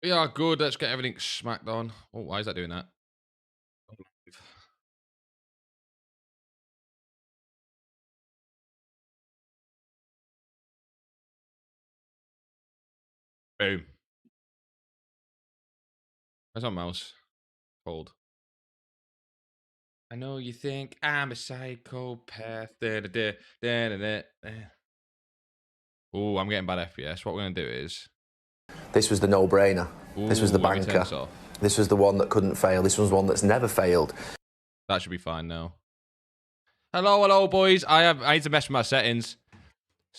Yeah, good. Let's get everything smacked on. Oh, why is that doing that? Boom. Where's my mouse? Hold. I know you think I'm a psychopath. Oh, I'm getting bad FPS. What we're going to do is... This was the no-brainer. This was the let me turn banker. this off. This was the one that couldn't fail. This was one that's never failed. That should be fine now. Hello, boys. I need to mess with my settings.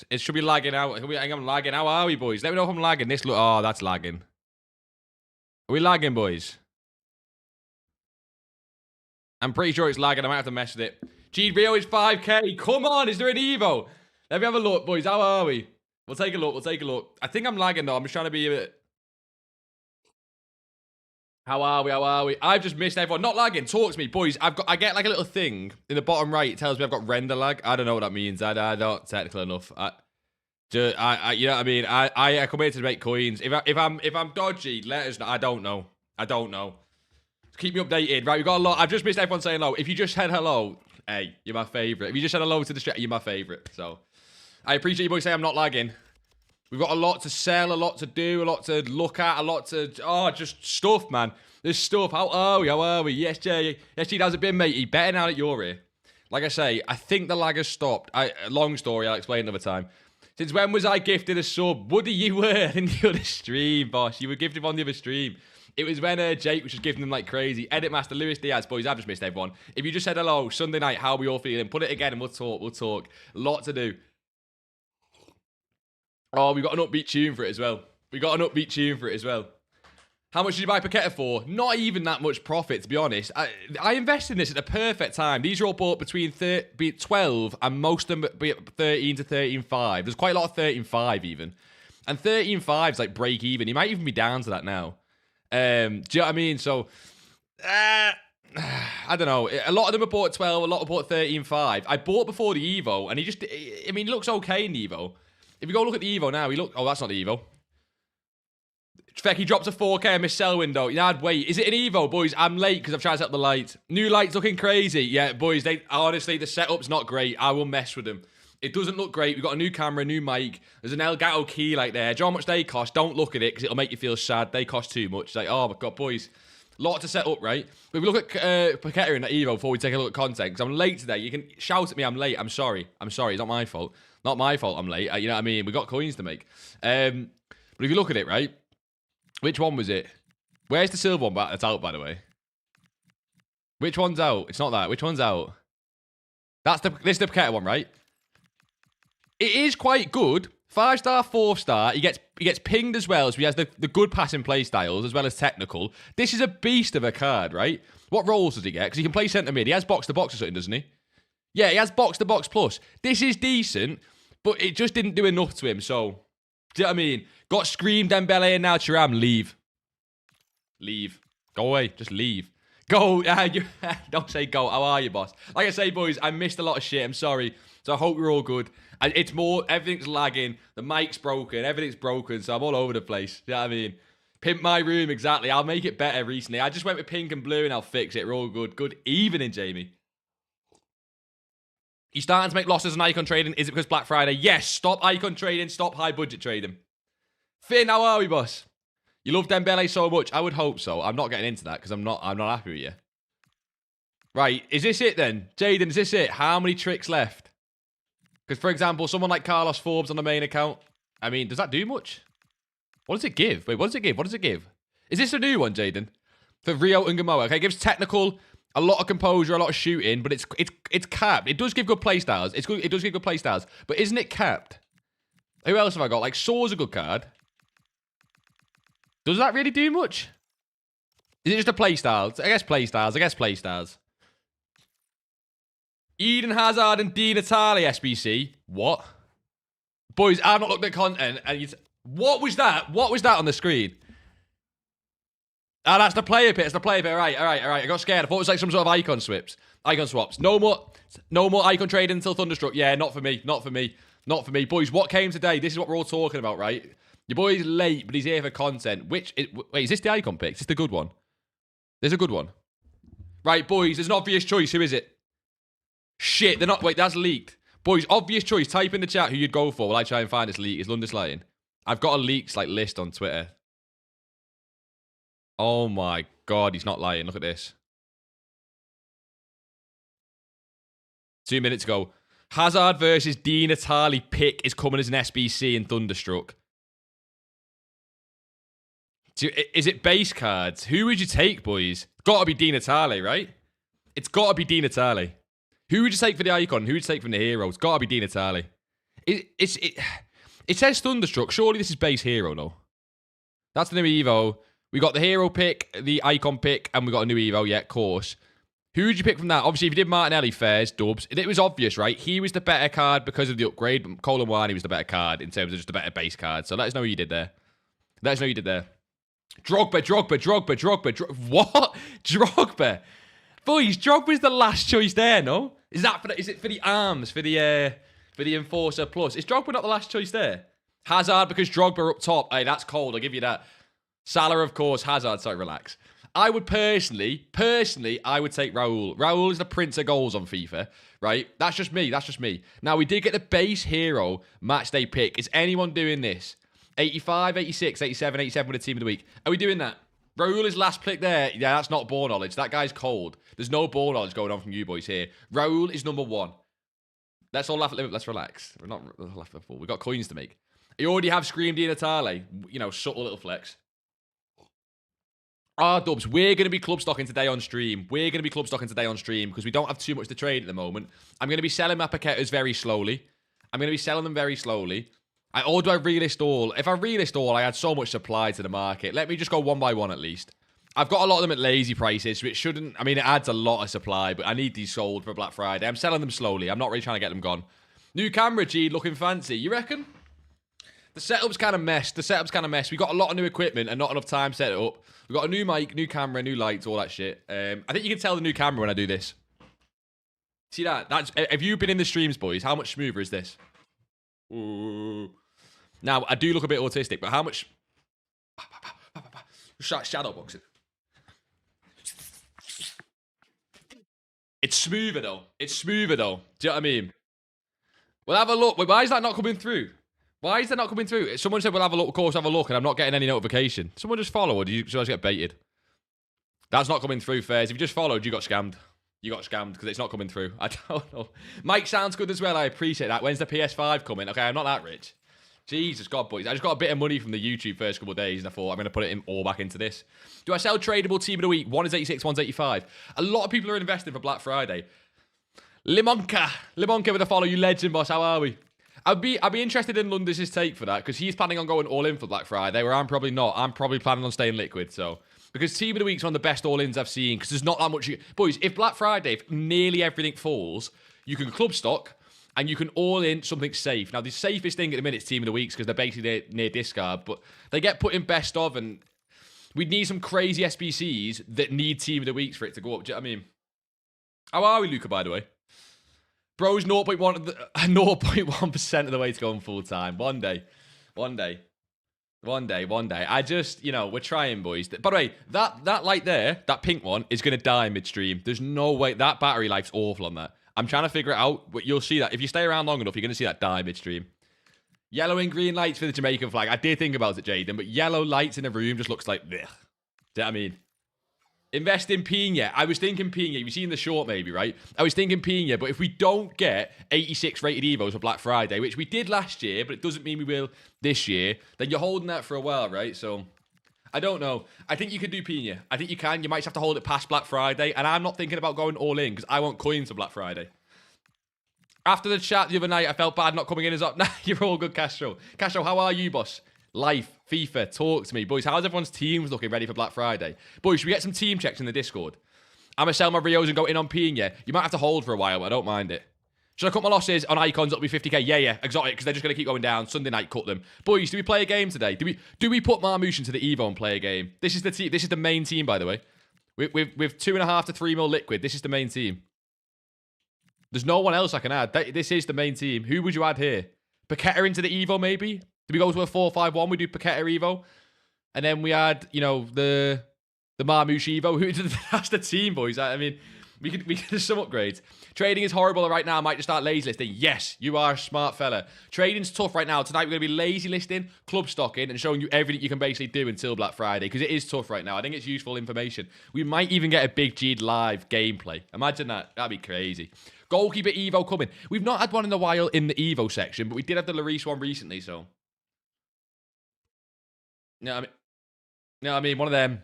It should be lagging out. I think I'm lagging. How are we, boys? Let me know if I'm lagging. Oh, that's lagging. Are we lagging, boys? I'm pretty sure it's lagging. I might have to mess with it. G Rio is 5k. Come on, is there an Evo? Let me have a look, boys. How are we? We'll take a look. I think I'm lagging, though. I'm just trying to be a bit... How are we? I've just missed everyone. Not lagging. Talk to me, boys. I get like a little thing in the bottom right. It tells me I've got render lag. I don't know what that means. I don't technical enough. You know what I mean? I come here to make coins. If I'm dodgy, let us know. I don't know. Keep me updated. Right, we've got a lot. I've just missed everyone saying hello. If you just said hello, hey, you're my favorite. If you just said hello to the chat, you're my favorite. So I appreciate you boys saying I'm not lagging. We've got a lot to sell, a lot to do, a lot to look at, a lot to... just stuff, man. There's stuff. How are we? Yes, Jay. Yes, G, how's it been, matey? Better now that you're here. Like I say, I think the lag has stopped. Long story, I'll explain another time. Since when was I gifted a sub? Woody, you were in the other stream, boss. You were gifted on the other stream. It was when Jake was just giving them like crazy. Edit Master, Lewis Diaz, boys, I've just missed everyone. If you just said hello, Sunday night, how are we all feeling? Put it again and we'll talk. A lot to do. Oh, we got an upbeat tune for it as well. How much did you buy Paqueta for? Not even that much profit, to be honest. I invested in this at the perfect time. These are all bought between 12 and most of them be 13 to 13.5. There's quite a lot of 13.5 even. And 13.5 is like break even. You might even be down to that now. Do you know what I mean? So, I don't know. A lot of them are bought at 12, a lot are bought at 13.5. I bought before the Evo, and he looks okay in the Evo. If you go look at the Evo now, oh, that's not the Evo. Fecky drops a 4k in my sell window. You know, I'd wait. Is it an Evo, boys? I'm late because I've tried to set up the light. New light's looking crazy. Yeah, boys, honestly, the setup's not great. I will mess with them. It doesn't look great. We've got a new camera, a new mic. There's an Elgato key like there. Do you know how much they cost? Don't look at it because it'll make you feel sad. They cost too much. It's like, oh my God, boys. A lot to set up, right? But if we look at Paqueta in that Evo before we take a look at content, because I'm late today. You can shout at me, I'm late. I'm sorry. It's not my fault. Not my fault I'm late. You know what I mean? We've got coins to make. But if you look at it, right? Which one was it? Where's the silver one that's out, by the way? Which one's out? It's not that. Which one's out? This is the Paqueta one, right? It is quite good. 5-star, 4-star. He gets pinged as well, so he has the good passing play styles as well as technical. This is a beast of a card, right? What roles does he get? Because he can play centre mid. He has box-to-box or something, doesn't he? Yeah, he has box-to-box plus. This is decent, but it just didn't do enough to him, so... Do you know what I mean? Got Scream, Dembele, and now Thuram. Leave. Go away. Just leave. Go. Don't say go. How are you, boss? Like I say, boys, I missed a lot of shit. I'm sorry. So I hope you're all good. It's more, everything's lagging. The mic's broken. Everything's broken. So I'm all over the place. Do you know what I mean? Pimp my room, exactly. I'll make it better recently. I just went with pink and blue and I'll fix it. We're all good. Good evening, Jamie. You starting to make losses on icon trading? Is it because Black Friday? Yes. Stop icon trading. Stop high budget trading. Finn, how are we, boss? You love Dembele so much. I would hope so. I'm not getting into that because I'm not happy with you. Right. Is this it then? Jaden, is this it? How many tricks left? Because, for example, someone like Carlos Forbes on the main account. I mean, does that do much? What does it give? Wait, what does it give? Is this a new one, Jaden? For Rio and Gamoa. Okay, it gives technical... A lot of composure, a lot of shooting, but it's capped. It does give good playstyles. It does give good playstyles, but isn't it capped? Who else have I got? Like, Saw's a good card. Does that really do much? Is it just a playstyle? I guess playstyles. Eden Hazard and Di Natale SBC. What? Boys, I've not looked at content, and what was that? What was that on the screen? Ah, that's the player pit. Right. I got scared. I thought it was like some sort of icon swaps. No more icon trading until Thunderstruck. Yeah, not for me. Boys, what came today? This is what we're all talking about, right? Your boy's late, but he's here for content. Wait, is this the icon pick? Is this the good one? There's a good one. Right, boys, there's an obvious choice. Who is it? Shit, they're not... Wait, that's leaked. Boys, obvious choice. Type in the chat who you'd go for while I try and find this leak. Is Lundis lying? I've got a leaks list on Twitter. Oh my God, he's not lying. Look at this. 2 minutes ago. Hazard versus Di Natale pick is coming as an SBC in Thunderstruck. Is it base cards? Who would you take, boys? Got to be Di Natale, right? It's got to be Di Natale. Who would you take for the icon? Who would you take from the hero? It's got to be Di Natale. It says Thunderstruck. Surely this is base hero, though. That's the new Evo. We got the hero pick, the icon pick, and we got a new Evo. Yeah, of course. Who would you pick from that? Obviously, if you did Martinelli, fairs, dubs. It was obvious, right? He was the better card because of the upgrade. But Colin Wani was the better card in terms of just the better base card. So let us know who you did there. Let us know who you did there. Drogba. What? Drogba. Boys, Drogba's the last choice there, no? Is it for the arms, for the Enforcer Plus? Is Drogba not the last choice there? Hazard because Drogba up top. Hey, that's cold. I'll give you that. Salah, of course. Hazard. Sorry, relax. I would personally, I would take Raul. Raul is the prince of goals on FIFA, right? That's just me. Now, we did get the base hero match day pick. Is anyone doing this? 85, 86, 87, 87 with a team of the week. Are we doing that? Raul is last pick there. Yeah, that's not ball knowledge. That guy's cold. There's no ball knowledge going on from you boys here. Raul is number one. Let's all laugh. Let's relax. We're not laughing. We've got coins to make. You already have Scream Di Natale. You know, subtle little flex. Dubs, we're going to be club stocking today on stream. Because we don't have too much to trade at the moment. I'm going to be selling my Paquetas very slowly. I'm going to be selling them very slowly. Or do I relist all? If I relist all, I add so much supply to the market. Let me just go one by one at least. I've got a lot of them at lazy prices, so it shouldn't... I mean, it adds a lot of supply, but I need these sold for Black Friday. I'm selling them slowly. I'm not really trying to get them gone. New camera, G, looking fancy. You reckon? The setup's kind of messed. We got a lot of new equipment and not enough time to set it up. We've got a new mic, new camera, new lights, all that shit. I think you can tell the new camera when I do this. See that? Have you been in the streams, boys? How much smoother is this? Ooh. Now, I do look a bit autistic, but how much... Shadow boxing. It's smoother, though. Do you know what I mean? We'll have a look. Wait, why is that not coming through? Someone said we'll have a look. Of course, have a look, and I'm not getting any notification. Someone just follow, or should I just get baited? That's not coming through, Fairs. If you just followed, you got scammed. Because it's not coming through. I don't know. Mike sounds good as well. I appreciate that. When's the PS5 coming? Okay, I'm not that rich. Jesus God, boys. I just got a bit of money from the YouTube first couple of days, and I thought I'm going to put it all back into this. Do I sell tradable team of the week? One is 86, one's 85. A lot of people are investing for Black Friday. Limonka with a follow. You legend, boss. How are we? I'd be interested in Lundis' take for that, because he's planning on going all in for Black Friday, where I'm probably not. I'm probably planning on staying liquid, so... Because Team of the Week's one of the best all-ins I've seen, because there's not that much... Boys, if Black Friday, if nearly everything falls, you can club stock, and you can all-in something safe. Now, the safest thing at the minute is Team of the Weeks, because they're basically near discard, but they get put in best of, and we'd need some crazy SBCs that need Team of the Weeks for it to go up. Do you know what I mean? How are we, Luca, by the way? Bro's 0.1% of the way to going full-time. One day. I just, we're trying, boys. By the way, that light there, that pink one, is going to die midstream. There's no way. That battery life's awful on that. I'm trying to figure it out, but you'll see that. If you stay around long enough, you're going to see that die midstream. Yellow and green lights for the Jamaican flag. I did think about it, Jaden, but yellow lights in a room just looks like, blech. Do you know what I mean? Invest in Pina. I was thinking Pina. You've seen the short, maybe, right? I was thinking Pina, but if we don't get 86 rated Evos for Black Friday, which we did last year, but it doesn't mean we will this year, then you're holding that for a while, right? So, I don't know. I think you could do Pina. I think you can. You might just have to hold it past Black Friday, and I'm not thinking about going all in, because I want coins for Black Friday. After the chat the other night, I felt bad not coming in as up. Nah, you're all good, Castro. Castro, how are you, boss? Life, FIFA, talk to me. Boys, how's everyone's teams looking ready for Black Friday? Boys, should we get some team checks in the Discord? I'm going to sell my Rios and go in on Pina. You might have to hold for a while, but I don't mind it. Should I cut my losses on icons? It'll be 50k. Yeah, exotic, because they're just going to keep going down. Sunday night, cut them. Boys, do we play a game today? Do we put Marmouche into the Evo and play a game? This is the main team, by the way. With 2.5 to 3 mil liquid, this is the main team. There's no one else I can add. This is the main team. Who would you add here? Paqueta into the Evo, maybe? Did we go to a 4-5-1? We do Paqueta Evo. And then we had, you know, the Marmouche Evo. That's the team, boys. I mean, we could do some upgrades. Trading is horrible right now. I might just start lazy listing. Yes, you are a smart fella. Trading's tough right now. Tonight we're going to be lazy listing, club stocking, and showing you everything you can basically do until Black Friday, because it is tough right now. I think it's useful information. We might even get a Big G live gameplay. Imagine that. That'd be crazy. Goalkeeper Evo coming. We've not had one in a while in the Evo section, but we did have the Lloris one recently, so. No, I mean, one of them.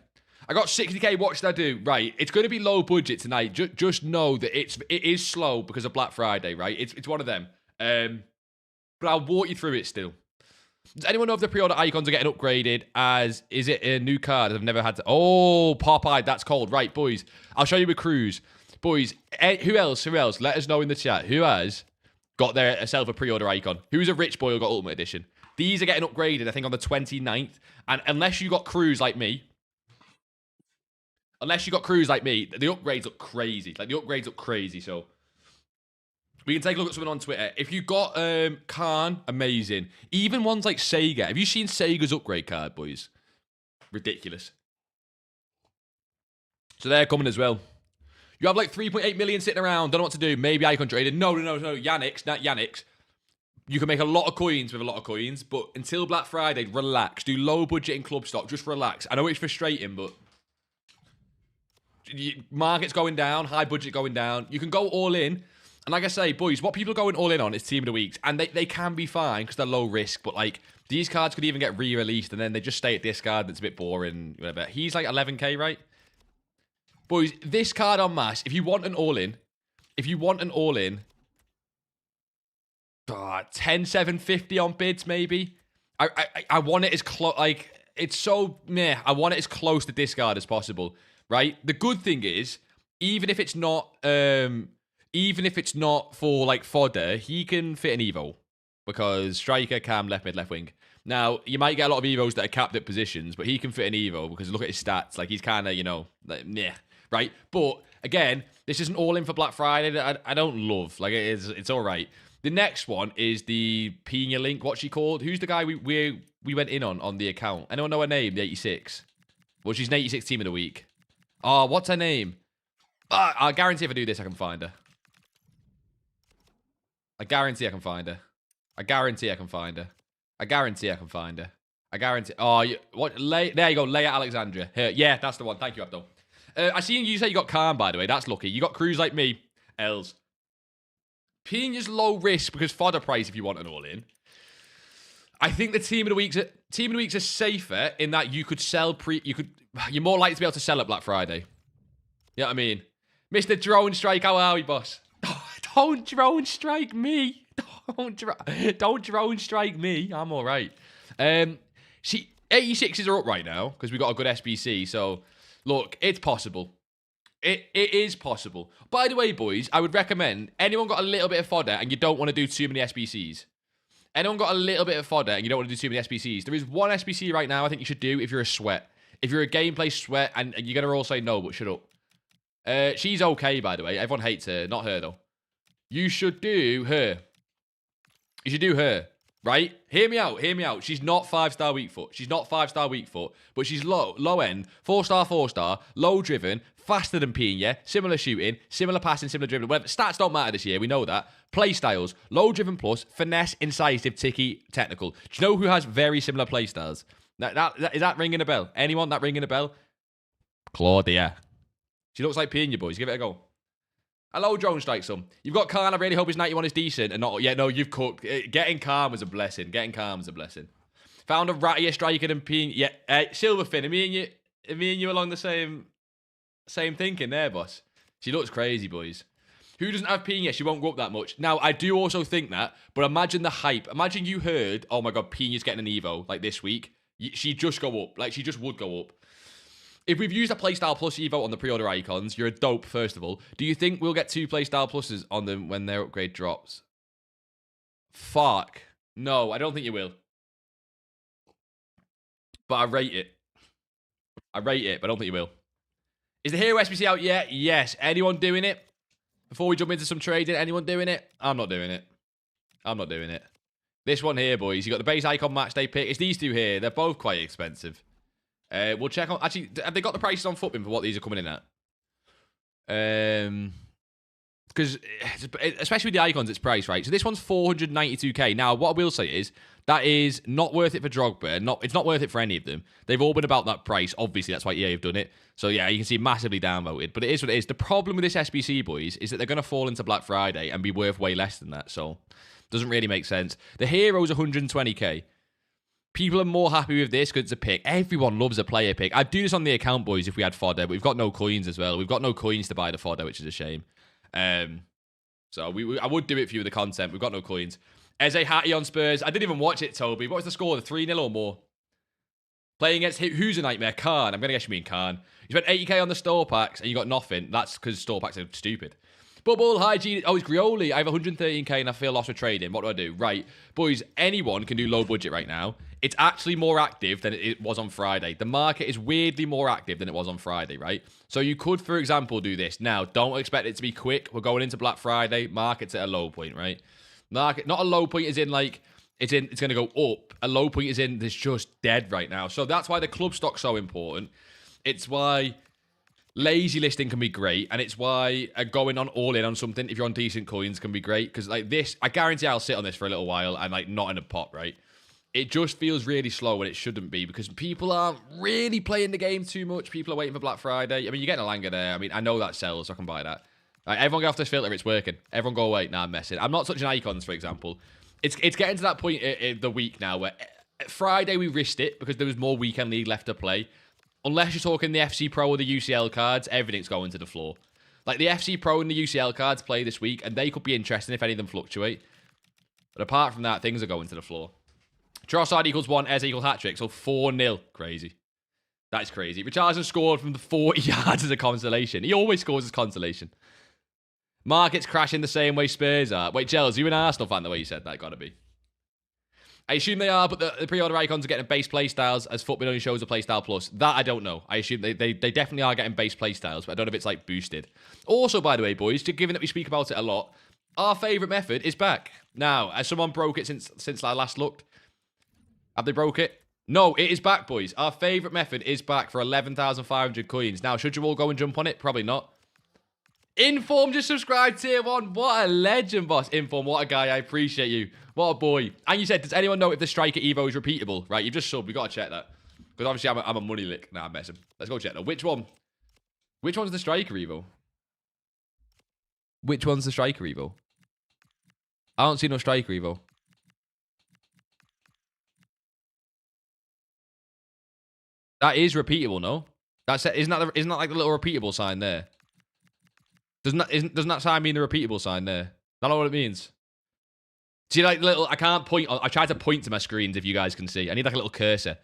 I got 60k. What should I do? Right, it's going to be low budget tonight. Just know that it is slow because of Black Friday, right? It's one of them. But I'll walk you through it still. Does anyone know if the pre-order icons are getting upgraded? Is it a new card? I've never had to. Oh, Popeye, that's cold. Right, boys. I'll show you with Cruz. Boys, who else? Let us know in the chat. Who has got self a pre-order icon? Who's a rich boy who got Ultimate Edition? These are getting upgraded, I think, on the 29th. And unless you got Cruz like me, the upgrades look crazy. Like, the upgrades look crazy, so. We can take a look at something on Twitter. If you got Khan, amazing. Even ones like Sega. Have you seen Sega's upgrade card, boys? Ridiculous. So they're coming as well. You have like 3.8 million sitting around. Don't know what to do. Maybe icon traded. No. Yannick's, not Yannick's. You can make a lot of coins with a lot of coins, but until Black Friday, relax. Do low budget in club stock. Just relax. I know it's frustrating, but market's going down, high budget going down. You can go all in. And like I say, boys, what people are going all in on is Team of the Weeks. And they can be fine because they're low risk. But like, these cards could even get re-released and then they just stay at discard and it's a bit boring. Whatever. He's like 11k, right? Boys, this card on mass, if you want an all-in, 10,750 on bids, maybe. I want it as close, like, it's so meh. I want it as close to discard as possible. Right? The good thing is, even if it's not for like fodder, he can fit an Evo. Because striker, cam, left mid, left wing. Now, you might get a lot of Evos that are capped at positions, but he can fit an Evo because look at his stats. Like, he's kind of, you know, like, meh. Right? But again, this isn't all in for Black Friday that I don't love. Like, it's all right. The next one is the Pina link. What's she called? Who's the guy we went in on the account? Anyone know her name? The 86. Well, she's an 86 team of the week. Oh, what's her name? I guarantee if I do this, I can find her. I guarantee I can find her. I guarantee. Oh, what? There you go. Leia Alexandria. Here. Yeah, that's the one. Thank you, Abdul. I seen you say you got Khan, by the way. That's lucky. You got Cruz like me. Els. Pina's low risk because fodder price if you want an all-in. I think the team of the weeks are safer in that you could sell you're more likely to be able to sell at Black Friday. You know what I mean? Mr. Drone Strike, how are we, boss? Don't drone strike me. Don't drone strike me. I'm all right. 86s are up right now because we got a good SBC. So, look, it's possible. It is possible. By the way, boys, I would recommend anyone got a little bit of fodder and you don't want to do too many SBCs. Anyone got a little bit of fodder and you don't want to do too many SBCs. There is one SBC right now I think you should do if you're a sweat. If you're a gameplay sweat, and you're going to all say no, but shut up. She's okay, by the way. Everyone hates her. Not her, though. You should do her. You should do her, right? Hear me out. She's not 5-star weak foot. But she's low end, 4-star, low driven, faster than Pina, similar shooting, similar passing, similar dribbling. Whatever. Stats don't matter this year. We know that. Play styles, low driven plus, finesse, incisive, ticky, technical. Do you know who has very similar play styles? Is that ringing a bell? Anyone that ringing a bell? Claudia. She looks like Pina, boys. Give it a go. Hello, Drone Strike, son. You've got Khan. I really hope his 91 is decent. And not, yeah, no, you've cooked. Getting Khan was a blessing. Found a rattier striker than Pina. Yeah, Silverfin. Me and you along the same thinking there, boss. She looks crazy, boys. Who doesn't have Pina? She won't go up that much. Now, I do also think that, but imagine the hype. Imagine you heard, oh my God, Pina's getting an Evo, like this week. She'd just go up. Like, she just would go up. If we've used a Playstyle Plus Evo on the pre-order icons, you're a dope, first of all. Do you think we'll get 2 Playstyle Pluses on them when their upgrade drops? Fuck. No, I don't think you will. But I rate it, but I don't think you will. Is the Hero SBC out yet? Yes. Anyone doing it? Before we jump into some trading, anyone doing it? I'm not doing it. This one here, boys. You got the base icon match day pick. It's these two here. They're both quite expensive. We'll check on... Actually, have they got the prices on Footbin for what these are coming in at? Because, especially with the icons, it's priced, right? So this one's 492k. Now, what I will say is, that is not worth it for Drogba. It's not worth it for any of them. They've all been about that price. Obviously, that's why EA have done it. So, yeah, you can see massively downvoted. But it is what it is. The problem with this SBC, boys, is that they're going to fall into Black Friday and be worth way less than that. So, doesn't really make sense. The hero's 120k. People are more happy with this because it's a pick. Everyone loves a player pick. I'd do this on the account, boys, if we had fodder. But we've got no coins as well. We've got no coins to buy the fodder, which is a shame. So I would do it for you with the content. We've got no coins. Eze Hattie on Spurs. I didn't even watch it, Toby. What was the score? The 3-0 or more? Playing against who's a nightmare? Khan. I'm going to guess you mean Khan. You spent 80k on the store packs and you got nothing. That's because store packs are stupid. Bubble, hygiene. Oh, it's Grioli. I have 113k and I feel lost with trading. What do I do? Right. Boys, anyone can do low budget right now. It's actually more active than it was on Friday. The market is weirdly more active than it was on Friday, right? So you could, for example, do this. Now, don't expect it to be quick. We're going into Black Friday. Market's at a low point, right? Market, not a low point as in like, it's going to go up. A low point is in, it's just dead right now. So that's why the club stock's so important. It's why lazy listing can be great. And it's why going on all in on something, if you're on decent coins, can be great. Because like this, I guarantee I'll sit on this for a little while and like not in a pot, right? It just feels really slow when it shouldn't be because people aren't really playing the game too much. People are waiting for Black Friday. I mean, you're getting a Langer there. I mean, I know that sells, so I can buy that. Right, everyone get off this filter. It's working. Everyone go away. Nah, I'm messing. I'm not touching icons, for example. It's getting to that point in the week now where Friday we risked it because there was more weekend league left to play. Unless you're talking the FC Pro or the UCL cards, everything's going to the floor. Like the FC Pro and the UCL cards play this week, and they could be interesting if any of them fluctuate. But apart from that, things are going to the floor. Trossard equals 1, Eze equals hat-trick, so 4-0. Crazy. That is crazy. Richarlison scored from the 40 yards as a consolation. He always scores as consolation. Market's crashing the same way Spurs are. Wait, Gels, you an Arsenal fan the way you said that? Gotta be. I assume they are, but the pre-order icons are getting base playstyles as Football only shows a playstyle plus. That I don't know. I assume they definitely are getting base playstyles, but I don't know if it's like boosted. Also, by the way, boys, given that we speak about it a lot, our favourite method is back. Now, as someone broke it since I last looked, have they broke it? No, it is back, boys. Our favourite method is back for 11,500 coins. Now, should you all go and jump on it? Probably not. Inform just subscribed tier 1. What a legend, boss. Inform, what a guy. I appreciate you. What a boy. And you said, does anyone know if the striker Evo is repeatable? Right, you've just subbed. We've got to check that. Because obviously I'm a money lick. Nah, I'm messing. Let's go check that. Which one? Which one's the striker Evo? Which one's the striker Evo? I don't see no striker Evo. That is repeatable, no? Isn't that like the little repeatable sign there? Doesn't that sign mean the repeatable sign there? I don't know what it means. See, like little, I can't point. I tried to point to my screens if you guys can see. I need like a little cursor.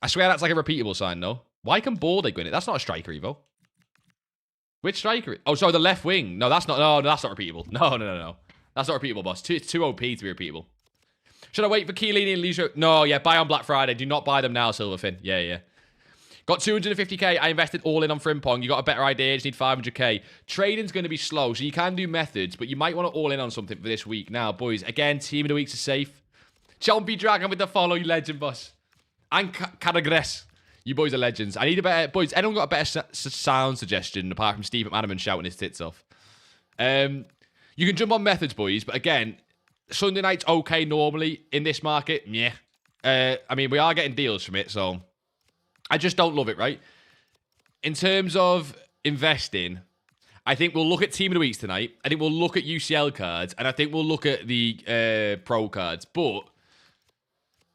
I swear that's like a repeatable sign, no? Why can Baldy go in it? That's not a striker Evo. Which striker? Oh, sorry, the left wing. No, that's not. No, that's not repeatable. No. That's not repeatable, boss. It's too OP to be repeatable. Should I wait for Chiellini and Lucio? No, yeah, buy on Black Friday. Do not buy them now, Silverfin. Yeah. Got 250k. I invested all in on Frimpong. You got a better idea. Just need 500k. Trading's going to be slow, so you can do methods, but you might want to all in on something for this week. Now, boys, again, team of the weeks is safe. Chompy Dragon with the follow, you legend, boss. And Caragres. You boys are legends. I need a better... Boys, anyone got a better sound suggestion apart from Steve McManaman shouting his tits off? You can jump on methods, boys, but again, Sunday night's okay normally. In this market, yeah. I mean, we are getting deals from it, so... I just don't love it, right? In terms of investing, I think we'll look at Team of the Weeks tonight. I think we'll look at UCL cards, and I think we'll look at the Pro cards. But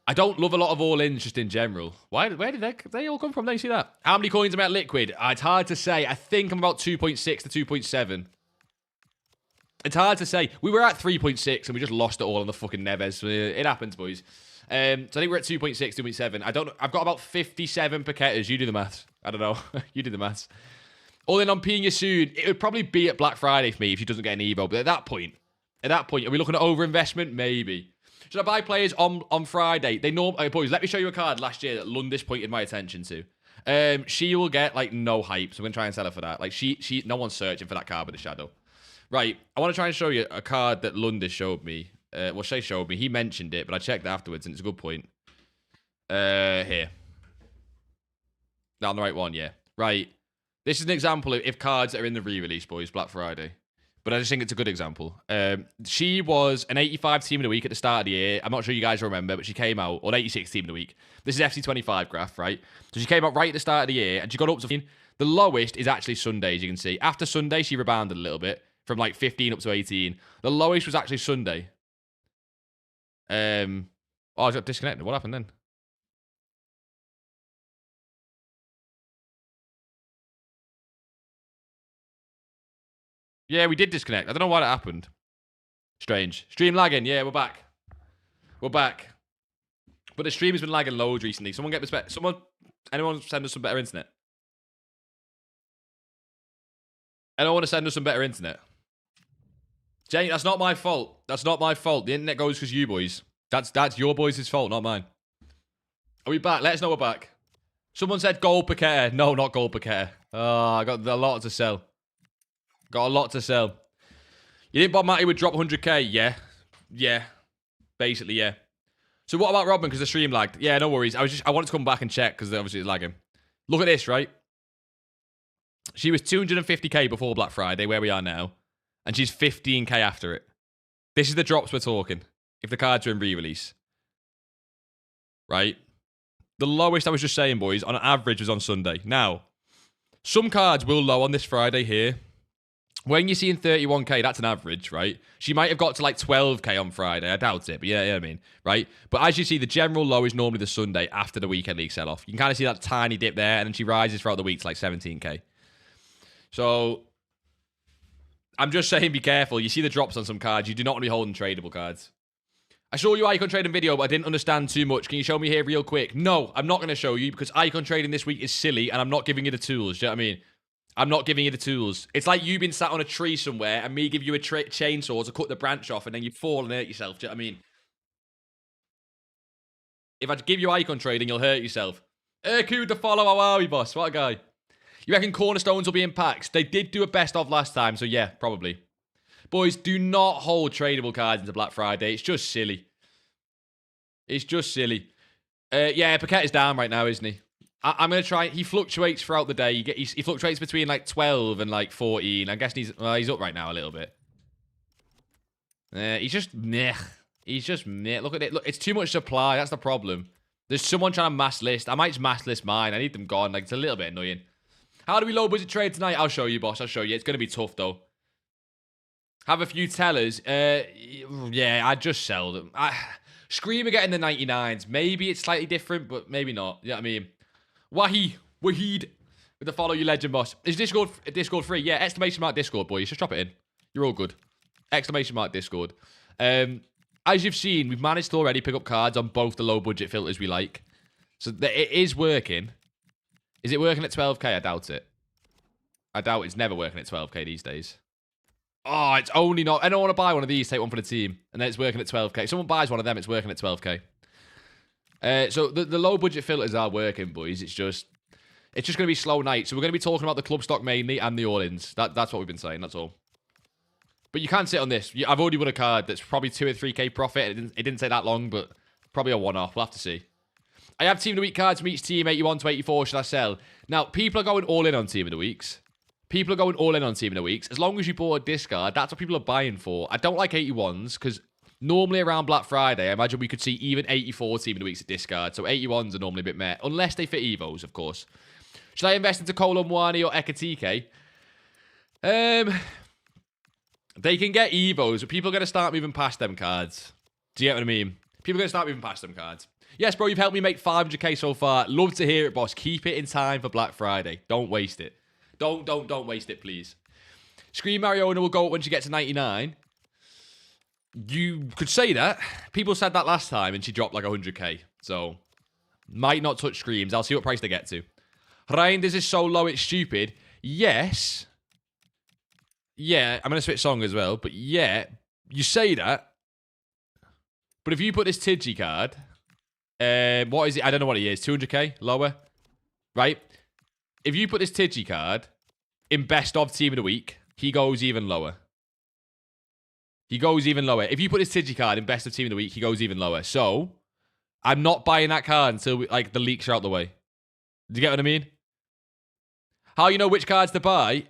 I don't love a lot of all-ins just in general. Where did they all come from? Don't you see that? How many coins am I at liquid? It's hard to say. I think I'm about 2.6 to 2.7. It's hard to say. We were at 3.6, and we just lost it all on the fucking Neves. It happens, boys. So I think we're at 2.6, 2.7. I've got about 57 Paquetas. You do the maths. I don't know. You do the maths. All in on Pina soon. It would probably be at Black Friday for me if she doesn't get an Evo. But at that point, are we looking at overinvestment? Maybe. Should I buy players on Friday? Boys, let me show you a card last year that Lundish pointed my attention to. She will get like no hype, so I'm gonna try and sell her for that. Like no one's searching for that card with a shadow. Right, I want to try and show you a card that Lundish showed me. Well, Shay showed me. He mentioned it, but I checked afterwards, and it's a good point. Here. Down the right one, yeah. Right. This is an example of if cards that are in the re-release, boys, Black Friday. But I just think it's a good example. She was an 85 team of the week at the start of the year. I'm not sure you guys remember, but she came out, or an 86 team of the week. This is FC25 graph, right? So she came out right at the start of the year, and she got up to... The lowest is actually Sunday, as you can see. After Sunday, she rebounded a little bit, from like 15 up to 18. The lowest was actually Sunday. Oh, I got disconnected. What happened then? Yeah, we did disconnect. I don't know why that happened. Strange. Stream lagging. Yeah, we're back. We're back. But the stream has been lagging loads recently. Someone get respect. Anyone send us some better internet? Anyone want to send us some better internet? Jane, that's not my fault. That's not my fault. The internet goes because you boys. That's your boys' fault, not mine. Are we back? Let us know we're back. Someone said gold Paqueta. No, not gold Paqueta. Oh, I got a lot to sell. Got a lot to sell. You think Bob Matty would drop 100k? Yeah. Yeah. Basically, yeah. So what about Rodman? Because the stream lagged. Yeah, no worries. I wanted to come back and check because obviously it's lagging. Look at this, right? She was 250k before Black Friday, where we are now. And she's 15k after it. This is the drops we're talking. If the cards are in re-release. Right? The lowest I was just saying, boys, on average was on Sunday. Now, some cards will low on this Friday here. When you're seeing 31k, that's an average, right? She might have got to like 12k on Friday. I doubt it, but yeah, I mean, right? But as you see, the general low is normally the Sunday after the weekend league sell-off. You can kind of see that tiny dip there, and then she rises throughout the week to like 17k. So, I'm just saying be careful. You see the drops on some cards. You do not want to be holding tradable cards. I saw you icon trading video, but I didn't understand too much. Can you show me here real quick? No, I'm not going to show you because icon trading this week is silly, and I'm not giving you the tools. Do you know what I mean? I'm not giving you the tools. It's like you been sat on a tree somewhere and me give you a chainsaw to cut the branch off and then you fall and hurt yourself. Do you know what I mean? If I give you icon trading, you'll hurt yourself. Erkud the follow. How are we, boss? What a guy. You reckon cornerstones will be in packs? They did do a best of last time, so yeah, probably. Boys, do not hold tradable cards into Black Friday. It's just silly. It's just silly. Yeah, Paqueta's down right now, isn't he? I'm going to try. He fluctuates throughout the day. He fluctuates between like 12 and like 14. I guess he's up right now a little bit. He's just meh. He's just meh. Look at it. Look, it's too much supply. That's the problem. There's someone trying to mass list. I might just mass list mine. I need them gone. Like, it's a little bit annoying. How do we low budget trade tonight? I'll show you, boss. I'll show you. It's going to be tough, though. Have a few tellers. Yeah, I'd just sell them. Screamer getting the 99s. Maybe it's slightly different, but maybe not. You know what I mean? Wahid with the follow you legend, boss. Is Discord free? Yeah, exclamation mark Discord, boys. Just drop it in. You're all good. Exclamation mark Discord. As you've seen, we've managed to already pick up cards on both the low budget filters we like. So it is working. Is it working at 12k? I doubt it. I doubt it's never working at 12k these days. Oh, it's only not. I don't want to buy one of these, take one for the team. And then it's working at 12k. If someone buys one of them, it's working at 12k. So the low budget filters are working, boys. It's just going to be slow night. So we're going to be talking about the club stock mainly and the all-ins. That's what we've been saying. That's all. But you can sit on this. I've already won a card that's probably 2 or 3k profit. It didn't take that long, but probably a one-off. We'll have to see. I have Team of the Week cards from each team, 81 to 84. Should I sell? Now, people are going all in on Team of the Weeks. People are going all in on Team of the Weeks. As long as you bought a discard, that's what people are buying for. I don't like 81s because normally around Black Friday, I imagine we could see even 84 Team of the Weeks at discard. So 81s are normally a bit meh. Unless they fit Evos, of course. Should I invest into Kolo Muani or Ekatike? They can get Evos, but people are going to start moving past them cards. Do you get what I mean? People are going to start moving past them cards. Yes, bro, you've helped me make 500k so far. Love to hear it, boss. Keep it in time for Black Friday. Don't waste it. Don't waste it, please. Scream Mariona will go up when she gets to 99. You could say that. People said that last time and she dropped like 100k. So, might not touch Screams. I'll see what price they get to. Reinders is so low it's stupid. Yes. Yeah, I'm going to switch song as well. But yeah, you say that. But if you put this Tidgy card, what is it? I don't know what it is. 200k? Lower? Right? If you put this Tidgy card in best of Team of the Week, he goes even lower. He goes even lower. If you put his Tigi card in best of team of the week, he goes even lower. So, I'm not buying that card until the leaks are out the way. Do you get what I mean? How you know which cards to buy?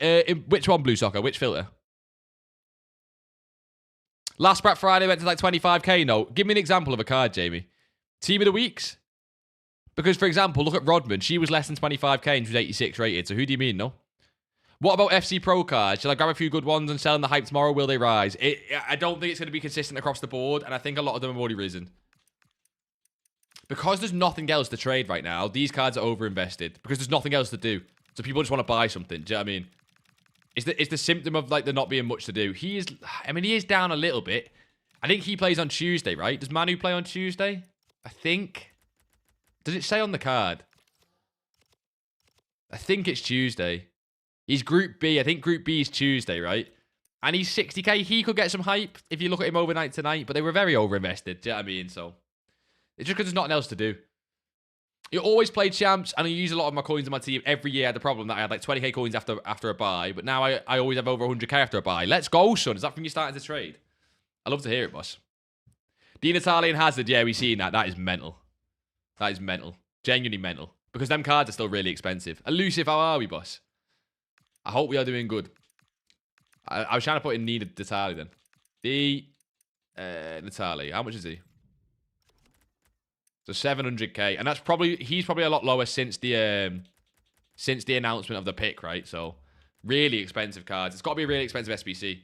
Which one, Blue Soccer? Which filter? Last Black Friday went to like 25k. No, give me an example of a card, Jamie. Team of the weeks? Because, for example, look at Rodman. She was less than 25k and she was 86 rated. So who do you mean, no? What about FC Pro cards? Shall I grab a few good ones and sell in the hype tomorrow? Will they rise? I don't think it's going to be consistent across the board, and I think a lot of them have already risen. Because there's nothing else to trade right now, these cards are overinvested. Because there's nothing else to do. So people just want to buy something. Do you know what I mean? It's the symptom of, like, there not being much to do. He is down a little bit. I think he plays on Tuesday, right? Does Manu play on Tuesday? I think. Does it say on the card? I think it's Tuesday. He's Group B. I think Group B is Tuesday, right? And he's 60k. He could get some hype if you look at him overnight tonight, but they were very overinvested. Do you know what I mean? So, it's just because there's nothing else to do. You always play champs, and I use a lot of my coins in my team. Every year I had the problem that I had like 20k coins after a buy, but now I always have over 100k after a buy. Let's go, son. Is that from you starting to trade? I love to hear it, boss. Di Natale and Hazard, yeah, we've seen that. That is mental. That is mental. Genuinely mental. Because them cards are still really expensive. Elusive, how are we, boss? I hope we are doing good. I was trying to put in Di Natale then. Natale, how much is he? So 700k, and he's probably a lot lower since the announcement of the pick, right? So really expensive cards. It's got to be a really expensive SBC.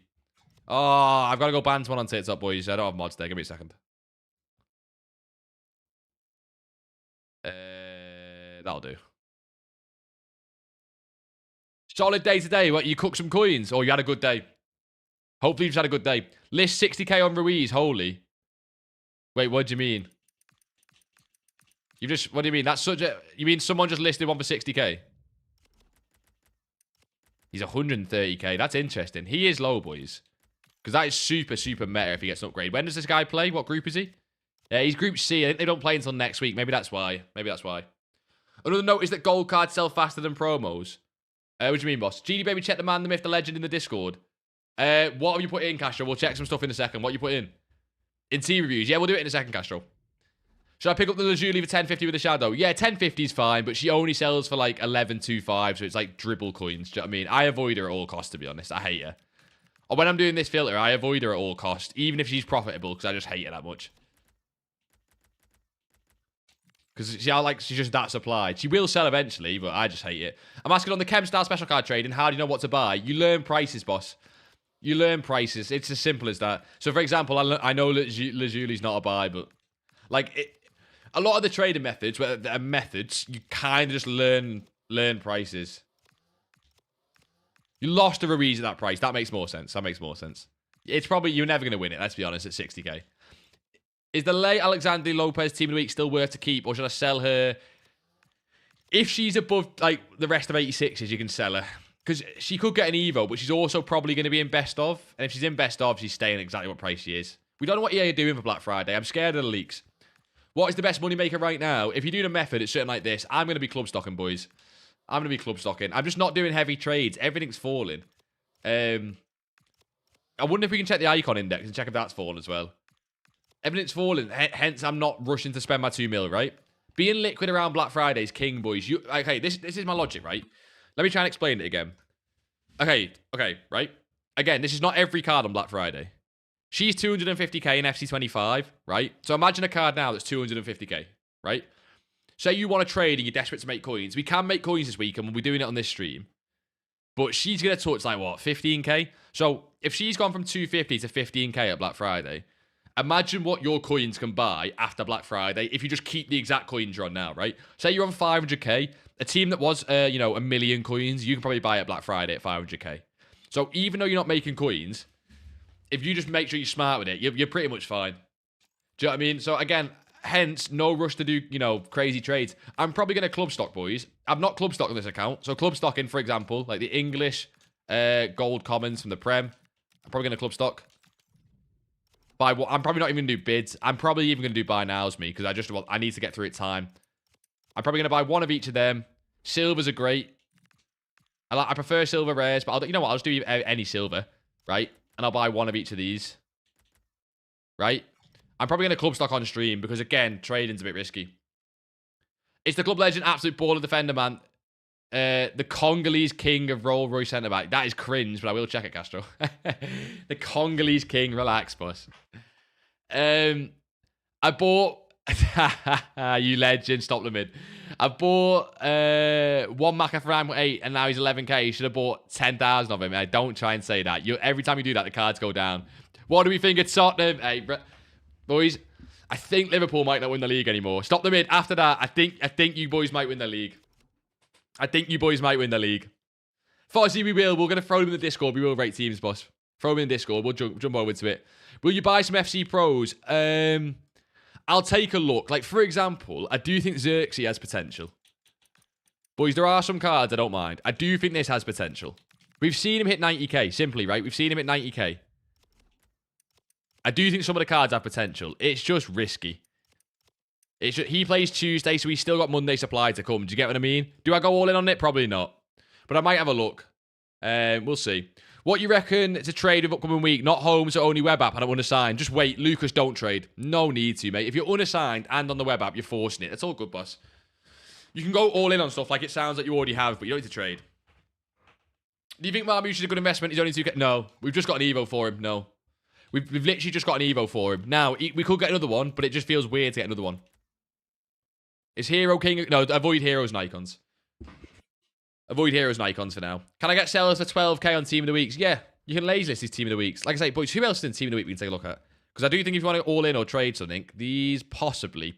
Oh, I've got to go ban one on tits up, boys. I don't have mods there. Give me a second. That'll do. Solid day today. What, you cooked some coins? Or you had a good day? Hopefully you just had a good day. List 60k on Ruiz. Holy. Wait, what do you mean? What do you mean? That's such a... You mean someone just listed one for 60k? He's 130k. That's interesting. He is low, boys. Because that is super, super meta if he gets an upgrade. When does this guy play? What group is he? Yeah, he's Group C. I think they don't play until next week. Maybe that's why. Another note is that gold cards sell faster than promos. What do you mean, boss? GD Baby, check the man, the myth, the legend in the Discord. What have you put in, Castro? We'll check some stuff in a second. What you put in? In team reviews. Yeah, we'll do it in a second, Castro. Should I pick up the Lazuli for 1050 with a shadow? Yeah, 1050 is fine, but she only sells for like 11.25, so it's like dribble coins. Do you know what I mean? I avoid her at all costs, to be honest. I hate her. Or when I'm doing this filter, I avoid her at all costs, even if she's profitable, because I just hate her that much. Because she's just that supplied. She will sell eventually, but I just hate it. I'm asking on the Chemstar special card trading, how do you know what to buy? You learn prices, boss. You learn prices. It's as simple as that. So, for example, I know Lazuli's not a buy, but like a lot of the trading methods, where there are methods, you kind of just learn prices. You lost a Ruiz at that price. That makes more sense. It's probably, you're never going to win it, let's be honest, at 60k. Is the late Alexandre Lopez team of the week still worth to keep, or should I sell her? If she's above, like, the rest of 86s, you can sell her. Because she could get an Evo, but she's also probably going to be in best of. And if she's in best of, she's staying exactly what price she is. We don't know what EA are doing for Black Friday. I'm scared of the leaks. What is the best moneymaker right now? If you're doing a method, it's something like this. I'm going to be club stocking, boys. I'm just not doing heavy trades. Everything's falling. I wonder if we can check the icon index and check if that's fallen as well. Everything's falling. Hence, I'm not rushing to spend my 2 mil, right? Being liquid around Black Friday is king, boys. Okay, this is my logic, right? Let me try and explain it again. Okay, right? Again, this is not every card on Black Friday. She's 250k in FC25, right? So imagine a card now that's 250k, right? Say you want to trade and you're desperate to make coins. We can make coins this week and we'll be doing it on this stream. But she's going to touch like, what, 15k? So if she's gone from 250 to 15k at Black Friday, imagine what your coins can buy after Black Friday if you just keep the exact coins you're on now, right? Say you're on 500k. A team that was, a million coins, you can probably buy at Black Friday at 500k. So even though you're not making coins, if you just make sure you're smart with it, you're pretty much fine. Do you know what I mean? So again, hence, no rush to do, crazy trades. I'm probably going to club stock, boys. I'm not club stock on this account. So club stocking, for example, like the English gold commons from the Prem. I'm probably going to club stock. I'm probably not even going to do bids. I'm probably even going to do buy nows, me, because I need to get through it time. I'm probably going to buy one of each of them. Silvers are great. I prefer silver rares, but you know what? I'll just do any silver, right? And I'll buy one of each of these. right? I'm probably going to club stock on stream because, again, trading's a bit risky. It's the club legend, absolute baller defender, man. The Congolese king of Rolls Royce centre back. That is cringe, but I will check it, Castro. The Congolese king. Relax, boss. I bought... you legend. Stop the mid. I bought one Maka for 8 and now he's 11k. You should have bought 10,000 of him. Don't try and say that. Every time you do that, the cards go down. What do we think at Tottenham? Hey, boys, I think Liverpool might not win the league anymore. Stop the mid. After that, I think you boys might win the league. I think you boys might win the league. Fozzy, we will. We're going to throw them in the Discord. We will rate teams, boss. Throw them in the Discord. We'll jump over to it. Will you buy some FC Pros? I'll take a look. Like, for example, I do think Xerxes has potential. Boys, there are some cards I don't mind. I do think this has potential. We've seen him hit 90k, simply, right? We've seen him hit 90k. I do think some of the cards have potential. It's just risky. He plays Tuesday, so he's still got Monday supply to come. Do you get what I mean? Do I go all in on it? Probably not. But I might have a look. We'll see. What you reckon to trade of upcoming week? Not Holmes or only web app. I don't want to sign. Just wait. Lucas, don't trade. No need to, mate. If you're unassigned and on the web app, you're forcing it. That's all good, boss. You can go all in on stuff like it sounds like you already have, but you don't need to trade. Do you think Marmouche is a good investment? He's only 2k. No. We've just got an Evo for him. No. We've literally just got an Evo for him. Now, we could get another one, but it just feels weird to get another one. Is Hero King... No, avoid Heroes and Icons. Avoid Heroes and Icons for now. Can I get sellers for 12k on Team of the Weeks? Yeah, you can lazy list these Team of the Weeks. Like I say, boys, who else in Team of the Week we can take a look at? Because I do think if you want to all in or trade something, these possibly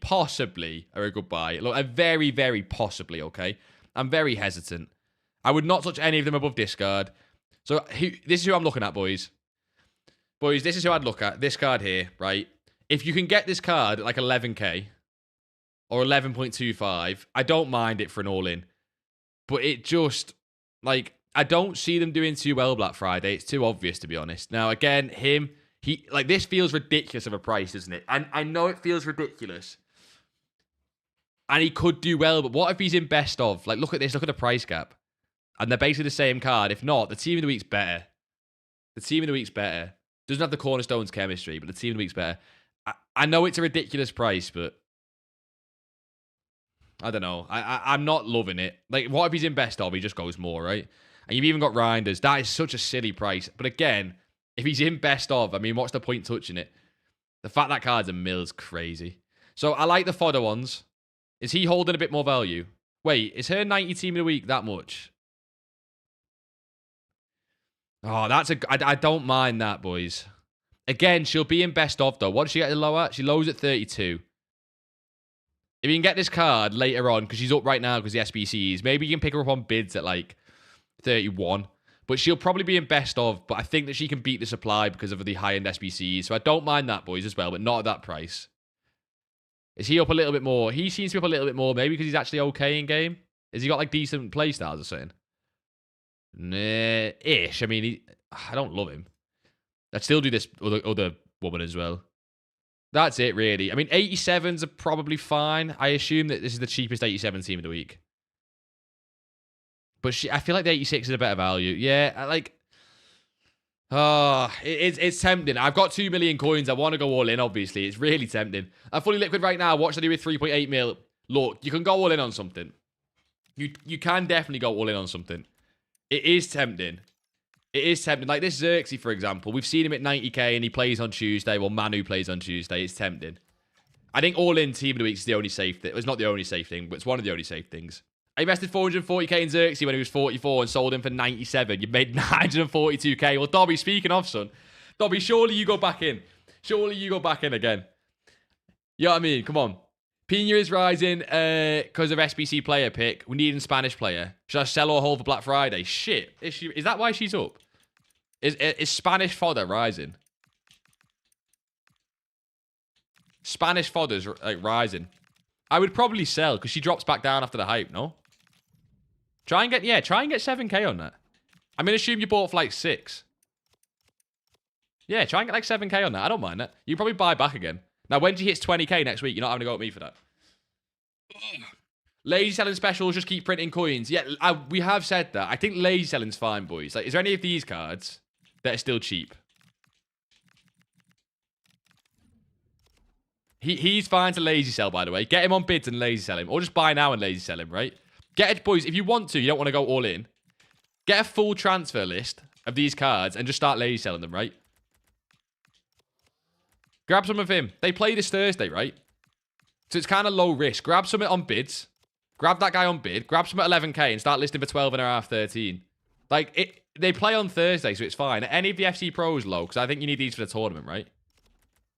are a good buy. Look, a very, very possibly, okay? I'm very hesitant. I would not touch any of them above discard. So this is who I'm looking at, boys. Boys, this is who I'd look at. This card here, right? If you can get this card at like 11k or 11.25, I don't mind it for an all-in. But it just, like, I don't see them doing too well Black Friday. It's too obvious, to be honest. Now, again, like, this feels ridiculous of a price, doesn't it? And I know it feels ridiculous. And he could do well, but what if he's in best of? Like, look at this. Look at the price gap. And they're basically the same card. If not, the Team of the Week's better. The Team of the Week's better. Doesn't have the Cornerstones chemistry, but the Team of the Week's better. I know it's a ridiculous price, but I don't know. I'm not loving it. Like, what if he's in best of? He just goes more, right? And you've even got Reinders. That is such a silly price. But again, if he's in best of, I mean, what's the point touching it? The fact that card's a mill is crazy. So I like the fodder ones. Is he holding a bit more value? Wait, is her 90 Team of the Week that much? Oh, I don't mind that, boys. Again, she'll be in best of, though. What does she get lower? She lowers at 32. If you can get this card later on, because she's up right now because the SBCs, maybe you can pick her up on bids at like 31. But she'll probably be in best of, but I think that she can beat the supply because of the high-end SBCs. So I don't mind that, boys, as well, but not at that price. Is he up a little bit more? He seems to be up a little bit more, maybe because he's actually okay in game. Has he got like decent playstyles or something? Nah, ish. I mean, I don't love him. I'd still do this other woman as well. That's it, really. I mean, 87s are probably fine. I assume that this is the cheapest 87 Team of the Week. But I feel like the 86 is a better value. Yeah, it's tempting. I've got 2 million coins. I want to go all in, obviously. It's really tempting. I'm fully liquid right now. What should I do with 3.8 mil? Look, you can go all in on something. You can definitely go all in on something. It is tempting. It is tempting. Like this Xerxes, for example. We've seen him at 90k and he plays on Tuesday. Well, Manu plays on Tuesday. It's tempting. I think all-in Team of the Week is the only safe thing. It's not the only safe thing, but it's one of the only safe things. I invested 440k in Xerxes when he was 44 and sold him for 97. You made 942k. Well, Dobby, speaking of, son. Dobby, surely you go back in. Surely you go back in again. You know what I mean? Come on. Pina is rising because of SBC player pick. We need a Spanish player. Should I sell or hold for Black Friday? Shit. Is that why she's up? Is Spanish fodder rising? Spanish fodder's like rising. I would probably sell because she drops back down after the hype, no? Try and get 7k on that. I'm going to assume you bought for like 6. Yeah, try and get like 7k on that. I don't mind that. You can probably buy back again. Now, when she hits 20k next week, you're not having to go at me for that. Lazy selling specials, just keep printing coins. Yeah, we have said that. I think lazy selling's fine, boys. Like, is there any of these cards that are still cheap? He's fine to lazy sell, by the way. Get him on bids and lazy sell him. Or just buy now and lazy sell him, right? Get it, boys. If you want to, you don't want to go all in. Get a full transfer list of these cards and just start lazy selling them, right? Grab some of him. They play this Thursday, right? So it's kind of low risk. Grab some on bids. Grab that guy on bid. Grab some at 11k and start listing for 12.5, 13. Like, they play on Thursday, so it's fine. Any of the FC Pros low, because I think you need these for the tournament, right?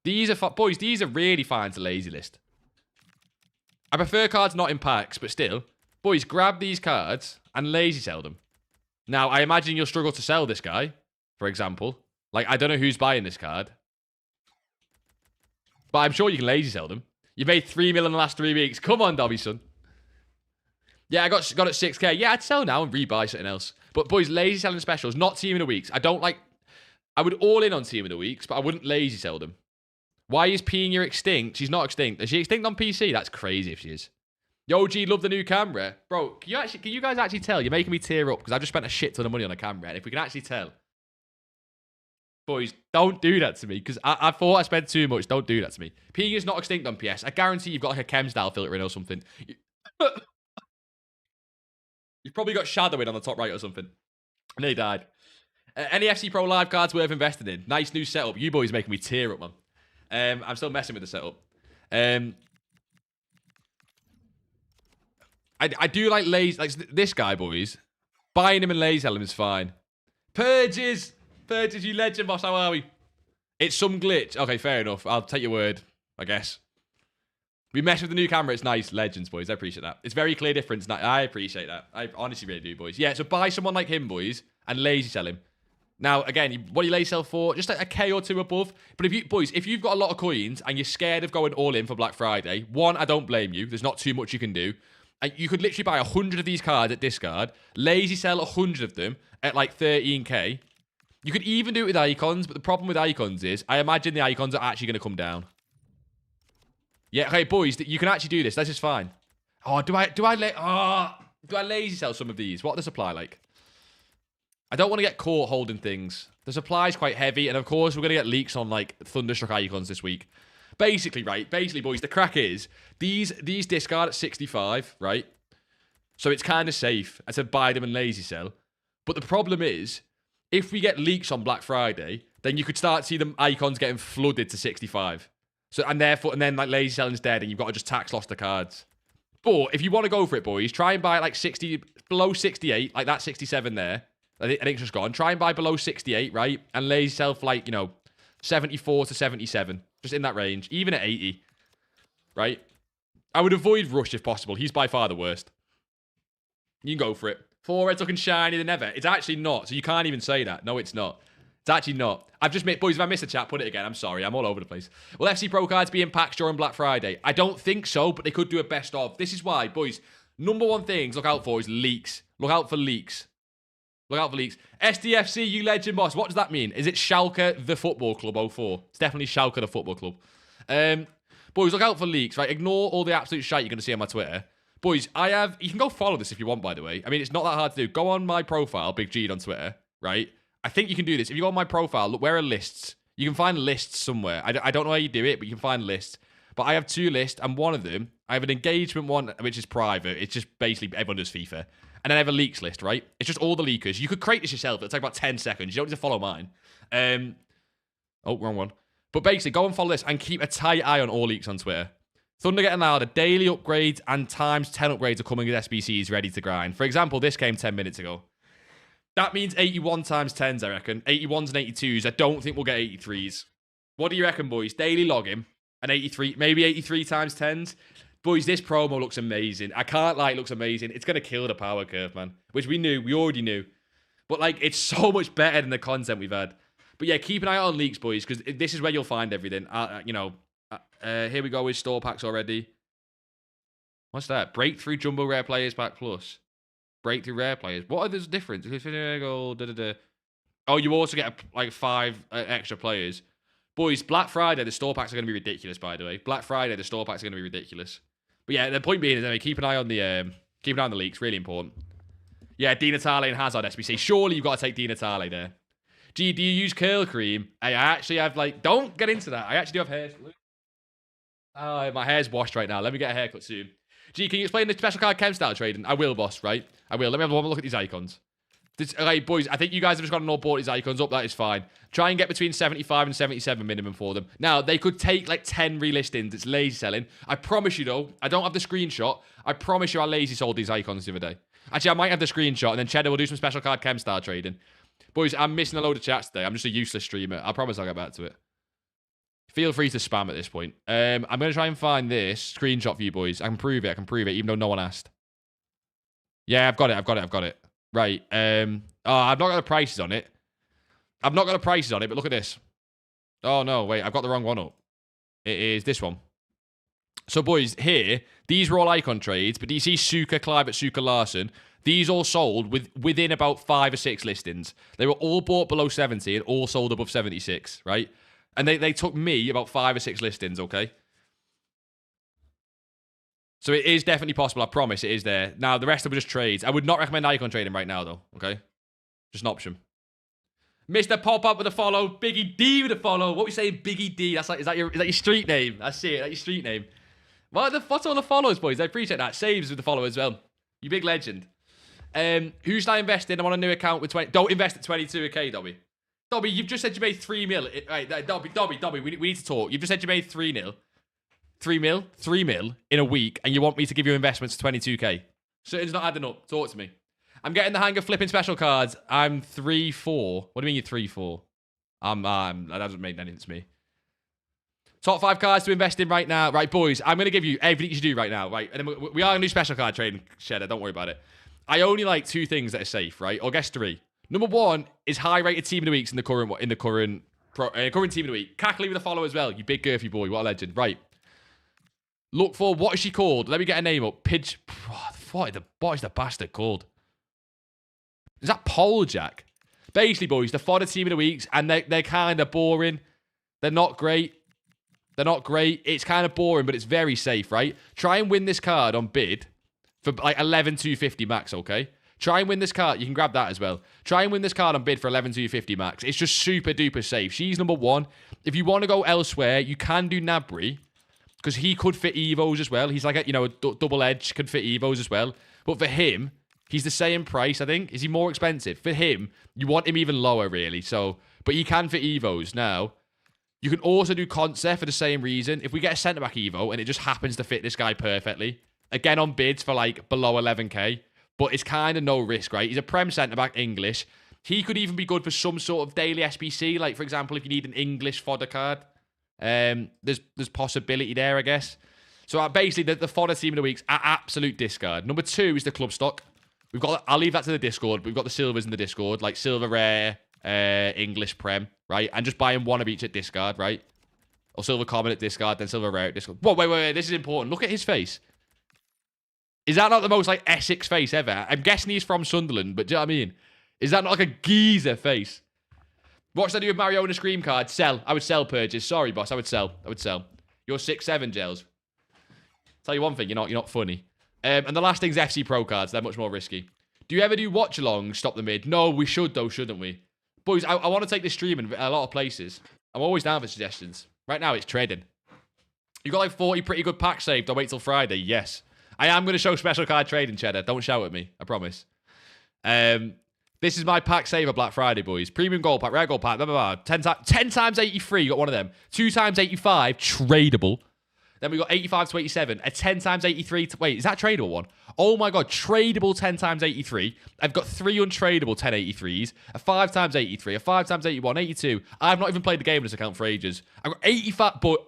These are, boys, these are really fine to lazy list. I prefer cards not in packs, but still. Boys, grab these cards and lazy sell them. Now, I imagine you'll struggle to sell this guy, for example. Like, I don't know who's buying this card. But I'm sure you can lazy sell them. You've made 3 mil in the last 3 weeks. Come on, Dobby, son. Yeah, I got it 6k. Yeah, I'd sell now and rebuy something else. But, boys, lazy selling specials, not team of the weeks. I would all in on team of the weeks, but I wouldn't lazy sell them. Why is Pina extinct? She's not extinct. Is she extinct on PC? That's crazy if she is. Yo, G, love the new camera. Bro, can you guys actually tell? You're making me tear up because I just spent a shit ton of money on a camera. And if we can actually tell. Boys, don't do that to me because I thought I spent too much. Don't do that to me. Pina's not extinct on PS. I guarantee you've got like a chem style filter in or something. You've probably got shadowing on the top right or something. And they died. Any FC Pro live cards worth investing in? Nice new setup. You boys making me tear up, man. I'm still messing with the setup. I do like lazy, like this guy, boys. Buying him and lazy selling him is fine. Purges, you legend, boss. How are we? It's some glitch. Okay, fair enough. I'll take your word, I guess. We mess with the new camera. It's nice. Legends, boys. I appreciate that. It's very clear difference. I appreciate that. I honestly really do, boys. Yeah, so buy someone like him, boys, and lazy sell him. Now, again, what do you lazy sell for? Just a K or two above. But if you've got a lot of coins and you're scared of going all in for Black Friday, one, I don't blame you. There's not too much you can do. You could literally buy 100 of these cards at discard, lazy sell 100 of them at like 13k. You could even do it with icons, but the problem with icons is I imagine the icons are actually going to come down. Yeah, okay, boys, you can actually do this. This is fine. Oh, do I lazy sell some of these? What are the supply like? I don't want to get caught holding things. The supply is quite heavy, and of course, we're going to get leaks on, like, Thunderstruck icons this week. Basically, boys, the crack is, these discard at 65, right? So it's kind of safe to buy them and lazy sell. But the problem is, if we get leaks on Black Friday, then you could start to see the icons getting flooded to 65. So, and then, like, lazy selling's dead, and you've got to just tax loss the cards. But if you want to go for it, boys, try and buy, like, below 68, like that 67 there. I think it's just gone. Try and buy below 68, right? And lazy sell for, like, 74 to 77. Just in that range. Even at 80. Right? I would avoid Rush if possible. He's by far the worst. You can go for it. 4 red's looking shinier than ever. It's actually not. So you can't even say that. No, it's not. It's actually not. I've just made... Boys, if I missed a chat, put it again. I'm sorry. I'm all over the place. Will FC Pro cards be in packs during Black Friday? I don't think so, but they could do a best of. This is why, boys, number one things look out for is leaks. Look out for leaks. Look out for leaks. SDFC, you legend boss. What does that mean? Is it Schalke the Football Club 04? It's definitely Schalke the Football Club. Boys, look out for leaks, right? Ignore all the absolute shite you're going to see on my Twitter. Boys, you can go follow this if you want, by the way. I mean, it's not that hard to do. Go on my profile, Big G on Twitter, right? I think you can do this. If you go on my profile, look, where are lists? You can find lists somewhere. I don't know how you do it, but you can find lists. But I have 2 lists, and one of them, I have an engagement one, which is private. It's just basically everyone does FIFA. And then I have a leaks list, right? It's just all the leakers. You could create this yourself. It'll take about 10 seconds. You don't need to follow mine. Oh, wrong one. But basically, go and follow this and keep a tight eye on all leaks on Twitter. Thunder getting louder. Daily upgrades and times 10 upgrades are coming with SBCs ready to grind. For example, this came 10 minutes ago. That means 81 times 10s, I reckon. 81s and 82s. I don't think we'll get 83s. What do you reckon, boys? Daily login and 83, maybe 83 times 10s. Boys, this promo looks amazing. I can't lie, it looks amazing. It's going to kill the power curve, man. Which we already knew. But, like, it's so much better than the content we've had. But, yeah, keep an eye on leaks, boys, because this is where you'll find everything. Here we go with store packs already. What's that? Breakthrough Jumbo Rare Players Pack Plus. Breakthrough Rare Players. What are the difference? Oh, you also get, 5 extra players. Boys, Black Friday, the store packs are going to be ridiculous, by the way. Black Friday, the store packs are going to be ridiculous. But yeah, the point being is, anyway, keep an eye on the leaks. Really important. Yeah, Di Natale and Hazard SBC. Surely you've got to take Di Natale there. Gee, do you use curl cream? I actually have, don't get into that. I actually do have hair. Oh, my hair's washed right now. Let me get a haircut soon. Gee, can you explain the special card chem style trading? I will, boss, right? I will. Let me have one look at these icons. Like, boys, I think you guys have just got to know bought these icons up. That is fine. Try and get between 75 and 77 minimum for them. Now, they could take like 10 relistings. It's lazy selling. I promise you, though, I don't have the screenshot. I promise you I lazy sold these icons the other day. Actually, I might have the screenshot, and then Cheddar will do some special card chem style trading. Boys, I'm missing a load of chats today. I'm just a useless streamer. I promise I'll get back to it. Feel free to spam at this point. I'm going to try and find this screenshot for you, boys. I can prove it, even though no one asked. Yeah, I've got it. Right. I've not got the prices on it. But look at this. Oh, no, wait. I've got the wrong one up. It is this one. So, boys, here, these were all icon trades, but do you see Suka, Clive at Suka Larson? These all sold within about 5 or 6 listings. They were all bought below 70 and all sold above 76, right? And they took me about 5 or 6 listings, okay? So it is definitely possible. I promise it is there. Now, the rest of them are just trades. I would not recommend icon trading right now, though. Okay? Just an option. Mr. Pop-Up with a follow. Biggie D with a follow. What are we saying, Biggie D? Is that your street name? I see it. That's your street name. What's all the follows, boys? I appreciate that. Saves with the follow as well. You big legend. Who should I invest in? I'm on a new account with 20. Don't invest at 22k, Dobby. Dobby, you've just said you made 3 mil. Right, Dobby, we need to talk. You've just said you made 3 mil. 3 mil in a week, and you want me to give you investments to 22k. Something's not adding up. Talk to me. I'm getting the hang of flipping special cards. I'm 3-4. What do you mean you're 3-4? That doesn't make anything to me. Top 5 cards to invest in right now. Right, boys, I'm going to give you everything you should do right now. Right, and then we are going to do special card trading, Cheddar. Don't worry about it. I only like 2 things that are safe, right? Or guess 3. Number 1 is high-rated team of the weeks in the current team of the week. Cackley with a follow as well. You big girthy boy. What a legend. Right. Look for, what is she called? Let me get a name up. What is the bastard called? Is that Polejack? Basically, boys, the fodder team of the weeks, and they're kind of boring. They're not great. It's kind of boring, but it's very safe, right? Try and win this card on bid for like 11,250 max, okay? Try and win this card. You can grab that as well. Try and win this card on bid for 11,250 max. It's just super duper safe. She's number 1. If you want to go elsewhere, you can do Nabry, because he could fit Evos as well. He's like a double edge, could fit Evos as well. But for him, he's the same price, I think. Is he more expensive? For him, you want him even lower, really. So, but he can fit Evos. Now, you can also do Concert for the same reason. If we get a centre-back Evo, and it just happens to fit this guy perfectly, again on bids for like below 11k, but it's kind of no risk, right? He's a Prem centre-back, English. He could even be good for some sort of daily SBC, like, for example, if you need an English fodder card. There's possibility there, I guess. So basically, the fodder team of the weeks are absolute discard. Number 2 is the club stock. I'll leave that to the Discord, but we've got the silvers in the Discord, like silver rare, English Prem, right? And just buying 1 of each at discard, right? Or silver common at discard, then silver rare at discard. Whoa, wait, this is important. Look at his face. Is that not the most like Essex face ever? I'm guessing he's from Sunderland, but do you know what I mean? Is that not like a geezer face? What should I do with Mariona Scream card? Sell. I would sell purchase. Sorry, boss. I would sell. You're 6'7", Gels. Tell you one thing, you're not funny. And the last thing's FC Pro cards. They're much more risky. Do you ever do watch-alongs, stop the mid? No, we should, though, shouldn't we? Boys, I want to take this stream in a lot of places. I'm always down for suggestions. Right now, it's trading. You got like 40 pretty good packs saved. I'll wait till Friday. Yes. I am going to show special card trading, Cheddar. Don't shout at me. I promise. This is my pack saver Black Friday, boys. Premium gold pack, rare gold pack, blah, blah, blah. 10 times 83, you got one of them. 2 times 85, tradable. Then we got 85 to 87. A 10 times 83. Wait, is that tradable one? Oh my god, tradable 10 times 83. I've got 3 untradeable 1083s. A 5 times 83. A 5 times 81. 82. I've not even played the game in this account for ages. I've got 85, but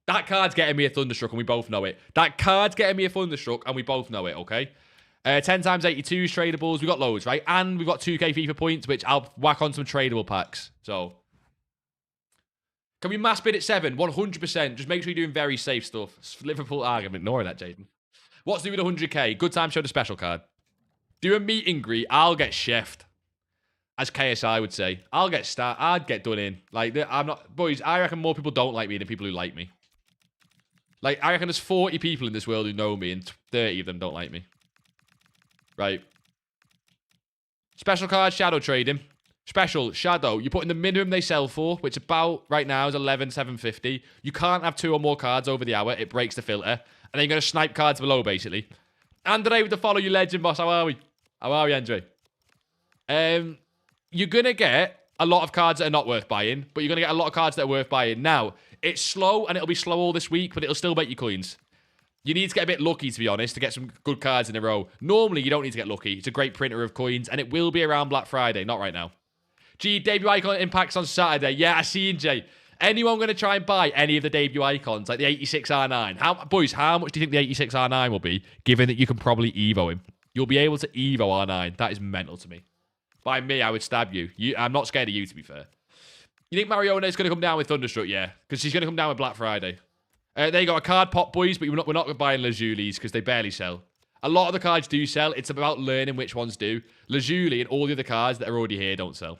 that card's getting me a Thunderstruck and we both know it. That card's getting me a Thunderstruck and we both know it, okay? 10 times 82 tradables. We got loads, right? And we've got 2k FIFA points, which I'll whack on some tradable packs. So, can we mass bid at 7? 100%. Just make sure you're doing very safe stuff. Liverpool argument. Ignoring that, Jaden. What's new with 100k? Good time to show the special card. Do a meet and greet. I'll get chefed. As KSI would say. I'd get done in. Like, I'm not... Boys, I reckon more people don't like me than people who like me. Like, I reckon there's 40 people in this world who know me and 30 of them don't like me. Right. Special card, shadow trading. Special, Shadow. You put in the minimum they sell for, which about right now is 11,750. You can't have 2 or more cards over the hour. It breaks the filter. And then you're going to snipe cards below, basically. Andre with the follow you legend, boss. How are we? How are we, Andre? You're going to get a lot of cards that are not worth buying, but you're going to get a lot of cards that are worth buying. Now, it's slow, and it'll be slow all this week, but it'll still make you coins. You need to get a bit lucky, to be honest, to get some good cards in a row. Normally, you don't need to get lucky. It's a great printer of coins, and it will be around Black Friday. Not right now. Gee, debut icon impacts on Saturday. Yeah, I see, Jay. Anyone going to try and buy any of the debut icons, like the 86R9? Boys, how much do you think the 86R9 will be, given that you can probably Evo him? You'll be able to Evo R9. That is mental to me. By me, I would stab you. I'm not scared of you, to be fair. You think Mariona is going to come down with Thunderstruck? Yeah, because she's going to come down with Black Friday. There you go, a card pop, boys, but we're not buying Lazulis because they barely sell. A lot of the cards do sell. It's about learning which ones do. Lazuli and all the other cards that are already here don't sell.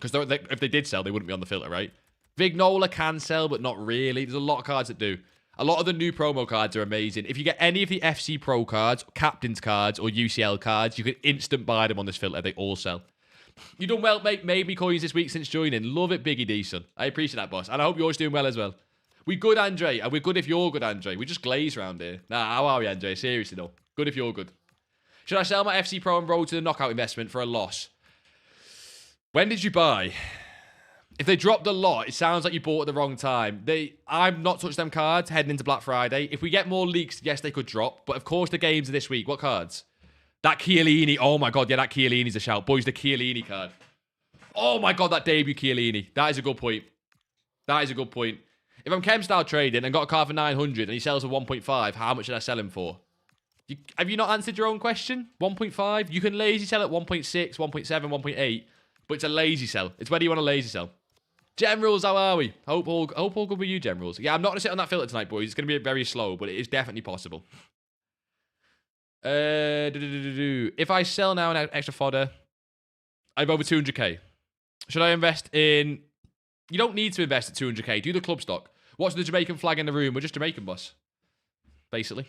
Because if they did sell, they wouldn't be on the filter, right? Vignola can sell, but not really. There's a lot of cards that do. A lot of the new promo cards are amazing. If you get any of the FC Pro cards, Captain's cards, or UCL cards, you can instant buy them on this filter. They all sell. You done well, mate. Made me coins this week since joining. Love it, Biggie D, son. I appreciate that, boss. And I hope you're doing well as well. We good, Andre. And we're good if you're good, Andre. We just glaze around here. Nah, how are we, Andre? Seriously, though. Good if you're good. Should I sell my FC Pro and roll to the knockout investment for a loss? When did you buy? If they dropped a lot, it sounds like you bought at the wrong time. I'm not touched them cards heading into Black Friday. If we get more leaks, yes, they could drop. But of course, the games are this week. What cards? That Chiellini. Oh my God, yeah, that Chiellini's a shout. Boys, the Chiellini card. Oh my God, that debut Chiellini. That is a good point. That is a good point. If I'm chem style trading and got a card for 900 and he sells for 1.5, how much should I sell him for? Have you not answered your own question? 1.5? You can lazy sell at 1.6, 1.7, 1.8. But it's a lazy sell. It's whether you want a lazy sell. Generals, how are we? Hope all good with you, Generals. Yeah, I'm not going to sit on that filter tonight, boys. It's going to be very slow, but it is definitely possible. If I sell now an extra fodder, I have over 200k. Should I invest in... You don't need to invest at 200k. Do the club stock. What's the Jamaican flag in the room? We're just Jamaican, boss. Basically.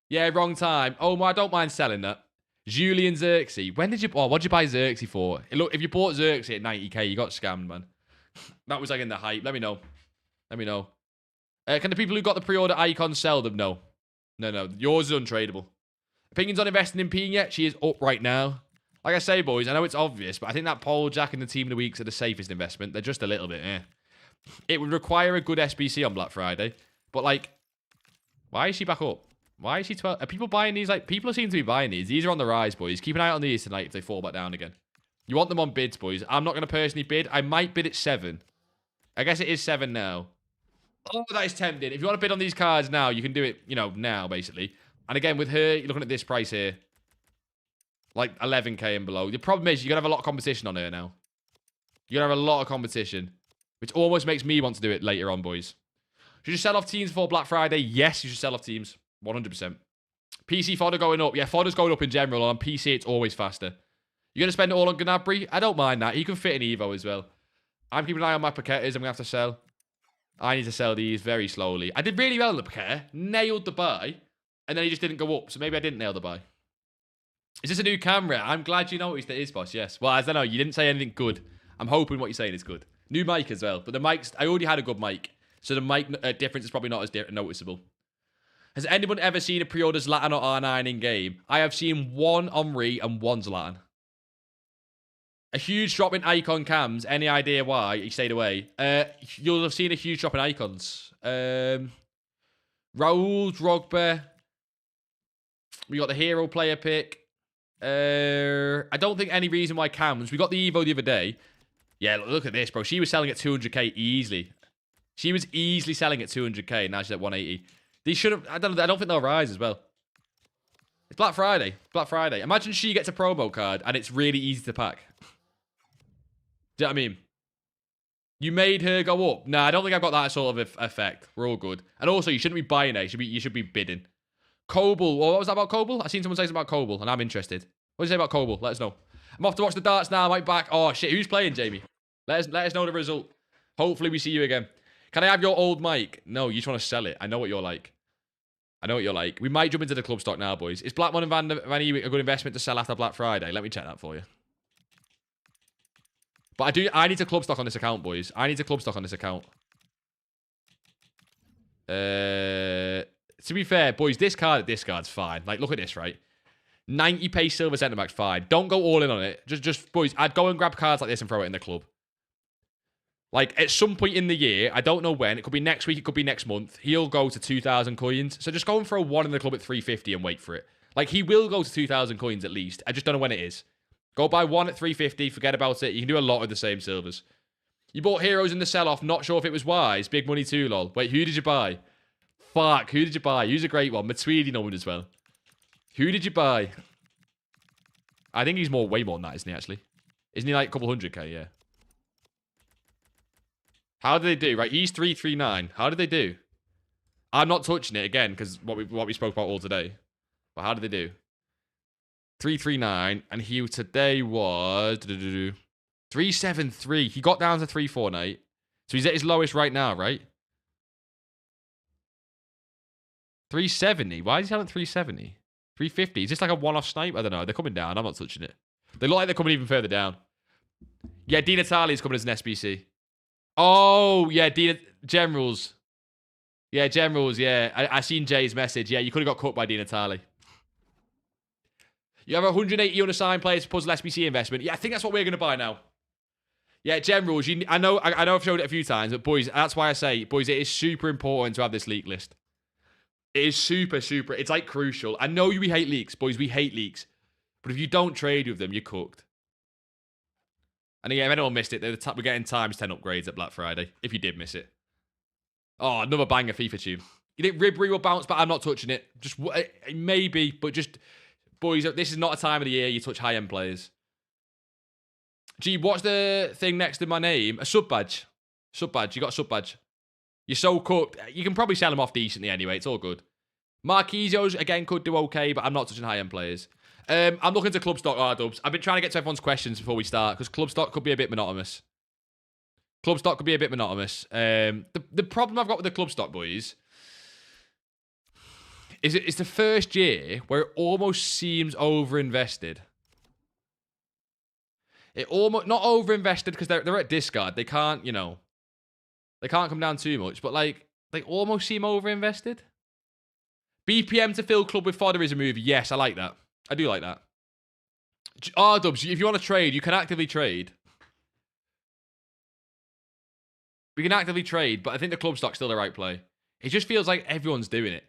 Yeah, wrong time. Oh, I don't mind selling that. Julian Xerxes. When did you... Oh, what did you buy Xerxes for? Look, if you bought Xerxes at 90k, you got scammed, man. That was like in the hype. Let me know. Let me know. Can the people who got the pre-order icons sell them? No. No. Yours is untradeable. Opinions on investing in Pina? She is up right now. Like I say, boys, I know it's obvious, but I think that Paul, Jack, and the team of the weeks are the safest investment. They're just a little bit, It would require a good SBC on Black Friday. But, like, why is she back up? Why is she 12? Are people buying these? Like, people seem to be buying these. These are on the rise, boys. Keep an eye on these tonight if they fall back down again. You want them on bids, boys. I'm not going to personally bid. I might bid at 7. I guess it is 7 now. Oh, that is tempting. If you want to bid on these cards now, you can do it, now, basically. And again, with her, you're looking at this price here. Like 11k and below. The problem is, you're going to have a lot of competition on her now. You're going to have a lot of competition. Which almost makes me want to do it later on, boys. Should you sell off teams before Black Friday? Yes, you should sell off teams. 100%. PC fodder going up. Yeah, fodder's going up in general. On PC, it's always faster. You're going to spend it all on Gnabry? I don't mind that. He can fit in Evo as well. I'm keeping an eye on my Paquetas. I'm going to have to sell. I need to sell these very slowly. I did really well in the Paqueta. Nailed the buy. And then he just didn't go up. So maybe I didn't nail the buy. Is this a new camera? I'm glad you noticed it is, boss. Yes. Well, I don't know. You didn't say anything good. I'm hoping what you're saying is good. New mic as well. But the mics... I already had a good mic. So the mic difference is probably not as noticeable. Has anyone ever seen a pre-order Zlatan or R9 in-game? I have seen one Omri and one Zlatan. A huge drop in icon cams. Any idea why he stayed away? You'll have seen a huge drop in icons. Raul, Drogba. We got the hero player pick. I don't think any reason why cams. We got the Evo the other day. Yeah, look at this, bro. She was selling at 200k easily. She was easily selling at 200k. Now she's at 180. These should have... I don't think they'll rise as well. It's Black Friday. Black Friday. Imagine she gets a promo card and it's really easy to pack. Do you know what I mean? You made her go up. Nah, I don't think I've got that sort of effect. We're all good. And also, you shouldn't be buying it. You should be bidding. Coble. What was that about Coble? I seen someone say something about Coble, and I'm interested. What did you say about Coble? Let us know. I'm off to watch the darts now. I might back. Oh, shit. Who's playing, Jamie? Let us know the result. Hopefully, we see you again. Can I have your old mic? No, you just want to sell it. I know what you're like. I know what you're like. We might jump into the club stock now, boys. Is Blackmon and Van Ewijk a good investment to sell after Black Friday? Let me check that for you. But I need to club stock on this account, boys. I need to club stock on this account. To be fair, boys, this card's fine. Like, look at this, right? 90 pace silver centre back's fine. Don't go all in on it. Just, boys, I'd go and grab cards like this and throw it in the club. Like, at some point in the year, I don't know when. It could be next week. It could be next month. He'll go to 2,000 coins. So just go and throw one in the club at 350 and wait for it. Like, he will go to 2,000 coins at least. I just don't know when it is. Go buy one at 350. Forget about it. You can do a lot with the same silvers. You bought heroes in the sell-off. Not sure if it was wise. Big money too, lol. Wait, who did you buy? Fuck, who did you buy? Who's a great one? Matuidi numbered as well. Who did you buy? I think he's way more than that, isn't he, actually? Isn't he like a couple 100k? Yeah. How did they do? Right, he's 339. How did they do? I'm not touching it again, because what we spoke about all today. But how did they do? 339, and he today was 373. He got down to 349. So he's at his lowest right now, right? 370. Why is he at 370? 350. Is this like a one-off snipe? I don't know. They're coming down. I'm not touching it. They look like they're coming even further down. Yeah, Di Natale is coming as an SBC. Oh, yeah, Generals. Yeah, Generals, yeah. I seen Jay's message. Yeah, you could have got cut by Di Natale. You have 180 unassigned players to puzzle SBC investment. Yeah, I think that's what we're going to buy now. Yeah, Generals. I know I've showed it a few times, but boys, that's why I say, boys, it is super important to have this leak list. It is super. It's like crucial. I know we hate leaks, boys. We hate leaks. But if you don't trade with them, you're cooked. And again, if anyone missed it, we're getting times 10 upgrades at Black Friday. If you did miss it. Oh, another banger FIFA tune. You think Ribery will bounce back? I'm not touching it. Just maybe, but just, boys, this is not a time of the year you touch high-end players. Gee, what's the thing next to my name? A sub badge. Sub badge. You got a sub badge. You're so cooked. You can probably sell them off decently anyway. It's all good. Marquinhos, again, could do okay, but I'm not touching high-end players. I'm looking to club stock R-dubs. I've been trying to get to everyone's questions before we start, because club stock could be a bit monotonous. The problem I've got with the club stock, boys, is it's the first year where it almost seems over-invested. It almost, not over-invested because they're at discard. They can't, they can't come down too much, but like, they almost seem over-invested. BPM to fill club with fodder is a move. Yes, I like that. I do like that. R-dubs, if you want to trade, you can actively trade. We can actively trade, but I think the club stock's still the right play. It just feels like everyone's doing it.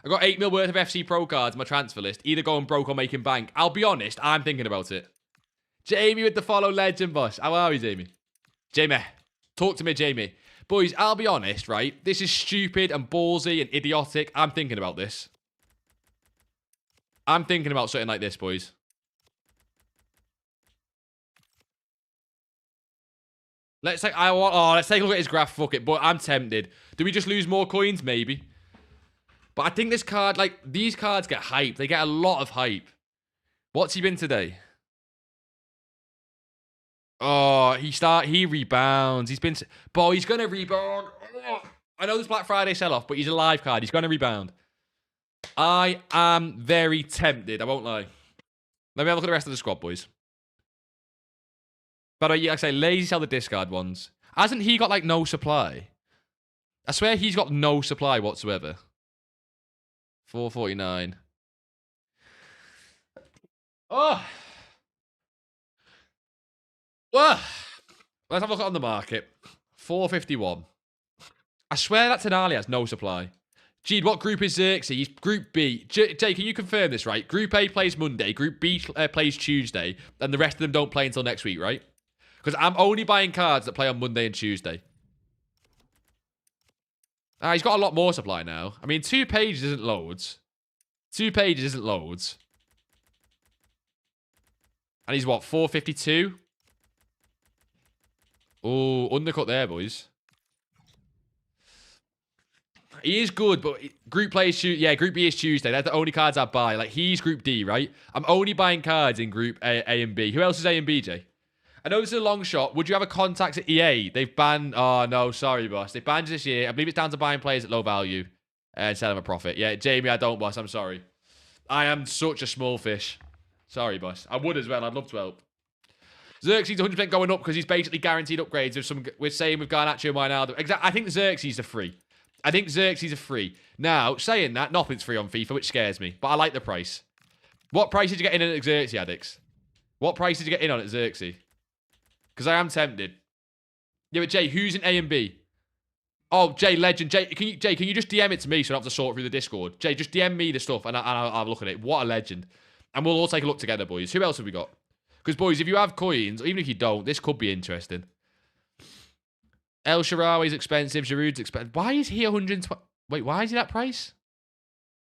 I got 8 mil worth of FC Pro cards in my transfer list, either going broke or making bank. I'll be honest, I'm thinking about it. Jamie with the follow legend, boss. How are we, Jamie? Jamie, talk to me, Jamie. Boys, I'll be honest, right? This is stupid and ballsy and idiotic. I'm thinking about this. I'm thinking about something like this, boys. Let's take a look at his graph. Fuck it, but I'm tempted. Do we just lose more coins? Maybe. But I think this card, like, these cards get hype. They get a lot of hype. What's he been today? Oh, he rebounds. He's gonna rebound. Oh, I know there's Black Friday sell-off, but he's a live card. He's gonna rebound. I am very tempted. I won't lie. Let me have a look at the rest of the squad, boys. By the way, like I say, lazy sell the discard ones. Hasn't he got, like, no supply? I swear he's got no supply whatsoever. 449. Oh! Well, let's have a look on the market. 451. I swear that Tenali has no supply. Gee, what group is Xerxes? He's Group B. Jay, can you confirm this, right? Group A plays Monday, Group B plays Tuesday, and the rest of them don't play until next week, right? Because I'm only buying cards that play on Monday and Tuesday. He's got a lot more supply now. I mean, 2 pages isn't loads. 2 pages isn't loads. And he's what, 452? Oh, undercut there, boys. He is good, but Group plays Tuesday. Yeah, Group B is Tuesday. They're the only cards I buy. Like, he's Group D, right? I'm only buying cards in Group A and B. Who else is A and B, Jay? I know this is a long shot. Would you have a contact at EA? They've banned... Oh, no. Sorry, boss. They've banned you this year. I believe it's down to buying players at low value and selling them a profit. Yeah, Jamie, I don't, boss. I'm sorry. I am such a small fish. Sorry, boss. I would as well. I'd love to help. Xerxes 100% going up because he's basically guaranteed upgrades. We're saying with Garnacho and Wijnaldum. Exactly. I think Xerxes are free. Now, saying that, nothing's free on FIFA, which scares me. But I like the price. What price did you get in at Xerxes, Addicts? What price did you get in on at Xerxes? Because I am tempted. Yeah, but Jay, who's in A and B? Oh, Jay, legend. Jay, can you just DM it to me so I don't have to sort through the Discord? Jay, just DM me the stuff and I'll look at it. What a legend. And we'll all take a look together, boys. Who else have we got? Because, boys, if you have coins, or even if you don't, this could be interesting. El Shaarawy's expensive. Giroud's expensive. Why is he 120? Wait, why is he that price?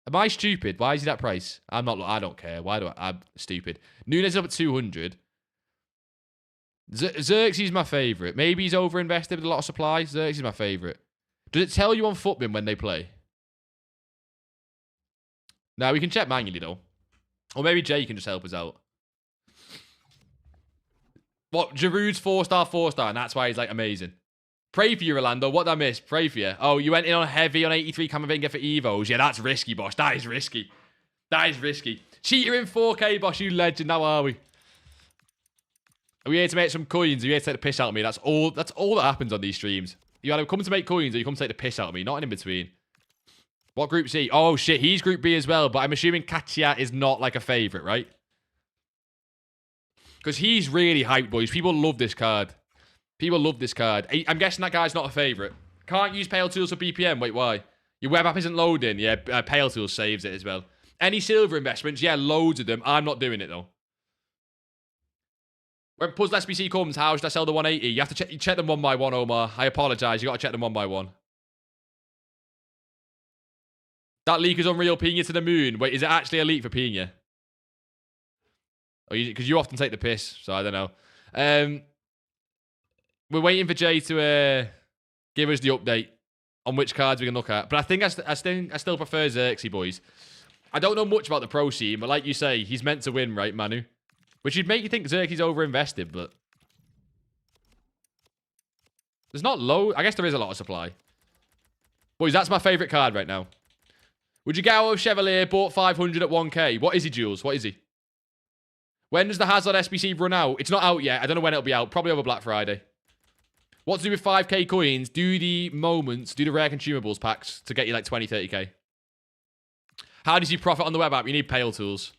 Am I stupid? Why is he that price? I'm not. I don't care. I'm stupid. Nunes is up at 200. Xerxes is my favourite. Maybe he's overinvested with a lot of supply. Xerxes is my favourite. Does it tell you on Footbin when they play? Now, we can check manually, though. Or maybe Jay can just help us out. What? Giroud's 4-star, 4-star, and that's why he's, like, amazing. Pray for you, Rolando. What did I miss? Pray for you. Oh, you went in on heavy on 83 Camavinga for Evos. Yeah, that's risky, boss. That is risky. That is risky. Cheater in 4K, boss. You legend. How are we? Are we here to make some coins? Are you here to take the piss out of me? That's all that happens on these streams. You either come to make coins or you come to take the piss out of me. Not in between. What group C? Oh, shit. He's group B as well. But I'm assuming Katia is not like a favourite, right? Because he's really hyped, boys. People love this card. People love this card. I'm guessing that guy's not a favourite. Can't use Pale Tools for BPM. Wait, why? Your web app isn't loading. Yeah, Pale Tools saves it as well. Any silver investments? Yeah, loads of them. I'm not doing it, though. When Puzzle SBC comes, how should I sell the 180? You have to check them one by one, Omar. I apologise. You got to check them one by one. That leak is unreal. Pina to the moon. Wait, is it actually a leak for Pina? Oh, because you often take the piss, so I don't know. We're waiting for Jay to give us the update on which cards we can look at. But I think I still prefer Xerxes, boys. I don't know much about the pro scene, but like you say, he's meant to win, right, Manu? Which would make you think Xerxes overinvested, but there's not low. I guess there is a lot of supply. Boys, that's my favourite card right now. Would you get out of Chevalier, bought 500 at 1k? What is he, Jules? What is he? When does the Hazard SBC run out? It's not out yet. I don't know when it'll be out. Probably over Black Friday. What to do with 5k coins? Do the rare consumables packs to get you like 20, 30k. How does you profit on the web app? You need Pale Tools.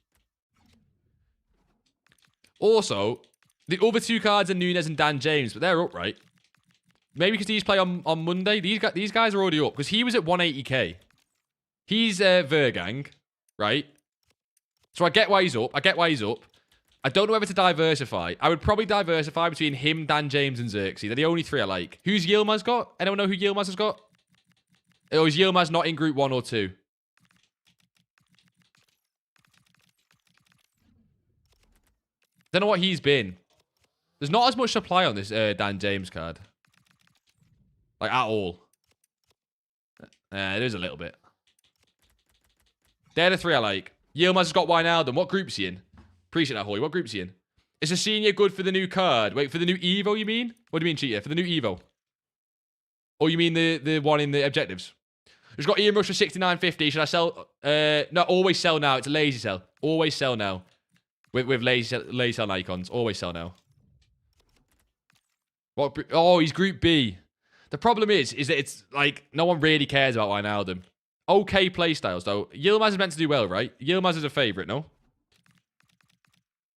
Also, the other two cards are Nunes and Dan James, but they're up, right? Maybe because these play on Monday. These guys are already up because he was at 180k. He's Vergang, right? So I get why he's up. I don't know whether to diversify. I would probably diversify between him, Dan James, and Xerxes. They're the only three I like. Who's Yilmaz got? Anyone know who Yilmaz has got? Or is Yilmaz not in group 1 or 2? Don't know what he's been. There's not as much supply on this Dan James card. Like, at all. There is a little bit. They're the three I like. Yilmaz has got Wijnaldum. What group's he in? Appreciate that, Hoy. What group's he in? Is a senior good for the new card? Wait, for the new Evo, you mean? What do you mean, cheater? For the new Evo? Or you mean the one in the objectives? Just got Ian Rush for 69.50. Should I sell? No, always sell now. It's a lazy sell. Always sell now. With lazy sell icons. Always sell now. What? Oh, he's Group B. The problem is that it's like no one really cares about Wijnaldum. Okay playstyles, though. Yilmaz is meant to do well, right? Yilmaz is a favourite, no?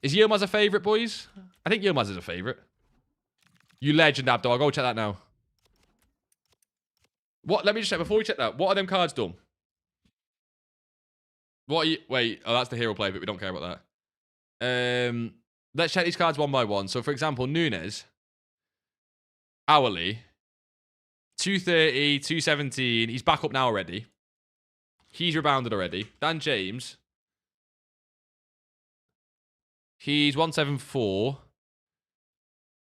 Is Yilmaz a favourite, boys? I think Yilmaz is a favourite. You legend, Abdo. I'll go check that now. What? Let me just check. Before we check that, what are them cards done? What are you... Wait. Oh, that's the hero play, but we don't care about that. Let's check these cards one by one. So, for example, Nunes. Hourly. 230, 217. He's back up now already. He's rebounded already. Dan James. He's 174.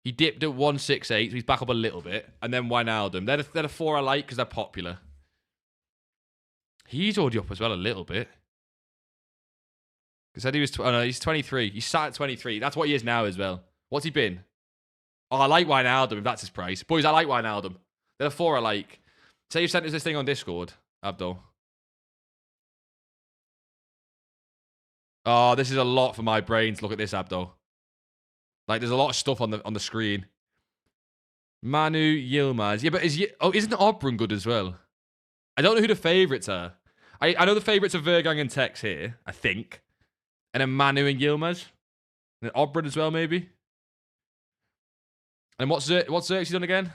He dipped at 168, so he's back up a little bit. And then Wijnaldum. They're the four I like because they're popular. He's already up as well a little bit. Because said he was... Oh, no, he's 23. He's sat at 23. That's what he is now as well. What's he been? Oh, I like Wijnaldum if that's his price. Boys, I like Wijnaldum. They're the four I like. Say you've sent us this thing on Discord, Abdul. Oh, this is a lot for my brain to look at this, Abdul. Like, there's a lot of stuff on the screen. Manu, Yilmaz. Yeah, but isn't Obrun good as well? I don't know who the favourites are. I know the favourites are Vergang and Tex here, I think. And then Manu and Yilmaz. And then Obrun as well, maybe. And what's Xerxes done again?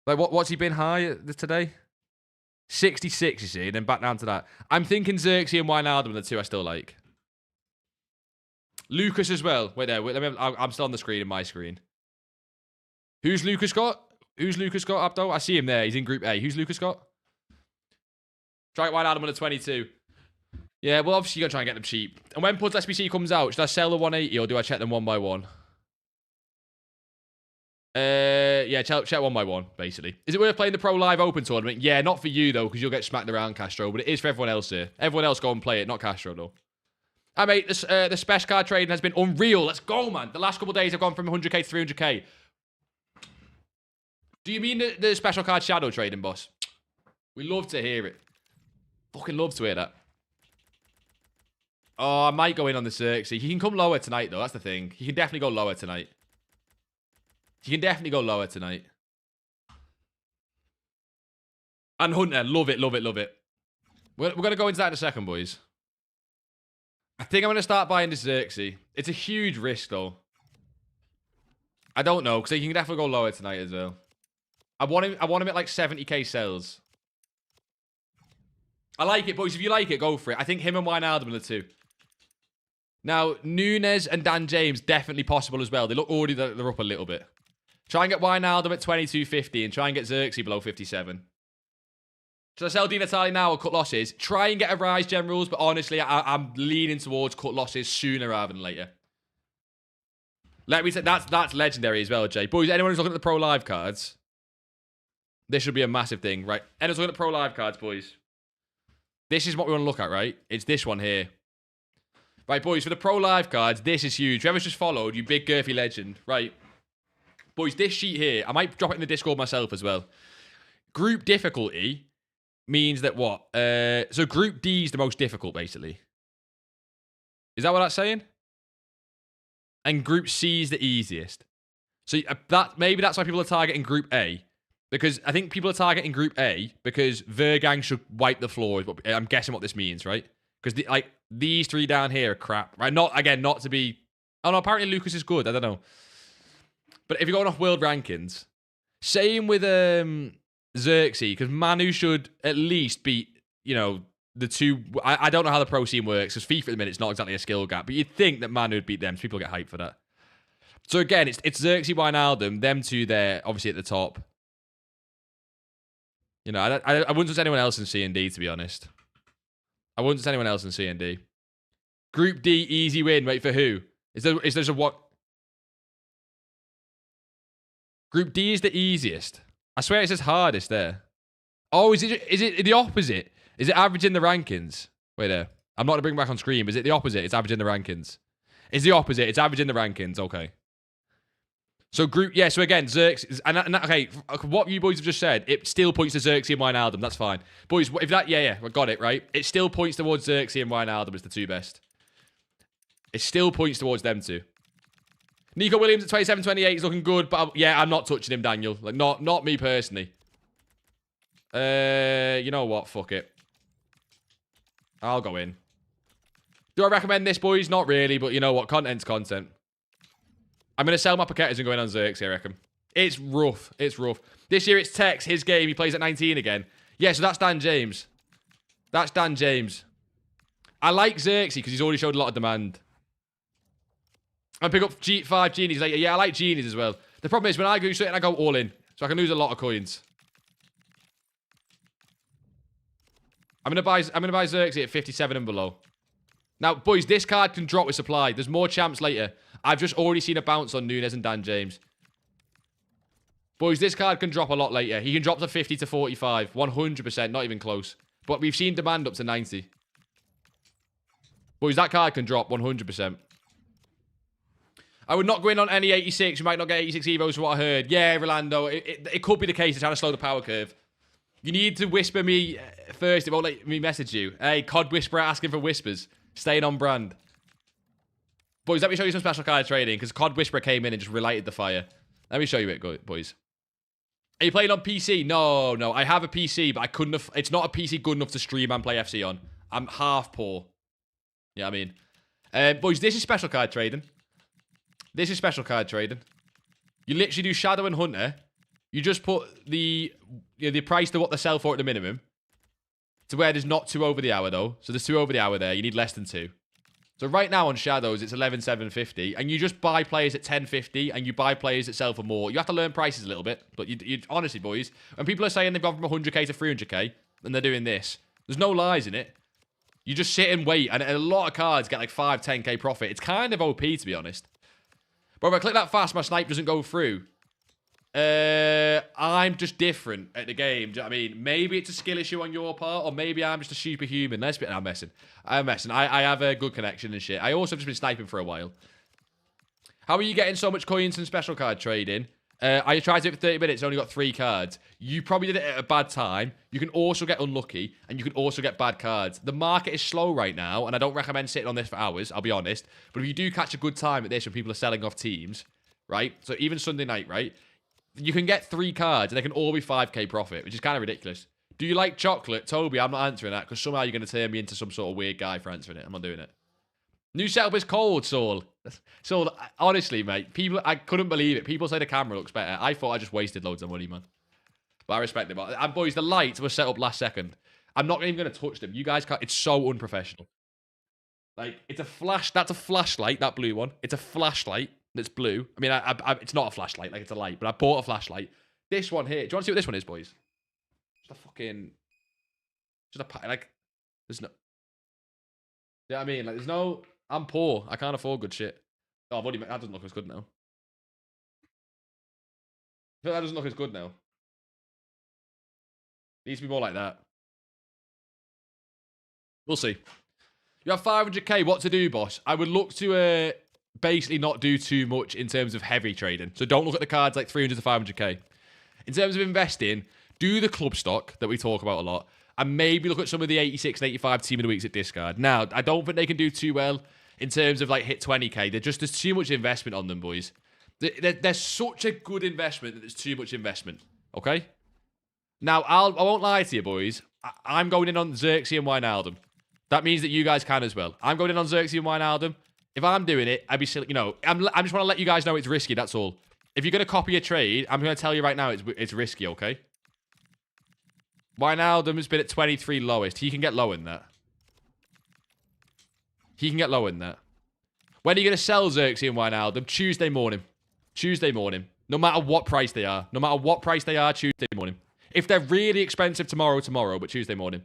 Like, what's he been high today? 66, you see, and then back down to that. I'm thinking Xerxes and Wijnaldum are the two I still like. Lucas as well. Wait there. I'm still on the screen, in my screen. Who's Lucas got? Who's Lucas got, Abdo? I see him there. He's in Group A. Who's Lucas got? Try Wijnaldum on a 22. Yeah, well, obviously, you're going to try and get them cheap. And when Puds SBC comes out, should I sell the 180 or do I check them one by one? Yeah, check one by one, basically. Is it worth playing the Pro Live Open tournament? Yeah, not for you, though, because you'll get smacked around, Castro. But it is for everyone else here. Everyone else go and play it, not Castro, though. Ah, mate, the special card trading has been unreal. Let's go, man. The last couple of days have gone from 100k to 300k. Do you mean the special card shadow trading, boss? We love to hear it. Fucking love to hear that. Oh, I might go in on the Xerxes. He can come lower tonight, though. That's the thing. He can definitely go lower tonight. He can definitely go lower tonight. And Hunter, love it, love it, love it. We're going to go into that in a second, boys. I think I'm going to start buying the Xerxes. It's a huge risk, though. I don't know, because he can definitely go lower tonight as well. I want him at like 70k sells. I like it, boys. If you like it, go for it. I think him and Wijnaldum are the two. Now, Nunes and Dan James, definitely possible as well. They look already, they're up a little bit. Try and get Wijnaldum at 22.50 and try and get Xerxes below 57. Should I sell Di Natale now or cut losses? Try and get a rise, generals, but honestly, I'm leaning towards cut losses sooner rather than later. Let me say, that's legendary as well, Jay. Boys, anyone who's looking at the Pro Live cards, this should be a massive thing, right? Anyone's looking at the Pro Live cards, boys. This is what we want to look at, right? It's this one here. Right, boys, for the Pro Live cards, this is huge. Whoever's just followed, you big girthy legend, right? Boys, this sheet here, I might drop it in the Discord myself as well. Group difficulty means that what? So Group D is the most difficult, basically. Is that what that's saying? And Group C is the easiest. So maybe that's why people are targeting Group A. Because I think people are targeting Group A because Vergang should wipe the floor. I'm guessing what this means, right? Because these three down here are crap, right? Not to be... Oh, no, apparently Lucas is good. I don't know. But if you're going off world rankings, same with Xerxes, because Manu should at least beat, you know, the two... I don't know how the pro scene works, because FIFA at the minute, it's not exactly a skill gap, but you'd think that Manu would beat them, so people get hyped for that. So again, it's Xerxes, Wijnaldum, them two there, obviously at the top. You know, I wouldn't touch anyone else in C and D, to be honest. I wouldn't touch anyone else in C and D. Group D, easy win. Wait, for who? Is there a what? Group D is the easiest. I swear it says hardest there. Oh, is it the opposite? Is it averaging the rankings? Wait there. I'm not going to bring it back on screen, but is it the opposite? It's averaging the rankings. It's the opposite. It's averaging the rankings. Okay. So group, yeah, so again, Xerxes, and okay, what you boys have just said, it still points to Xerxes and Wijnaldum, that's fine. Boys, if that, yeah, we got it, right? It still points towards Xerxes and Wijnaldum as the two best. It still points towards them two. Nico Williams at 27-28 is looking good, but yeah, I'm not touching him, Daniel. Like, not me personally. You know what, fuck it. I'll go in. Do I recommend this, boys? Not really, but you know what, content's content. I'm going to sell my Paquetas and go in on Xerxes, I reckon. It's rough. It's rough. This year it's Tex, his game. He plays at 19 again. Yeah, so that's Dan James. That's Dan James. I like Xerxes because he's already showed a lot of demand. I pick up 5 genies later. Yeah, I like genies as well. The problem is when I go straight, I go all in. So I can lose a lot of coins. I'm gonna buy Xerxes at 57 and below. Now, boys, this card can drop with supply. There's more champs later. I've just already seen a bounce on Nunes and Dan James. Boys, this card can drop a lot later. He can drop to 50 to 45. 100%, not even close. But we've seen demand up to 90. Boys, that card can drop 100%. I would not go in on any 86. You might not get 86 Evos from what I heard. Yeah, Rolando, it could be the case of trying to slow the power curve. You need to whisper me first. It won't let me message you. Hey, COD Whisperer asking for whispers. Staying on brand. Boys, let me show you some special card trading, because COD Whisperer came in and just relighted the fire. Let me show you it, boys. Are you playing on PC? No. I have a PC, but I couldn't have... It's not a PC good enough to stream and play FC on. I'm half poor. Yeah, I mean... boys, this is special card trading. This is special card trading. You literally do Shadow and Hunter. You just put the price to what they sell for at the minimum. To where there's not 2 over the hour, though. So there's 2 over the hour there. You need less than 2. So right now on Shadows, it's 11,750. And you just buy players at 1050. And you buy players that sell for more. You have to learn prices a little bit. But you honestly, boys, when people are saying they've gone from 100k to 300k, and they're doing this, there's no lies in it. You just sit and wait. And a lot of cards get like 5, 10k profit. It's kind of OP, to be honest. But if I click that fast, my snipe doesn't go through. I'm just different at the game. Do you know what I mean? Maybe it's a skill issue on your part, or maybe I'm just a superhuman. I'm messing. I have a good connection and shit. I also just been sniping for a while. How are you getting so much coins and special card trading? I tried to do it for 30 minutes, only got 3 cards. You probably did it at a bad time. You can also get unlucky, and you can also get bad cards. The market is slow right now, and I don't recommend sitting on this for hours, I'll be honest. But if you do catch a good time at this when people are selling off teams, right? So even Sunday night, right? You can get 3 cards, and they can all be 5k profit, which is kind of ridiculous. Do you like chocolate? Toby, I'm not answering that, because somehow you're going to turn me into some sort of weird guy for answering it. I'm not doing it. New setup is cold, Saul. Saul, honestly, mate, I couldn't believe it. People say the camera looks better. I thought I just wasted loads of money, man. But I respect it. And boys, the lights were set up last second. I'm not even going to touch them. You guys can't. It's so unprofessional. Like, it's a flash. That's a flashlight, that blue one. It's a flashlight that's blue. I mean, it's not a flashlight, like it's a light, but I bought a flashlight. This one here. Do you want to see what this one is, boys? Just a fucking... like, there's no... You know what I mean? Like, there's no... I'm poor. I can't afford good shit. Oh, I've already... That doesn't look as good now. I feel like that doesn't look as good now. Needs to be more like that. We'll see. You have 500k. What to do, boss? I would look to basically not do too much in terms of heavy trading. So don't look at the cards like 300 to 500k. In terms of investing, do the club stock that we talk about a lot. And maybe look at some of the 86 and 85 team of the weeks at discard. Now, I don't think they can do too well in terms of like hit 20k. There's too much investment on them, boys. They're such a good investment that there's too much investment. Okay? Now, I won't lie to you, boys. I'm going in on Xerxes and Wijnaldum. That means that you guys can as well. I'm going in on Xerxes and Wijnaldum. If I'm doing it, I'd be silly. You know, I just want to let you guys know it's risky, that's all. If you're going to copy a trade, I'm going to tell you right now it's risky, okay? Wijnaldum has been at 23 lowest. He can get lower than that. He can get lower than that. When are you going to sell Xerxes and Wijnaldum? Tuesday morning. Tuesday morning. No matter what price they are. No matter what price they are, Tuesday morning. If they're really expensive tomorrow, but Tuesday morning.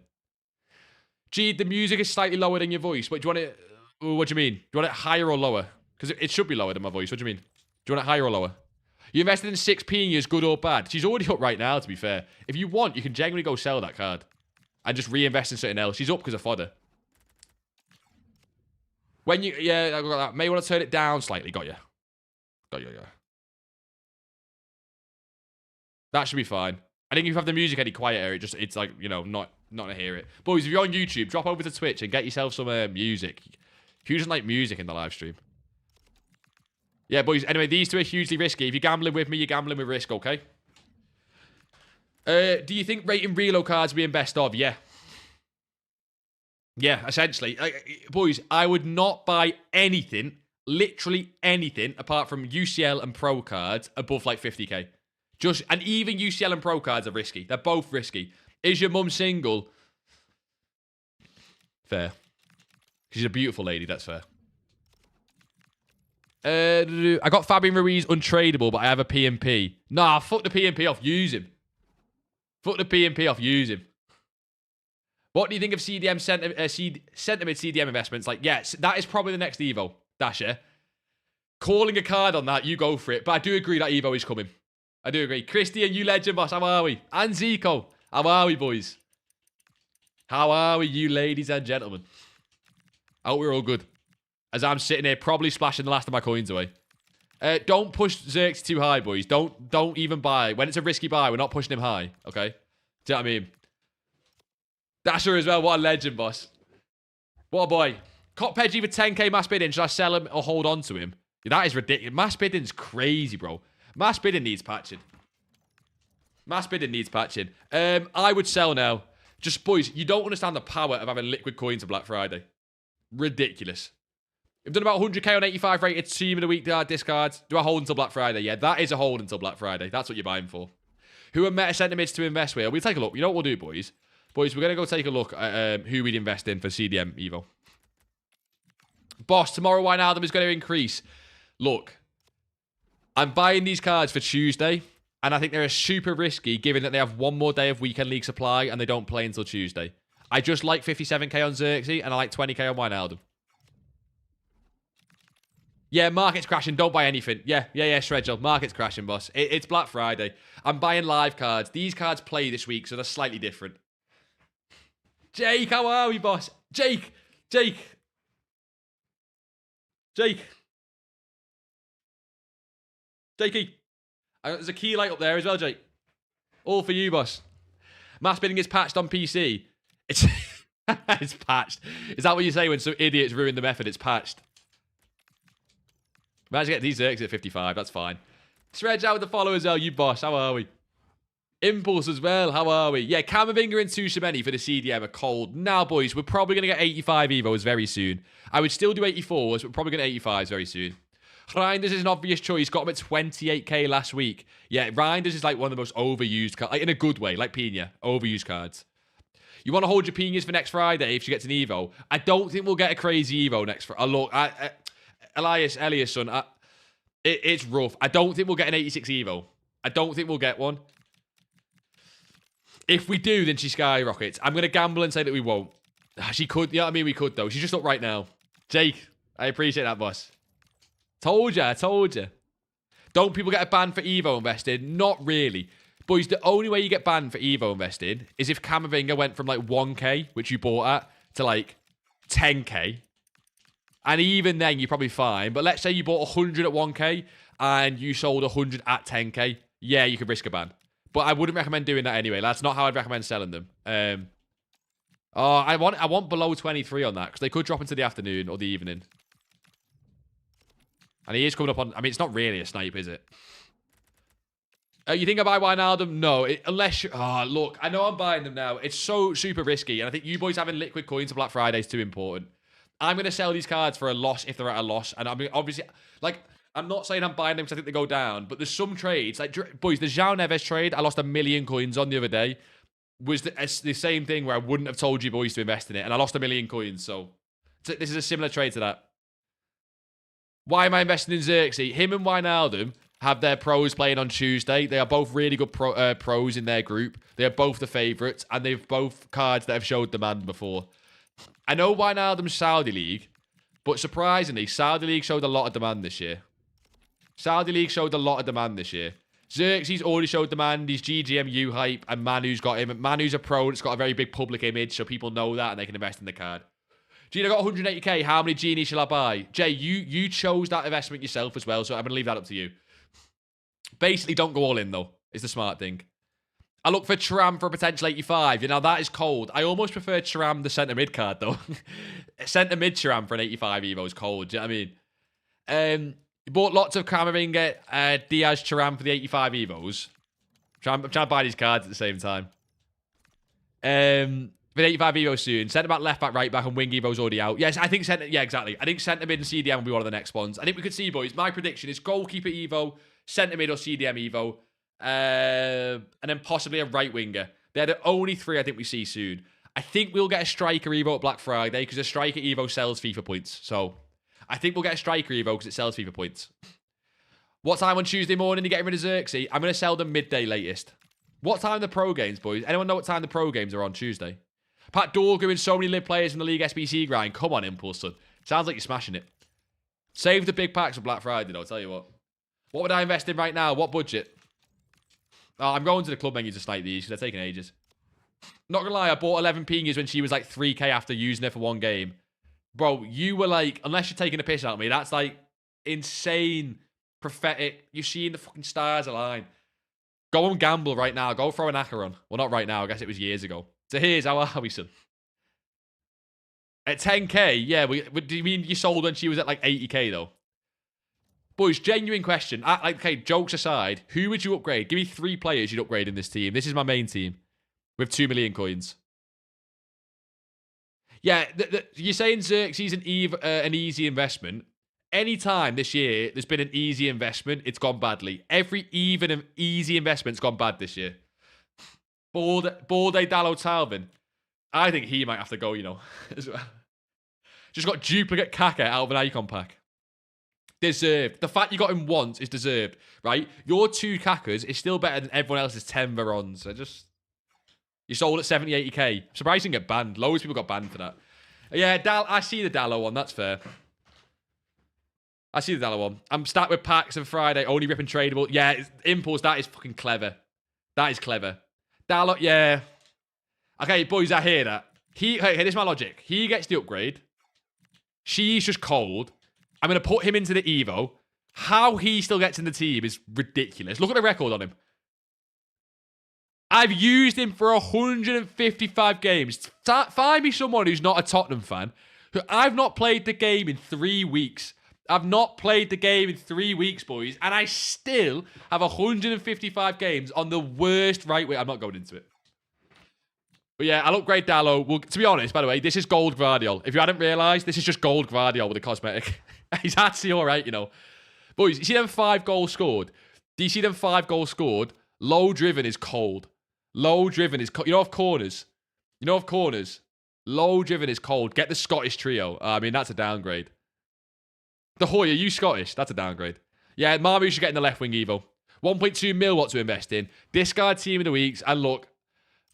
Gee, the music is slightly lower than your voice. But do you want it... What do you mean? Do you want it higher or lower? Because it should be lower than my voice. What do you mean? Do you want it higher or lower? You invested in 6p in years, good or bad. She's already up right now, to be fair. If you want, you can genuinely go sell that card. And just reinvest in something else. She's up because of fodder. When you... Yeah, I got that. May want to turn it down slightly. Got you. Got you, yeah. That should be fine. I think if you have the music any quieter, it's like, you know, not to hear it. Boys, if you're on YouTube, drop over to Twitch and get yourself some music. Who doesn't like music in the live stream? Yeah, boys, anyway, these two are hugely risky. If you're gambling with me, you're gambling with risk, okay? Do you think rating reload cards being best of? Yeah. Yeah, essentially. Boys, I would not buy anything, literally anything, apart from UCL and Pro cards above like 50k. And even UCL and Pro cards are risky. They're both risky. Is your mum single? Fair. She's a beautiful lady, that's fair. I got Fabian Ruiz untradeable, but I have a P&P. Nah, fuck the P&P off, use him. Fuck the P&P off, use him. What do you think of CDM sentiment CDM investments? Like, yes, that is probably the next Evo. Dasher. Calling a card on that, you go for it. But I do agree that Evo is coming. I do agree. Christian, you legend, boss. How are we? And Zico. How are we, boys? How are we, you ladies and gentlemen? I hope we're all good. As I'm sitting here probably splashing the last of my coins away. Don't push Xerxes too high, boys. Don't even buy. When it's a risky buy, we're not pushing him high. Okay? Do you know what I mean? Dasher as well. What a legend, boss. What a boy. Cop Pedgie for 10k mass bidding. Should I sell him or hold on to him? That is ridiculous. Mass bidding's crazy, bro. Mass bidding needs patching. Mass bidding needs patching. I would sell now. Just, boys, you don't understand the power of having liquid coins for Black Friday. Ridiculous. I've done about 100k on 85 rated team of the week discards. Do I hold until Black Friday? Yeah, that is a hold until Black Friday. That's what you're buying for. Who are meta centimeters to invest with? We'll take a look. You know what we'll do, boys? Boys, we're going to go take a look at who we'd invest in for CDM Evo. Boss, tomorrow Wijnaldum is going to increase. Look, I'm buying these cards for Tuesday, and I think they're super risky given that they have one more day of weekend league supply and they don't play until Tuesday. I just like 57k on Xerxes, and I like 20k on Wijnaldum. Yeah, market's crashing. Don't buy anything. Yeah, Shredgel. Market's crashing, boss. It's Black Friday. I'm buying live cards. These cards play this week, so they're slightly different. Jake, how are we, boss? Jake. Jakey. There's a key light up there as well, Jake. All for you, boss. Mass bidding is patched on PC. It's patched. Is that what you say when some idiots ruin the method? It's patched. Managed to get these Zerks at 55. That's fine. Stretch out with the follow as well, you boss. How are we? Impulse as well. How are we? Yeah, Camavinga and Tchouaméni for the CDM are cold. Now, boys, we're probably going to get 85 Evos very soon. I would still do 84s, but we're probably going to 85s very soon. Reinders is an obvious choice. Got him at 28k last week. Yeah, Reinders is like one of the most overused cards. Like, in a good way, like Pina. Overused cards. You want to hold your Pinas for next Friday if she gets an Evo? I don't think we'll get a crazy Evo next Friday. Look, Elias, son, it's rough. I don't think we'll get an 86 Evo. I don't think we'll get one. If we do, then she skyrockets. I'm going to gamble and say that we won't. She could. Yeah, I mean, we could, though. She's just up right now. Jake, I appreciate that, boss. I told you. Don't people get a ban for Evo investing? Not really. Boys, the only way you get banned for Evo investing is if Camavinga went from like 1k, which you bought at, to like 10k. And even then, you're probably fine. But let's say you bought 100 at 1k and you sold 100 at 10k. Yeah, you could risk a ban. But I wouldn't recommend doing that anyway. That's not how I'd recommend selling them. I want below 23 on that because they could drop into the afternoon or the evening. And he is coming up on... I mean, it's not really a snipe, is it? You think I buy Wijnaldum? No. Unless you... Oh, look. I know I'm buying them now. It's so super risky. And I think you boys having liquid coins for Black Friday is too important. I'm going to sell these cards for a loss if they're at a loss. And I mean, obviously... Like, I'm not saying I'm buying them because I think they go down. But there's some trades. Like, boys, the João Neves trade I lost 1 million coins on the other day was the same thing where I wouldn't have told you boys to invest in it. And I lost 1 million coins. So, this is a similar trade to that. Why am I investing in Xerxes? Him and Wijnaldum have their pros playing on Tuesday. They are both really good pros in their group. They are both the favourites, and they've both cards that have showed demand before. I know Wijnaldum's Saudi League, but surprisingly, Saudi League showed a lot of demand this year. Xerxes already showed demand. He's GGMU hype, and Manu's got him. Manu's a pro that's got a very big public image, so people know that, and they can invest in the card. Gene, I got 180k. How many genies shall I buy? Jay, you chose that investment yourself as well, so I'm going to leave that up to you. Basically, don't go all in, though. It's the smart thing. I look for Thuram for a potential 85. You know, that is cold. I almost prefer Thuram the centre mid card, though. Centre mid Thuram for an 85 Evo is cold. Do you know what I mean? You bought lots of Camavinga, Diaz, Thuram for the 85 Evos. I'm trying to buy these cards at the same time. With 85 Evo soon. Centre back, left back, right back, and wing Evo's already out. Yes, I think centre... Yeah, exactly. I think centre mid and CDM will be one of the next ones. I think we could see, boys. My prediction is goalkeeper Evo, centre mid or CDM Evo, and then possibly a right winger. They're the only three I think we see soon. I think we'll get a striker Evo at Black Friday because a striker Evo sells FIFA points. So, I think we'll get a striker Evo because it sells FIFA points. What time on Tuesday morning are you getting rid of Xerxes? I'm going to sell them midday latest. What time are the pro games, boys? Anyone know what time the pro games are on Tuesday? Pat Dorgu and so many live players in the league SBC grind. Come on, Impulse, son. Sounds like you're smashing it. Save the big packs for Black Friday, though, I'll tell you what. What would I invest in right now? What budget? Oh, I'm going to the club menu to snipe these because they're taking ages. Not gonna lie, I bought 11 Pinas when she was like 3k after using it for one game. Bro, you were like, unless you're taking a piss out of me, that's like insane, prophetic. You're seeing the fucking stars align. Go and gamble right now. Go throw an Acheron. Well, not right now. I guess it was years ago. So here's how are we, son? At 10k, yeah. Do you mean you sold when she was at like 80k though? Boys, genuine question. Okay, jokes aside, who would you upgrade? Give me 3 players you'd upgrade in this team. This is my main team with 2 million coins. Yeah, you're saying Xerxes an easy investment. Anytime this year there's been an easy investment, it's gone badly. Every even and easy investment's gone bad this year. Balde Dallo Talvin. I think he might have to go, you know. Just got duplicate Kaka out of an icon pack. Deserved. The fact you got him once is deserved, right? Your 2 Kakas is still better than everyone else's 10 Verons. You sold at 70, 80k. Surprised you didn't get banned. Loads of people got banned for that. Yeah, I see the Dallo one. That's fair. I see the Dallo one. I'm stacked with packs on Friday. Only ripping tradable. Yeah, Impulse. That is fucking clever. That is clever. Dallo, yeah. Okay, boys, I hear that. Hey, here's my logic. He gets the upgrade. She's just cold. I'm going to put him into the Evo. How he still gets in the team is ridiculous. Look at the record on him. I've used him for 155 games. Find me someone who's not a Tottenham fan. I've not played the game in 3 weeks. I've not played the game in 3 weeks, boys. And I still have 155 games on the worst right way. I'm not going into it. But yeah, I'll upgrade Dallo. Well, to be honest, by the way, this is gold Gvardiol. If you hadn't realised, this is just gold Gvardiol with a cosmetic. He's actually all right, you know. Boys, you see them 5 goals scored? Do you see them 5 goals scored? Low driven is cold. Low driven is cold. You know of corners? Low driven is cold. Get the Scottish trio. I mean, that's a downgrade. The Hoy, are you Scottish? That's a downgrade. Yeah, Marmu should get in the left wing Evo. 1.2 mil what to invest in. Discard team of the weeks. And look,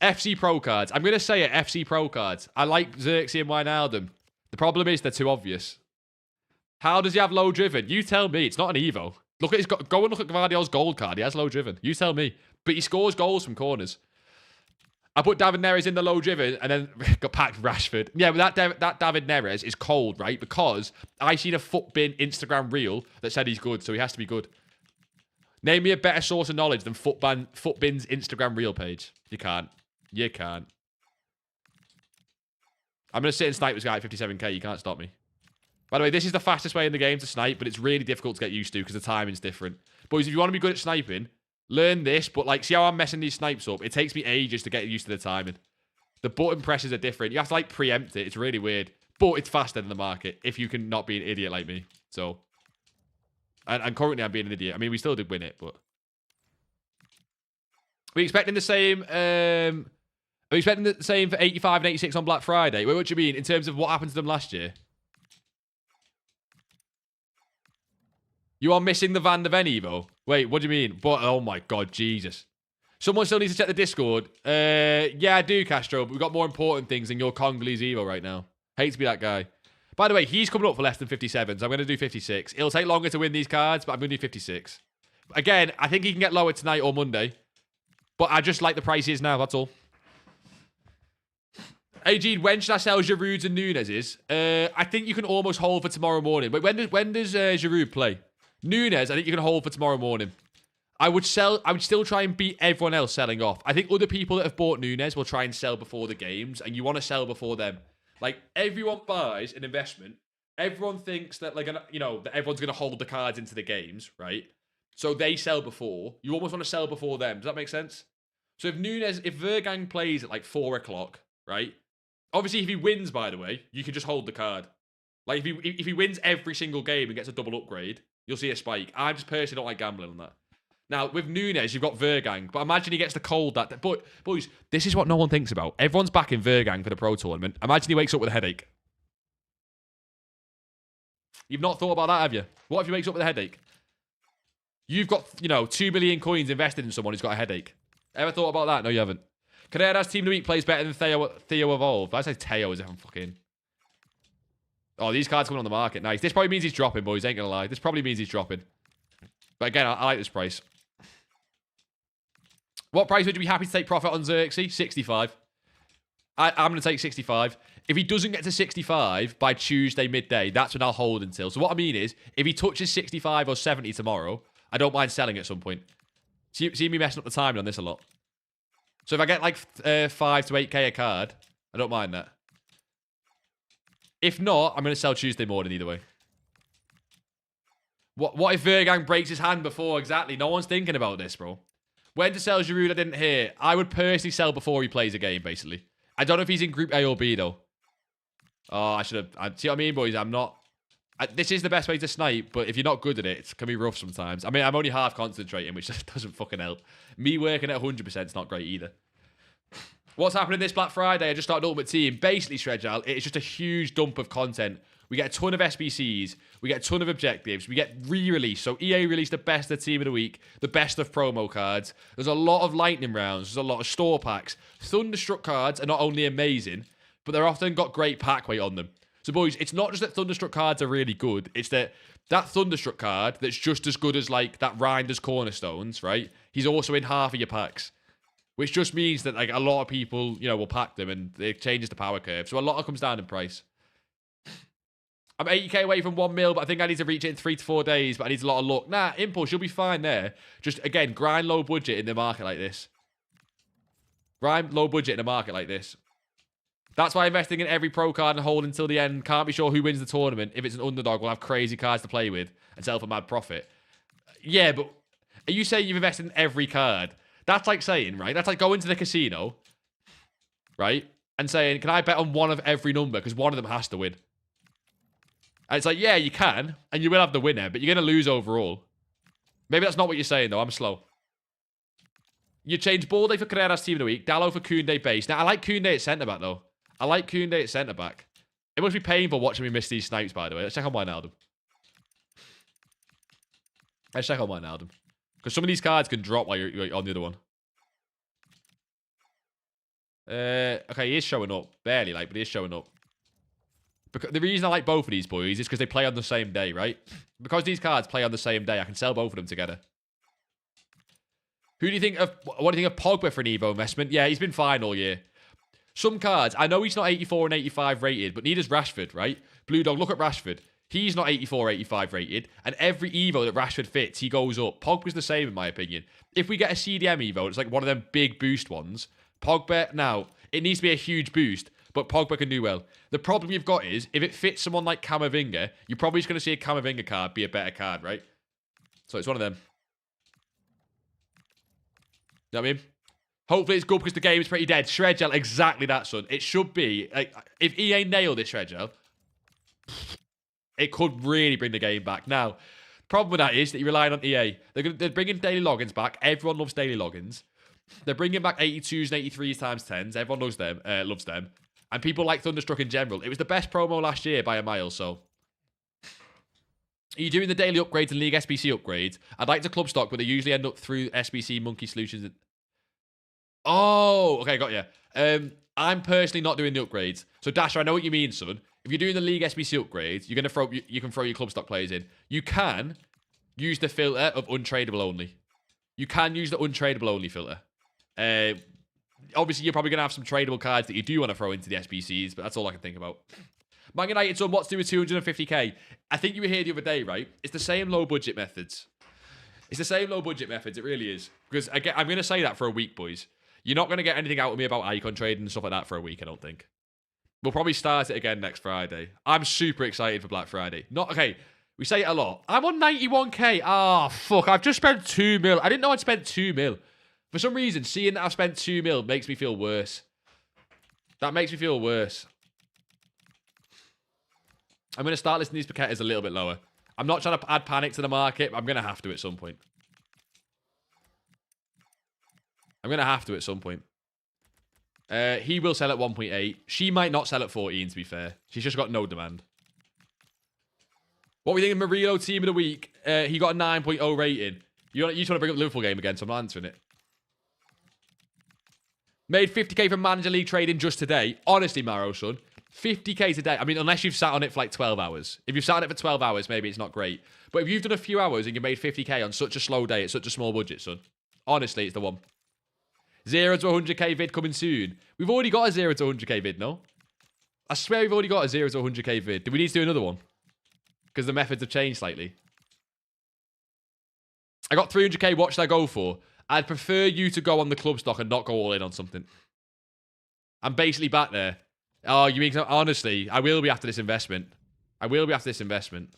FC Pro cards. I'm going to say it, FC Pro cards. I like Xerxes and Wijnaldum. The problem is they're too obvious. How does he have low driven? You tell me. It's not an Evo. Look at his go and look at Gvardiol's gold card. He has low driven. You tell me. But he scores goals from corners. I put David Neres in the low driven and then got packed Rashford. Yeah, but that David Neres is cold, right? Because I seen a Footbin Instagram reel that said he's good, so he has to be good. Name me a better source of knowledge than Footbin's Instagram reel page. You can't. You can't. I'm going to sit and snipe this guy at 57k. You can't stop me. By the way, this is the fastest way in the game to snipe, but it's really difficult to get used to because the timing's different. Boys, if you want to be good at sniping, learn this, but like, see how I'm messing these snipes up? It takes me ages to get used to the timing. The button presses are different. You have to like preempt it. It's really weird. But it's faster than the market if you can not be an idiot like me. So, and currently I'm being an idiot. I mean, we still did win it, but... Are we expecting the same... Are we expecting the same for 85 and 86 on Black Friday? Wait, what do you mean? In terms of what happened to them last year? You are missing the Van de Ven Evo. Wait, what do you mean? But oh my god, Jesus. Someone still needs to check the Discord. Yeah, I do, Castro, but we've got more important things than your Congolese Evo right now. Hate to be that guy. By the way, he's coming up for less than 57, so I'm going to do 56. It'll take longer to win these cards, but I'm going to do 56. Again, I think he can get lower tonight or Monday. But I just like the price he is now, that's all. Hey, Gene, when should I sell Giroud's and Nunez's? I think you can almost hold for tomorrow morning. Wait, when does Giroud play? Nunez, I think you can hold for tomorrow morning. I would still try and beat everyone else selling off. I think other people that have bought Nunez will try and sell before the games, and you want to sell before them. Like, everyone buys an investment. Everyone thinks that, like, you know, that everyone's going to hold the cards into the games, right? So they sell before. You almost want to sell before them. Does that make sense? So if Vergang plays at, like, 4 o'clock, right? Obviously, if he wins, by the way, you can just hold the card. Like, if he wins every single game and gets a double upgrade, you'll see a spike. I just personally don't like gambling on that. Now, with Nunez, you've got Vergang, but imagine he gets the cold that... But, boys, this is what no one thinks about. Everyone's backing Vergang for the Pro Tournament. Imagine he wakes up with a headache. You've not thought about that, have you? What if he wakes up with a headache? You've got, you know, 2 million coins invested in someone who's got a headache. Ever thought about that? No, you haven't. Carrera's Team of the Week plays better than Theo Evolved. I say Theo as if I'm fucking... Oh, these cards coming on the market. Nice. This probably means he's dropping, boys. Ain't gonna lie. This probably means he's dropping. But again, I like this price. What price would you be happy to take profit on Xerxes? 65. I'm going to take 65. If he doesn't get to 65 by Tuesday midday, that's when I'll hold until. So what I mean is, if he touches 65 or 70 tomorrow, I don't mind selling at some point. See me messing up the timing on this a lot. So if I get like 5 to 8k a card, I don't mind that. If not, I'm going to sell Tuesday morning either way. What if Vergang breaks his hand before? Exactly. No one's thinking about this, bro. When to sell Giroud, I didn't hear. I would personally sell before he plays a game, basically. I don't know if he's in Group A or B, though. Oh, I should have... See what I mean, boys? I'm not... this is the best way to snipe, but if you're not good at it, it can be rough sometimes. I mean, I'm only half concentrating, which just doesn't fucking help. Me working at 100% is not great either. What's happening this Black Friday? I just started Ultimate Team. Basically, Shredjal, it's just a huge dump of content. We get a ton of SBCs. We get a ton of objectives. We get re-release. So EA released the best of Team of the Week, the best of promo cards. There's a lot of lightning rounds. There's a lot of store packs. Thunderstruck cards are not only amazing, but they're often got great pack weight on them. So, boys, it's not just that Thunderstruck cards are really good. It's that Thunderstruck card that's just as good as, like, that Rinders Cornerstones, right? He's also in half of your packs. Which just means that, like, a lot of people, you know, will pack them and it changes the power curve. So a lot of comes down in price. I'm 80k away from 1 mil, but I think I need to reach it in 3 to 4 days, but I need a lot of luck. Nah, Impulse, you'll be fine there. Just, again, grind low budget in the market like this. Grind low budget in a market like this. That's why investing in every pro card and hold until the end. Can't be sure who wins the tournament. If it's an underdog, we'll have crazy cards to play with and sell for mad profit. Yeah, but are you saying you've invested in every card? That's like saying, right? That's like going to the casino, right? And saying, can I bet on one of every number? Because one of them has to win. And it's like, yeah, you can. And you will have the winner, but you're going to lose overall. Maybe that's not what you're saying, though. I'm slow. You change Balde for Carrera's Team of the Week. Dallo for Koundé base. Now, I like Koundé at centre-back, though. I like Koundé at centre-back. It must be painful watching me miss these snipes, by the way. Let's check on Wijnaldum. Let's check on Wijnaldum. Because some of these cards can drop while you're on the other one. Okay, he is showing up. Barely, like, but he is showing up. Because the reason I like both of these boys is because they play on the same day, right? Because these cards play on the same day, I can sell both of them together. Who do you think of... What do you think of Pogba for an Evo investment? Yeah, he's been fine all year. Some cards, I know he's not 84 and 85 rated, but neither is Rashford, right? Blue Dog, look at Rashford. He's not 84, 85 rated, and every Evo that Rashford fits, he goes up. Pogba's the same, in my opinion. If we get a CDM Evo, it's like one of them big boost ones. Pogba, now, it needs to be a huge boost, but Pogba can do well. The problem you've got is, if it fits someone like Camavinga, you're probably just going to see a Camavinga card be a better card, right? So it's one of them. You know what I mean? Hopefully it's good because the game is pretty dead. Shredgel, exactly that, son. It should be. Like, if EA nailed it, Shredgel, it could really bring the game back. Now, the problem with that is that you're relying on EA. They're bringing daily logins back. Everyone loves daily logins. They're bringing back 82s and 83s times 10s. Everyone loves them. And people like Thunderstruck in general. It was the best promo last year by a mile, so... Are you doing the daily upgrades and League SBC upgrades? I'd like to club stock, but they usually end up through SBC Monkey Solutions. Oh, okay, got you. I'm personally not doing the upgrades. So, Dasher, I know what you mean, son. If you're doing the League SBC upgrades, you're gonna you can throw your club stock players in. You can use the filter of untradeable only. You can use the untradeable only filter. Obviously, you're probably gonna have some tradable cards that you do want to throw into the SBCs, but that's all I can think about. Man United, son, what's to do with 250k? I think you were here the other day, right? It's the same low budget methods. It's the same low budget methods. It really is. Because I'm going to say that for a week, boys. You're not going to get anything out of me about icon trading and stuff like that for a week, I don't think. We'll probably start it again next Friday. I'm super excited for Black Friday. Okay, we say it a lot. I'm on 91k. Ah, fuck. I've just spent 2 mil. I didn't know I'd spent 2 mil. For some reason, seeing that I've spent 2 mil makes me feel worse. That makes me feel worse. I'm going to start listing these paquettes a little bit lower. I'm not trying to add panic to the market, but I'm going to have to at some point. I'm going to have to at some point. He will sell at 1.8. She might not sell at 14, to be fair. She's just got no demand. What we think of Murillo Team of the Week? He got a 9.0 rating. You just want to bring up the Liverpool game again, so I'm not answering it. Made 50k from Manager League trading just today. Honestly, Maro, son. 50k today. I mean, unless you've sat on it for like 12 hours. If you've sat on it for 12 hours, maybe it's not great. But if you've done a few hours and you made 50k on such a slow day at such a small budget, son. Honestly, it's the one. 0 to 100k vid coming soon. We've already got a 0 to 100k vid, no? I swear we've already got a 0 to 100k vid. Do we need to do another one? Because the methods have changed slightly. I got 300k. What should I go for? I'd prefer you to go on the club stock and not go all in on something. I'm basically back there. Oh, you mean... Honestly, I will be after this investment. I will be after this investment.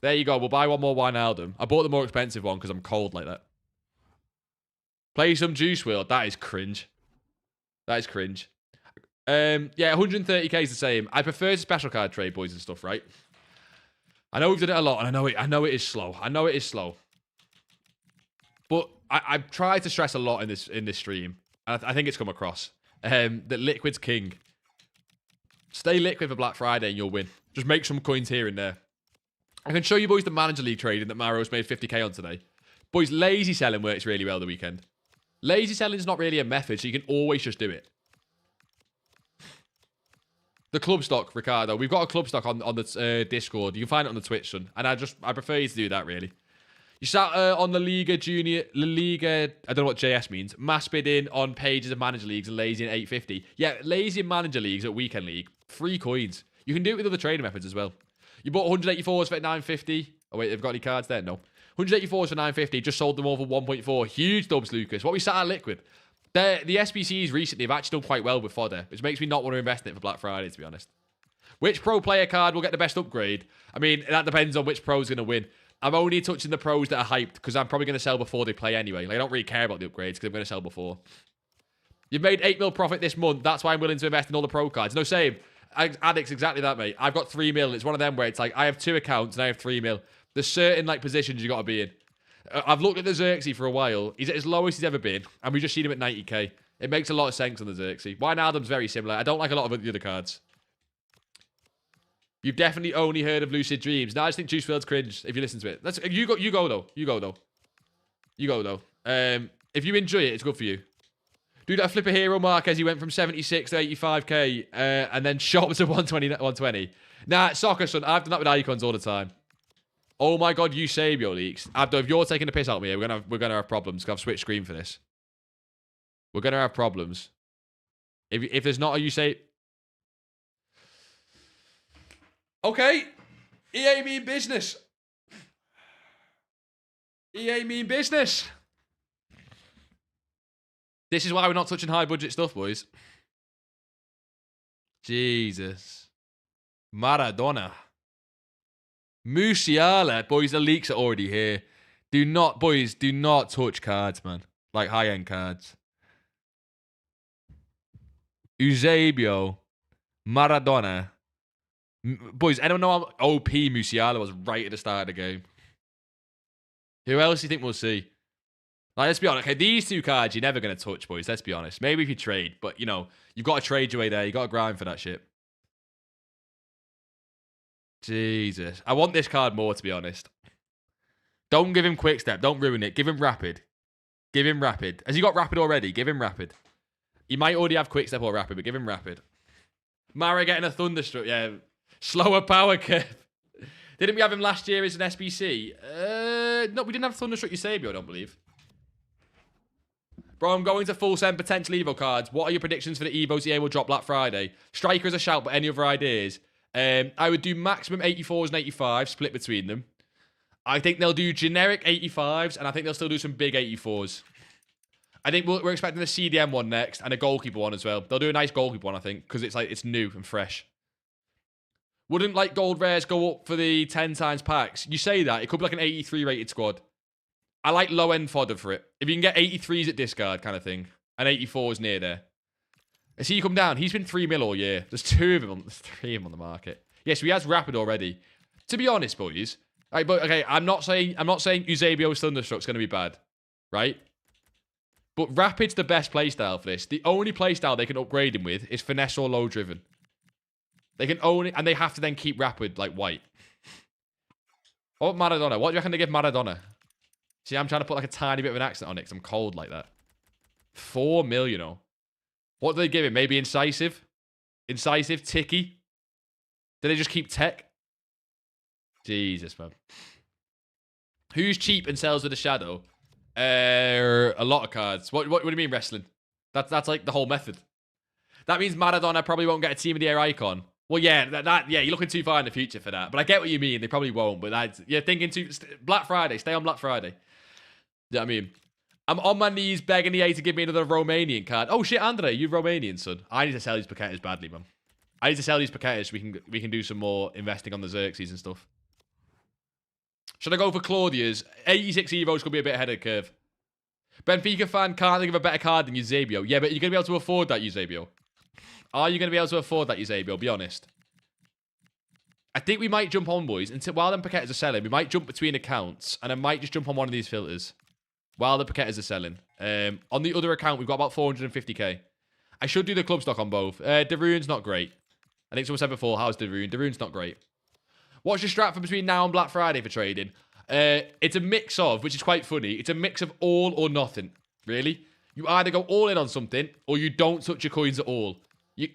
There you go. We'll buy one more Wijnaldum. I bought the more expensive one because I'm cold like that. Play some Juice Wheel. That is cringe. That is cringe. Yeah, 130k is the same. I prefer the special card trade, boys and stuff, right? I know we've done it a lot, and I know it is slow. I know it is slow. But I've tried to stress a lot in this stream. And I think it's come across. That Liquid's king. Stay liquid for Black Friday and you'll win. Just make some coins here and there. I can show you boys the Manager League trading that Maro's made 50k on today. Boys, lazy selling works really well the weekend. Lazy selling is not really a method, so you can always just do it. The club stock, Ricardo. We've got a club stock on the Discord. You can find it on the Twitch, son. And I prefer you to do that, really. You sat on the Liga Junior, La Liga, I don't know what JS means, mass bidding on pages of Manager Leagues and lazy in 850. Yeah, lazy in Manager Leagues at Weekend League, free coins. You can do it with other trading methods as well. You bought 184s for 950. Oh wait, they've got any cards there? No. 184s for 950, just sold them all for 1.4. Huge dubs, Lucas. What we sat at liquid. The SBCs recently have actually done quite well with fodder, which makes me not want to invest in it for Black Friday, to be honest. Which pro player card will get the best upgrade? I mean, that depends on which pro's going to win. I'm only touching the pros that are hyped because I'm probably going to sell before they play anyway. Like, I don't really care about the upgrades because I'm going to sell before. You've made 8 mil profit this month. That's why I'm willing to invest in all the pro cards. No, same. Addicts, exactly that, mate. I've got 3 mil. It's one of them where it's like, I have 2 accounts and I have 3 mil. There's certain, like, positions you got to be in. I've looked at the Xerxes for a while. He's at his lowest he's ever been, and we've just seen him at 90k. It makes a lot of sense on the Xerxes. Wijnaldum's very similar. I don't like a lot of the other cards. You've definitely only heard of Lucid Dreams. No, I just think Juice Field's cringe if you listen to it. You go though. You go though. If you enjoy it, it's good for you. Dude, I flip a hero Marquez. He went from 76 to 85k and then shot to 120. Nah, soccer, son. I've done that with icons all the time. Oh my god, Eusebio leaks. Abdo, if you're taking a piss out of me, we're gonna have problems because I've switched screen for this. We're gonna have problems. If there's not a Eusebio. Okay. EA mean business. EA mean business. This is why we're not touching high budget stuff, boys. Jesus. Maradona. Musiala. Boys, the leaks are already here. Boys, do not touch cards, man. Like high-end cards. Eusebio. Maradona. Boys, anyone know how OP Musiala was right at the start of the game? Who else do you think we'll see? Like, let's be honest. Okay, these 2 cards you're never going to touch, boys. Let's be honest. Maybe if you trade, but, you know, you've got to trade your way there. You've got to grind for that shit. Jesus. I want this card more, to be honest. Don't give him quick step. Don't ruin it. Give him rapid. Give him rapid. Has he got rapid already? Give him rapid. He might already have quick step or rapid, but give him rapid. Mara getting a thunderstruck. Yeah. Slower power curve. Didn't we have him last year as an SBC? No, we didn't have Thunderstruck Eusebio, I don't believe. Bro, I'm going to full send potential Evo cards. What are your predictions for the Evos EA will drop Black Friday? Striker is a shout, but any other ideas? I would do maximum 84s and 85s, split between them. I think they'll do generic 85s, and I think they'll still do some big 84s. I think we're expecting the CDM one next, and a goalkeeper one as well. They'll do a nice goalkeeper one, I think, because it's new and fresh. Wouldn't, like, gold rares go up for the 10 times packs? You say that. It could be like an 83 rated squad. I like low-end fodder for it. If you can get 83s at discard kind of thing, and 84s near there. I see you come down. He's been 3 mil all year. There's 3 of them on the market. Yes, he has rapid already. To be honest, boys. Right, but, okay, I'm not saying Eusebio's Thunderstruck's going to be bad. Right? But rapid's the best playstyle for this. The only playstyle they can upgrade him with is finesse or low driven. They can own it, and they have to then keep rapid like white. Oh, Maradona. What do you reckon they give Maradona? See, I'm trying to put like a tiny bit of an accent on it because I'm cold like that. 4 mil, you know. What do they give him? Maybe incisive? Incisive? Ticky? Do they just keep tech? Jesus, man. Who's cheap and sells with a shadow? A lot of cards. What do you mean wrestling? That's like the whole method. That means Maradona probably won't get a Team of the Year icon. Well, yeah, yeah, you're looking too far in the future for that. But I get what you mean. They probably won't. But you're thinking too... Black Friday. Stay on Black Friday. You know what I mean? I'm on my knees begging EA to give me another Romanian card. Oh, shit, Andre. You're Romanian, son. I need to sell these Paquetas badly, man. I need to sell these Paquetas so we can do some more investing on the Xerxes and stuff. Should I go for Claudia's? 86 Evo's could be a bit ahead of the curve. Benfica fan can't think of a better card than Eusebio. Yeah, but you're going to be able to afford that, Eusebio. Are you going to be able to afford that, Eusebio? Be honest. I think we might jump on, boys. Until while them Paquetas are selling, we might jump between accounts. And I might just jump on one of these filters. While the Paquetas are selling. On the other account, we've got about 450k. I should do the club stock on both. De Rune's not great. I think someone said before, how's De Rune? De Rune's not great. What's your strat for between now and Black Friday for trading? It's a mix of, which is quite funny, it's a mix of all or nothing, really. You either go all in on something, or you don't touch your coins at all.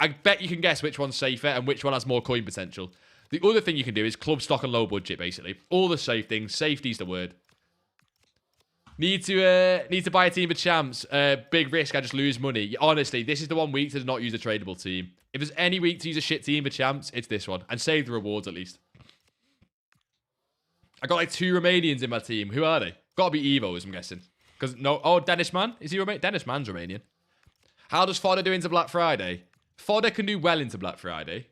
I bet you can guess which one's safer and which one has more coin potential. The other thing you can do is club stock and low budget, basically. All the safe things. Safety's the word. Need to buy a team of champs. Big risk, I just lose money. Honestly, this is the one week to not use a tradable team. If there's any week to use a shit team for champs, it's this one. And save the rewards, at least. I got like 2 Romanians in my team. Who are they? Gotta be Evos, I'm guessing. Because no... Oh, Dennis Mann? Is he Romanian? Dennis Mann's Romanian. How does Fodder do into Black Friday? Fodder can do well into Black Friday.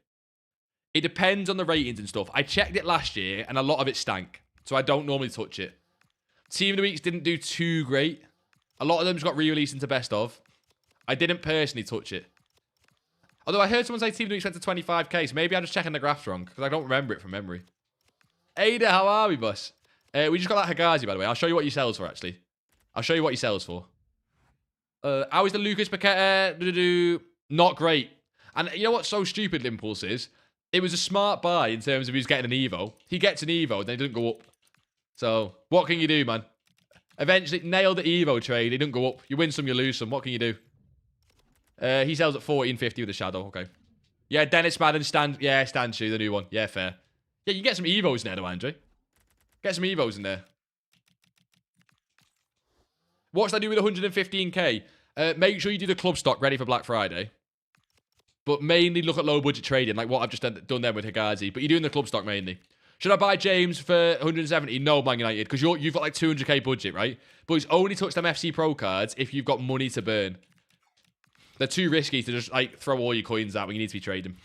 It depends on the ratings and stuff. I checked it last year, and a lot of it stank. So I don't normally touch it. Team of the Weeks didn't do too great. A lot of them just got re-released into best of. I didn't personally touch it. Although I heard someone say Team of the Weeks went to 25k, so maybe I'm just checking the graphs wrong, because I don't remember it from memory. Ada, how are we, boss? We just got that Hagazi, by the way. I'll show you what he sells for, actually. I'll show you what he sells for. How is the Lucas Paqueta? Not great. And you know what's so stupid, Impulse is? It was a smart buy in terms of he's getting an Evo. He gets an Evo, then he doesn't go up. So, what can you do, man? Eventually, nail the Evo trade. He doesn't go up. You win some, you lose some. What can you do? He sells at 14.50 with a shadow. Okay. Yeah, Dennis Madden, Stanchu, the new one. Yeah, fair. Yeah, you can get some Evos in there, though, Andre. Get some Evos in there. What should I do with 115k? Make sure you do the club stock ready for Black Friday. But mainly look at low budget trading, like what I've just done there with Higazi. But you're doing the club stock mainly. Should I buy James for 170? No, Man United, because you've got like 200k budget, right? But he's only touched them FC Pro cards if you've got money to burn. They're too risky to just like throw all your coins out when you need to be trading.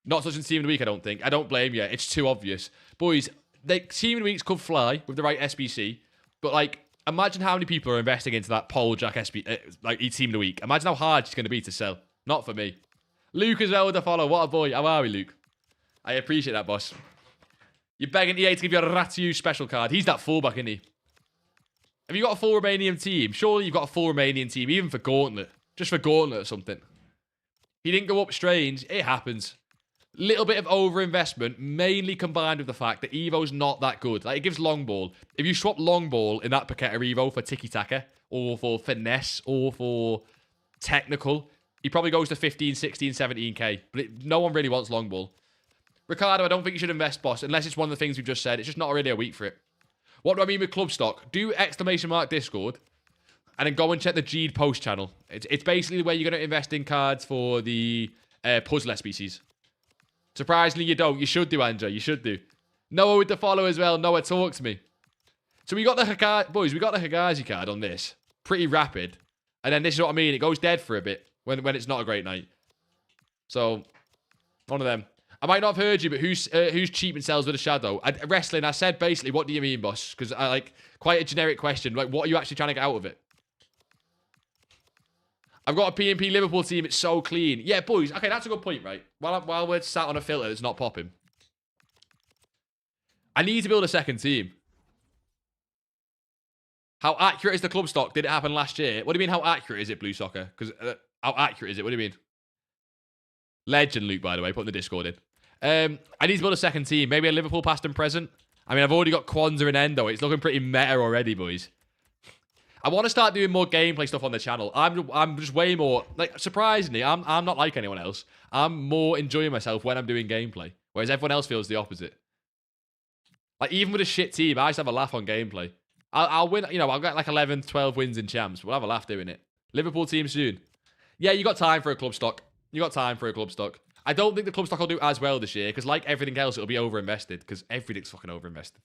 Not touching Team of the Week, I don't think. I don't blame you. It's too obvious. Boys, the Team of the Weeks could fly with the right SBC. But like, imagine how many people are investing into that Paul Jack like Team of the Week. Imagine how hard it's going to be to sell. Not for me. Luke as well with the follow. What a boy. How are we, Luke? I appreciate that, boss. You're begging EA to give you a Ratiu special card. He's that fullback, isn't he? Have you got a full Romanian team? Surely you've got a full Romanian team, even for Gauntlet. Just for Gauntlet or something. He didn't go up strange. It happens. Little bit of overinvestment, mainly combined with the fact that Evo's not that good. Like, it gives long ball. If you swap long ball in that Paqueta Evo for tiki-taka, or for finesse, or for technical, he probably goes to 15, 16, 17k. But no one really wants long ball. Ricardo, I don't think you should invest, boss, unless it's one of the things we've just said. It's just not really a week for it. What do I mean with club stock? Do ! Discord, and then go and check the G'd post channel. It's basically where you're going to invest in cards for the puzzle SBCs. Surprisingly, you don't. You should do, Andrew. You should do. Noah with the follow as well. Noah, talk to me. So we got the Higazi... Boys, we got the Higazi card on this. Pretty rapid. And then this is what I mean. It goes dead for a bit when it's not a great night. So, one of them. I might not have heard you, but who's cheap and sells with a shadow? Wrestling, I said basically, what do you mean, boss? Because I like quite a generic question. Like, what are you actually trying to get out of it? I've got a P&P Liverpool team. It's so clean. Yeah, boys. Okay, that's a good point, right? While we're sat on a filter that's not popping. I need to build a second team. How accurate is the club stock? Did it happen last year? What do you mean, how accurate is it, Blue Soccer? Because how accurate is it? What do you mean? Legend, Luke, by the way. Put in the Discord in. I need to build a second team. Maybe a Liverpool past and present. I mean, I've already got Kwanzaa and Endo. It's looking pretty meta already, boys. I want to start doing more gameplay stuff on the channel. I'm just way more... Like, surprisingly, I'm not like anyone else. I'm more enjoying myself when I'm doing gameplay. Whereas everyone else feels the opposite. Like, even with a shit team, I just have a laugh on gameplay. I'll win... You know, I'll get like 11, 12 wins in champs. We'll have a laugh doing it. Liverpool team soon. Yeah, you got time for a club stock. You got time for a club stock. I don't think the club stock will do as well this year, because like everything else, it'll be overinvested, because everything's fucking overinvested.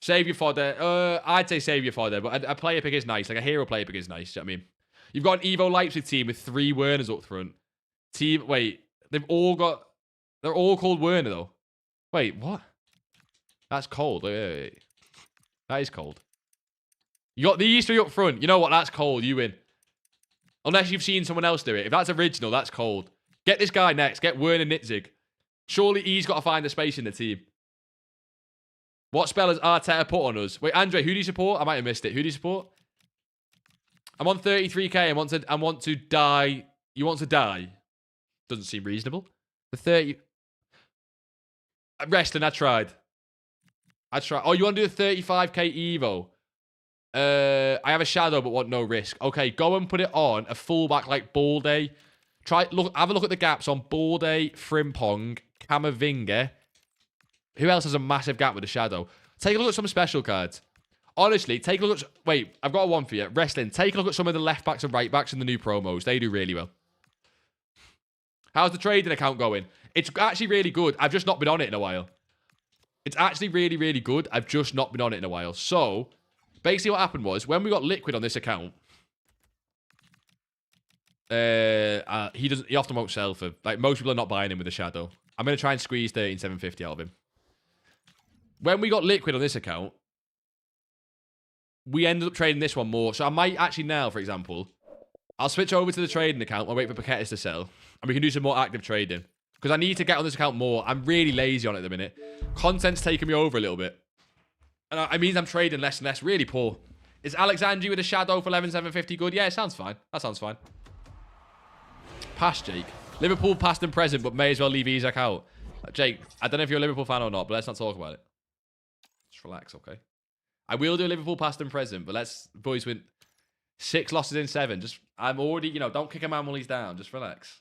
Save your fodder. I'd say save your fodder, but a player pick is nice. Like a hero player pick is nice, you know what I mean? You've got an Evo Leipzig team with 3 Werners up front. Team, wait. They're all called Werner, though. Wait, what? That's cold. Wait. That is cold. You got these three up front. You know what? That's cold. You win. Unless you've seen someone else do it. If that's original, that's cold. Get this guy next. Get Werner Nitzig. Surely he's got to find the space in the team. What spell has Arteta put on us? Wait, Andre, who do you support? I might have missed it. Who do you support? I'm on 33k. I want to die. You want to die? Doesn't seem reasonable. The 30... Wrestling, I tried. Oh, you want to do the 35k Evo? I have a shadow but want no risk. Okay, go and put it on a fullback like Balde. Have a look at the gaps on Balde, Frimpong, Camavinga. Who else has a massive gap with a shadow? Take a look at some special cards. Honestly, take a look at... Wait, I've got one for you. Wrestling, take a look at some of the left backs and right backs in the new promos. They do really well. How's the trading account going? It's actually really good. I've just not been on it in a while. It's actually really, really good. I've just not been on it in a while. So, basically what happened was, when we got liquid on this account, he often won't sell for... Like, most people are not buying him with a shadow. I'm going to try and squeeze 13,750 out of him. When we got liquid on this account, we ended up trading this one more. So I might actually now, for example, I'll switch over to the trading account and wait for Paquetas to sell. And we can do some more active trading. Because I need to get on this account more. I'm really lazy on it at the minute. Content's taking me over a little bit. And it means I'm trading less and less. Really poor. Is Alexandri with a shadow for 11,750 good? Yeah, it sounds fine. That sounds fine. Pass, Jake. Liverpool past and present, but may as well leave Isaac out. Jake, I don't know if you're a Liverpool fan or not, but let's not talk about it. Just relax, okay? I will do Liverpool past and present, but let's, boys, win 6 losses in 7. Just, I'm already, you know, don't kick a man while he's down. Just relax.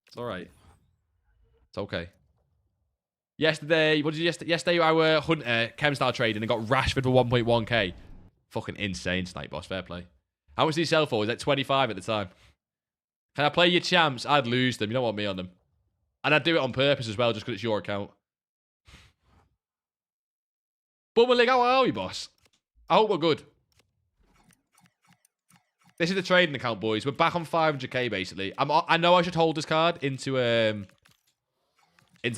It's all right. It's okay. Yesterday, what did you yesterday? I were Hunter, Chem-style trading and got Rashford for 1.1k. Fucking insane, Snipe Boss. Fair play. How much did he sell for? Was that 25 at the time? Can I play your champs? I'd lose them. You don't want me on them. And I'd do it on purpose as well, just because it's your account. Bummerlig, how are we, boss? I hope we're good. This is the trading account, boys. We're back on 500k, basically. I know I should hold this card into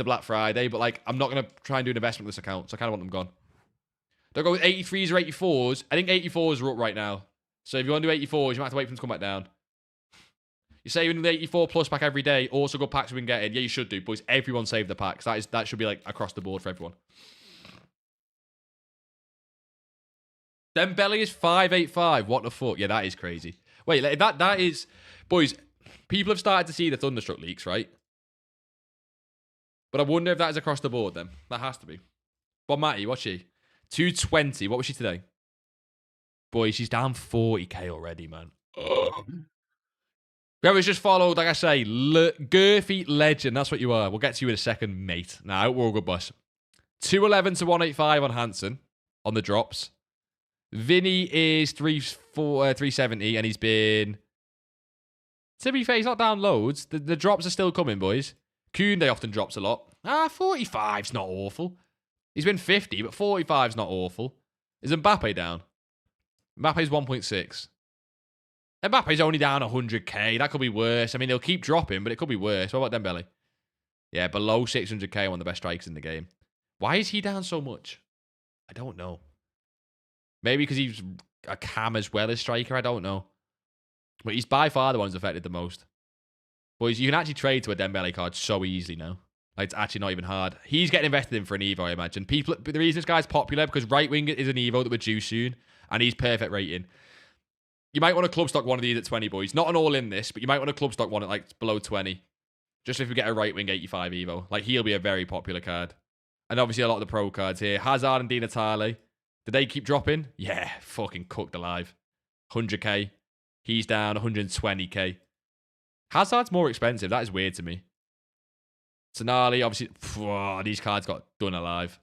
Black Friday, but, like, I'm not going to try and do an investment with this account, so I kind of want them gone. Don't go with 83s or 84s. I think 84s are up right now. So if you want to do 84s, you might have to wait for them to come back down. You're saving the 84 plus pack every day. Also good packs we've been getting. Yeah, you should do, boys. Everyone save the packs. That should be, like, across the board for everyone. Dembele is 585. What the fuck? Yeah, that is crazy. Wait, that is... Boys, people have started to see the Thunderstruck leaks, right? But I wonder if that is across the board, then. That has to be. But Matty, what's she? 220. What was she today? Boy, she's down 40k already, man. Whoever's just followed, like I say, girthy legend. That's what you are. We'll get to you in a second, mate. Nah, we're all good, boss. 211 to 185 on Hansen on the drops. Vinny is 370, and he's been... To be fair, he's not down loads. The drops are still coming, boys. Koundé often drops a lot. 45's not awful. He's been 50, but 45's not awful. Is Mbappe down? Mbappe's 1.6. Mbappe's only down 100k. That could be worse. I mean, he'll keep dropping, but it could be worse. What about Dembele? Yeah, below 600k, one of the best strikers in the game. Why is he down so much? I don't know. Maybe because he's a cam as well as striker. I don't know. But he's by far the one who's affected the most. Boys, you can actually trade to a Dembele card so easily now. Like, it's actually not even hard. He's getting invested in for an Evo, I imagine. The reason this guy's popular, because right wing is an Evo that we're due soon, and he's perfect rating. You might want to club stock one of these at 20, boys. Not an all-in this, but you might want to club stock one at, like, below 20. Just if we get a right wing 85 Evo. Like, he'll be a very popular card. And obviously a lot of the pro cards here. Hazard and Di Natale. Did they keep dropping? Yeah, fucking cooked alive. 100k. He's down 120k. Hazard's more expensive. That is weird to me. Tonali, obviously, these cards got done alive.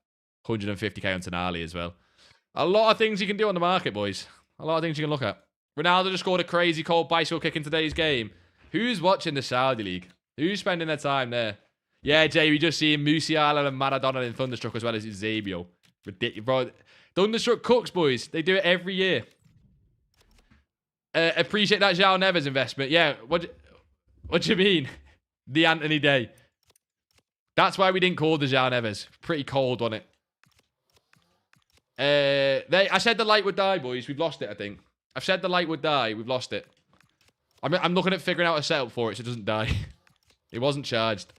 150k on Tonali as well. A lot of things you can do on the market, boys. A lot of things you can look at. Ronaldo just scored a crazy cold bicycle kick in today's game. Who's watching the Saudi League? Who's spending their time there? Yeah, Jay, we just seen Musiala and Maradona in Thunderstruck as well as Eusebio. Ridiculous, bro. Thunderstruck cooks, boys. They do it every year. Appreciate that João Neves investment. Yeah, what do you mean? The Anthony Day. That's why we didn't call Dejan Evers. Pretty cold on it. I said the light would die, boys. We've lost it, I think. I've said the light would die. We've lost it. I'm looking at figuring out a setup for it so it doesn't die. It wasn't charged.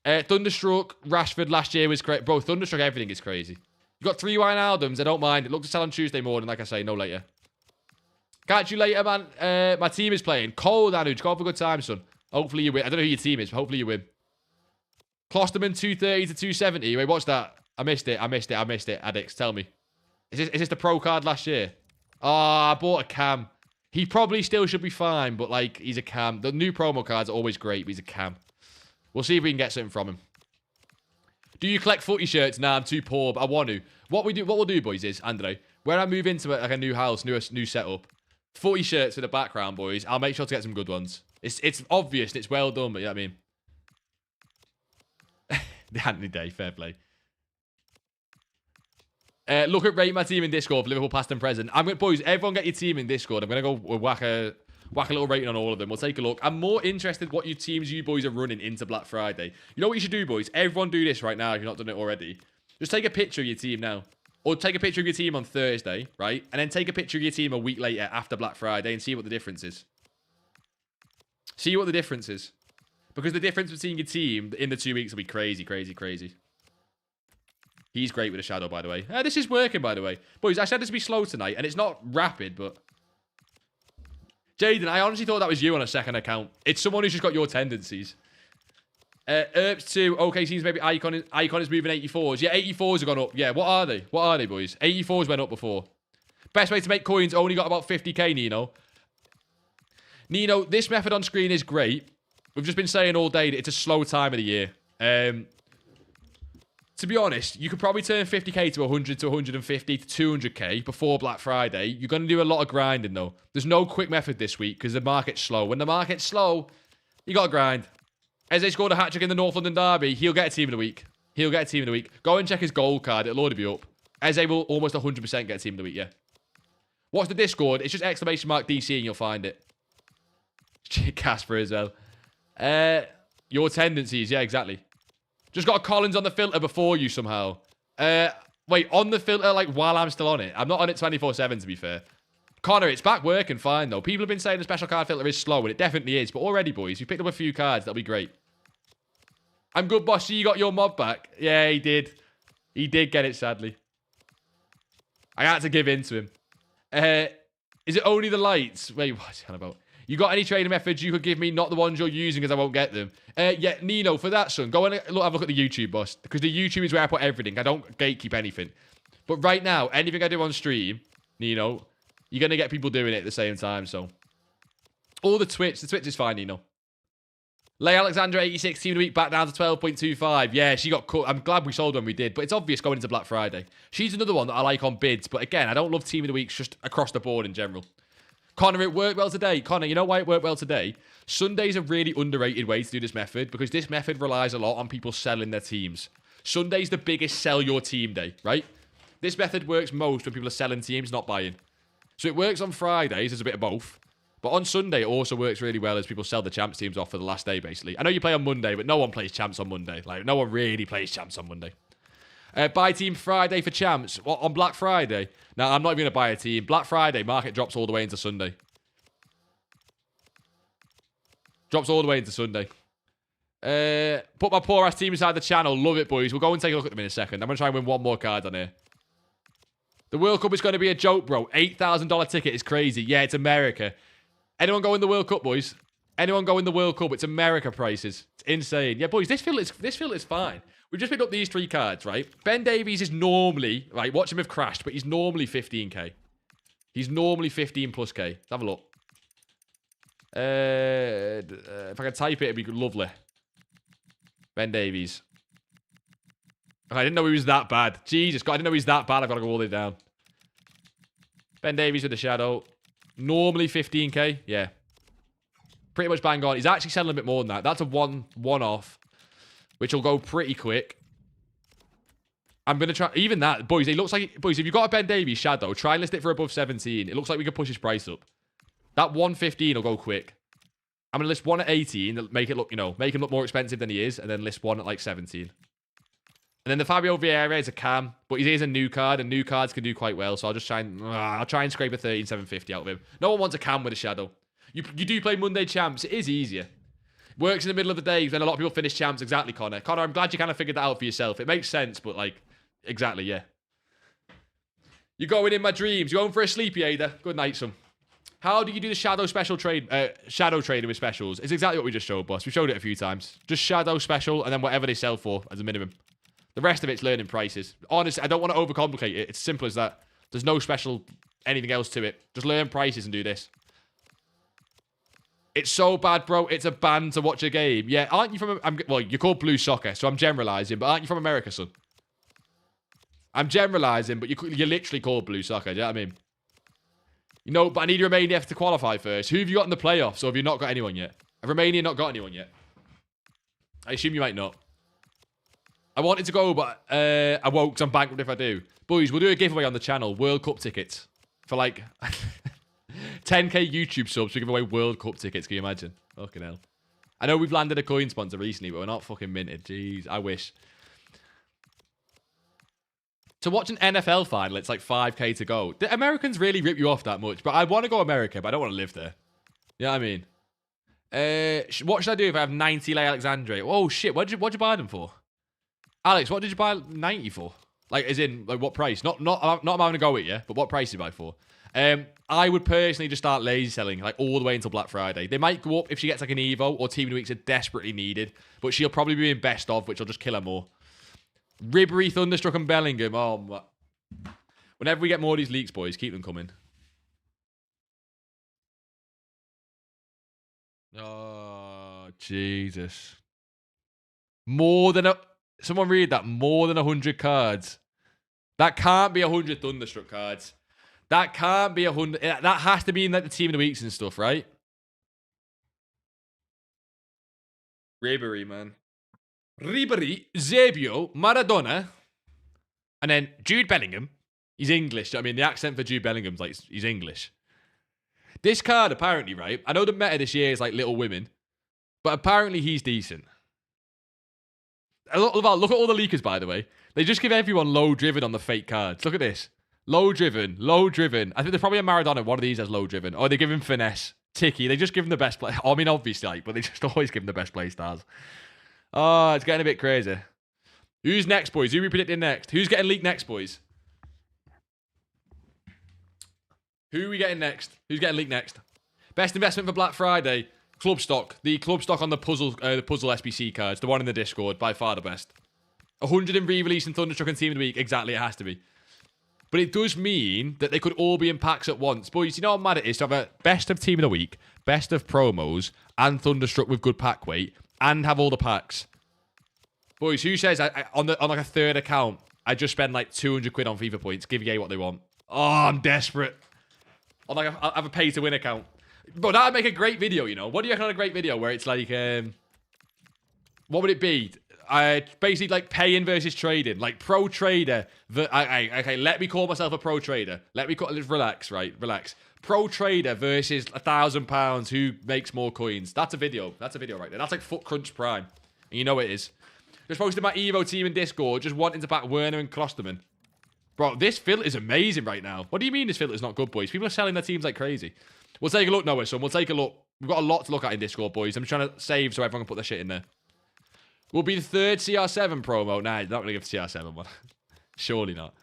Thunderstruck, Rashford last year was great. Bro, Thunderstruck, everything is crazy. You got 3 Wijnaldums. I don't mind. It looks to sell on Tuesday morning, like I say, no later. Catch you later, man. My team is playing. Cold, Anuj. Go have a good time, son. Hopefully you win. I don't know who your team is, but hopefully you win. Klosterman 230 to 270. Wait, what's that? I missed it. Addicts, tell me. Is this the pro card last year? Ah, I bought a cam. He probably still should be fine, but like, he's a cam. The new promo cards are always great, but he's a cam. We'll see if we can get something from him. Do you collect footy shirts? Nah, I'm too poor, but I want to. What we'll do, boys, is, Andre, when I move into like a new house, new setup, footy shirts for the background, boys, I'll make sure to get some good ones. It's obvious and it's well done, but you know what I mean? The Anthony Day, fair play. Look at rate my team in Discord for Liverpool past and present. Boys, everyone get your team in Discord. I'm going to go whack a little rating on all of them. We'll take a look. I'm more interested what teams you boys are running into Black Friday. You know what you should do, boys? Everyone do this right now if you've not done it already. Just take a picture of your team now. Or take a picture of your team on Thursday, right? And then take a picture of your team a week later after Black Friday and see what the difference is. See what the difference is. Because the difference between your team in the 2 weeks will be crazy, crazy, crazy. He's great with a shadow, by the way. This is working, by the way. Boys, I said this would be slow tonight, and it's not rapid, but... Jaden, I honestly thought that was you on a second account. It's someone who's just got your tendencies. Erps 2, okay, seems maybe Icon is moving 84s. Yeah, 84s have gone up. Yeah, what are they? What are they, boys? 84s went up before. Best way to make coins, only got about 50k, Nino. Nino, this method on screen is great. We've just been saying all day that it's a slow time of the year. To be honest, you could probably turn 50k to 100 to 150 to 200k before Black Friday. You're going to do a lot of grinding, though. There's no quick method this week because the market's slow. When the market's slow, you got to grind. Eze scored a hat-trick in the North London derby. He'll get a team of the week. He'll get a team of the week. Go and check his gold card. It'll already be up. Eze will almost 100% get a team of the week, yeah. What's the Discord? It's just exclamation mark DC and you'll find it. Casper as well. Your tendencies. Yeah, exactly. Just got a Collins on the filter before you somehow. Wait, on the filter, like, while I'm still on it? I'm not on it 24/7, to be fair. Connor, it's back working fine, though. People have been saying the special card filter is slow, and it definitely is. But already, boys, you picked up a few cards. That'll be great. I'm good, boss. See, you got your mob back. Yeah, he did. He did get it, sadly. I had to give in to him. Is it only the lights? Wait, what's he on about? You got any trading methods you could give me? Not the ones you're using, because I won't get them. Yeah, Nino, for that, son, go and have a look at the YouTube, boss. Because the YouTube is where I put everything. I don't gatekeep anything. But right now, anything I do on stream, Nino, you're going to get people doing it at the same time, so. All the Twitch is fine, Nino. Lay Alexandra 86 team of the week back down to 12.25. Yeah, she got cut. I'm glad we sold when we did, but it's obvious going into Black Friday. She's another one that I like on bids, but again, I don't love team of the weeks just across the board in general. Connor, it worked well today. Connor, you know why it worked well today? Sunday's a really underrated way to do this method because this method relies a lot on people selling their teams. Sunday's the biggest sell your team day, right? This method works most when people are selling teams, not buying. So it works on Fridays, there's a bit of both. But on Sunday, it also works really well as people sell the champs teams off for the last day, basically. I know you play on Monday, but no one plays champs on Monday. Like, no one really plays champs on Monday. Buy team Friday for champs. What, on Black Friday? No, I'm not even going to buy a team. Black Friday, market drops all the way into Sunday. Drops all the way into Sunday. Put my poor ass team inside the channel. Love it, boys. We'll go and take a look at them in a second. I'm going to try and win one more card on here. The World Cup is going to be a joke, bro. $8,000 ticket is crazy. Yeah, it's America. Anyone go in the World Cup, boys? Anyone go in the World Cup? It's America prices. It's insane. Yeah, boys, this field is fine. We've just picked up these 3 cards, right? Ben Davies is normally, right, watch him have crashed, but he's normally 15k. He's normally 15 plus k. Let's have a look. If I can type it, it'd be lovely. Ben Davies. I didn't know he was that bad. Jesus God, I didn't know he was that bad. I've got to go all the way down. Ben Davies with the shadow. Normally 15k. Yeah. Pretty much bang on. He's actually selling a bit more than that. That's a one-off. Which will go pretty quick. I'm going to try... Even that, boys, it looks like... Boys, if you've got a Ben Davies shadow, try and list it for above 17. It looks like we could push his price up. That 115 will go quick. I'm going to list one at 18, make it look, make him look more expensive than he is, and then list one at like 17. And then the Fabio Vieira is a cam, but he is a new card, and new cards can do quite well, so I'll just try and scrape a 13,750 out of him. No one wants a cam with a shadow. You do play Monday champs, it is easier. Works in the middle of the day, then a lot of people finish champs. Exactly, Connor. Connor, I'm glad you kind of figured that out for yourself. It makes sense, but like, exactly, yeah. You're going in my dreams. You're going for a sleepy Ada. Good night, son. How do you do the shadow special trade? Shadow trading with specials. It's exactly what we just showed, boss. We showed it a few times. Just shadow special and then whatever they sell for as a minimum. The rest of it's learning prices. Honestly, I don't want to overcomplicate it. It's simple as that. There's no special anything else to it. Just learn prices and do this. It's so bad, bro. It's a ban to watch a game. Yeah, aren't you from... well, you're called Blue Soccer, so I'm generalizing, but aren't you from America, son? I'm generalizing, but you're literally called Blue Soccer. Do you know what I mean? But I need Romania to qualify first. Who have you got in the playoffs, or have you not got anyone yet? Have Romania not got anyone yet? I assume you might not. I wanted to go, but I won't because I'm bankrupt if I do. Boys, we'll do a giveaway on the channel. World Cup tickets. For like 10k YouTube subs, we give away World Cup tickets. Can you imagine? Fucking hell. I know we've landed a coin sponsor recently, but we're not fucking minted. Jeez, I wish. To watch an NFL final, it's like 5k to go. The Americans really rip you off that much. But I want to go America, but I don't want to live there. You know what I mean? What should I do if I have 90 Lay Alexandre? Oh, shit. What'd you buy them for? Alex, what did you buy 90 for? Like, as in, like, what price? Not I'm having to go with you, but what price did you buy for? I would personally just start lazy selling, like, all the way until Black Friday. They might go up if she gets, like, an Evo or Team of the Weeks are desperately needed. But she'll probably be in best of, which will just kill her more. Ribery, Thunderstruck, and Bellingham. Oh, my. Whenever we get more of these leaks, boys, keep them coming. Oh, Jesus. More than a... Someone read that. More than 100 cards. That can't be 100 Thunderstruck cards. That can't be 100... That has to be in like the Team of the Weeks and stuff, right? Ribery, man. Ribery, Zebio, Maradona, and then Jude Bellingham. He's English. I mean, the accent for Jude Bellingham's like, he's English. This card, apparently, right? I know the meta this year is like Little Women, but apparently he's decent. Look at all the leakers, by the way. They just give everyone low driven on the fake cards. Look at this. Low driven, low driven. I think there's probably a Maradona. One of these has low driven. Or they give him finesse. Ticky. They just give him the best play. I mean, obviously, like, but they just always give him the best play stars. Oh, it's getting a bit crazy. Who's next, boys? Who are we predicting next? Who's getting leaked next, boys? Who are we getting next? Who's getting leaked next? Best investment for Black Friday. Club stock. The club stock on the puzzle SBC cards. The one in the Discord. By far the best. 100 in re-release and Thunderstruck and Team of the Week. Exactly, it has to be. But it does mean that they could all be in packs at once. Boys, you know how mad it is to have a best of Team of the Week, best of promos, and Thunderstruck with good pack weight, and have all the packs. Boys, who says on like a third account, I just spend like 200 quid on FIFA points, give EA what they want. Oh, I'm desperate. I'll have a pay to win account. But that'd make a great video, you know. What do you reckon on a great video where it's like, what would it be? Basically like paying versus trading, like pro trader. Okay, let me call myself a pro trader. Relax, right? Relax. Pro trader versus £1,000 who makes more coins. That's a video. That's a video right there. That's like Foot Crunch Prime. And you know it is. Just posted my Evo team in Discord, just wanting to back Werner and Klosterman. Bro, this filter is amazing right now. What do you mean this filter is not good, boys? People are selling their teams like crazy. We'll take a look, Noah, son. We'll take a look. We've got a lot to look at in Discord, boys. I'm trying to save so everyone can put their shit in there. Will be the third CR7 promo. Nah, not going to give CR7 one. Surely not.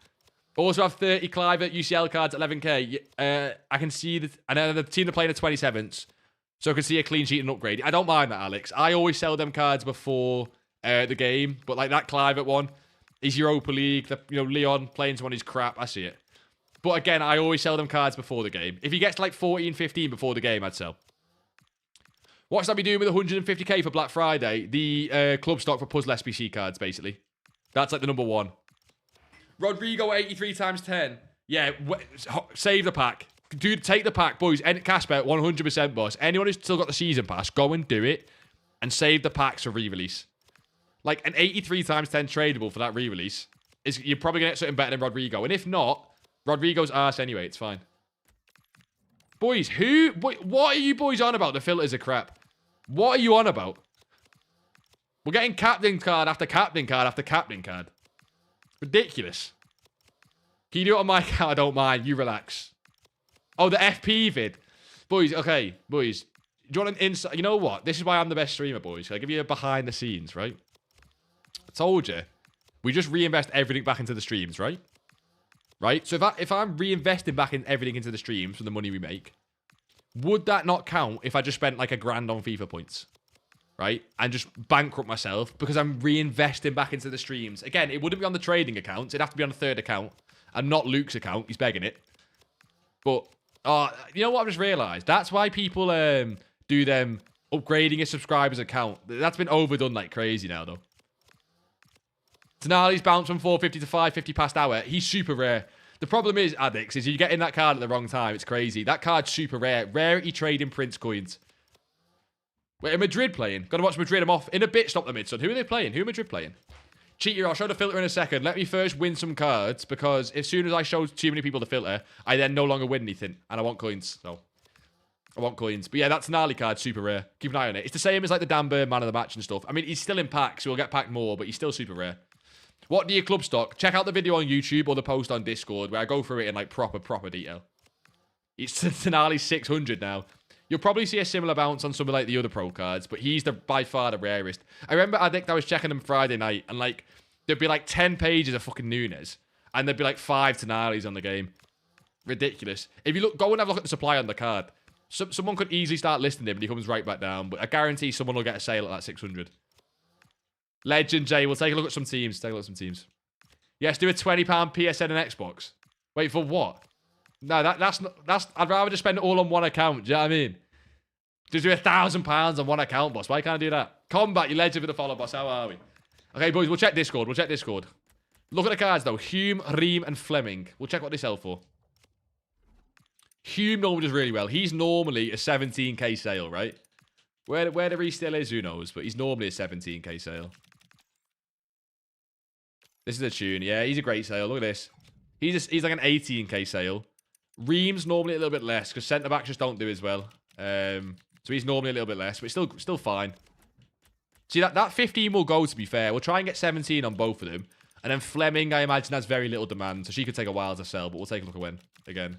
Also have 30 Clive at UCL cards at 11k. I can see that. I know the team are playing the 27th, so I can see a clean sheet and upgrade. I don't mind that, Alex. I always sell them cards before the game, but like that Clive at one is Europa League. Leon playing someone is crap. I see it. But again, I always sell them cards before the game. If he gets like 14, 15 before the game, I'd sell. What should I be doing with 150k for Black Friday? The club stock for puzzle SBC cards, basically. That's like the number one. Rodrigo 83 times 10. Yeah, save the pack. Dude, take the pack, boys. Casper, 100% boss. Anyone who's still got the season pass, go and do it. And save the packs for re-release. Like, an 83 times 10 tradable for that re-release. You're probably going to get something better than Rodrigo. And if not, Rodrigo's arse anyway. It's fine. Boys, what are you boys on about? The filters are crap. What are you on about? We're getting captain card after captain card after captain card. Ridiculous. Can you do it on my account? I don't mind. You relax. Oh, the FP vid. Boys, okay. Boys. Do you want an insight? You know what? This is why I'm the best streamer, boys. Can I give you a behind the scenes, right? I told you. We just reinvest everything back into the streams, right? Right? So if I'm reinvesting back in everything into the streams from the money we make, would that not count if I just spent like $1,000 on FIFA points? Right? And just bankrupt myself because I'm reinvesting back into the streams. Again, it wouldn't be on the trading accounts. It'd have to be on a third account and not Luke's account. He's begging it. But, you know what I've just realised? That's why people do them upgrading a subscriber's account. That's been overdone like crazy now, though. Tonali's bounced from 450 to 550 past hour. He's super rare. The problem is, Addicts, is you get in that card at the wrong time. It's crazy. That card's super rare. Rarity trading Prince coins. Wait, are Madrid playing? Gotta watch Madrid. I'm off. In a bit, stop the mid, son. Who are they playing? Who are Madrid playing? Cheater, I'll show the filter in a second. Let me first win some cards, because as soon as I show too many people the filter, I then no longer win anything. And I want coins, so... I want coins. But yeah, that's an gnarly card. Super rare. Keep an eye on it. It's the same as like the Dan Burn man of the match and stuff. I mean, he's still in packs, so we'll get packed more, but he's still super rare. What do you club stock? Check out the video on YouTube or the post on Discord where I go through it in like proper detail. It's Tonali 600 now. You'll probably see a similar bounce on some of like the other pro cards, but he's by far the rarest. I remember I was checking them Friday night and like there'd be like 10 pages of fucking Nunes and there'd be like 5 Tonalis on the game. Ridiculous. If you go and have a look at the supply on the card, someone could easily start listing him and he comes right back down, but I guarantee someone will get a sale at that 600. Legend Jay, we'll take a look at some teams. Yes, do a £20 PSN and Xbox. Wait, for what? No, that's I'd rather just spend it all on one account. Do you know what I mean? Just do £1,000 on one account, boss. Why can't I do that? Combat, you legend for the follow, boss. How are we? Okay, boys, we'll check Discord. Look at the cards, though. Hume, Ream, and Fleming. We'll check what they sell for. Hume normally does really well. He's normally a 17k sale, right? Where he still is, who knows? But he's normally a 17k sale. This is a tune. Yeah, he's a great sale. Look at this. He's like an 18k sale. Ream's normally a little bit less because centre-backs just don't do as well. So he's normally a little bit less, but still fine. See, that 15 will go, to be fair. We'll try and get 17 on both of them. And then Fleming, I imagine, has very little demand, so she could take a while to sell, but we'll take a look at when. Again.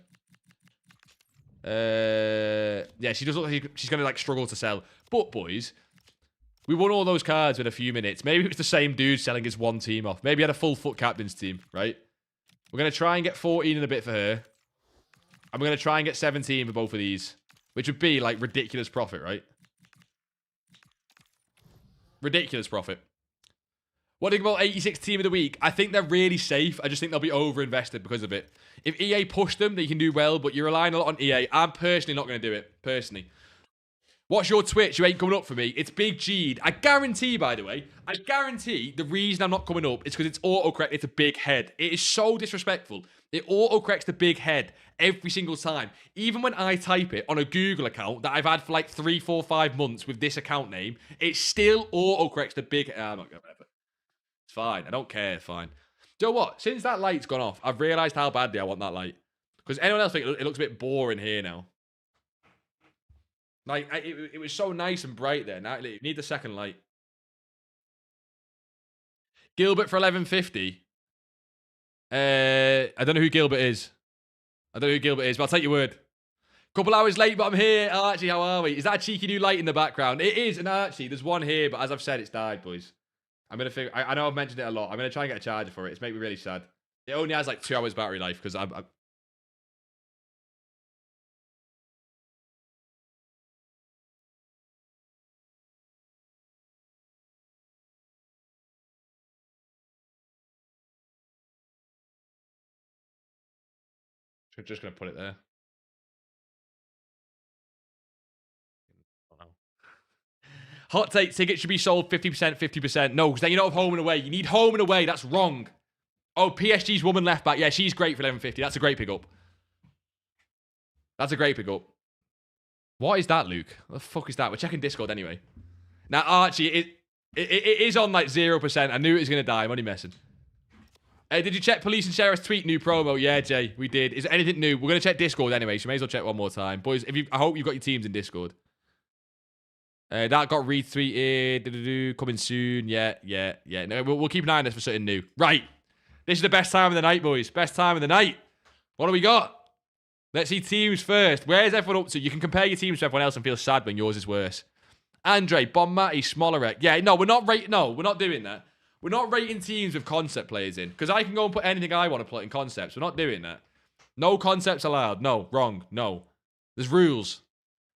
Yeah, she does look like she's going to, like, struggle to sell. But, boys, we won all those cards in a few minutes. Maybe it was the same dude selling his one team off. Maybe he had a full foot captain's team, right? We're going to try and get 14 in a bit for her. And we're going to try and get 17 for both of these. Which would be, like, ridiculous profit, right? Ridiculous profit. What do you think about 86 team of the week? I think they're really safe. I just think they'll be over-invested because of it. If EA push them, they can do well, but you're relying a lot on EA. I'm personally not going to do it. Personally. What's your Twitch? You ain't coming up for me. It's Big G'd. I guarantee, by the way, I guarantee the reason I'm not coming up is because it's autocorrect. It's a big head. It is so disrespectful. It autocorrects the big head every single time. Even when I type it on a Google account that I've had for like 3, 4, 5 months with this account name, it still autocorrects the big... I'm not going to... It's fine. I don't care. It's fine. Do you know what? Since that light's gone off, I've realised how badly I want that light. Because anyone else think it looks a bit boring here now. Like, it was so nice and bright there. Now you need the second light. Gilbert for 1150. I don't know who Gilbert is. But I'll take your word. Couple hours late, but I'm here. Archie, how are we? Is that a cheeky new light in the background? It is, and Archie, there's one here, but as I've said, it's died, boys. I'm going to figure... I know I've mentioned it a lot. I'm going to try and get a charger for it. It's making me really sad. It only has like 2 hours battery life, because I'm just going to put it there. Hot take, tickets should be sold 50%, 50%. No, because then you're not home and away. You need home and away. That's wrong. Oh, PSG's woman left back. Yeah, she's great for 1150. That's a great pickup. What is that, Luke? What the fuck is that? We're checking Discord anyway. Now, Archie, it is on like 0%. I knew it was going to die. I'm only messing. Hey, did you check Police and Sheriff's tweet new promo? Yeah, Jay, we did. Is there anything new? We're going to check Discord anyway, so you may as well check one more time. Boys, I hope you've got your teams in Discord. That got retweeted. Coming soon. Yeah. No, we'll keep an eye on this for something new. Right. This is the best time of the night, boys. Best time of the night. What do we got? Let's see teams first. Where's everyone up to? You can compare your teams to everyone else and feel sad when yours is worse. Andre, Bonmati, Smolarek. Yeah, no, we're not doing that. We're not rating teams with concept players in. Because I can go and put anything I want to put in concepts. We're not doing that. No concepts allowed. No, wrong. No. There's rules.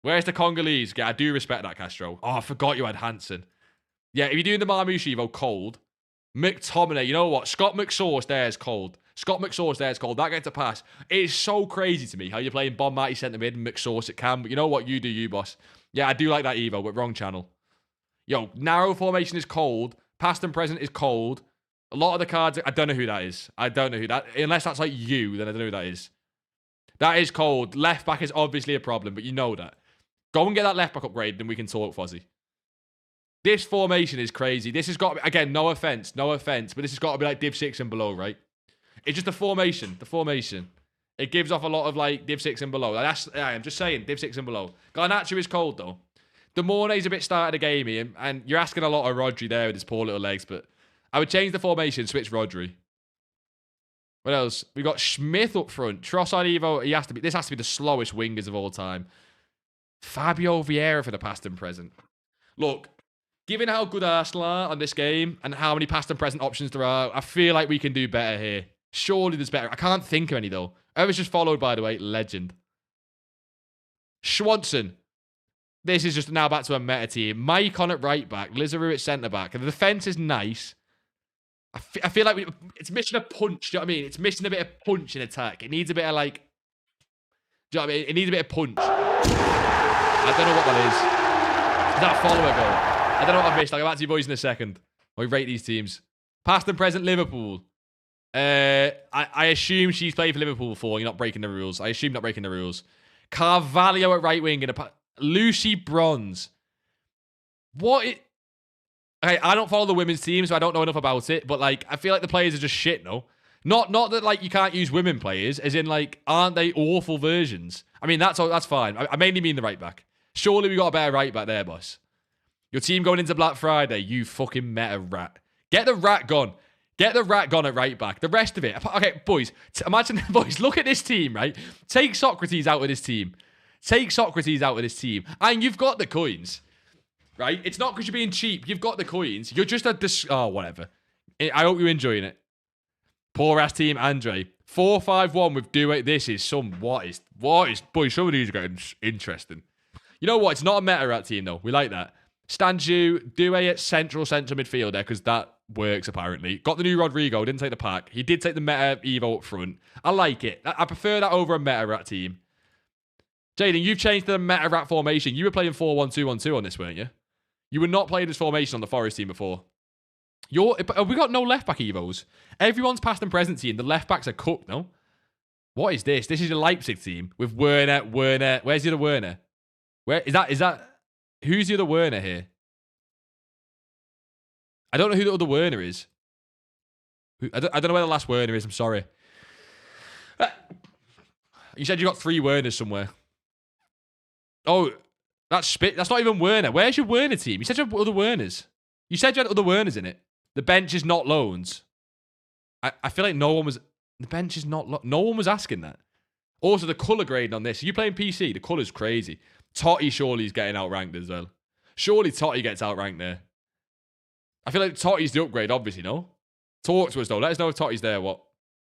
Where's the Congolese? Yeah, I do respect that, Castro. Oh, I forgot you had Hansen. Yeah, if you're doing the Marmouche Evo cold, McTominay, you know what? Scott McSauce there is cold. That gets a pass. It is so crazy to me how you're playing Bonmati centre mid and McSauce it can. But you know what? You do you, boss. Yeah, I do like that Evo, but wrong channel. Yo, narrow formation is cold. Past and present is cold. A lot of the cards, I don't know who that is. Unless that's like you, then I don't know who that is. That is cold. Left back is obviously a problem, but you know that. Go and get that left back upgrade, then we can talk, Fozzie. This formation is crazy. This has got to be, again, no offense, but this has got to be like Div 6 and below, right? It's just the formation. It gives off a lot of like Div 6 and below. I'm just saying, Div 6 and below. Garnacho is cold though. The Mornay's a bit started the game here, and you're asking a lot of Rodri there with his poor little legs, but I would change the formation, switch Rodri. What else? We got Smith up front. Trossard Evo, this has to be the slowest wingers of all time. Fabio Vieira for the past and present. Look, given how good Arsenal are on this game and how many past and present options there are, I feel like we can do better here. Surely there's better. I can't think of any though. Whoever's just followed, by the way, legend. Schwanson. This is just now back to a meta team. Mike on at right back. Lizaru at centre back. And the defence is nice. I feel like it's missing a punch. Do you know what I mean? It's missing a bit of punch in attack. It needs a bit of like... Do you know what I mean? It needs a bit of punch. I don't know what that is. Is that a follower goal? I don't know what I've missed. I'll get back to you boys in a second. We rate these teams. Past and present Liverpool. I assume she's played for Liverpool before. You're not breaking the rules. I assume not breaking the rules. Carvalho at right wing. Lucy Bronze. Okay, I don't follow the women's team, so I don't know enough about it. But like, I feel like the players are just shit, no? Not that like you can't use women players, as in like, aren't they awful versions? I mean, that's fine. I mainly mean the right back. Surely we got a better right back there, boss. Your team going into Black Friday, you fucking meta rat. Get the rat gone. Get the rat gone at right back. The rest of it. Okay, boys. Imagine, boys, look at this team, right? Take Socrates out of this team. And you've got the coins, right? It's not because you're being cheap. You've got the coins. You're just whatever. I hope you're enjoying it. Poor ass team, Andre. 4-5-1 with Duet. This is what is, boys, some of these are getting interesting. You know what? It's not a meta rat team, though. We like that. Stanju, Duet at central midfielder, because that works, apparently. Got the new Rodrigo, didn't take the pack. He did take the meta Evo up front. I like it. I prefer that over a meta rat team. Jaden, you've changed to the meta rat formation. You were playing 4-1-2-1-2 on this, weren't you? You were not playing this formation on the Forest team before. Have we got no left back Evos? Everyone's past and present team. The left backs are cooked, no? What is this? This is a Leipzig team with Werner. Where's the other Werner? Where is that? Who's the other Werner here? I don't know who the other Werner is. I don't know where the last Werner is. I'm sorry. You said you got 3 Werners somewhere. Oh, that's not even Werner. Where's your Werner team? You said you had other Werners. You said you had other Werners in it. The bench is not loans. I feel like no one was... The bench is not... No one was asking that. Also, the colour grading on this. Are you playing PC? The colour's crazy. Totti surely is getting outranked as well. Surely Totti gets outranked there. I feel like Totti's the upgrade, obviously, no? Talk to us, though. Let us know if Totti's there. What?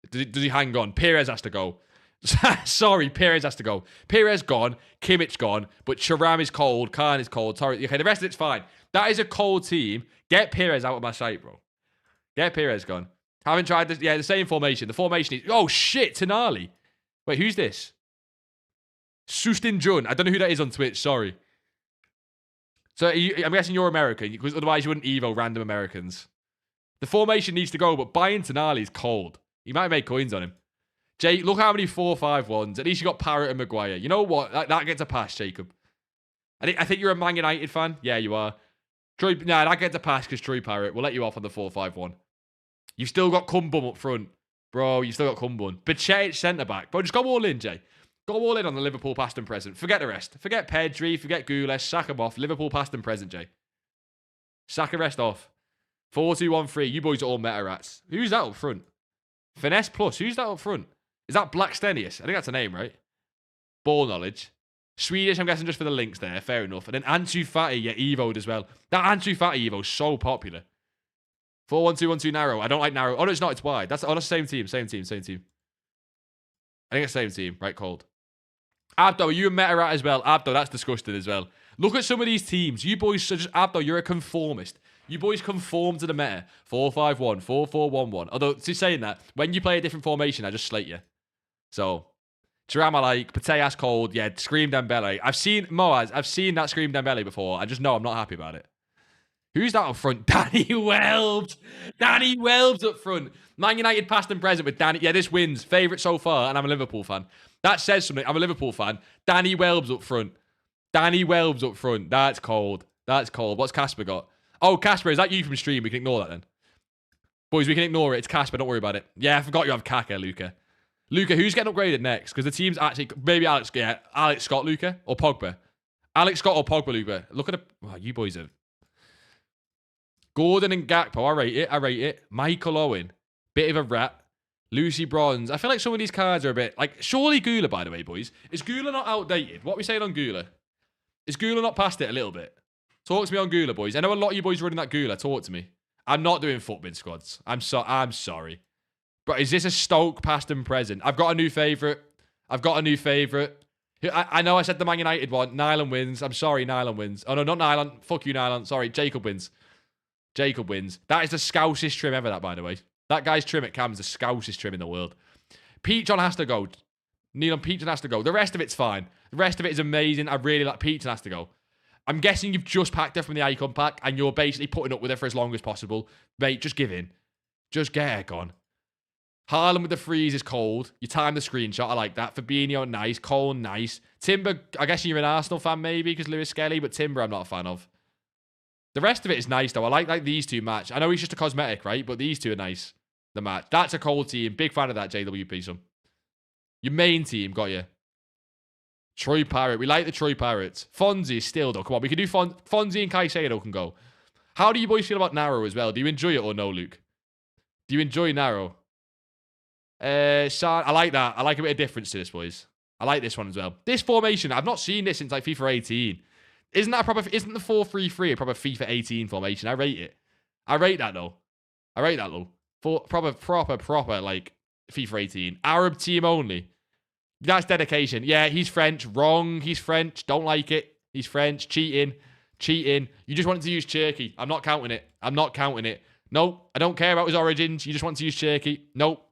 Does he hang on? Perez has to go. Sorry, Perez has to go. Perez gone. Kimmich gone. But Thuram is cold. Khan is cold. Okay, the rest of it's fine. That is a cold team. Get Perez out of my sight, bro. Get Perez gone. Haven't tried this. Yeah, the same formation. The formation is... Oh, shit. Tonali. Wait, who's this? Sustin Jun. I don't know who that is on Twitch. Sorry. So I'm guessing you're American, because otherwise you wouldn't Evo random Americans. The formation needs to go, but buying Tonali is cold. You might make coins on him. Jake, look how many 4-5-1s. At least you got Parrott and Maguire. You know what? That gets a pass, Jacob. I think you're a Man United fan. Yeah, you are. That gets a pass because Troy Parrott. We'll let you off on the 4-5-1. You've still got Kumbum up front. Bro, you've still got Kumbum. Bachet centre-back. Bro, just go all in, Jay. Go all in on the Liverpool past and present. Forget the rest. Forget Pedri. Forget Gules. Sack them off. Liverpool past and present, Jay. Sack the rest off. 4-2-1-3. You boys are all meta rats. Who's that up front? Finesse Plus. Who's that up front? Is that Black Stenius? I think that's a name, right? Ball knowledge. Swedish, I'm guessing just for the links there. Fair enough. And then Ansu Fati, yeah, Evo'd as well. That Ansu Fati Evo's so popular. 4-1-2-1-2 narrow. I don't like narrow. Oh, no, it's not. It's wide. That's the same team. Same team. Same team. I think it's the same team. Right, cold. Abdo, are you a meta rat as well? Abdo, that's disgusting as well. Look at some of these teams. You boys are just... Abdo, you're a conformist. You boys conform to the meta. 4-5-1, 4-4-1-1. Although, to saying that, when you play a different formation, I just slate you. So, Thuram I like. Pateas cold. Yeah, Scream Dembele. I've seen... Moaz, I've seen that Scream Dembele before. I just know I'm not happy about it. Who's that up front? Danny Welbs. Danny Welbs up front. Man United past and present with Danny. Yeah, this wins. Favourite so far, and I'm a Liverpool fan. That says something. I'm a Liverpool fan. Danny Welbs up front. Danny Welbs up front. That's cold. That's cold. What's Casper got? Oh, Casper, is that you from stream? We can ignore that then. Boys, we can ignore it. It's Casper. Don't worry about it. Yeah, I forgot you have Kaka, Luca. Luca, who's getting upgraded next? Because the team's actually... Maybe Alex... Yeah, Alex Scott, Luca. Or Pogba. Alex Scott or Pogba, Luca. Look at the... Oh, you boys are... Gordon and Gakpo. I rate it. I rate it. Michael Owen. Bit of a rat. Lucy Bronze. I feel like some of these cards are a bit... Like, surely Gula, by the way, boys. Is Gula not outdated? What are we saying on Gula? Is Gula not past it a little bit? Talk to me on Gula, boys. I know a lot of you boys running that Gula. Talk to me. I'm not doing footbin squads. I'm sorry. But is this a Stoke past and present? I've got a new favourite. I know I said the Man United one. Nylon wins. I'm sorry, Nylon wins. Oh, no, not Nylon. Fuck you, Nylon. Sorry, Jacob wins. Jacob wins. That is the scousest trim ever, that, by the way. That guy's trim at Cam's the scousest trim in the world. Peachon has to go. Neil and Peachon has to go. The rest of it's fine. The rest of it is amazing. I really like... Peachon has to go. I'm guessing you've just packed her from the icon pack and you're basically putting up with her for as long as possible. Mate, just give in. Just get her gone. Haaland with the freeze is cold. You timed the screenshot. I like that. Fabinho, nice. Cole, nice. Timber, I guess you're an Arsenal fan maybe because Lewis Skelly, but Timber I'm not a fan of. The rest of it is nice though. I like these two match. I know he's just a cosmetic, right? But these two are nice. The match. That's a cold team. Big fan of that, JWP, son. Your main team, got you. Troy Parrott. We like the Troy Parrots. Fonzie still, though. Come on, we can do Fonzie and Caicedo can go. How do you boys feel about Narrow as well? Do you enjoy it or no, Luke? Do you enjoy Narrow? I like that. I like a bit of difference to this, boys. I like this one as well. This formation, I've not seen this since like FIFA 18. Isn't the 4-3-3 a proper FIFA 18 formation? I rate it. I rate that though. For proper like FIFA 18. Arab team only. That's dedication. Yeah, he's French. Wrong. He's French. Don't like it. He's French. Cheating. You just wanted to use Cherky. I'm not counting it. Nope. I don't care about his origins. You just want to use Cherky. Nope.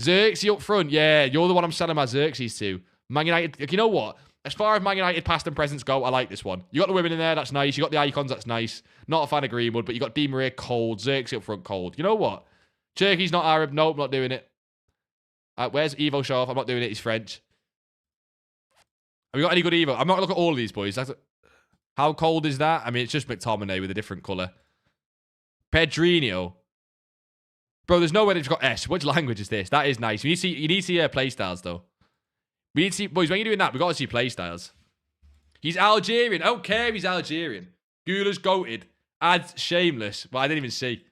Xerxes up front. Yeah, you're the one I'm selling my Xerxes to. Man United. You know what? As far as Man United past and presents go, I like this one. You got the women in there. That's nice. You got the icons. That's nice. Not a fan of Greenwood, but you got Di Maria cold. Xerxes up front cold. You know what? Cherky's not Arab. Nope, not doing it. Where's Evo show off? I'm not doing it. He's French. Have we got any good Evo? I'm not going to look at all of these, boys. How cold is that? I mean, it's just McTominay with a different colour. Pedrinho. Bro, there's no way they've got S. Which language is this? That is nice. You need to see play styles, though. We need to see... Boys, when you're doing that, we've got to see play styles. He's Algerian. I don't care if he's Algerian. Gula's goated. Adds shameless. Well, I didn't even see.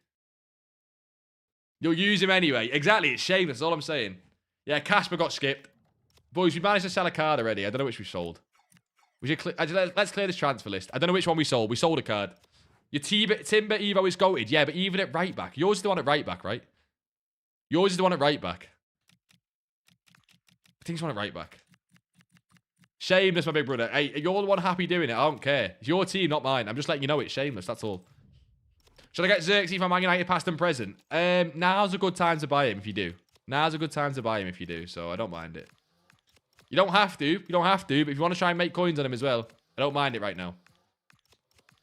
You'll use him anyway. Exactly. It's shameless. That's all I'm saying. Yeah, Casper got skipped. Boys, we managed to sell a card already. I don't know which we sold. We should let's clear this transfer list. I don't know which one we sold. We sold a card. Your Timber Evo is goated. Yeah, but even at right back. Yours is the one at right back, right? Yours is the one at right back. I think it's one at right back. Shameless, my big brother. Hey, you're the one happy doing it. I don't care. It's your team, not mine. I'm just letting you know it's shameless. That's all. Should I get Xerxes from Man United past and present? Now's a good time to buy him if you do. So I don't mind it. You don't have to. But if you want to try and make coins on him as well, I don't mind it right now.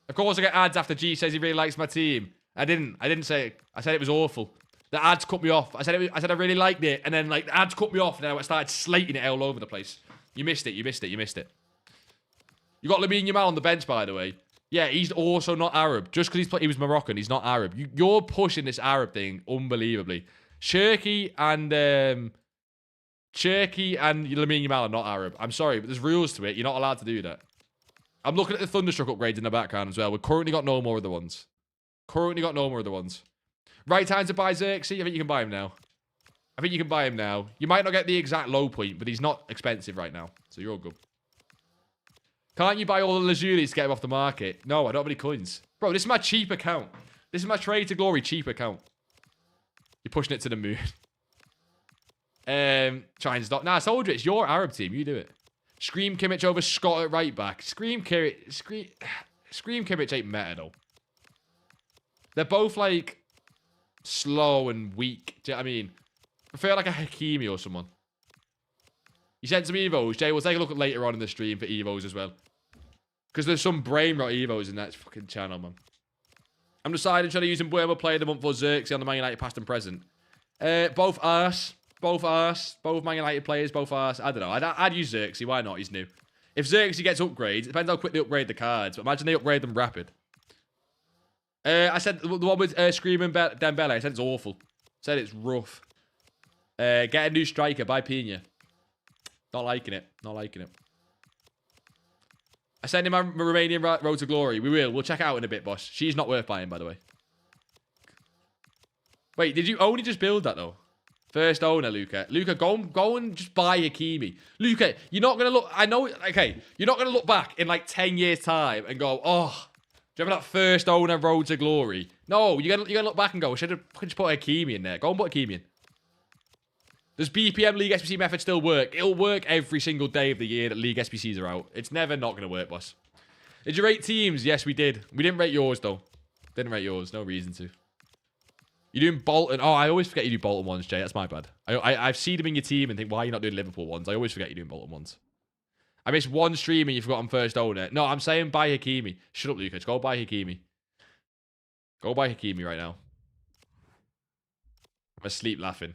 Of course, I get ads after G says he really likes my team. I didn't say it. I said it was awful. The ads cut me off. I said I really liked it, and then like the ads cut me off, and then I started slating it all over the place. You missed it. You missed it. You got Lamine Yamal on the bench, by the way. Yeah, he's also not Arab. Just because he was Moroccan, he's not Arab. You're pushing this Arab thing unbelievably. Shirky and Cherky and Lamine Yamal are not Arab. I'm sorry, but there's rules to it. You're not allowed to do that. I'm looking at the Thunderstruck upgrades in the background as well. We've currently got no more of the ones. Right time to buy Xerxes? I think you can buy him now. You might not get the exact low point, but he's not expensive right now. So you're all good. Can't you buy all the Lazulis to get him off the market? No, I don't have any coins. Bro, this is my cheap account. This is my Trade to Glory cheap account. You're pushing it to the moon. Try and stop. Nah, I told you, it's your Arab team. You do it. Scream Kimmich over Scott at right back. Scream Kimmich ain't meta, though. They're both, like, slow and weak. Do you know what I mean? I prefer, like, a Hakimi or someone. You sent some Evos. Jay, we'll take a look at later on in the stream for Evos as well. Because there's some brain rot Evos in that fucking channel, man. I'm deciding, should I use Mbuemo Player of the Month for Xerxes on the Man United past and present? Both arse. Both Man United players, both arse. I don't know. I'd use Xerxes. Why not? He's new. If Xerxes gets upgrades, it depends how quick they upgrade the cards. But imagine they upgrade them rapid. I said the one with Screaming Dembele. I said it's awful. Said it's rough. Get a new striker. Buy Pina. Not liking it. I sent him my Romanian Road to Glory. We will. We'll check it out in a bit, boss. She's not worth buying, by the way. Wait, did you only just build that, though? First owner, Luca. Luca, go and just buy Hakimi. Luca, you're not going to look... I know... Okay, you're not going to look back in, like, 10 years' time and go, oh, do you remember that first owner Road to Glory? No, you're going to look back and go, I should have just put Hakimi in there. Go and put Hakimi in. Does BPM League SBC method still work? It'll work every single day of the year that League SBCs are out. It's never not going to work, boss. Did you rate teams? Yes, we did. We didn't rate yours, though. Didn't rate yours. No reason to. You're doing Bolton. Oh, I always forget you do Bolton ones, Jay. That's my bad. I see them in your team and think, why are you not doing Liverpool ones? I always forget you're doing Bolton ones. I missed one stream and you forgot on first owner. No, I'm saying buy Hakimi. Shut up, Lucas. Go buy Hakimi. Go buy Hakimi right now. I'm asleep laughing.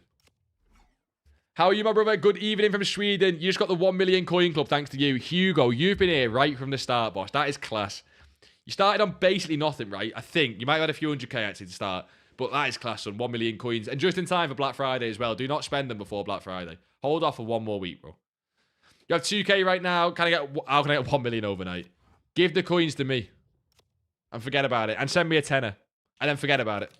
How are you, my brother? Good evening from Sweden. You just got the 1 million coin club thanks to you. Hugo, you've been here right from the start, boss. That is class. You started on basically nothing, right? I think. You might have had a few 100k actually to start. But that is class, son. 1 million coins. And just in time for Black Friday as well. Do not spend them before Black Friday. Hold off for one more week, bro. You have 2k right now. How can I get 1 million overnight? Give the coins to me. And forget about it. And send me a tenner. And then forget about it.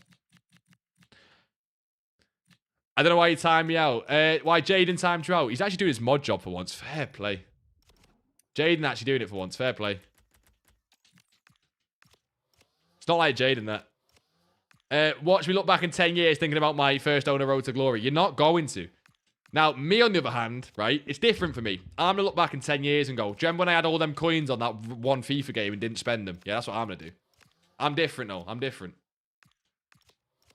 I don't know why you timed me out. Why Jaden timed you out? He's actually doing his mod job for once. Fair play. Jaden actually doing it for once. Fair play. It's not like Jaden, that. Watch me look back in 10 years thinking about my first owner Road to Glory. You're not going to. Now, me on the other hand, right? It's different for me. I'm going to look back in 10 years and go, do you remember when I had all them coins on that one FIFA game and didn't spend them? Yeah, that's what I'm going to do. I'm different, though. I'm different.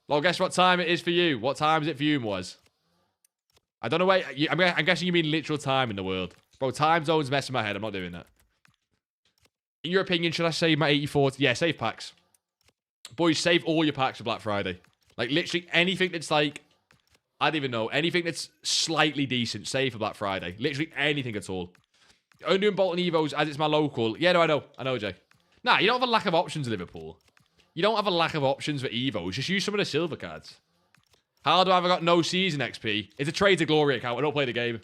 Well, guess what time it is for you? What time is it for you, Moaz? I don't know where... I'm guessing you mean literal time in the world. Bro, time zone's messing my head. I'm not doing that. In your opinion, should I save my 84? Yeah, save packs. Boys, save all your packs for Black Friday. Like, literally anything that's like... I don't even know. Anything that's slightly decent, save for Black Friday. Literally anything at all. Only doing Bolton Evos as it's my local. Yeah, no, I know. I know, Jay. Nah, you don't have a lack of options, Liverpool. You don't have a lack of options for Evos. Just use some of the silver cards. How do I have got no season XP? It's a Trade to Glory account. I don't play the game.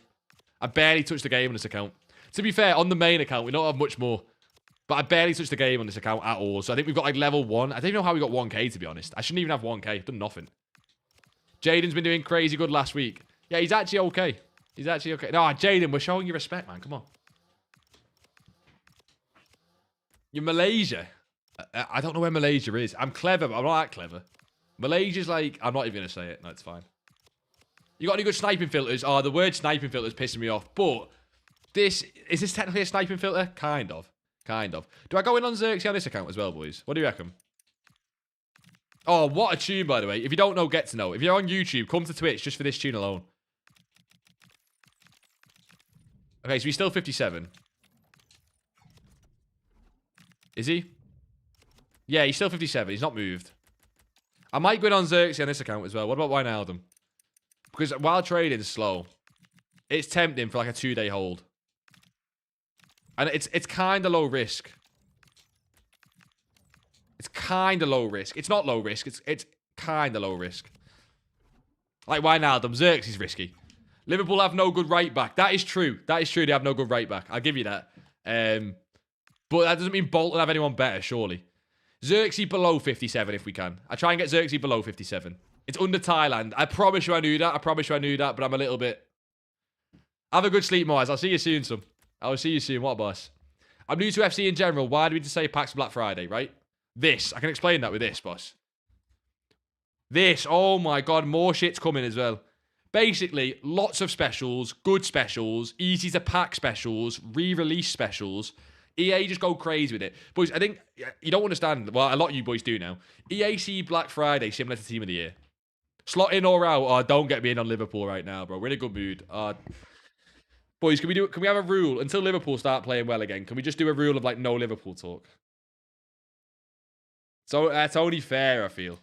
I barely touch the game on this account. To be fair, on the main account, we don't have much more. But I barely touched the game on this account at all. So I think we've got like level 1. I don't even know how we got 1k, to be honest. I shouldn't even have 1k. I've done nothing. Jaden's been doing crazy good last week. Yeah, he's actually okay. He's actually okay. No, Jaden, we're showing you respect, man. Come on. You're Malaysia. I don't know where Malaysia is. I'm clever, but I'm not that clever. Malaysia's like... I'm not even going to say it. No, it's fine. You got any good sniping filters? Oh, the word sniping filter is pissing me off. But this... Is this technically a sniping filter? Kind of. Kind of. Do I go in on Xerxes on this account as well, boys? What do you reckon? Oh, what a tune, by the way. If you don't know, get to know. If you're on YouTube, come to Twitch just for this tune alone. Okay, so he's still 57. Is he? Yeah, he's still 57. He's not moved. I might go in on Xerxes on this account as well. What about Wijnaldum? Because while trading is slow, it's tempting for like a 2-day hold. And it's kind of low risk. It's kind of low risk. It's not low risk. It's kind of low risk. Like Wijnaldum. Xerxes is risky. Liverpool have no good right back. That is true. That is true. They have no good right back. I'll give you that. But that doesn't mean Bolton have anyone better, surely. Xerxes below 57 if we can. I try and get Xerxes below 57. It's under Thailand. I promise you I knew that. I promise you I knew that, but I'm a little bit... Have a good sleep, Moaz. I'll see you soon, son. I'll see you soon. What a boss. I'm new to FC in general. Why do we just say packs Black Friday, right? This. I can explain that with this, boss. This. Oh my god. More shit's coming as well. Basically, lots of specials, good specials, easy to pack specials, re-release specials. EA just go crazy with it. Boys, I think you don't understand. Well, a lot of you boys do now. EAC Black Friday, similar to Team of the Year. Slot in or out. Oh, don't get me in on Liverpool right now, bro. We're in a good mood. Boys, can we have a rule until Liverpool start playing well again? Can we just do a rule of like no Liverpool talk? So that's only fair, I feel.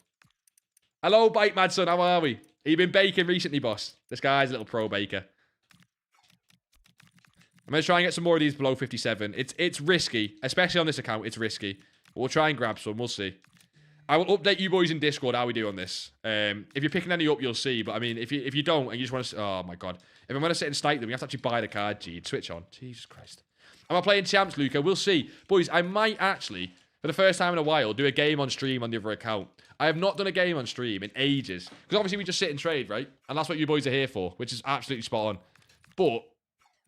Hello, Bite Mad Son. How are we? Have you been baking recently, boss? This guy's a little pro baker. I'm going to try and get some more of these below 57. It's risky, especially on this account. It's risky. But we'll try and grab some. We'll see. I will update you boys in Discord how we do on this. If you're picking any up, you'll see. But I mean, if you don't and you just want to... Oh, my God. If I'm going to sit and snipe them, you have to actually buy the card, G. Switch on. Jesus Christ. Am I playing champs, Luca? We'll see. Boys, I might actually, for the first time in a while, do a game on stream on the other account. I have not done a game on stream in ages. Because obviously we just sit and trade, right? And that's what you boys are here for, which is absolutely spot on. But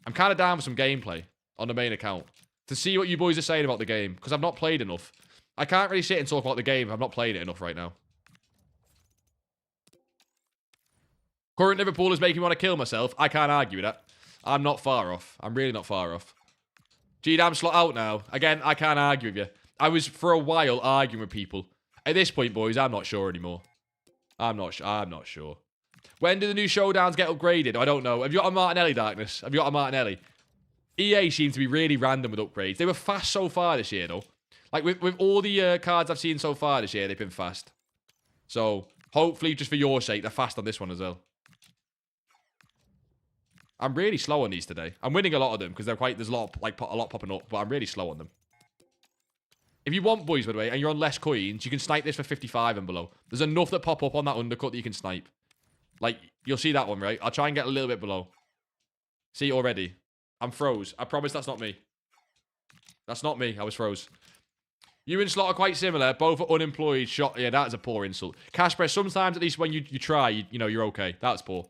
I'm kind of down for some gameplay on the main account to see what you boys are saying about the game. Because I've not played enough. I can't really sit and talk about the game if I've not played it enough right now. Current Liverpool is making me want to kill myself. I can't argue with that. I'm not far off. I'm really not far off. G-Dam slot out now. Again, I can't argue with you. I was, for a while, arguing with people. At this point, boys, I'm not sure anymore. I'm not sure. When do the new showdowns get upgraded? I don't know. Have you got a Martinelli, Darkness? Have you got a Martinelli? EA seem to be really random with upgrades. They were fast so far this year, though. Like, with all the cards I've seen so far this year, they've been fast. So, hopefully, just for your sake, they're fast on this one as well. I'm really slow on these today. I'm winning a lot of them because there's a lot popping up, but I'm really slow on them. If you want, boys, by the way, and you're on less coins, you can snipe this for 55 and below. There's enough that pop up on that undercut that you can snipe. Like, you'll see that one, right? I'll try and get a little bit below. See, already. I'm froze. I promise that's not me. That's not me. I was froze. You and Slot are quite similar. Both are unemployed. Shot. Yeah, that is a poor insult. Cash press, sometimes, at least when you try, you know, you're okay. That's poor.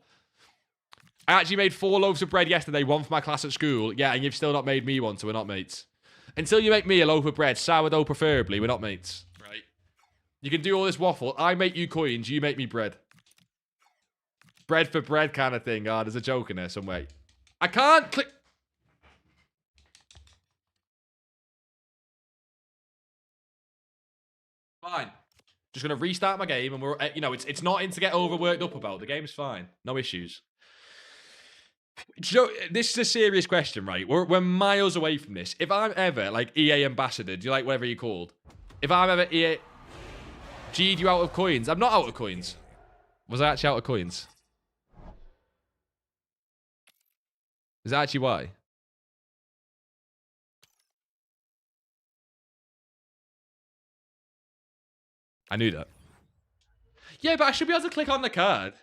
I actually made 4 loaves of bread yesterday, one for my class at school. Yeah, and you've still not made me one, so we're not mates. Until you make me a loaf of bread, sourdough preferably, we're not mates. Right? You can do all this waffle. I make you coins, you make me bread. Bread for bread kind of thing. Ah, there's a joke in there some way. I can't click... Fine. Just going to restart my game and we're... You know, it's nothing to get overworked up about. The game's fine. No issues. Joe, this is a serious question, right? We're miles away from this. If I'm ever, like, EA ambassador, do you like whatever you're called? If I'm ever EA... G'd you out of coins? I'm not out of coins. Was I actually out of coins? Is that actually why? I knew that. Yeah, but I should be able to click on the card.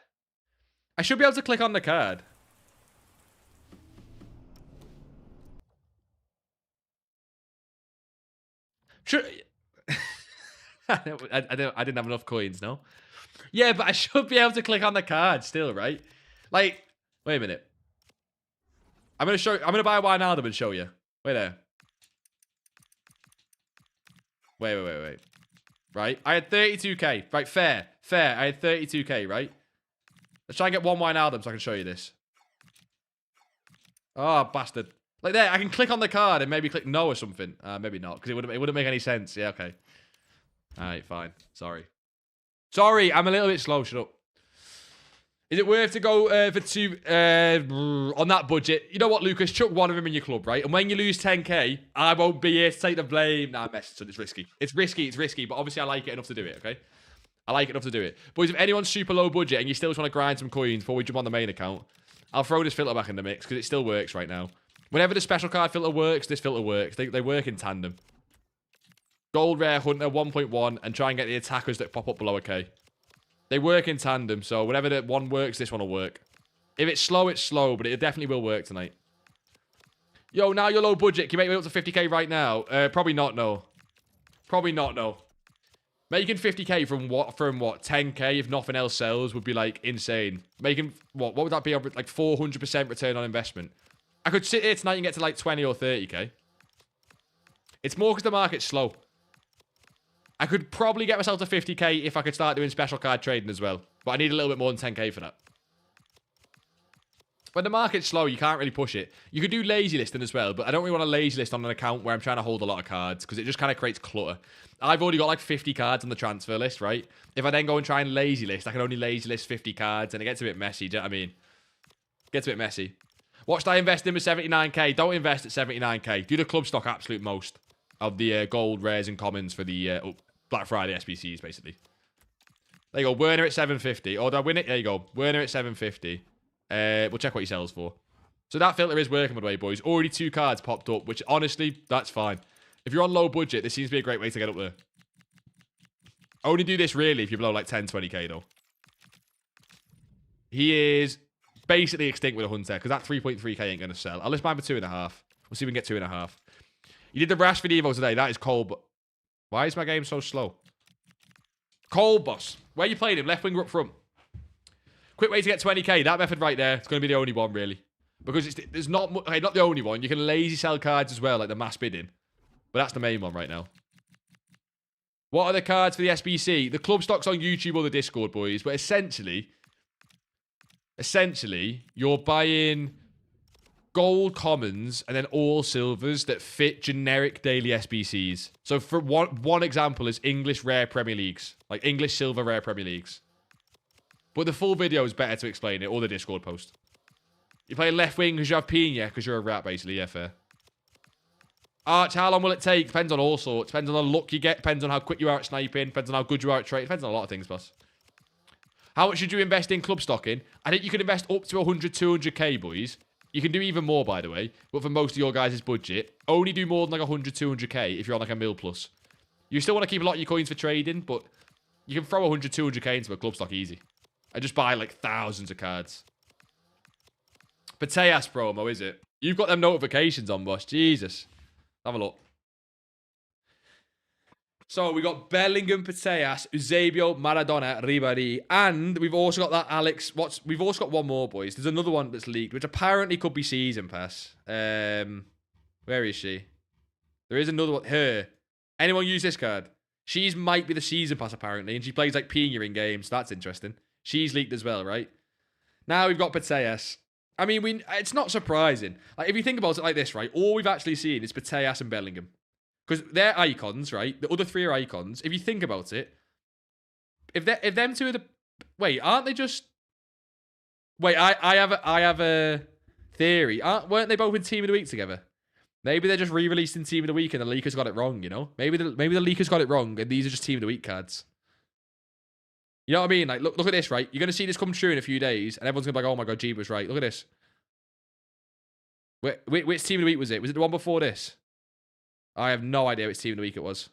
I should be able to click on the card. Sure. I didn't have enough coins, no? Yeah, but I should be able to click on the card still, right? Like, wait a minute. I'm gonna buy a Wijnaldum and show you. Wait there. Wait. Right? I had 32k. Right, fair. I had 32k, right? Let's try and get one Wijnaldum so I can show you this. Oh, bastard. Like there, I can click on the card and maybe click no or something. Maybe not, because it wouldn't make any sense. Yeah, okay. Alright, fine. Sorry, I'm a little bit slow. Shut up. Is it worth to go for 2 on that budget? You know what, Lucas? Chuck one of them in your club, right? And when you lose 10k, I won't be here to take the blame. Nah, I'm messing, son. It's risky. It's risky, but obviously I like it enough to do it, okay? I like it enough to do it. Boys, if anyone's super low budget and you still just want to grind some coins before we jump on the main account, I'll throw this filter back in the mix because it still works right now. Whenever the special card filter works, this filter works. They work in tandem. Gold Rare Hunter 1.1 and try and get the attackers that pop up below a K. They work in tandem, so whenever the one works, this one will work. If it's slow, but it definitely will work tonight. Yo, now you're low budget. Can you make me up to 50k right now? Probably not, no. Probably not, no. Making 50k from what? 10k if nothing else sells would be, like, insane. Making, what would that be? Like, 400% return on investment. I could sit here tonight and get to, like, 20 or 30k. It's more because the market's slow. I could probably get myself to 50k if I could start doing special card trading as well. But I need a little bit more than 10k for that. When the market's slow, you can't really push it. You could do lazy listing as well, but I don't really want a lazy list on an account where I'm trying to hold a lot of cards because it just kind of creates clutter. I've already got like 50 cards on the transfer list, right? If I then go and try and lazy list, I can only lazy list 50 cards and it gets a bit messy. Do you know what I mean? It gets a bit messy. What should I invest in with 79k? Don't invest at 79k. Do the club stock absolute most of the gold, rares, and commons for the Black Friday SBCs, basically. There you go. Werner at 750. Oh, did I win it? There you go. Werner at 750. We'll check what he sells for. So that filter is working, by the way, boys. Already 2 cards popped up, which honestly, that's fine. If you're on low budget, this seems to be a great way to get up there. Only do this really if you're below like 10, 20k though. He is basically extinct with a hunter because that 3.3k ain't going to sell. I'll list mine for 2.5. We'll see if we can get 2.5. You did the Rashford Evo today. That is cold, but why is my game so slow? Cold, boss. Where you playing him? Left winger up front. Quick way to get 20k. That method right there. It's going to be the only one, really. Because there's not... Okay, not the only one. You can lazy sell cards as well, like the mass bidding. But that's the main one right now. What are the cards for the SBC? The club stock's on YouTube or the Discord, boys. But essentially, you're buying gold commons and then all silvers that fit generic daily SBCs. So for one example is English rare Premier Leagues. Like English silver rare Premier Leagues. But the full video is better to explain it, or the Discord post. You play left wing because you have Pina, because you're a rat, basically. Yeah, fair. Arch, how long will it take? Depends on all sorts. Depends on the luck you get. Depends on how quick you are at sniping. Depends on how good you are at trading. Depends on a lot of things, boss. How much should you invest in club stocking? I think you can invest up to 100, 200k, boys. You can do even more, by the way. But for most of your guys' budget, only do more than like 100, 200k if you're on like a mil plus. You still want to keep a lot of your coins for trading, but you can throw 100, 200k into a club stock easy. I just buy like thousands of cards. Pateas promo, is it? You've got them notifications on, boss. Jesus. Have a look. So we got Bellingham, Pateas, Eusebio, Maradona, Ribéry, and we've also got that Alex. We've also got one more, boys. There's another one that's leaked, which apparently could be season pass. Where is she? There is another one. Her. Anyone use this card? She's might be the season pass apparently, and she plays like Pina in games. So that's interesting. She's leaked as well, right? Now we've got Pateas. I mean, it's not surprising. Like, if you think about it like this, right? All we've actually seen is Pateas and Bellingham. Because they're icons, right? The other 3 are icons. If you think about it, if them 2 are the... Wait, aren't they just... Wait, I have a theory. Weren't they both in Team of the Week together? Maybe they're just re-releasing Team of the Week and the leakers got it wrong, you know? Maybe the leakers got it wrong and these are just Team of the Week cards. You know what I mean? Like, look at this, right? You're going to see this come true in a few days, and everyone's going to be like, oh my god, Jeeb was right. Look at this. Which Team of the Week was it? Was it the one before this? I have no idea which Team of the Week it was.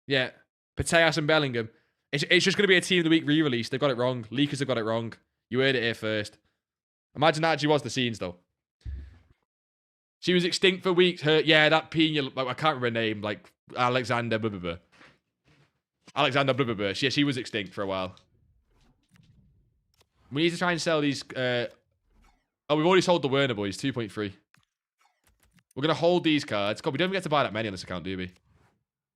Yeah. Pateas and Bellingham. It's just going to be a Team of the Week re-release. They've got it wrong. Leakers have got it wrong. You heard it here first. Imagine that actually was the scenes, though. She was extinct for weeks. Yeah, that Pina, I can't remember her name, like Alexander blah, blah, blah. Alexander blah, blah, blah. She was extinct for a while. We need to try and sell these... Oh, we've already sold the Werner, boys. 2.3. We're going to hold these cards. God, we don't even get to buy that many on this account, do we?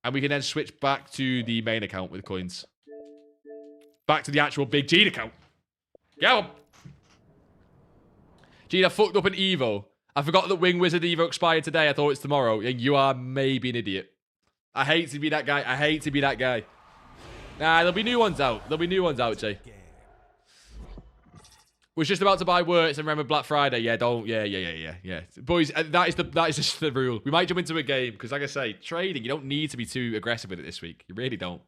And we can then switch back to the main account with coins. Back to the actual Big Gene account. Go! Gene, I fucked up an Evo. I forgot that Wing Wizard Evo expired today. I thought it's tomorrow. And you are maybe an idiot. I hate to be that guy. I hate to be that guy. Nah, there'll be new ones out. There'll be new ones out, Jay. Was just about to buy words and remember Black Friday. Yeah, don't. Yeah. Boys, that is just the rule. We might jump into a game because, like I say, trading, you don't need to be too aggressive with it this week. You really don't.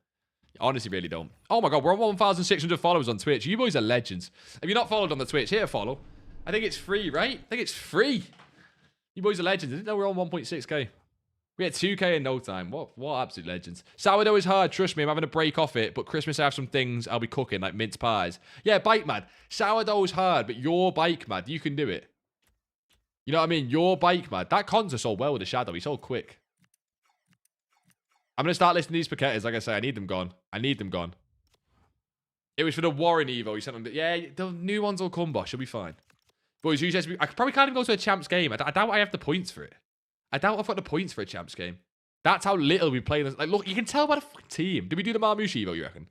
You honestly really don't. Oh my god, we're on 1,600 followers on Twitch. You boys are legends. If you're not followed on the Twitch, hit a follow. I think it's free, right? I think it's free. You boys are legends. I didn't know we're on 1.6k. We had 2K in no time. What absolute legends. Sourdough is hard. Trust me, I'm having a break off it. But Christmas I have some things I'll be cooking, like mince pies. Yeah, bike mad. Sourdough is hard, but you're bike mad. You can do it. You know what I mean? You're bike mad. That Conza sold well with the shadow. He sold quick. I'm going to start listing these paquettes. Like I say, I need them gone. I need them gone. It was for the Warren Evo. He sent them. Yeah, the new ones will come, boss. You'll be fine. Boys, who says I probably can't even go to a champs game. I doubt I have the points for it. I doubt I've got the points for a champs game. That's how little we play. Like, look, you can tell by the fucking team. Did we do the Marmouche Evo, you reckon?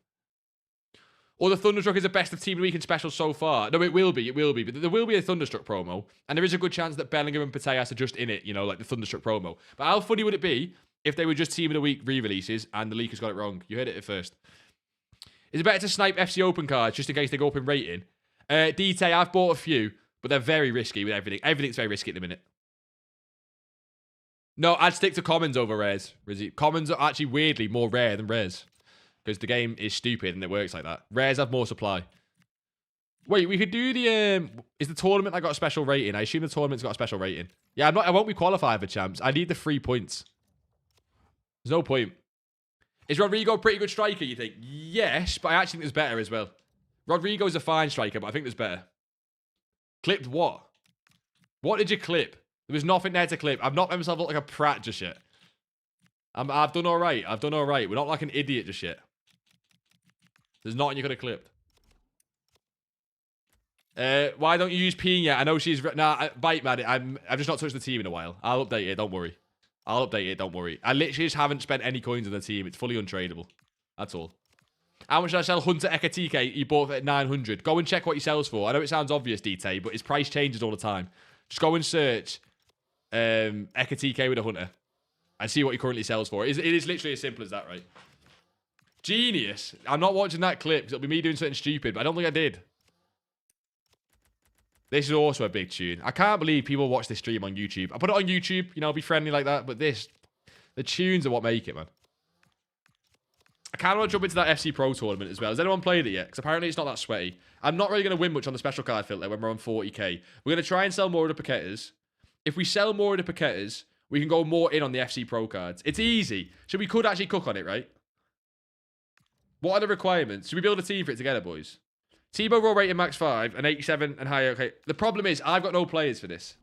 Or the Thunderstruck is the best of Team of the Week and special so far? No, it will be. It will be. But there will be a Thunderstruck promo. And there is a good chance that Bellingham and Pateas are just in it, you know, like the Thunderstruck promo. But how funny would it be if they were just Team of the Week re-releases and the leakers got it wrong? You heard it at first. Is it better to snipe FC Open cards just in case they go up in rating? DT, I've bought a few, but they're very risky with everything. Everything's very risky at the minute. No, I'd stick to commons over rares, Rizzy. Commons are actually weirdly more rare than rares. Because the game is stupid and it works like that. Rares have more supply. Wait, we could do the... is the tournament like got a special rating? I assume the tournament's got a special rating. Yeah, I won't be qualified for champs. I need the 3 points. There's no point. Is Rodrigo a pretty good striker, you think? Yes, but I actually think there's better as well. Rodrigo's a fine striker, but I think there's better. Clipped what? What did you clip? There was nothing there to clip. I've not made myself look like a prat just yet. I've done all right. I've done all right. We're not like an idiot just yet. There's nothing you could have clipped. Why don't you use Pina? I know she's... Nah, bite mad. I've just not touched the team in a while. I'll update it. Don't worry. I'll update it. Don't worry. I literally just haven't spent any coins on the team. It's fully untradeable. That's all. How much did I sell Hunter Ekatike? He bought it at 900. Go and check what he sells for. I know it sounds obvious, DT, but his price changes all the time. Just go and search Ekatike with a Hunter and see what he currently sells for. It is literally as simple as that, right? Genius. I'm not watching that clip because it'll be me doing something stupid, but I don't think I did. This is also a big tune. I can't believe people watch this stream on YouTube. I put it on YouTube, you know, be friendly like that, but the tunes are what make it, man. I kind of want to jump into that FC Pro tournament as well. Has anyone played it yet? Because apparently it's not that sweaty. I'm not really going to win much on the special card filter when we're on 40k. We're going to try and sell more of the Paquetas. If we sell more of the Paquetas, we can go more in on the FC Pro cards. It's easy. So we could actually cook on it, right? What are the requirements? Should we build a team for it together, boys? Tebow raw rating max 5 and 87 and higher. Okay. The problem is I've got no players for this.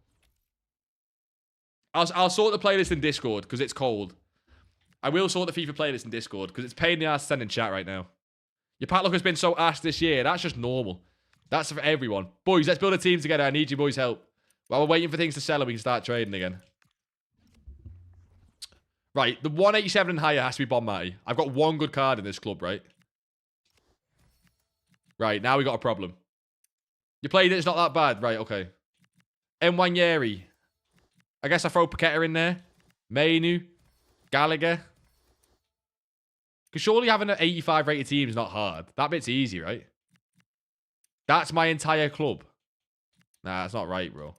I'll sort the playlist in Discord because it's cold. I will sort the FIFA playlist in Discord because it's pain in the ass to send in chat right now. Your pack luck has been so ass this year. That's just normal. That's for everyone. Boys, let's build a team together. I need you boys' help. While we're waiting for things to sell and we can start trading again. Right, the 187 and higher has to be Bon Matty. I've got one good card in this club, right? Right, now we got a problem. You played it, it's not that bad. Right, okay. Mwanyeri. I guess I throw Paqueta in there. Mainu. Gallagher. Because surely having an 85 rated team is not hard. That bit's easy, right? That's my entire club. Nah, that's not right, bro.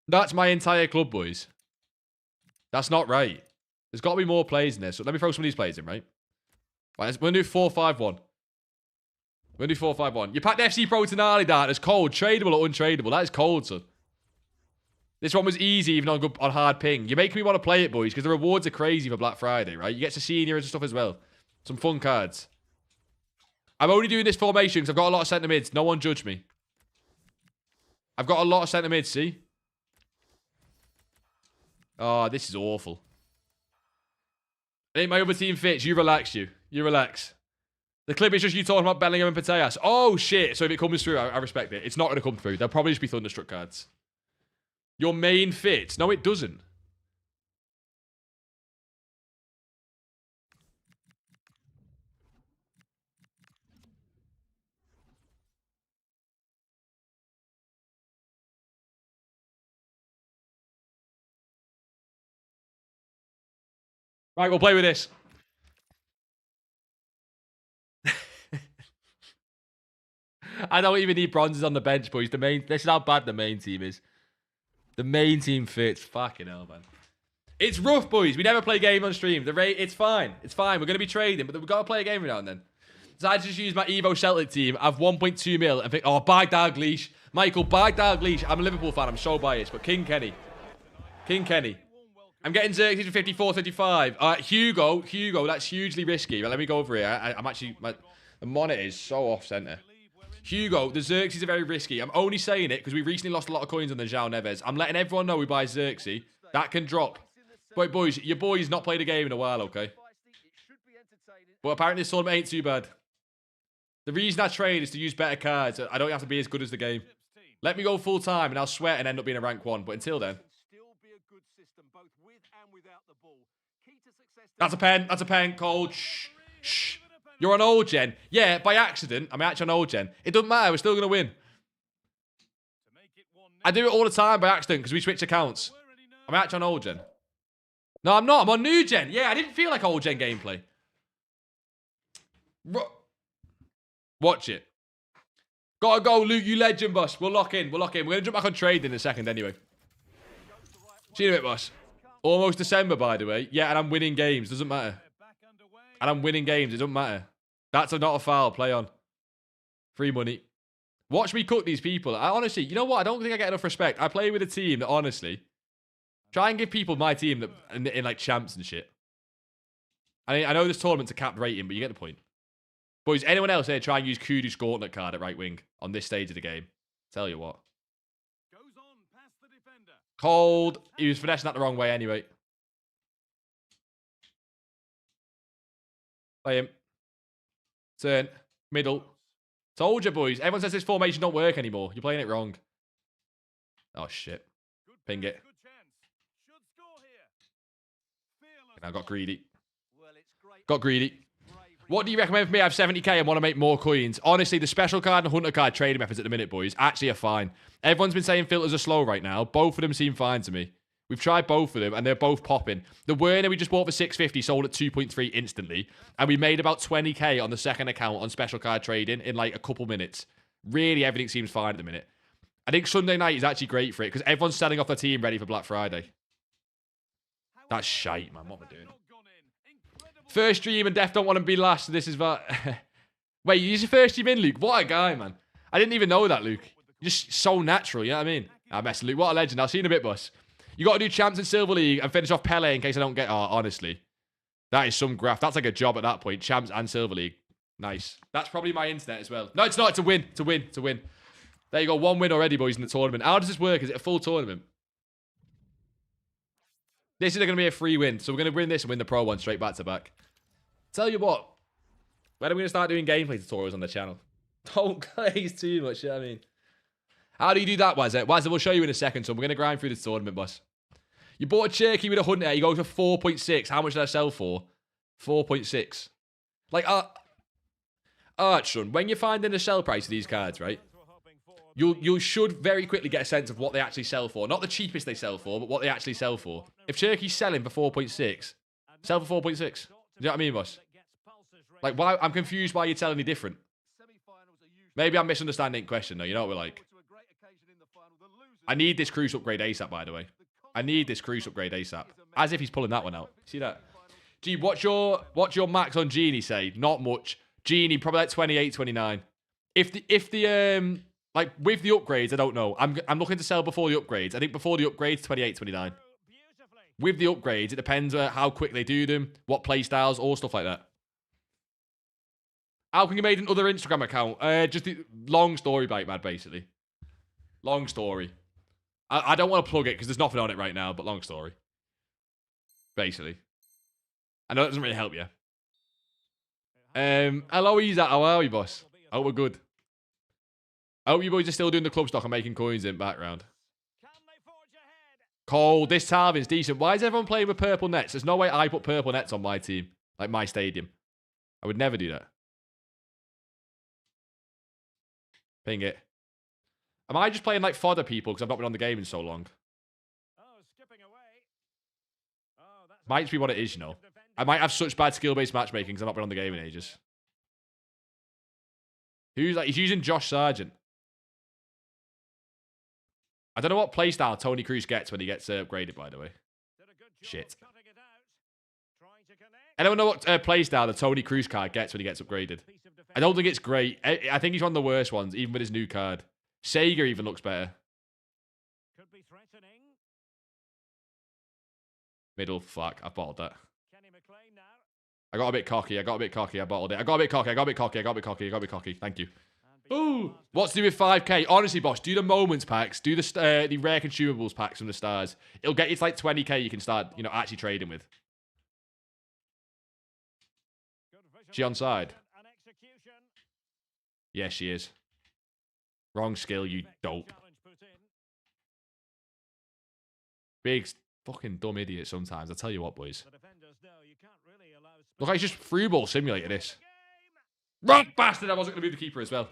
That's my entire club, boys. That's not right. There's got to be more players in there. So let me throw some of these players in, right? Right, we're going to do 4-5-1. We're going to do 4-5-1. You packed FC Pro Tonali down. It's cold. Tradable or untradeable. That is cold, son. This one was easy, even on hard ping. You're making me want to play it, boys, because the rewards are crazy for Black Friday, right? You get to seniors and stuff as well. Some fun cards. I'm only doing this formation because I've got a lot of centre mids. No one judge me. I've got a lot of centre mids, see? Oh, this is awful. Ain't my other team fits. You relax, you. You relax. The clip is just you talking about Bellingham and Pateas. Oh, shit. So if it comes through, I respect it. It's not going to come through. There'll probably just be Thunderstruck cards. Your main fits. No, it doesn't. Right, we'll play with this. I don't even need bronzes on the bench, boys. This is how bad the main team is. The main team fits. Fucking hell, man. It's rough, boys. We never play a game on stream. It's fine. It's fine. We're going to be trading, but we've got to play a game every now and then. So I just use my Evo Celtic team. I have 1.2 mil and think, oh, buy Dalglish. Michael, buy Dalglish. I'm a Liverpool fan. I'm so biased, but King Kenny. King Kenny. I'm getting Xerxes for 54, 35. Hugo, that's hugely risky. But let me go over here. I'm actually... the monitor is so off-center. Hugo, the Xerxes are very risky. I'm only saying it because we recently lost a lot of coins on the João Neves. I'm letting everyone know we buy Xerxes. That can drop. But boys, your boy's not played a game in a while, okay? But apparently this tournament ain't too bad. The reason I trade is to use better cards. I don't have to be as good as the game. Let me go full time and I'll sweat and end up being a rank 1. But until then... That's a pen. That's a pen. Cold. Shh. Shh. You're on old gen. Yeah, by accident. I'm actually on old gen. It doesn't matter. We're still going to win. I do it all the time by accident because we switch accounts. I'm actually on old gen. No, I'm not. I'm on new gen. Yeah, I didn't feel like old gen gameplay. Watch it. Gotta go, Luke. You legend, boss. We'll lock in. We'll lock in. We're going to jump back on trade in a second anyway. See you in a bit, boss. Almost December, by the way. Yeah, and I'm winning games. Doesn't matter. And I'm winning games. It doesn't matter. That's not a foul. Play on. Free money. Watch me cook these people. I honestly, you know what? I don't think I get enough respect. I play with a team that, honestly, try and give people my team that in like champs and shit. I know this tournament's a capped rating, but you get the point. Boys, anyone else here try and use Kudus Gauntlet card at right wing on this stage of the game? Tell you what. Cold. He was finessing that the wrong way anyway. Play him. Turn. Middle. Told you, boys. Everyone says this formation don't work anymore. You're playing it wrong. Oh, shit. Ping it. And I got greedy. Got greedy. What do you recommend for me? I have 70k and want to make more coins. Honestly, the special card and hunter card trading methods at the minute, boys, actually are fine. Everyone's been saying filters are slow right now. Both of them seem fine to me. We've tried both of them, and they're both popping. The Werner we just bought for 650 sold at 2.3 instantly, and we made about 20k on the second account on special card trading in like a couple minutes. Really, everything seems fine at the minute. I think Sunday night is actually great for it, because everyone's selling off their team ready for Black Friday. That's shite, man. What am I doing? First stream and Def don't want to be last. This is that. Wait, you use your first stream in, Luke? What a guy, man. I didn't even know that, Luke. You're just so natural, you know what I mean? I'm messing, Luke. What a legend. I'll see you in a bit, boss. You got to do champs in Silver League and finish off Pele in case I don't get... Oh, honestly. That is some graft. That's like a job at that point. Champs and Silver League. Nice. That's probably my internet as well. No, it's not. It's a win. To win. To win. There you go. 1 win already, boys, in the tournament. How does this work? Is it a full tournament? This is going to be a free win. So we're going to win this and win the pro one straight back to back. Tell you what. When are we going to start doing gameplay tutorials on the channel? Don't glaze too much, you know what I mean? How do you do that, Wazza? Wazza, we'll show you in a second, so we're going to grind through this tournament, boss. You bought a Cherokee with a hunter. You go for 4.6. How much did I sell for? 4.6. Like, Archon, when you're finding the sell price of these cards, right? You should very quickly get a sense of what they actually sell for. Not the cheapest they sell for, but what they actually sell for. If Cherokee's selling for 4.6, sell for 4.6. Do you know what I mean, boss? Like, why? I'm confused why you're telling me different. Maybe I'm misunderstanding the question, though. You know what we're like? I need this Cruise upgrade ASAP, by the way. I need this Cruise upgrade ASAP. As if he's pulling that one out. See that? Gee, what's your max on Genie say? Not much. Genie, probably like 28, 29. If the like, with the upgrades, I don't know. I'm looking to sell before the upgrades. I think before the upgrades, 28, 29. With the upgrades, it depends how quick they do them, what playstyles, all stuff like that. How can you make another Instagram account? Just the long story, Bite Mad, basically. Long story. I don't want to plug it because there's nothing on it right now, but long story. Basically. I know that doesn't really help you. Hello, Isa. How are you, boss? I hope we're good. I hope you boys are still doing the club stock and making coins in background. Cole, this Tarvin's decent. Why is everyone playing with purple nets? There's no way I put purple nets on my team. Like my stadium. I would never do that. Ping it. Am I just playing like fodder people because I've not been on the game in so long? Might just be what it is, you know. I might have such bad skill-based matchmaking because I've not been on the game in ages. He's using Josh Sargent. I don't know what playstyle Tony Cruz gets when he gets upgraded, by the way. Shit. I don't know what playstyle the Tony Cruz card gets when he gets upgraded. I don't think it's great. I think he's one of the worst ones, even with his new card. Sega even looks better. Middle. Fuck. I bottled that. I got a bit cocky. I bottled it. I got a bit cocky. Thank you. Ooh. What's to do with 5k? Honestly, boss, do the moments packs. Do the rare consumables packs from the stars. It'll get you to like 20k you can start, actually trading with. She onside? Yeah, she is. Wrong skill, you dope. Big fucking dumb idiot sometimes. I tell you what, boys. Look, I just through ball simulated this. Right, bastard! I wasn't going to be the keeper as well.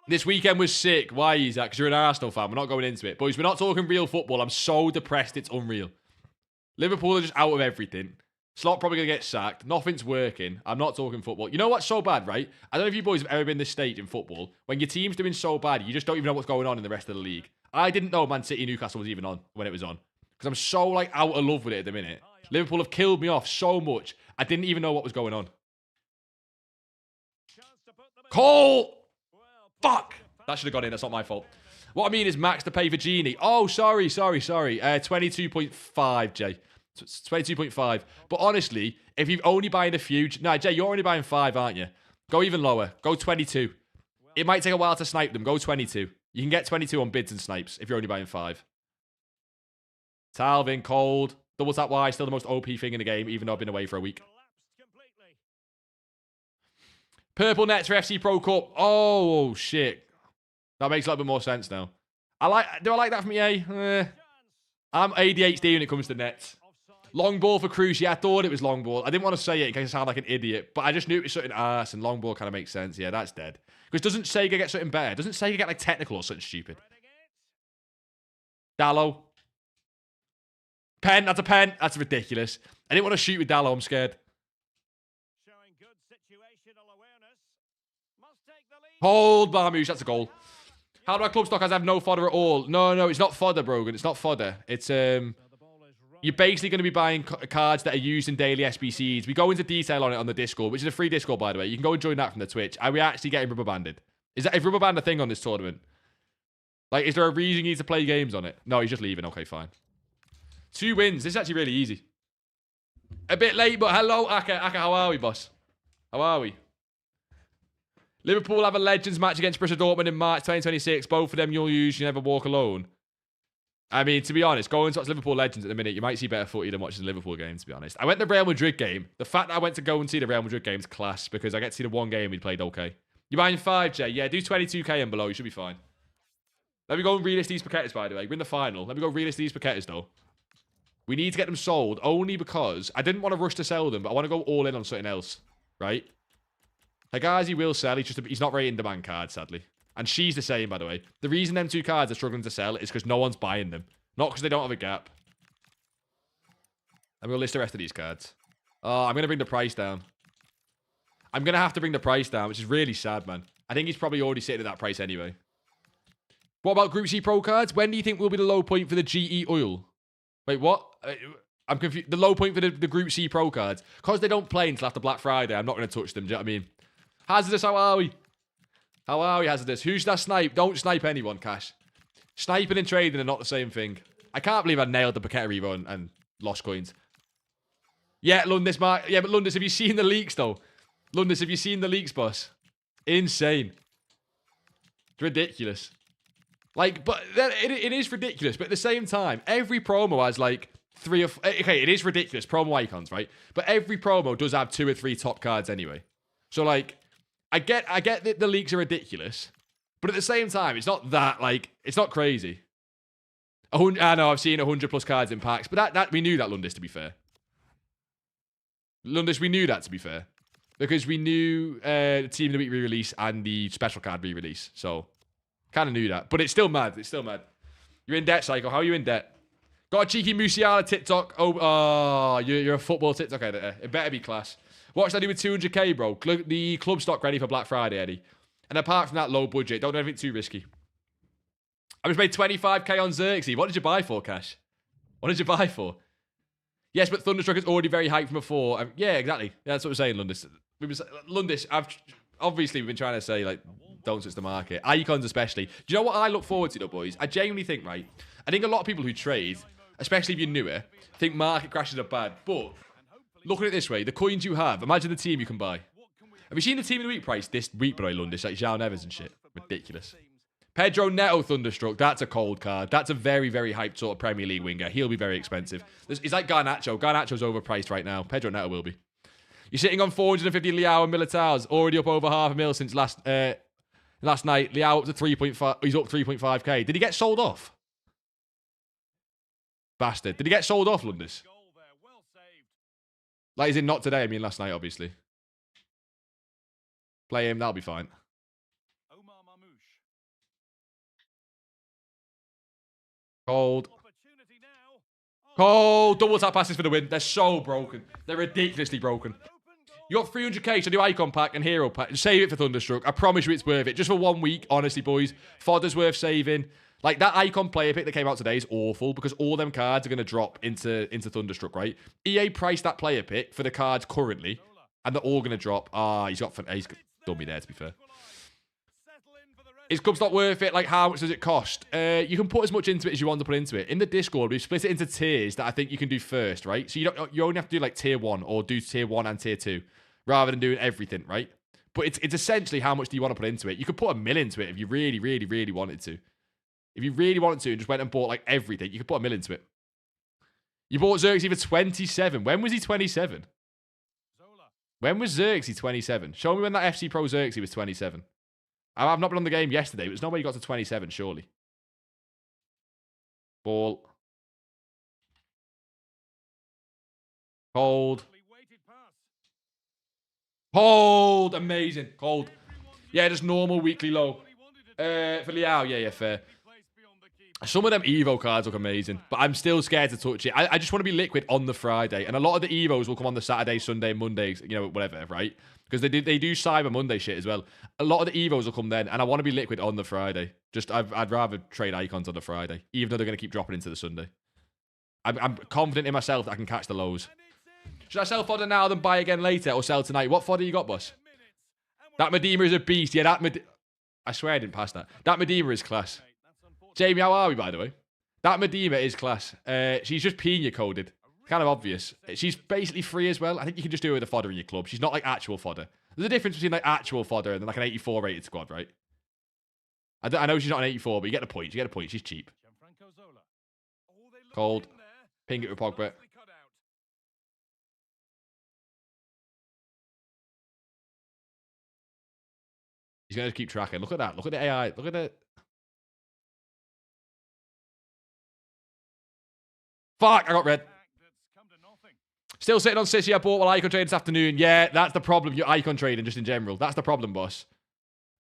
This weekend was sick. Why is that? Because you're an Arsenal fan. We're not going into it. Boys, we're not talking real football. I'm so depressed it's unreal. Liverpool are just out of everything. Slot probably going to get sacked. Nothing's working. I'm not talking football. You know what's so bad, right? I don't know if you boys have ever been this stage in football. When your team's doing so bad, you just don't even know what's going on in the rest of the league. I didn't know Man City Newcastle was even on when it was on. Because I'm so, like, out of love with it at the minute. Liverpool have killed me off so much. I didn't even know what was going on. Cole! Fuck! That should have gone in. That's not my fault. What I mean is max to pay for Genie. Oh, sorry. 22.5, Jay. 22.5. But honestly, if you're only buying a few... No, Jay, you're only buying 5, aren't you? Go even lower. Go 22. It might take a while to snipe them. Go 22. You can get 22 on bids and snipes if you're only buying 5. Talvin, cold. Double tap Y, still the most OP thing in the game, even though I've been away for a week. Purple nets for FC Pro Cup. Oh, shit. That makes a little bit more sense now. Do I like that from EA? I'm ADHD when it comes to nets. Long ball for Cruz. Yeah, I thought it was long ball. I didn't want to say it in case I sound like an idiot, but I just knew it was something arse, and long ball kind of makes sense. Yeah, that's dead. Because doesn't Sega get something better? Doesn't Sega get like technical or something stupid? Dallo. Pen. That's a pen. That's ridiculous. I didn't want to shoot with Dallo. I'm scared. Hold Barmouche. That's a goal. How do I club stock as I have no fodder at all? No, it's not fodder, Brogan. It's not fodder. It's, you're basically going to be buying cards that are used in daily SBCs. We go into detail on it on the Discord, which is a free Discord, by the way. You can go and join that from the Twitch. Are we actually getting rubber banded? Is rubber band a thing on this tournament? Like, is there a reason you need to play games on it? No, he's just leaving. Okay, fine. 2 wins. This is actually really easy. A bit late, but hello, Aka. How are we, boss? How are we? Liverpool have a Legends match against Borussia Dortmund in March 2026. Both of them you'll use. You never walk alone. I mean, to be honest, going to watch Liverpool Legends at the minute, you might see better footy than watching the Liverpool game, to be honest. I went to the Real Madrid game. The fact that I went to go and see the Real Madrid game's class because I get to see the one game we played okay. You buying 5, Jay? Yeah, do 22k and below. You should be fine. Let me go and relist these paquettes, by the way. We're in the final. Let me go relist these paquettes, though. We need to get them sold only because I didn't want to rush to sell them, but I want to go all in on something else, right? Hegazi will sell. He's not very in-demand card, sadly. And she's the same, by the way. The reason them 2 cards are struggling to sell is because no one's buying them. Not because they don't have a gap. I'm going to list the rest of these cards. Oh, I'm going to bring the price down. I'm going to have to bring the price down, which is really sad, man. I think he's probably already sitting at that price anyway. What about Group C Pro cards? When do you think will be the low point for the GE oil? Wait, what? I'm confused. The low point for the Group C Pro cards. Because they don't play until after Black Friday, I'm not going to touch them. Do you know what I mean? Hazardous, how are we? How are we, Hazardous? Who's that snipe? Don't snipe anyone, Cash. Sniping and trading are not the same thing. I can't believe I nailed the Paqueta rerun and lost coins. Yeah, Lundis, Mark. Yeah, but Lundis, have you seen the leaks, though? Lundis, have you seen the leaks, boss? Insane. It's ridiculous. Like, but it is ridiculous. But at the same time, every promo has, like, 3 or 4... Okay, it is ridiculous. Promo icons, right? But every promo does have 2 or 3 top cards anyway. So, like... I get that the leaks are ridiculous, but at the same time, it's not that, like, it's not crazy. I know, I've seen 100 plus cards in packs, but that we knew that, Lundis, to be fair. Lundis, we knew that, to be fair. Because we knew the Team of the Week re-release and the special card re-release, so kind of knew that. But it's still mad, You're in debt, Psycho. How are you in debt? Got a cheeky Musiala TikTok. Oh, you're a football TikTok editor. It better be class. What should I do with 200k, bro? The club stock ready for Black Friday, Eddie. And apart from that, low budget. Don't do anything too risky. I just made 25k on Xerxes. What did you buy for, Cash? What did you buy for? Yes, but Thunderstruck is already very hyped from before. Yeah, exactly. Yeah, that's what we're saying, Lundis. Lundis, we've been trying to say, like, don't touch the market. Icons especially. Do you know what I look forward to, though, boys? I genuinely think, right? I think a lot of people who trade especially if you're newer, think market crashes are bad. But looking at it this way, the coins you have, imagine the team you can buy. Have you seen the team of the week price this week, bro, London? It's like João Neves and shit. Ridiculous. Pedro Neto Thunderstruck. That's a cold card. That's a very, very hyped sort of Premier League winger. He'll be very expensive. He's like Garnacho. Garnacho's overpriced right now. Pedro Neto will be. You're sitting on 450 Leao and Militao's. Already up over $500,000 since last night. Leao up to 3.5. He's up 3.5k. Did he get sold off? Bastard. Did he get sold off, Lundis? Like, is it not today? I mean, last night, obviously. Play him. That'll be fine. Cold. Cold. Double tap passes for the win. They're so broken. They're ridiculously broken. You got 300k to do icon pack and hero pack. Save it for Thunderstruck. I promise you it's worth it. Just for 1 week, honestly, boys. Fodder's worth saving. Like, that icon player pick that came out today is awful because all them cards are going to drop into Thunderstruck, right? EA priced that player pick for the cards currently, and they're all going to drop. He's done me there, to be fair. Is Club Stock worth it? Like, how much does it cost? You can put as much into it as you want to put into it. In the Discord, we've split it into tiers that I think you can do first, right? So you only have to do, like, tier 1 or do tier 1 and tier 2 rather than doing everything, right? But it's essentially how much do you want to put into it. You could put $1 million into it if you really, really, really wanted to. If you really wanted to and just went and bought, like, everything, you could put $1 million into it. You bought Xerxes for 27. When was he 27? When was Xerxes 27? Show me when that FC Pro Xerxes was 27. I've not been on the game yesterday, but there's no way you got to 27, surely. Ball. Hold. Hold. Amazing. Hold. Yeah, just normal weekly low. For Leao, yeah, fair. Some of them Evo cards look amazing, but I'm still scared to touch it. I just want to be liquid on the Friday, and a lot of the Evos will come on the Saturday, Sunday, Mondays, you know, whatever, right? Because they do Cyber Monday shit as well. A lot of the Evos will come then, and I want to be liquid on the Friday. I'd rather trade icons on the Friday, even though they're going to keep dropping into the Sunday. I'm confident in myself that I can catch the lows. Should I sell fodder now then buy again later, or sell tonight? What fodder you got, boss? That Medina is a beast. Yeah, I swear I didn't pass that. That Medina is class. Jamie, how are we, by the way? That Medina is class. She's just Pina coded. Kind of obvious. She's basically free as well. I think you can just do it with a fodder in your club. She's not like actual fodder. There's a difference between like actual fodder and then like an 84 rated squad, right? I know she's not an 84, but you get the point. You get the point. She's cheap. Cold. Ping it with Pogba. He's going to keep tracking. Look at that. Look at the AI. Look at it. Fuck, I got red. Still sitting on Sissy. I bought while icon trading this afternoon. Yeah, that's the problem. You're icon trading just in general. That's the problem, boss.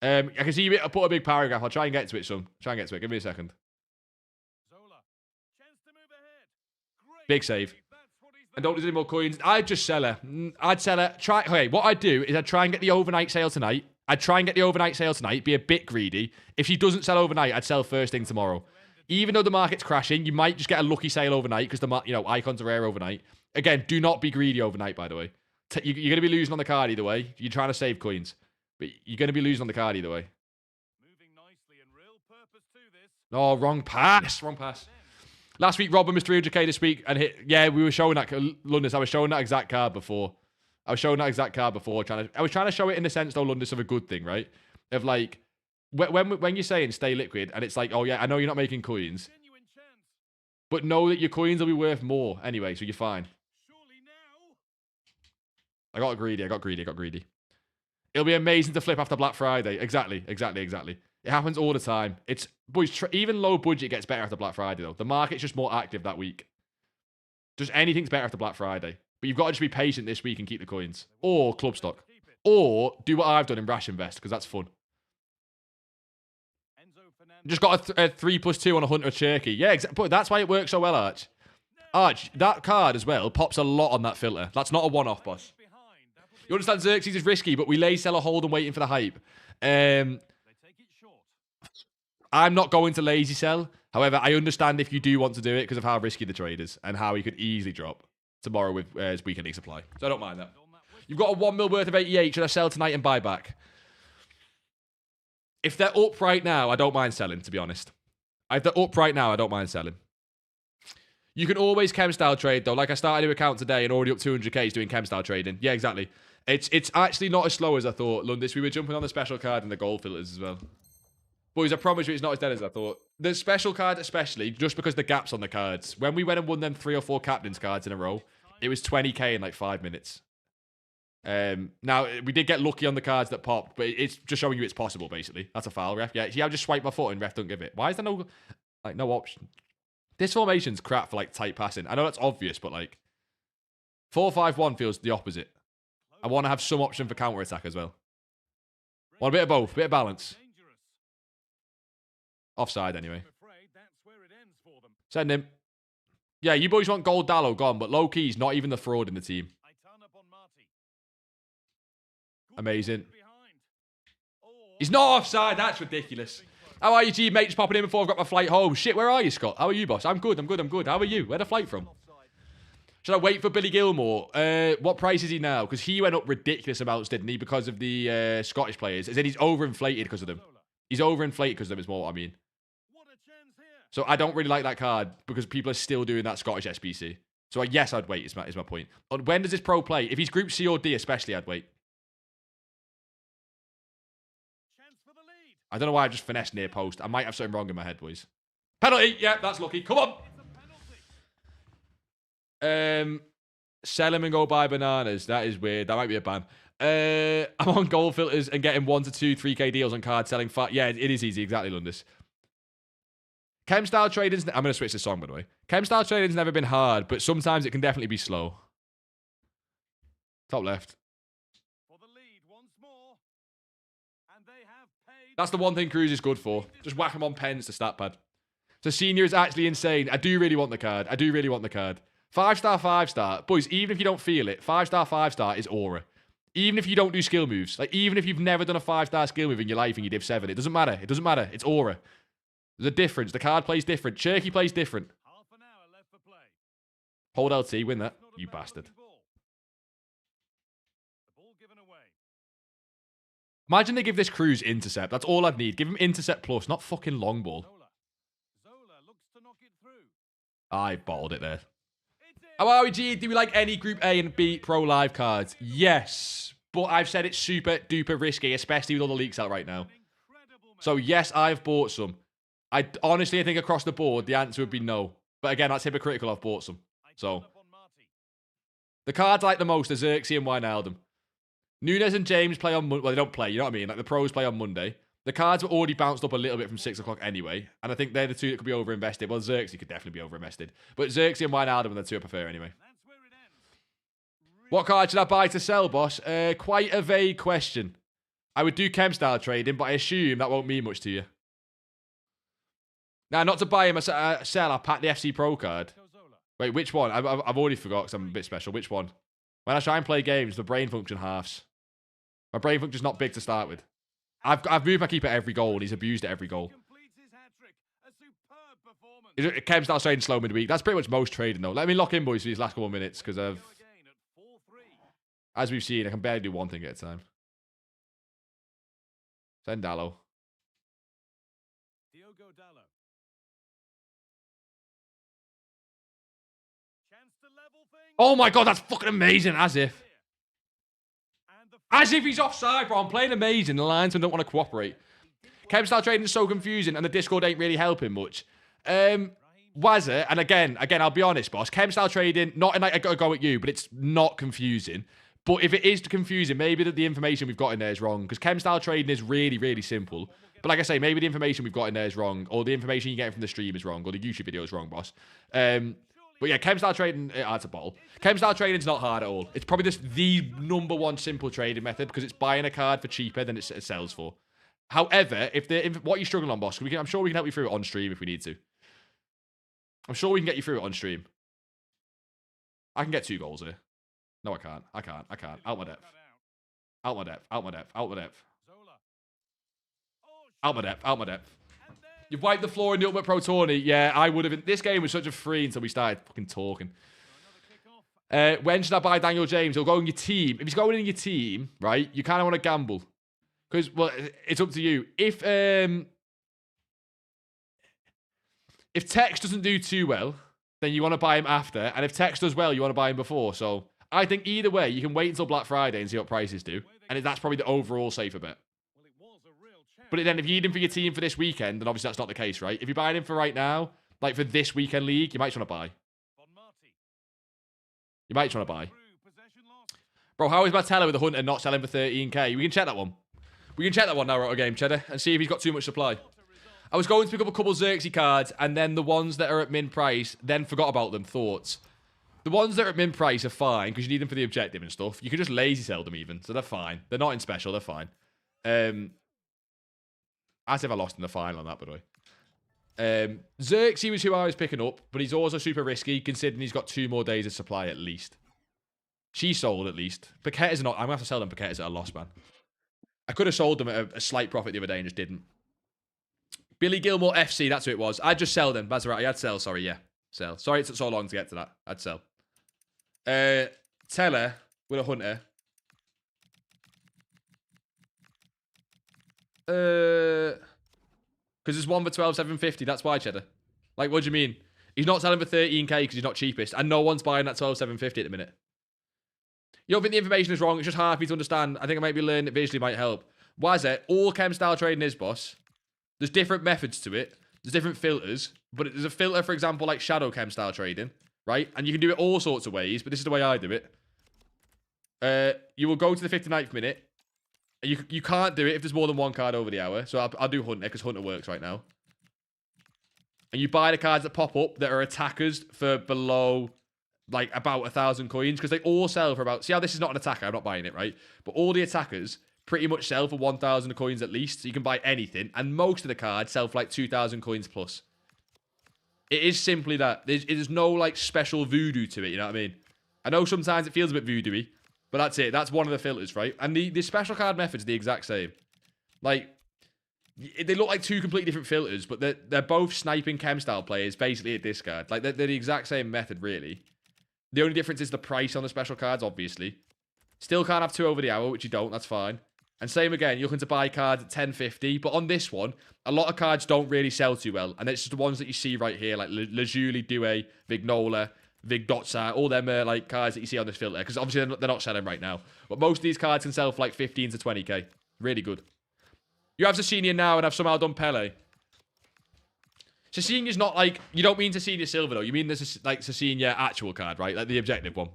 I can see you put a big paragraph. I'll try and get to it, son. Try and get to it. Give me a second. Big save. And don't lose any more coins. I'd just sell her. I'd sell her. Okay, what I'd do is I'd try and get the overnight sale tonight. Be a bit greedy. If she doesn't sell overnight, I'd sell first thing tomorrow. Even though the market's crashing, you might just get a lucky sale overnight because icons are rare overnight. Again, do not be greedy overnight, by the way. You're going to be losing on the card either way. You're trying to save coins. But you're going to be losing on the card either way. Oh, wrong pass. Wrong pass. Last week, Robin was 300k this week. And yeah, we were showing that. Lundis, I was showing that exact card before. I was showing I was trying to show it in the sense, though, Lundis, of a good thing, right? Of like, when you're saying stay liquid, and it's like, oh yeah, I know you're not making coins, but know that your coins will be worth more anyway, so you're fine. I got greedy. It'll be amazing to flip after Black Friday. Exactly. It happens all the time. It's boys, even low budget gets better after Black Friday though. The market's just more active that week. Just anything's better after Black Friday. But you've got to just be patient this week and keep the coins. Or club stock. Or do what I've done in Rash Invest, because that's fun. Just got a 3+2 on a Hunter Cherky. Yeah, but that's why it works so well, Arch. Arch, that card as well pops a lot on that filter. That's not a one-off, boss. You understand Xerxes is risky, but we lay, sell, or hold and waiting for the hype. I'm not going to lazy sell. However, I understand if you do want to do it because of how risky the trade is and how he could easily drop tomorrow with his weekend supply. So I don't mind that. You've got a 1 mil worth of 88. Should I sell tonight and buy back? If they're up right now, I don't mind selling, to be honest. If they're up right now, I don't mind selling. You can always chem style trade though. Like I started a new account today and already up 200k is doing chem style trading. Yeah, exactly. It's actually not as slow as I thought, Lundis. We were jumping on the special card and the gold filters as well. Boys, I promise you it's not as dead as I thought. The special card especially, just because the gaps on the cards. When we went and won them 3 or 4 captains cards in a row, it was 20k in like 5 minutes. Now, we did get lucky on the cards that popped, but it's just showing you it's possible, basically. That's a foul, ref. Yeah, I just swipe my foot and ref don't give it. Why is there no option? This formation's crap for, like, tight passing. I know that's obvious, but, like, 4-5-1 feels the opposite. I want to have some option for counter-attack as well. Want a bit of both, a bit of balance. Offside, anyway. Send him. Yeah, you boys want gold Dallo gone, but low-key, he's not even the fraud in the team. Amazing. He's not offside. That's ridiculous. How are you, G, mate? Just popping in before I've got my flight home. Shit, where are you, Scott? How are you, boss? I'm good. How are you? Where'd the flight from? Should I wait for Billy Gilmore? What price is he now? Because he went up ridiculous amounts, didn't he? Because of the Scottish players. As in, he's overinflated because of them. He's overinflated because of them is more what I mean. So I don't really like that card because people are still doing that Scottish SBC. So yes, I'd wait is my point. When does this pro play? If he's Group C or D especially, I'd wait. I don't know why I just finessed near post. I might have something wrong in my head, boys. Penalty! Yeah, that's lucky. Come on! Sell him and go buy bananas. That is weird. That might be a ban. I'm on gold filters and getting 1 to 2 3k deals on cards selling fat. Yeah, it is easy. Exactly, Lundis. Chem style trading's... I'm going to switch this song, by the way. Chem style trading's never been hard, but sometimes it can definitely be slow. Top left. That's the one thing Cruz is good for. Just whack him on pens to stat pad. So senior is actually insane. I do really want the card. 5-star, 5-star. Boys, even if you don't feel it, 5-star, 5-star is aura. Even if you don't do skill moves. Like, even if you've never done a 5-star skill move in your life and you div 7, it doesn't matter. It's aura. There's a difference. The card plays different. Cherky plays different. Hold LT, win that. You bastard. Imagine they give this Cruz intercept. That's all I'd need. Give him intercept plus, not fucking long ball. I bottled it there. How are we, G? Do we like any Group A and B Pro Live cards? Yes. But I've said it's super duper risky, especially with all the leaks out right now. So yes, I've bought some. I think across the board, the answer would be no. But again, that's hypocritical. I've bought some. So the cards I like the most are Xerxes and Wijnaldum. Nunes and James play on Monday. Well, they don't play, you know what I mean? Like, the pros play on Monday. The cards were already bounced up a little bit from 6 o'clock anyway. And I think they're the two that could be overinvested. Well, Xerxes could definitely be overinvested. But Xerxes and Wijnaldum are the two I prefer anyway. What card should I buy to sell, boss? Quite a vague question. I would do chem style trading, but I assume that won't mean much to you. Now, not to buy him a sell, I'll pack the FC Pro card. Wait, which one? I've already forgot because I'm a bit special. Which one? When I try and play games, the brain function halves. My brain function's not big to start with. I've moved my keeper every goal, and he's abused at every goal. Chem starts trading slow midweek. That's pretty much most trading, though. Let me lock in, boys, for these last couple of minutes, because as we've seen, I can barely do one thing at a time. Send Dallo. Oh my god, that's fucking amazing, as if. As if he's offside, bro. I'm playing amazing. The linesmen don't want to cooperate. Chem style trading is so confusing, and the Discord ain't really helping much. Was it? And again, I'll be honest, boss. Chem style trading, not in like I gotta go at you, but it's not confusing. But if it is confusing, maybe the information we've got in there is wrong. Because chem style trading is really, really simple. But like I say, maybe the information we've got in there is wrong, or the information you get from the stream is wrong, or the YouTube video is wrong, boss. But yeah, chem style trading, it's a bottle. Chem style trading is not hard at all. It's probably just the #1 simple trading method because it's buying a card for cheaper than it sells for. However, if what you're struggling on, boss, I'm sure we can help you through it on stream if we need to. I'm sure we can get you through it on stream. I can get 2 goals here. No, I can't. I can't. Out my depth. Out my depth. Out my depth. Out my depth. Out my depth. Out my depth. You've wiped the floor in the Ultimate Pro Tourney. Yeah, I would have. This game was such a free until we started fucking talking. When should I buy Daniel James? He'll go in your team. If he's going in your team, right, you kind of want to gamble. Because, well, it's up to you. If Tex doesn't do too well, then you want to buy him after. And if Tex does well, you want to buy him before. So I think either way, you can wait until Black Friday and see what prices do. And that's probably the overall safer bet. But then if you need him for your team for this weekend, then obviously that's not the case, right? If you're buying him for right now, like for this weekend league, you might just want to buy. You might just want to buy. Bro, how is Matella with the Hunter not selling for 13k? We can check that one. We can check that one now, Roto Game, Cheddar, and see if he's got too much supply. I was going to pick up a couple Xerxes cards, and then the ones that are at min price, then forgot about them. Thoughts. The ones that are at min price are fine, because you need them for the objective and stuff. You can just lazy sell them even, so they're fine. They're not in special, they're fine. As if I lost in the final on that, by the way. Xerxes was who I was picking up, but he's also super risky, considering he's got 2 more days of supply at least. She sold at least. Paquettes are not... I'm going to have to sell them Paquettes at a loss, man. I could have sold them at a slight profit the other day and just didn't. Billy Gilmore FC, that's who it was. I'd just sell them. Maserati, I'd sell, sorry, yeah. Sell. Sorry it took so long to get to that. I'd sell. Teller with a Hunter. Because there's one for 12,750. That's why, Cheddar. Like, what do you mean? He's not selling for 13k because he's not cheapest. And no one's buying that 12,750 at the minute. You don't think the information is wrong. It's just hard for me to understand. I think I might be learning it visually might help. Why is it? All chem style trading is, boss. There's different methods to it. There's different filters. But there's a filter, for example, like shadow chem style trading. Right? And you can do it all sorts of ways. But this is the way I do it. You will go to the 59th minute. You can't do it if there's more than one card over the hour. So I'll do Hunter because Hunter works right now. And you buy the cards that pop up that are attackers for below, like, about 1,000 coins. Because they all sell for about... See how this is not an attacker? I'm not buying it, right? But all the attackers pretty much sell for 1,000 coins at least. So you can buy anything. And most of the cards sell for, like, 2,000 coins plus. It is simply that. There's no, like, special voodoo to it, you know what I mean? I know sometimes it feels a bit voodoo-y. But that's it. That's one of the filters, right? And the special card method's the exact same. Like, they look like 2 completely different filters, but they're both sniping chem style players, basically at discard. Like, they're the exact same method, really. The only difference is the price on the special cards, obviously. Still can't have 2 over the hour, which you don't. That's fine. And same again, you're looking to buy cards at 10.50. But on this one, a lot of cards don't really sell too well. And it's just the ones that you see right here, like Lazuli, Due, Vignola, Vigdotsa, all them like cards that you see on this filter. Because obviously they're not selling right now. But most of these cards can sell for like 15 to 20k. Really good. You have Cecchini now and have somehow done Pele. Cecchini's not like... You don't mean Cecchini Silver though. You mean this is like Cecchini actual card, right? Like the objective one.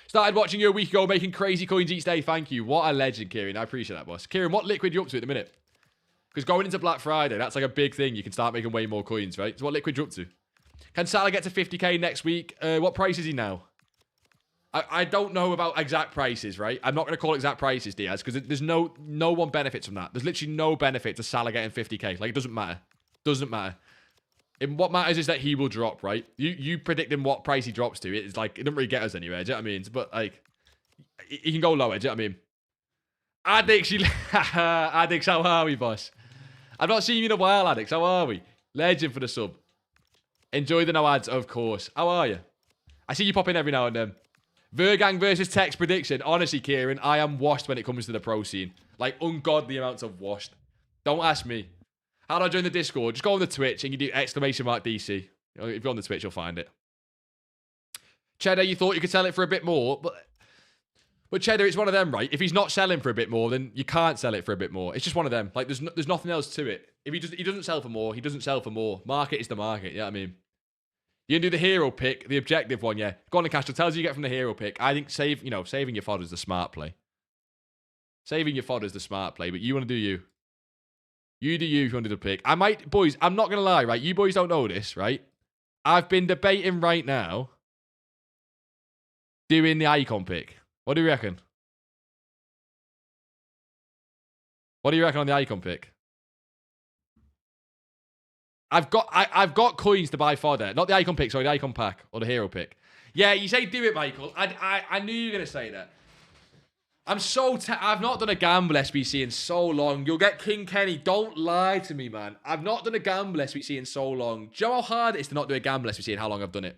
Started watching you a week ago, making crazy coins each day. Thank you. What a legend, Kieran. I appreciate that, boss. Kieran, what liquid are you up to at the minute? Because going into Black Friday, that's like a big thing. You can start making way more coins, right? So what liquid are you up to? Can Salah get to 50k next week? What price is he now? I don't know about exact prices, right? I'm not going to call exact prices, Diaz, because there's no one benefits from that. There's literally no benefit to Salah getting 50k. Like, it doesn't matter. Doesn't matter. What matters is that he will drop, right? You predicting what price he drops to, it's like, it doesn't really get us anywhere, do you know what I mean? But, like, he can go lower, do you know what I mean? Addix, how are we, boss? I've not seen you in a while, Addix. How are we? Legend for the sub. Enjoy the no ads, of course. How are you? I see you pop in every now and then. Vergang versus Tex prediction. Honestly, Kieran, I am washed when it comes to the pro scene. Like, ungodly amounts of washed. Don't ask me. How do I join the Discord? Just go on the Twitch and you do !DC. If you're on the Twitch, you'll find it. Cheddar, you thought you could sell it for a bit more, but Cheddar, it's one of them, right? If he's not selling for a bit more, then you can't sell it for a bit more. It's just one of them. Like, there's nothing else to it. If he doesn't sell for more, he doesn't sell for more. Market is the market, you know what I mean? You can do the hero pick, the objective one, yeah. Go on the Castro, tells you get from the hero pick. I think saving your fodder is the smart play. Saving your fodder is the smart play, but you want to do you. You do you if you want to do the pick. Boys, I'm not going to lie, right? You boys don't know this, right? I've been debating right now doing the icon pick. What do you reckon? What do you reckon on the icon pick? I've got coins to buy fodder. Not the icon pick, sorry, the icon pack. Or the hero pick. Yeah, you say do it, Michael. I knew you were going to say that. I've not done a gamble SBC in so long. You'll get King Kenny. Don't lie to me, man. I've not done a gamble SBC in so long. Do you know how hard it is to not do a gamble SBC and how long I've done it?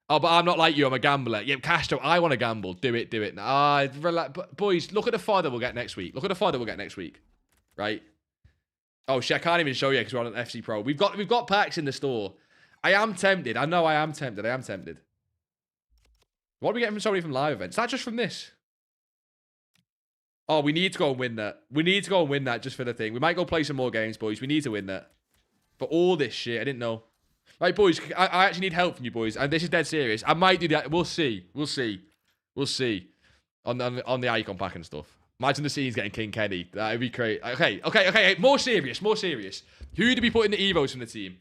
Oh, but I'm not like you. I'm a gambler. Yeah, Castro, I want to gamble. Do it. Relax. But boys, look at the fodder we'll get next week. Look at the fodder we'll get next week. Right? Oh, shit, I can't even show you because we're on an FC Pro. We've got packs in the store. I am tempted. I know I am tempted. I am tempted. What are we getting from somebody from live events? Is that just from this? Oh, we need to go and win that. We need to go and win that just for the thing. We might go play some more games, boys. We need to win that. For all this shit, I didn't know. Right, boys, I actually need help from you, boys. And this is dead serious. I might do that. We'll see. We'll see. We'll see. On the icon pack and stuff. Imagine the scenes getting King Kenny. That'd be great. Okay. More serious. Who do we put in the Evos from the team?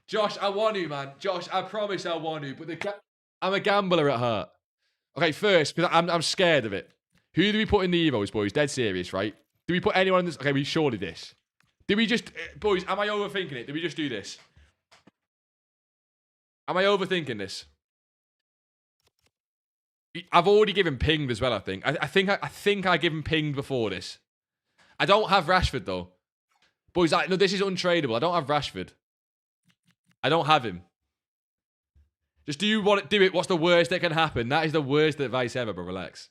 Josh, I want to, man. Josh, I promise I want to. But I'm a gambler at heart. Okay, first, because I'm scared of it. Who do we put in the Evos, boys? Dead serious, right? Do we put anyone in this? Okay, we surely this. Did we just... Boys, am I overthinking it? Did we just do this? Am I overthinking this? I've already given pinged as well, I think. I think I give him pinged before this. I don't have Rashford, though. Boys, no, this is untradeable. I don't have Rashford. I don't have him. Just do you want to do it? What's the worst that can happen? That is the worst advice ever, but relax.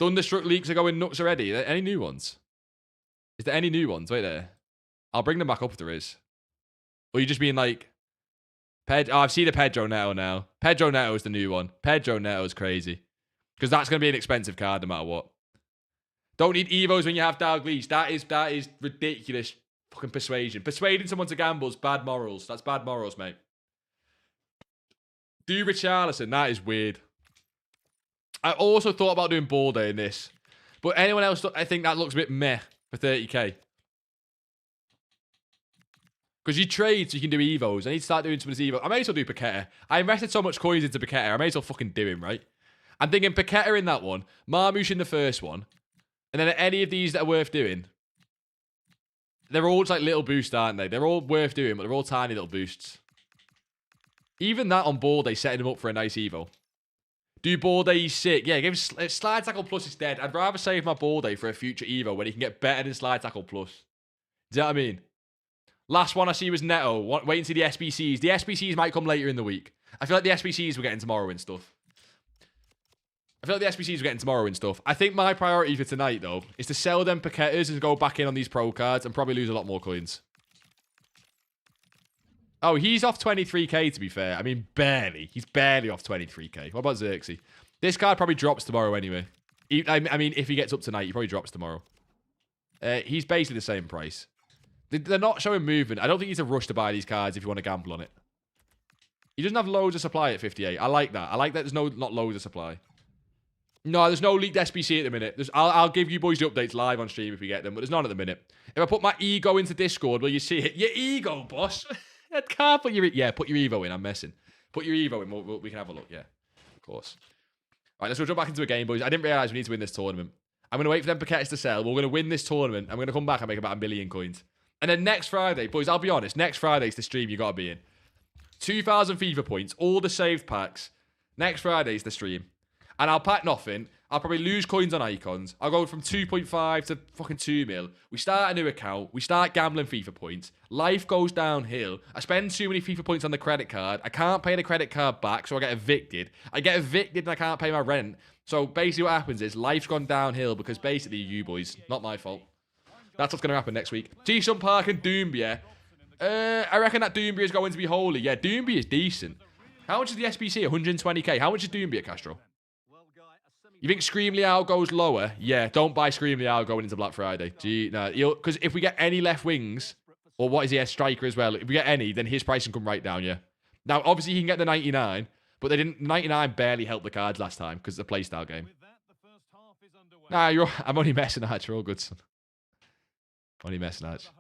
Thunderstruck leaks are going nuts already. Are there any new ones? Is there any new ones? Wait there. I'll bring them back up if there is. Or you just being like... Oh, I've seen a Pedro Neto now. Pedro Neto is the new one. Pedro Neto is crazy. Because that's going to be an expensive card no matter what. Don't need Evos when you have Dalglish. That is ridiculous fucking persuasion. Persuading someone to gamble is bad morals. That's bad morals, mate. Do Richarlison. That is weird. I also thought about doing ball day in this. But anyone else, I think that looks a bit meh for 30k. Because you trade so you can do Evos. I need to start doing some of these Evos. I may as well do Paqueta. I invested so much coins into Paqueta. I may as well fucking do him, right? I'm thinking Paqueta in that one. Marmoush in the first one. And then any of these that are worth doing. They're all just like little boosts, aren't they? They're all worth doing, but they're all tiny little boosts. Even that on ball day, setting him up for a nice Evo. Do ball day, he's sick. Yeah, give him slide tackle plus is dead. I'd rather save my ball day for a future Evo when he can get better than slide tackle plus. Do you know what I mean? Last one I see was Neto. Wait and see the SBCs. The SBCs might come later in the week. I feel like the SBCs we're getting tomorrow and stuff. I think my priority for tonight, though, is to sell them Paquetas and go back in on these pro cards and probably lose a lot more coins. Oh, he's off 23k, to be fair. I mean, barely. He's barely off 23k. What about Xerxes? This card probably drops tomorrow anyway. I mean, if he gets up tonight, he probably drops tomorrow. He's basically the same price. They're not showing movement. I don't think he's a rush to buy these cards if you want to gamble on it. He doesn't have loads of supply at 58. I like that. I like that there's not loads of supply. No, there's no leaked SBC at the minute. I'll give you boys the updates live on stream if we get them, but there's none at the minute. If I put my ego into Discord, will you see it? Your ego, boss. I can't put your... Yeah, put your Evo in. I'm messing. Put your Evo in. We can have a look. Yeah, of course. All right, let's go jump back into a game, boys. I didn't realise we need to win this tournament. I'm going to wait for them Paquetas to sell. We're going to win this tournament. I'm going to come back and make about 1 million coins. And then next Friday, boys, I'll be honest. Next Friday's the stream you got to be in. 2,000 FIFA points. All the saved packs. Next Friday's the stream. And I'll pack nothing. I'll probably lose coins on icons. I'll go from 2.5 to fucking 2 mil. We start a new account. We start gambling FIFA points. Life goes downhill. I spend too many FIFA points on the credit card. I can't pay the credit card back, so I get evicted. I get evicted and I can't pay my rent. So basically what happens is life's gone downhill because basically you boys, not my fault. That's what's going to happen next week. T-Sun Park and Doumbia. I reckon that Doumbia is going to be holy. Yeah, Doumbia is decent. How much is the SBC? 120k. How much is Doumbia, Castro? You think Scream Leao goes lower? Yeah, don't buy Scream Leao going into Black Friday. Gee, no, because if we get any left wings, or what is he, a striker as well? If we get any, then his price can come right down, yeah. Now, obviously, he can get the 99, but they didn't. 99 barely helped the cards last time because it's a playstyle game. Nah, I'm only messing at you. You're all good, son. Only messing at you.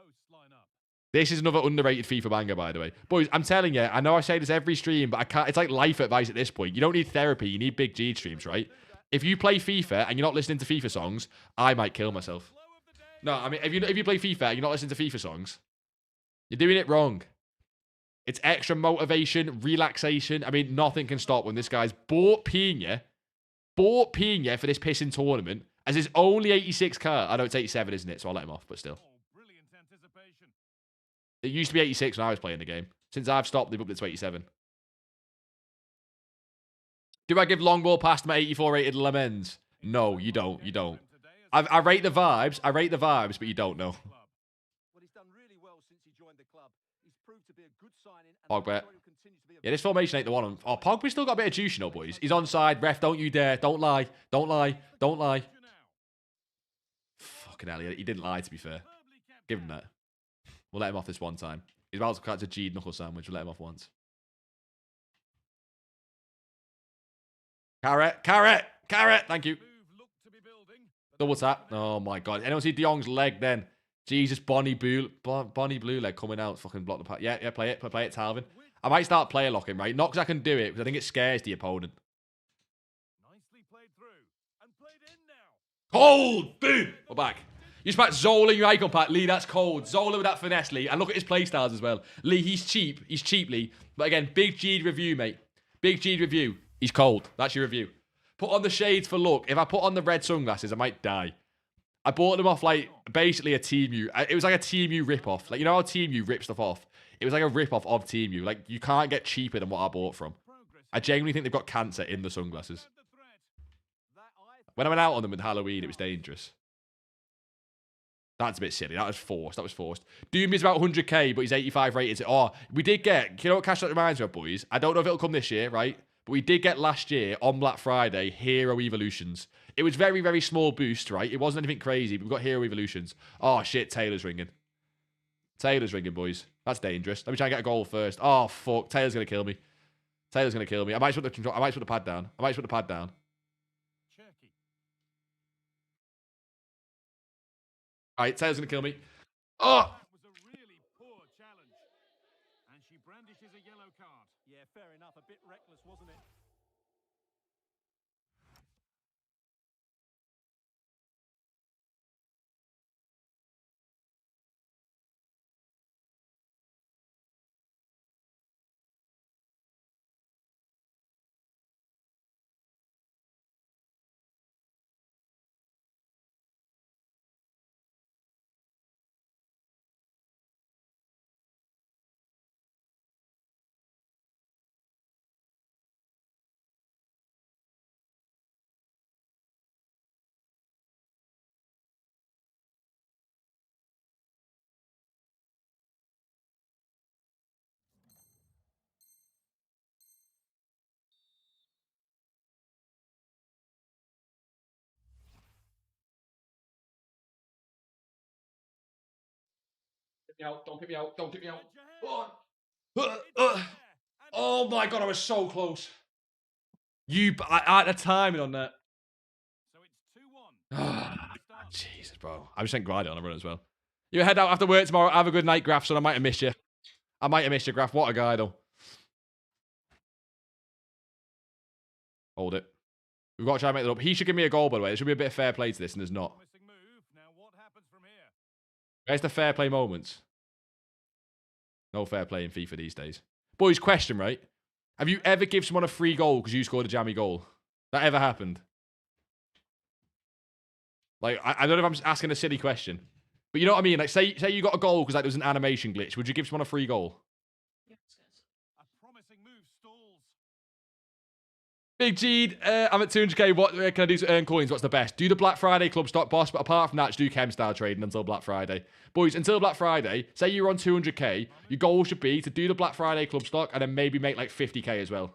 This is another underrated FIFA banger, by the way. Boys, I'm telling you, I know I say this every stream, but I can't. It's like life advice at this point. You don't need therapy. You need Big G streams, right? If you play FIFA and you're not listening to FIFA songs, I might kill myself. No, I mean, if you play FIFA and you're not listening to FIFA songs, you're doing it wrong. It's extra motivation, relaxation. I mean, nothing can stop when this guy's bought Pina for this pissing tournament as his only 86 card. I know it's 87, isn't it? So I'll let him off, but still. It used to be 86 when I was playing the game. Since I've stopped, they've upped it to 87. Do I give long ball past my 84 rated Lemens? No, you don't. You don't. I rate the vibes. But you don't know. Pogba. Yeah, this formation ain't the one. Oh, Pogba's still got a bit of juice, you know, boys. He's onside. Ref, don't you dare. Don't lie. Don't lie. Don't lie. Fucking hell, he didn't lie, to be fair. Give him that. We'll let him off this one time. He's about to catch a G'd knuckle sandwich. We'll let him off once. Carrot. Carrot. Carrot. Thank you. Double tap. Oh, my God. Anyone see De Jong's leg then? Jesus, Bonnie Blue leg coming out. Fucking block the pass. Yeah, play it. Play it, Talvin. I might start player locking, right? Not because I can do it, because I think it scares the opponent. Nicely played through. And played in now. Cold! Boom! We're back. You spat Zola in your icon pack. Lee, that's cold. Zola with that finesse, Lee. And look at his playstyles as well. Lee, he's cheap. He's cheap, Lee. But again, big G'd review, mate. Big G'd review. He's cold. That's your review. Put on the shades for look. If I put on the red sunglasses, I might die. I bought them off, like, basically a TeamU. It was like a TeamU rip-off. Like, you know how TeamU rips stuff off? It was like a rip-off of TeamU. Like, you can't get cheaper than what I bought from. I genuinely think they've got cancer in the sunglasses. When I went out on them with Halloween, it was dangerous. That's a bit silly. That was forced. That was forced. Doom is about 100k, but he's 85 rated. Oh, we did get... You know what cash that reminds me of, boys? I don't know if it'll come this year, right? But we did get last year, on Black Friday, Hero Evolutions. It was very, very small boost, right? It wasn't anything crazy, but we got Hero Evolutions. Oh, shit. Taylor's ringing. Taylor's ringing, boys. That's dangerous. Let me try and get a goal first. Oh, fuck. Taylor's going to kill me. Taylor's going to kill me. I might just put the pad down. I might just put the pad down. All right, Taylor's going to kill me. Oh! That was a really poor challenge. And she brandishes a yellow card. Yeah, fair enough. A bit reckless, wasn't it? Don't get me out. Don't get me out. Oh my God, I was so close. I had the timing on that. So it's 2-1. Jesus, bro. I was sent Glidey on a run as well. You head out after work tomorrow. Have a good night, Graf, son. I might have missed you. I might have missed you, Graf. What a guy, though. Hold it. We've got to try and make that up. He should give me a goal, by the way. There should be a bit of fair play to this, and there's not. Now what happens from here? Where's the fair play moments? No fair play in FIFA these days. Boys, question, right? Have you ever given someone a free goal because you scored a jammy goal? That ever happened? Like, I don't know if I'm just asking a silly question. But you know what I mean? Like, say you got a goal because like, there was an animation glitch. Would you give someone a free goal? Yes. A promising move stalls. Big G, I'm at 200k. What can I do to earn coins? What's the best? Do the Black Friday club stock, boss. But apart from that, just do chem style trading until Black Friday. Boys, until Black Friday, say you're on 200k, your goal should be to do the Black Friday club stock and then maybe make like 50k as well.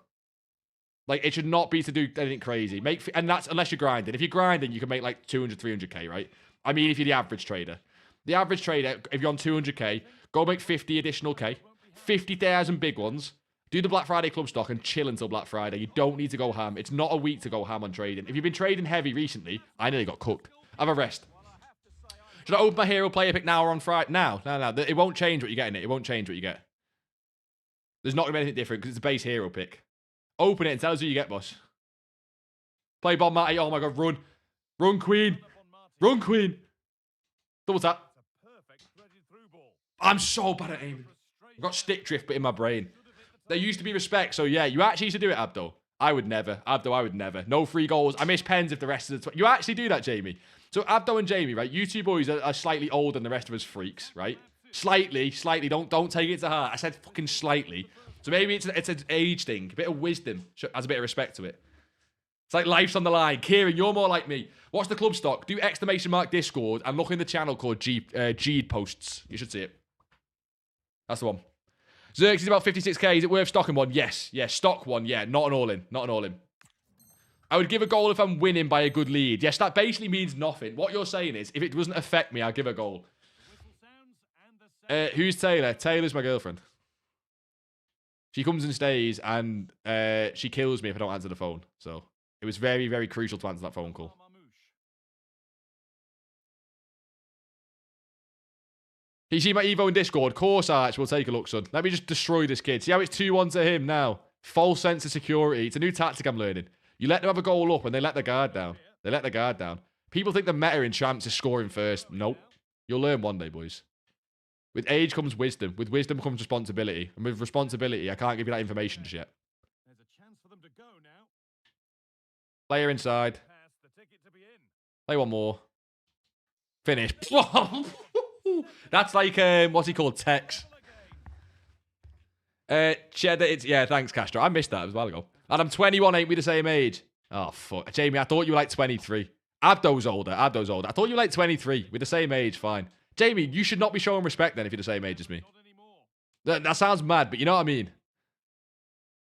Like, it should not be to do anything crazy. And that's unless you're grinding. If you're grinding, you can make like 200, 300k, right? I mean, if you're the average trader. The average trader, if you're on 200k, go make 50 additional k. 50,000 big ones. Do the Black Friday club stock and chill until Black Friday. You don't need to go ham. It's not a week to go ham on trading. If you've been trading heavy recently, I nearly got cooked. Have a rest. Should I open my hero player pick now or on Friday? Now. No. It won't change what you get in it. It won't change what you get. There's not going to be anything different because it's a base hero pick. Open it and tell us who you get, boss. Play Bon Matty. Oh my God, run. Run, Queen. Run, Queen. Double tap. I'm so bad at aiming. I've got stick drift but in my brain. There used to be respect, so yeah, you actually used to do it, Abdo. I would never. Abdo, I would never. No free goals. I miss pens if the rest of the... You actually do that, Jamie. So Abdo and Jamie, right? You two boys are slightly older than the rest of us freaks, right? Slightly. Don't take it to heart. I said fucking slightly. So maybe it's an age thing. A bit of wisdom has a bit of respect to it. It's like life's on the line. Kieran, you're more like me. What's the club stock? Do exclamation mark Discord and look in the channel called G posts. You should see it. That's the one. Xerxes about 56k. Is it worth stocking one? Yes. Yeah, stock one. Yeah, not an all-in. Not an all-in. I would give a goal if I'm winning by a good lead. Yes, that basically means nothing. What you're saying is, if it doesn't affect me, I'll give a goal. Who's Taylor? Taylor's my girlfriend. She comes and stays, and she kills me if I don't answer the phone. So it was very, very crucial to answer that phone call. Can you see my Evo in Discord? Course Arch, we'll take a look, son. Let me just destroy this kid. See how it's 2-1 to him now? False sense of security. It's a new tactic I'm learning. You let them have a goal up, and they let their guard down. They let their guard down. People think the meta in champs is scoring first. Nope. You'll learn one day, boys. With age comes wisdom. With wisdom comes responsibility. And with responsibility, I can't give you that information just yet. There's a chance for them to go now. Player inside. Pass the ticket to be in. Play one more. Finish. That's like, what's he called? Tex. Cheddar, it's... Yeah, thanks, Castro. I missed that. It was a while ago. And I'm 21, ain't we the same age? Oh, fuck. Jamie, I thought you were like 23. Abdo's older. Abdo's older. I thought you were like 23. We're the same age. Fine. Jamie, you should not be showing respect then if you're the same age as me. That sounds mad, but you know what I mean?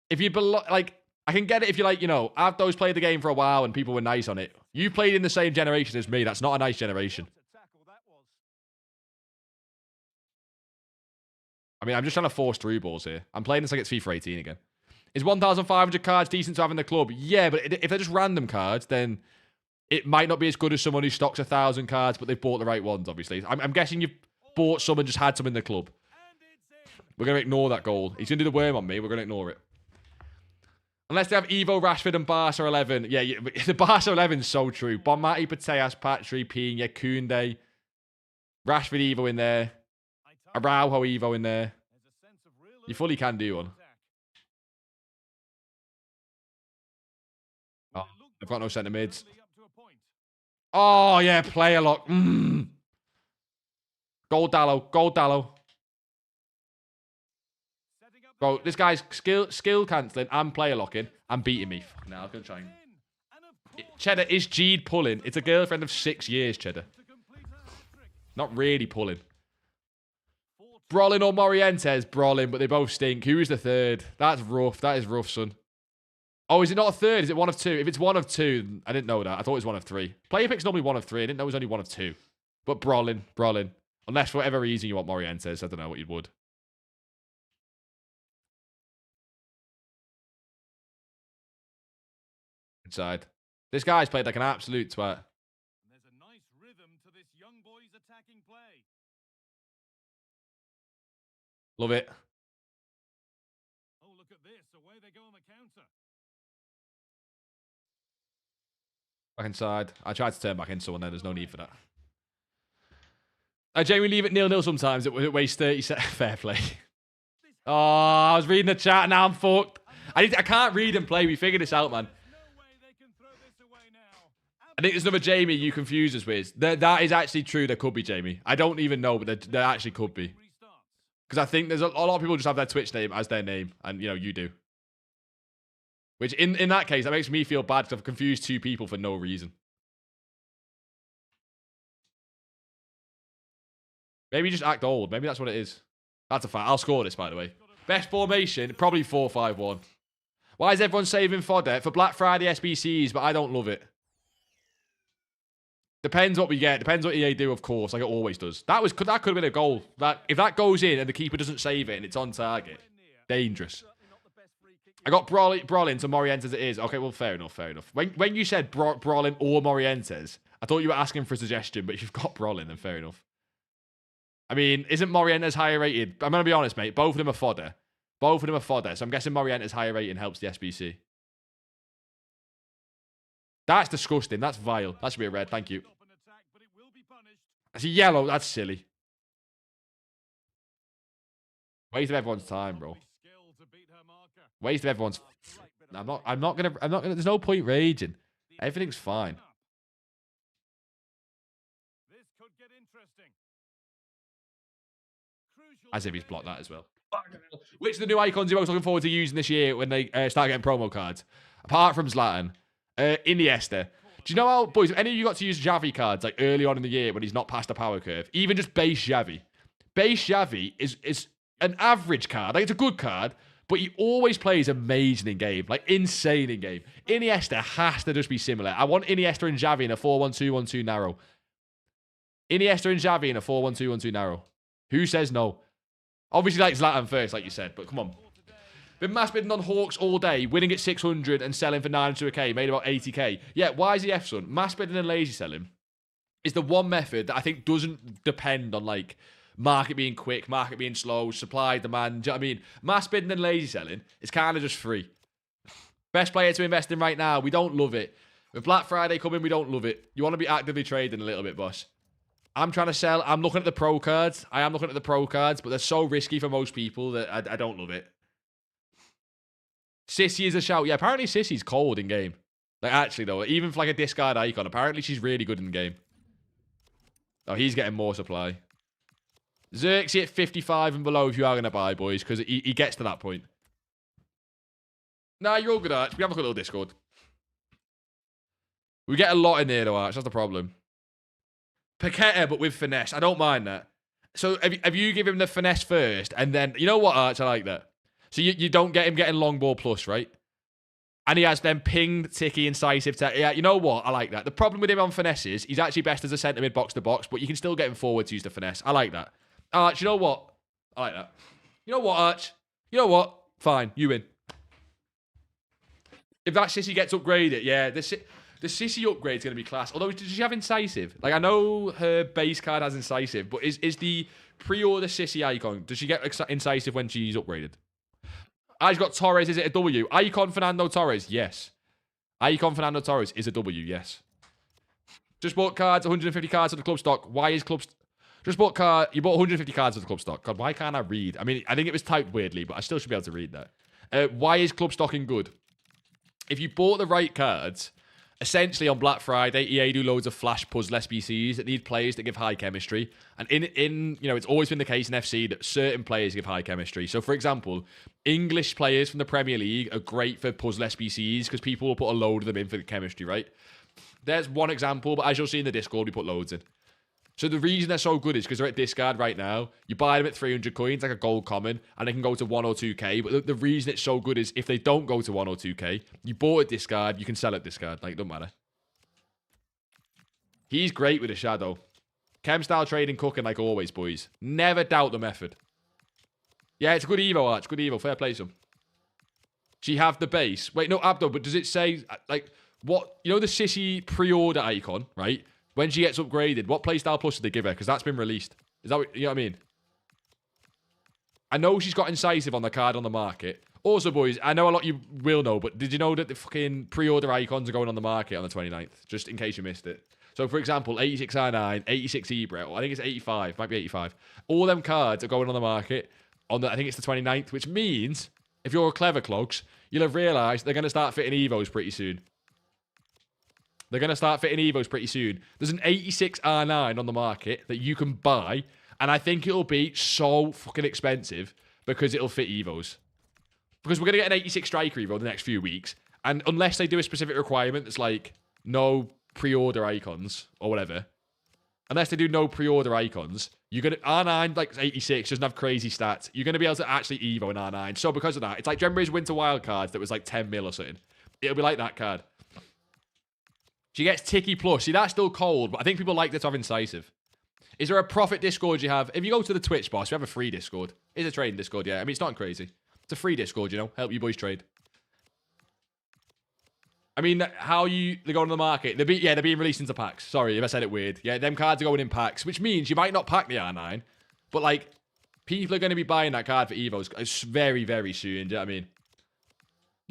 If you like, I can get it if you're like, you know, Abdo's played the game for a while and people were nice on it. You played in the same generation as me. That's not a nice generation. I mean, I'm just trying to force through balls here. I'm playing this like it's FIFA 18 again. Is 1,500 cards decent to have in the club? Yeah, but if they're just random cards, then it might not be as good as someone who stocks 1,000 cards, but they've bought the right ones, obviously. I'm guessing you've bought some and just had some in the club. We're going to ignore that goal. He's going to do the worm on me. We're going to ignore it. Unless they have Evo, Rashford, and Barca 11. Yeah, the Barca 11 is so true. Bonmati, Pateas, Patry, Pina, Koundé. Rashford Evo in there. Araujo Evo in there. You fully can do one. Oh, I've got no centre mids. Oh, yeah, player lock. Gold Dallo. Gold Dallo. Bro, this guy's skill cancelling and player locking and beating me. Now, I'm going to try and... Cheddar, is Jeed pulling? It's a girlfriend of 6 years, Cheddar. Not really pulling. Brolin or Morientes? Brolin, but they both stink. Who is the third? That's rough. That is rough, son. Oh, is it not a third? Is it one of two? If it's one of two, I didn't know that. I thought it was one of three. Player pick's normally one of three. I didn't know it was only one of two. But Brolin. Unless for whatever reason you want Morientes. I don't know what you would. Inside. This guy's played like an absolute twat. There's a nice rhythm to this young boy's attacking play. Love it. Oh, look at this. Away they go on the counter. Back inside. I tried to turn back into someone there. There's no need for that. I genuinely leave it 0-0 sometimes. It wastes 30 seconds. Fair play. Oh, I was reading the chat. Now I'm fucked. I can't read and play. We figured this out, man. I think there's another Jamie you confuse us with. That is actually true. There could be Jamie. I don't even know, but there actually could be. Because I think there's a lot of people just have their Twitch name as their name. And, you know, you do. Which, in that case, that makes me feel bad because I've confused two people for no reason. Maybe just act old. Maybe that's what it is. That's a fact. I'll score this, by the way. Best formation, probably 4-5-1. Why is everyone saving fodder? For Black Friday SBCs, but I don't love it. Depends what we get. Depends what EA do, of course, like it always does. That could have been a goal. If that goes in and the keeper doesn't save it and it's on target, dangerous. I got Brolin to Morientes as it is. Okay, well, fair enough. When you said Brolin or Morientes, I thought you were asking for a suggestion, but if you've got Brolin, then fair enough. I mean, isn't Morientes higher rated? I'm going to be honest, mate. Both of them are fodder. So I'm guessing Morientes higher rating helps the SBC. That's disgusting. That's vile. That should be a red. Thank you. That's a yellow. That's silly. Waste of everyone's time, bro. Waste of everyone's... I'm not gonna... There's no point raging. Everything's fine. As if he's blocked that as well. Which are the new icons you're most looking forward to using this year when they start getting promo cards? Apart from Zlatan. Iniesta. Do you know how, boys, if any of you got to use Xavi cards like early on in the year when he's not past the power curve? Even just base Xavi. Base Xavi is an average card. Like, it's a good card, but he always plays amazing in game. Like, insane in game. Iniesta has to just be similar. I want Iniesta and Xavi in a 4-1-2-1-2 narrow. Iniesta and Xavi in a 4-1-2-1-2 narrow. Who says no? Obviously, like Zlatan first, like you said, but come on. Been mass bidding on Hawks all day, winning at 600 and selling for 900k, made about 80k. Yeah, why is he F-son? Mass bidding and lazy selling is the one method that I think doesn't depend on, like, market being quick, market being slow, supply, demand. Do you know what I mean? Mass bidding and lazy selling is kind of just free. Best player to invest in right now. We don't love it. With Black Friday coming, we don't love it. You want to be actively trading a little bit, boss. I'm trying to sell. I'm looking at the pro cards. I am looking at the pro cards, but they're so risky for most people that I don't love it. Sissy is a shout. Yeah, apparently Sissy's cold in game. Like, actually, though, even for like a discard icon, apparently she's really good in game. Oh, he's getting more supply. Xerxes at 55 and below if you are going to buy, boys, because he gets to that point. Nah, you're all good, Arch. We have a good little Discord. We get a lot in there, though, Arch. That's the problem. Paqueta, but with finesse. I don't mind that. So, have you give him the finesse first, and then... You know what, Arch? I like that. So, you don't get him getting long ball plus, right? And he has then pinged, ticky, incisive. Yeah, you know what? I like that. The problem with him on finesse is he's actually best as a centre mid box to box, but you can still get him forward to use the finesse. I like that. Arch, you know what? I like that. You know what, Arch? You know what? Fine, you win. If that Sissy gets upgraded, yeah, the Sissy upgrade's going to be class. Although, does she have incisive? Like, I know her base card has incisive, but is the pre-order Sissy icon, does she get incisive when she's upgraded? I've got Torres. Is it a W? Icon Fernando Torres. Yes. Icon Fernando Torres is a W. Yes. Just bought cards. 150 cards of the club stock. Why is club? Just bought card. You bought 150 cards of the club stock. God, why can't I read? I mean, I think it was typed weirdly, but I still should be able to read that. Why is club stocking good? If you bought the right cards, essentially on Black Friday, EA do loads of flash puzzle SBCs that need players that give high chemistry. And in you know, it's always been the case in FC that certain players give high chemistry. So, for example, English players from the Premier League are great for puzzle SBCs because people will put a load of them in for the chemistry, right? There's one example, but as you'll see in the Discord, we put loads in. So the reason they're so good is because they're at discard right now. You buy them at 300 coins, like a gold common, and they can go to 1 or 2k. But the reason it's so good is if they don't go to 1 or 2k, you bought at discard, you can sell at discard. Like, it doesn't matter. He's great with a shadow. Chem style trading, cooking like always, boys. Never doubt the method. Yeah, it's a good Evo, Arch. Good Evo. Fair play, some. She have the base. Wait, no, Abdo, but does it say, like, what? You know the Sissy pre-order icon, right? When she gets upgraded, what playstyle plus did they give her? Because that's been released. Is that what, you know what I mean? I know she's got incisive on the card on the market. Also, boys, I know a lot of you will know, but did you know that the fucking pre-order icons are going on the market on the 29th? Just in case you missed it. So, for example, 86 I9, 86 Ibra, or I think it's 85, might be 85. All them cards are going on the market on the, I think it's the 29th, which means, if you're a clever clogs, you'll have realised they're going to start fitting Evos pretty soon. They're going to start fitting Evos pretty soon. There's an 86 R9 on the market that you can buy, and I think it'll be so fucking expensive because it'll fit Evos. Because we're going to get an 86 striker Evo the next few weeks, and unless they do a specific requirement that's like no pre-order icons or whatever, unless they do no pre-order icons, you're going to... R9, like 86, doesn't have crazy stats. You're going to be able to actually Evo an R9. So because of that, it's like Gembra's Winter Wild cards that was like 10 mil or something. It'll be like that card. She gets Ticky Plus. See, that's still cold, but I think people like that to have incisive. Is there a profit Discord you have? If you go to the Twitch, boss, we have a free Discord. It's a trading Discord, yeah. I mean, it's not crazy. It's a free Discord, you know. Help you boys trade. I mean, how they're going to the market. They're being released into packs. Sorry if I said it weird. Yeah, them cards are going in packs, which means you might not pack the R9, but, like, people are going to be buying that card for Evos very, very soon. Do you know what I mean?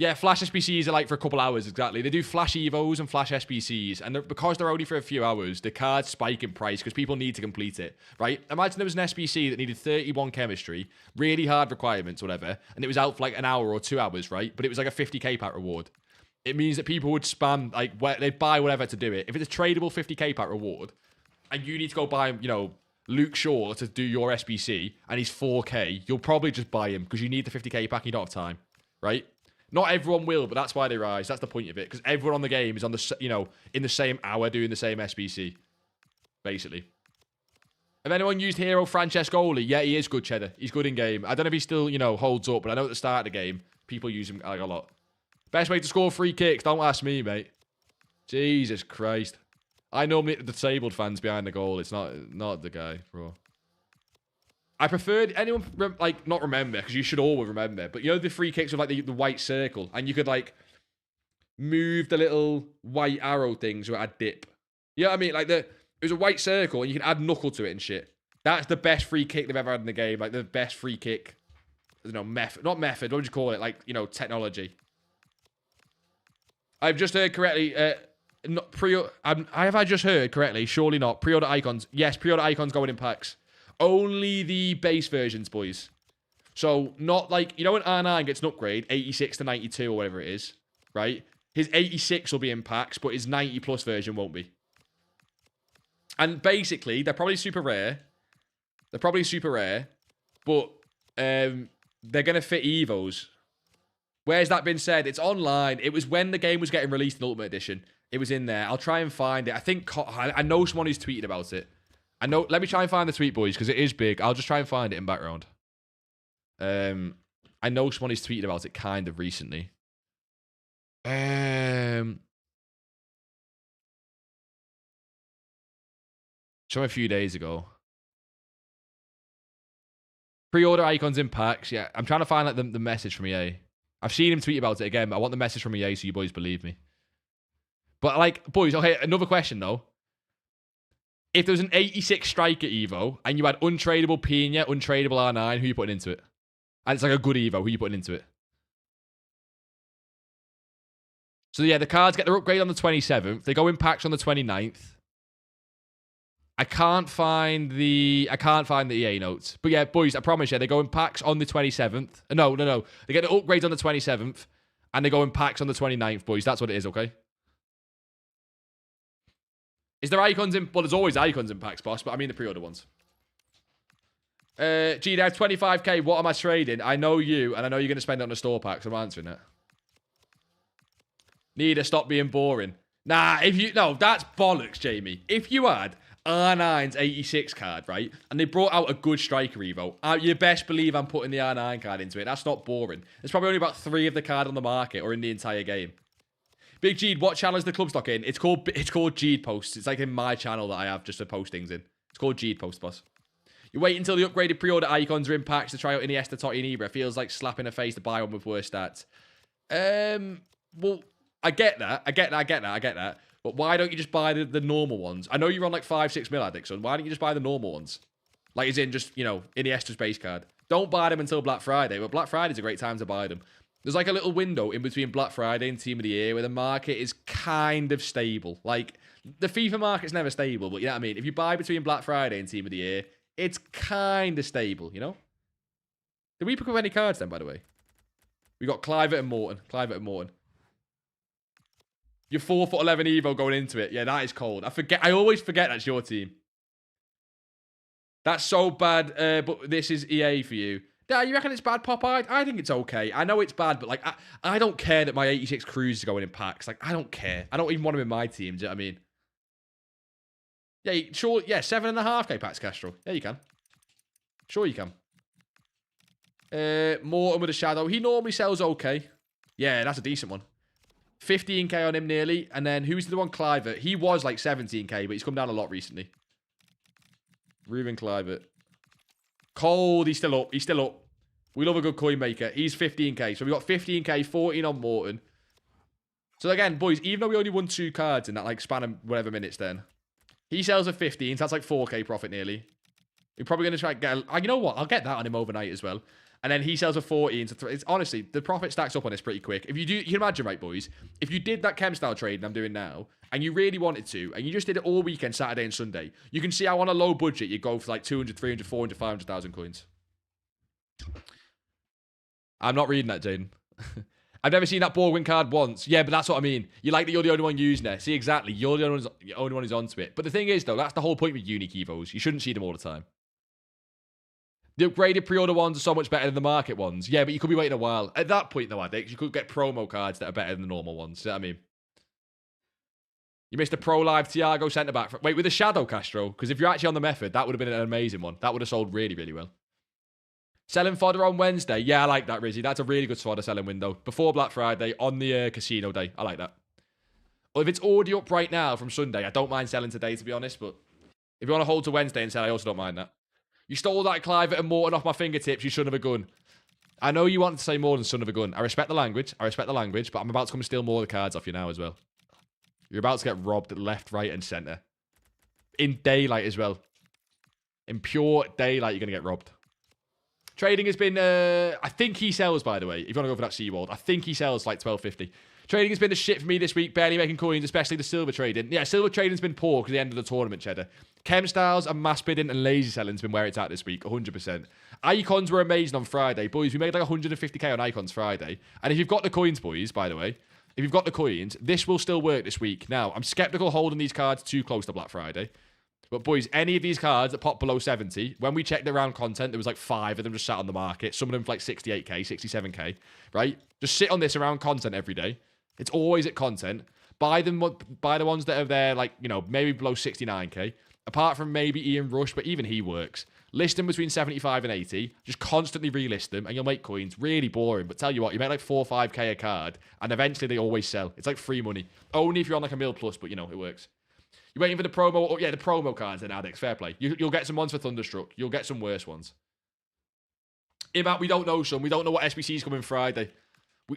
Yeah, Flash SBCs are like for a couple hours, exactly. They do Flash Evos and Flash SBCs, and because they're only for a few hours, the cards spike in price because people need to complete it, right? Imagine there was an SBC that needed 31 chemistry, really hard requirements, whatever, and it was out for like an hour or 2 hours, right? But it was like a 50k pack reward. It means that people would spam, like, they'd buy whatever to do it. If it's a tradable 50k pack reward, and you need to go buy, you know, Luke Shaw to do your SBC, and he's 4k, you'll probably just buy him because you need the 50k pack and you don't have time, right? Not everyone will, but that's why they rise. That's the point of it. Because everyone on the game is on the, you know, in the same hour doing the same SBC. Basically. Have anyone used Hero Francescoli? Yeah, he is good, Cheddar. He's good in game. I don't know if he still, you know, holds up, but I know at the start of the game, people use him like a lot. Best way to score free kicks? Don't ask me, mate. Jesus Christ. I normally hit the disabled fans behind the goal. It's not the guy, bro. I preferred anyone like not remember because you should always remember. But you know the free kicks with like the white circle, and you could like move the little white arrow things where I dip. You know what I mean? Like it was a white circle, and you can add knuckle to it and shit. That's the best free kick they've ever had in the game. Like the best free kick, you know, method, not method. What would you call it? Like, you know, technology. I've just heard correctly. Not have I just heard correctly? Surely not. Pre-order icons. Yes, pre-order icons going in packs. Only the base versions, boys. So, not like, you know when R9 gets an upgrade, 86 to 92 or whatever it is, right? His 86 will be in packs, but his 90 plus version won't be. And basically, they're probably super rare. They're probably super rare, but they're going to fit Evos. Where's that been said? It's online. It was when the game was getting released in Ultimate Edition. It was in there. I'll try and find it. I think, I know someone who's tweeted about it. I know. Let me try and find the tweet, boys, because it is big. I'll just try and find it in background. I know someone who's tweeted about it kind of recently. Some a few days ago. Pre-order icons in packs. Yeah, I'm trying to find like the message from EA. I've seen him tweet about it again, but I want the message from EA so you boys believe me. But like, boys, okay, another question though. If there was an 86 striker Evo and you had untradeable Pina, untradeable R9, who are you putting into it? And it's like a good Evo, who are you putting into it? So yeah, the cards get their upgrade on the 27th. They go in packs on the 29th. I can't find the EA notes. But yeah, boys, I promise you, they go in packs on the 27th. No. They get the upgrades on the 27th. And they go in packs on the 29th, boys. That's what it is, okay? Is there icons in... Well, there's always icons in packs, boss, but I mean the pre-order ones. G-Dev, 25k, what am I trading? I know you, and I know you're going to spend it on the store packs. I'm answering it. Need to stop being boring. Nah, if you... No, that's bollocks, Jamie. If you had R9's 86 card, right, and they brought out a good striker Evo, you best believe I'm putting the R9 card into it. That's not boring. There's probably only about 3 of the card on the market or in the entire game. Big Geed, what channel is the club stock in? It's called Geed Posts. It's like in my channel that I have just to post things in. It's called Geed Post, boss. You wait until the upgraded pre-order icons are in packs to try out Iniesta, Totti, and Ibra. Feels like slapping a face to buy one with worse stats. Well, I get that. But why don't you just buy the normal ones? I know you're on like 5-6 mil addicts, so why don't you just buy the normal ones? Like, as in just, you know, Iniesta's base card. Don't buy them until Black Friday, but Black Friday's a great time to buy them. There's like a little window in between Black Friday and Team of the Year where the market is kind of stable. Like, the FIFA market's never stable, but you know what I mean? If you buy between Black Friday and Team of the Year, it's kind of stable, you know? Did we pick up any cards then, by the way? We got Clivert and Morton. Your 4'11" Evo going into it. Yeah, that is cold. I always forget that's your team. That's so bad, but this is EA for you. Yeah, you reckon it's bad, Popeye? I think it's okay. I know it's bad, but like, I don't care that my 86 Cruise is going in packs. Like, I don't care. I don't even want him in my team. Do you know what I mean? Yeah, sure. Yeah, 7.5k packs, Castro. Yeah, you can. Sure, you can. Morton with a shadow. He normally sells okay. Yeah, that's a decent one. 15k on him nearly. And then who's the one? Clivert. He was like 17k, but he's come down a lot recently. Ruben Clivert. Cold. He's still up. We love a good coin maker. He's 15k. So we got 15k, 14 on Morton. So again, boys, even though we only won 2 cards in that like span of whatever minutes then, he sells at 15, so that's like 4k profit nearly. We're probably going to try and get... you know what? I'll get that on him overnight as well. And then he sells for 14. So it's honestly, the profit stacks up on this pretty quick. If you do... You can imagine, right, boys? If you did that chem style trade I'm doing now, and you really wanted to, and you just did it all weekend, Saturday and Sunday, you can see how on a low budget you go for like 200, 300, 400, 500,000 coins. I'm not reading that, Jaden. I've never seen that Baldwin card once. Yeah, but that's what I mean. You like that you're the only one using it. See, exactly. You're the only one who's onto it. But the thing is, though, that's the whole point with unique Evos. You shouldn't see them all the time. The upgraded pre-order ones are so much better than the market ones. Yeah, but you could be waiting a while. At that point, though, I think you could get promo cards that are better than the normal ones. You know what I mean? You missed a Pro Live Thiago centre-back. Wait, with a shadow, Castro? Because if you're actually on the method, that would have been an amazing one. That would have sold really, really well. Selling fodder on Wednesday. Yeah, I like that, Rizzy. That's a really good fodder selling window. Before Black Friday, on the casino day. I like that. Well, if it's already up right now from Sunday, I don't mind selling today, to be honest. But if you want to hold to Wednesday and sell, I also don't mind that. You stole that Clive and Morton off my fingertips, you son of a gun. I know you wanted to say more than son of a gun. I respect the language. But I'm about to come and steal more of the cards off you now as well. You're about to get robbed left, right, and centre. In daylight as well. In pure daylight, you're going to get robbed. Trading has been, I think he sells, by the way. If you want to go for that Seaworld, I think he sells like 12.50. Trading has been the shit for me this week, barely making coins, especially the silver trading. Yeah, silver trading's been poor because the end of the tournament, Cheddar. Chem styles and mass bidding and lazy selling's been where it's at this week, 100%. Icons were amazing on Friday. Boys, we made like 150k on Icons Friday. And if you've got the coins, boys, by the way, if you've got the coins, this will still work this week. Now, I'm skeptical holding these cards too close to Black Friday. But boys, any of these cards that pop below 70, when we checked around content, there was like 5 of them just sat on the market. Some of them for like 68k, 67k, right? Just sit on this around content every day. It's always at content. Buy the ones that are there, like, you know, maybe below 69k. Apart from maybe Ian Rush, but even he works. List them between 75 and 80. Just constantly relist them, and you'll make coins. Really boring, but tell you what, you make like 4 or 5k a card, and eventually they always sell. It's like free money. Only if you're on like a mil plus, but you know, it works. You're waiting for the promo. Oh, yeah, the promo cards in Adex. Fair play. You'll get some ones for Thunderstruck. You'll get some worse ones. Imat, we don't know, son. We don't know what SBC's coming Friday.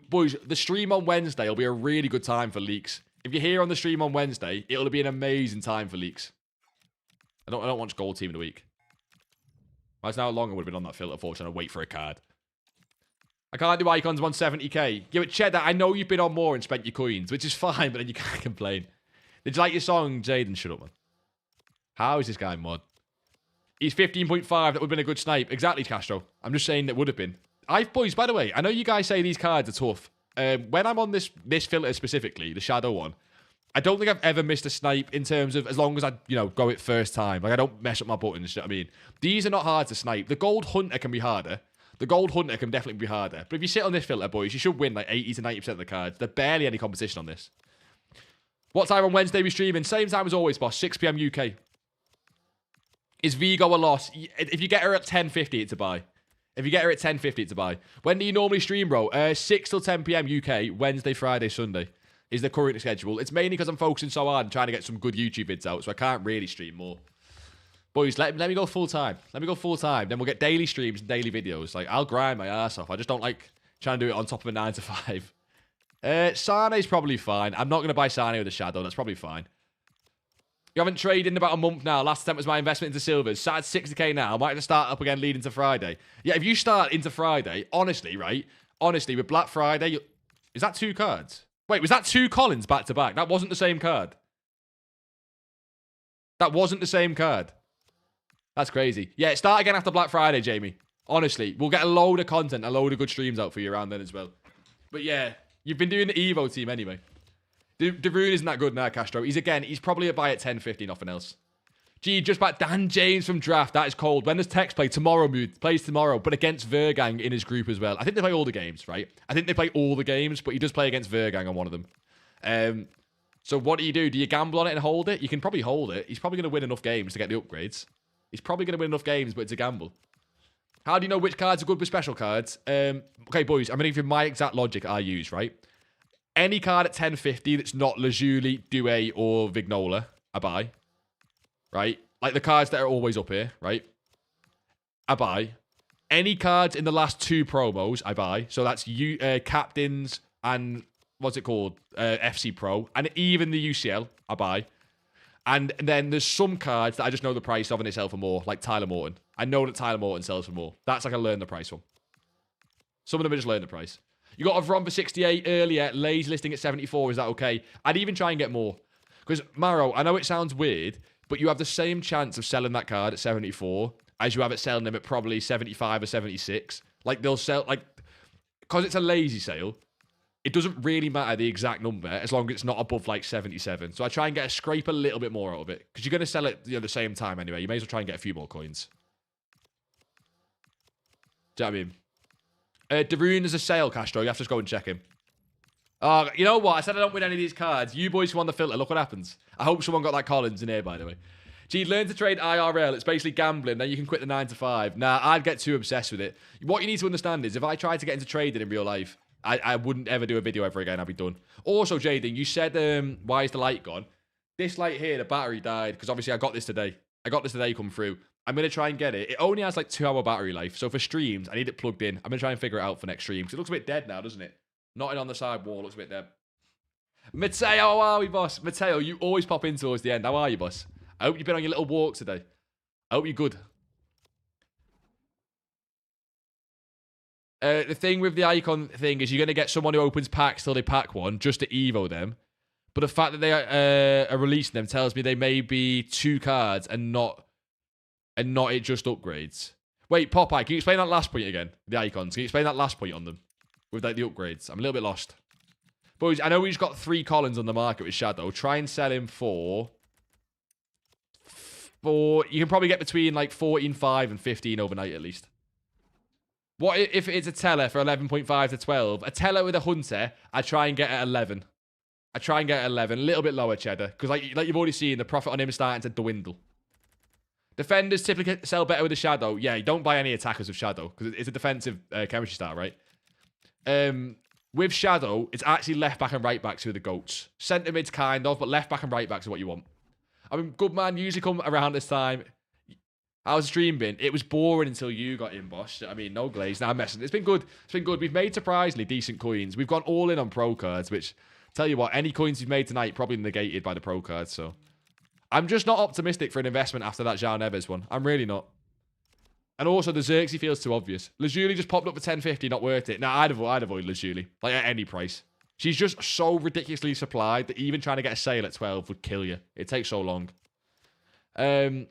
Boys, the stream on Wednesday will be a really good time for leaks. If you're here on the stream on Wednesday, it'll be an amazing time for leaks. I don't watch Gold Team of the Week. That's how long I would have been on that filter for trying to wait for a card. I can't do Icons 170k. Give it Cheddar. I know you've been on more and spent your coins, which is fine, but then you can't complain. Did you like your song, Jaden? Shut up, man. How is this guy mod? He's 15.5. That would have been a good snipe. Exactly, Castro. I'm just saying that would have been. Boys, by the way, I know you guys say these cards are tough. When I'm on this filter specifically, the Shadow one, I don't think I've ever missed a snipe in terms of as long as I, you know, go it first time. Like, I don't mess up my buttons, you know what I mean? These are not hard to snipe. The Gold Hunter can be harder. The Gold Hunter can definitely be harder. But if you sit on this filter, boys, you should win like 80 to 90% of the cards. There's barely any competition on this. What time on Wednesday we streaming? Same time as always, boss. 6 p.m. UK. Is Vigo a loss? If you get her at 10:50, it's a buy. If you get her at 10:50, it's a buy. When do you normally stream, bro? 6 till 10 p.m. UK, Wednesday, Friday, Sunday is the current schedule. It's mainly because I'm focusing so hard and trying to get some good YouTube vids out, so I can't really stream more. Boys, let me go full time. Let me go full time. Then we'll get daily streams and daily videos. Like, I'll grind my ass off. I just don't like trying to do it on top of a 9 to 5. Sane's probably fine. I'm not going to buy Sane with a Shadow. That's probably fine. You haven't traded in about a month now. Last attempt was my investment into silvers. Sat at 60k now. I might have to start up again leading to Friday. Yeah, if you start into Friday, honestly, right? Honestly, with Black Friday, is that 2 cards? Wait, was that 2 Collins back to back? That wasn't the same card. That wasn't the same card. That's crazy. Yeah, start again after Black Friday, Jamie. Honestly, we'll get a load of content, a load of good streams out for you around then as well. But yeah, you've been doing the Evo team anyway. De Bruyne isn't that good now, Castro. He's probably a buy at 10.50, nothing else. Gee, just back Dan James from draft. That is cold. When does Tex play? Tomorrow, Mood. Plays tomorrow, but against Vergang in his group as well. I think they play all the games, right? I think they play all the games, but he does play against Vergang on one of them. So what do? Do you gamble on it and hold it? You can probably hold it. He's probably going to win enough games to get the upgrades. He's probably going to win enough games, but it's a gamble. How do you know which cards are good with special cards? Okay, boys, I'm going to give you my exact logic I use, right? Any card at 10.50 that's not Lazuli, Douay, or Vignola, I buy. Right? Like the cards that are always up here, right? I buy. Any cards in the last 2 promos, I buy. So that's Captains and, what's it called? FC Pro. And even the UCL, I buy. And then there's some cards that I just know the price of and they sell for more, like Tyler Morton. I know that Tyler Morton sells for more. That's like I learn the price one. Some of them I just learn the price. You got a Vron for 68 earlier, Lays listing at 74. Is that okay? I'd even try and get more. Because, Maro, I know it sounds weird, but you have the same chance of selling that card at 74 as you have it selling them at probably 75 or 76. Like, they'll sell, like, because it's a lazy sale, it doesn't really matter the exact number as long as it's not above, like, 77. So I try and scrape a little bit more out of it. Because you're going to sell it the same time anyway. You may as well try and get a few more coins. Do you know what I mean? De Bruyne is a sale, Castro. You have to just go and check him. You know what? I said I don't win any of these cards. You boys who won the filter. Look what happens. I hope someone got that Collins in here, by the way. Gee, learn to trade IRL. It's basically gambling. Then you can quit the 9 to 5. Nah, I'd get too obsessed with it. What you need to understand is if I tried to get into trading in real life, I wouldn't ever do a video ever again. I'd be done. Also, Jaden, you said, why is the light gone? This light here, the battery died because obviously I got this today. Come through. I'm going to try and get it. It only has like 2-hour battery life. So for streams, I need it plugged in. I'm going to try and figure it out for next stream because it looks a bit dead now, doesn't it? Nothing on the side wall. Looks a bit dead. Mateo, how are we, boss? Mateo, you always pop in towards the end. How are you, boss? I hope you've been on your little walk today. I hope you're good. The thing with the icon thing is you're going to get someone who opens packs till they pack one just to evo them. But the fact that they are releasing them tells me they may be 2 cards and not it just upgrades. Wait, Popeye, can you explain that last point again? The icons. Can you explain that last point on them? With like the upgrades. I'm a little bit lost. Boys, I know we just got 3 Collins on the market with Shadow. Try and sell him for... You can probably get between like 14.5 and 15 overnight at least. What if it's a teller for 11.5 to 12? A teller with a hunter, I'd try and get at 11. A little bit lower, Cheddar. Because like you've already seen, the profit on him is starting to dwindle. Defenders typically sell better with a Shadow. Yeah, you don't buy any attackers with Shadow. Because it's a defensive chemistry style, right? With Shadow, it's actually left back and right backs who are the goats. Centre mids kind of, but left back and right backs are what you want. I mean, good man usually come around this time. How's the stream been? It was boring until you got in, boss. I mean, no glaze. Now I'm messing. It's been good. We've made surprisingly decent coins. We've gone all in on pro cards, which, tell you what, any coins you've made tonight probably negated by the pro cards, so. I'm just not optimistic for an investment after that João Neves one. I'm really not. And also, the Xerxes feels too obvious. Lazuli just popped up for 10.50, not worth it. Now, I'd avoid Lazuli. Like, at any price. She's just so ridiculously supplied that even trying to get a sale at 12 would kill you. It takes so long. I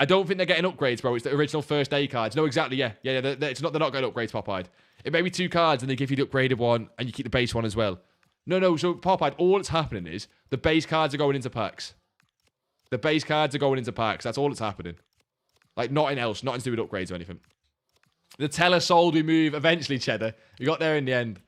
don't think they're getting upgrades, bro. It's the original first day cards. No, exactly, yeah. Yeah, they're not getting upgrades, Popeye. It may be 2 cards and they give you the upgraded one and you keep the base one as well. No, so Popeye, all that's happening is the base cards are going into packs. That's all that's happening. Like, nothing else. Nothing to do with upgrades or anything. The teller sold, we move. Eventually, Cheddar. We got there in the end.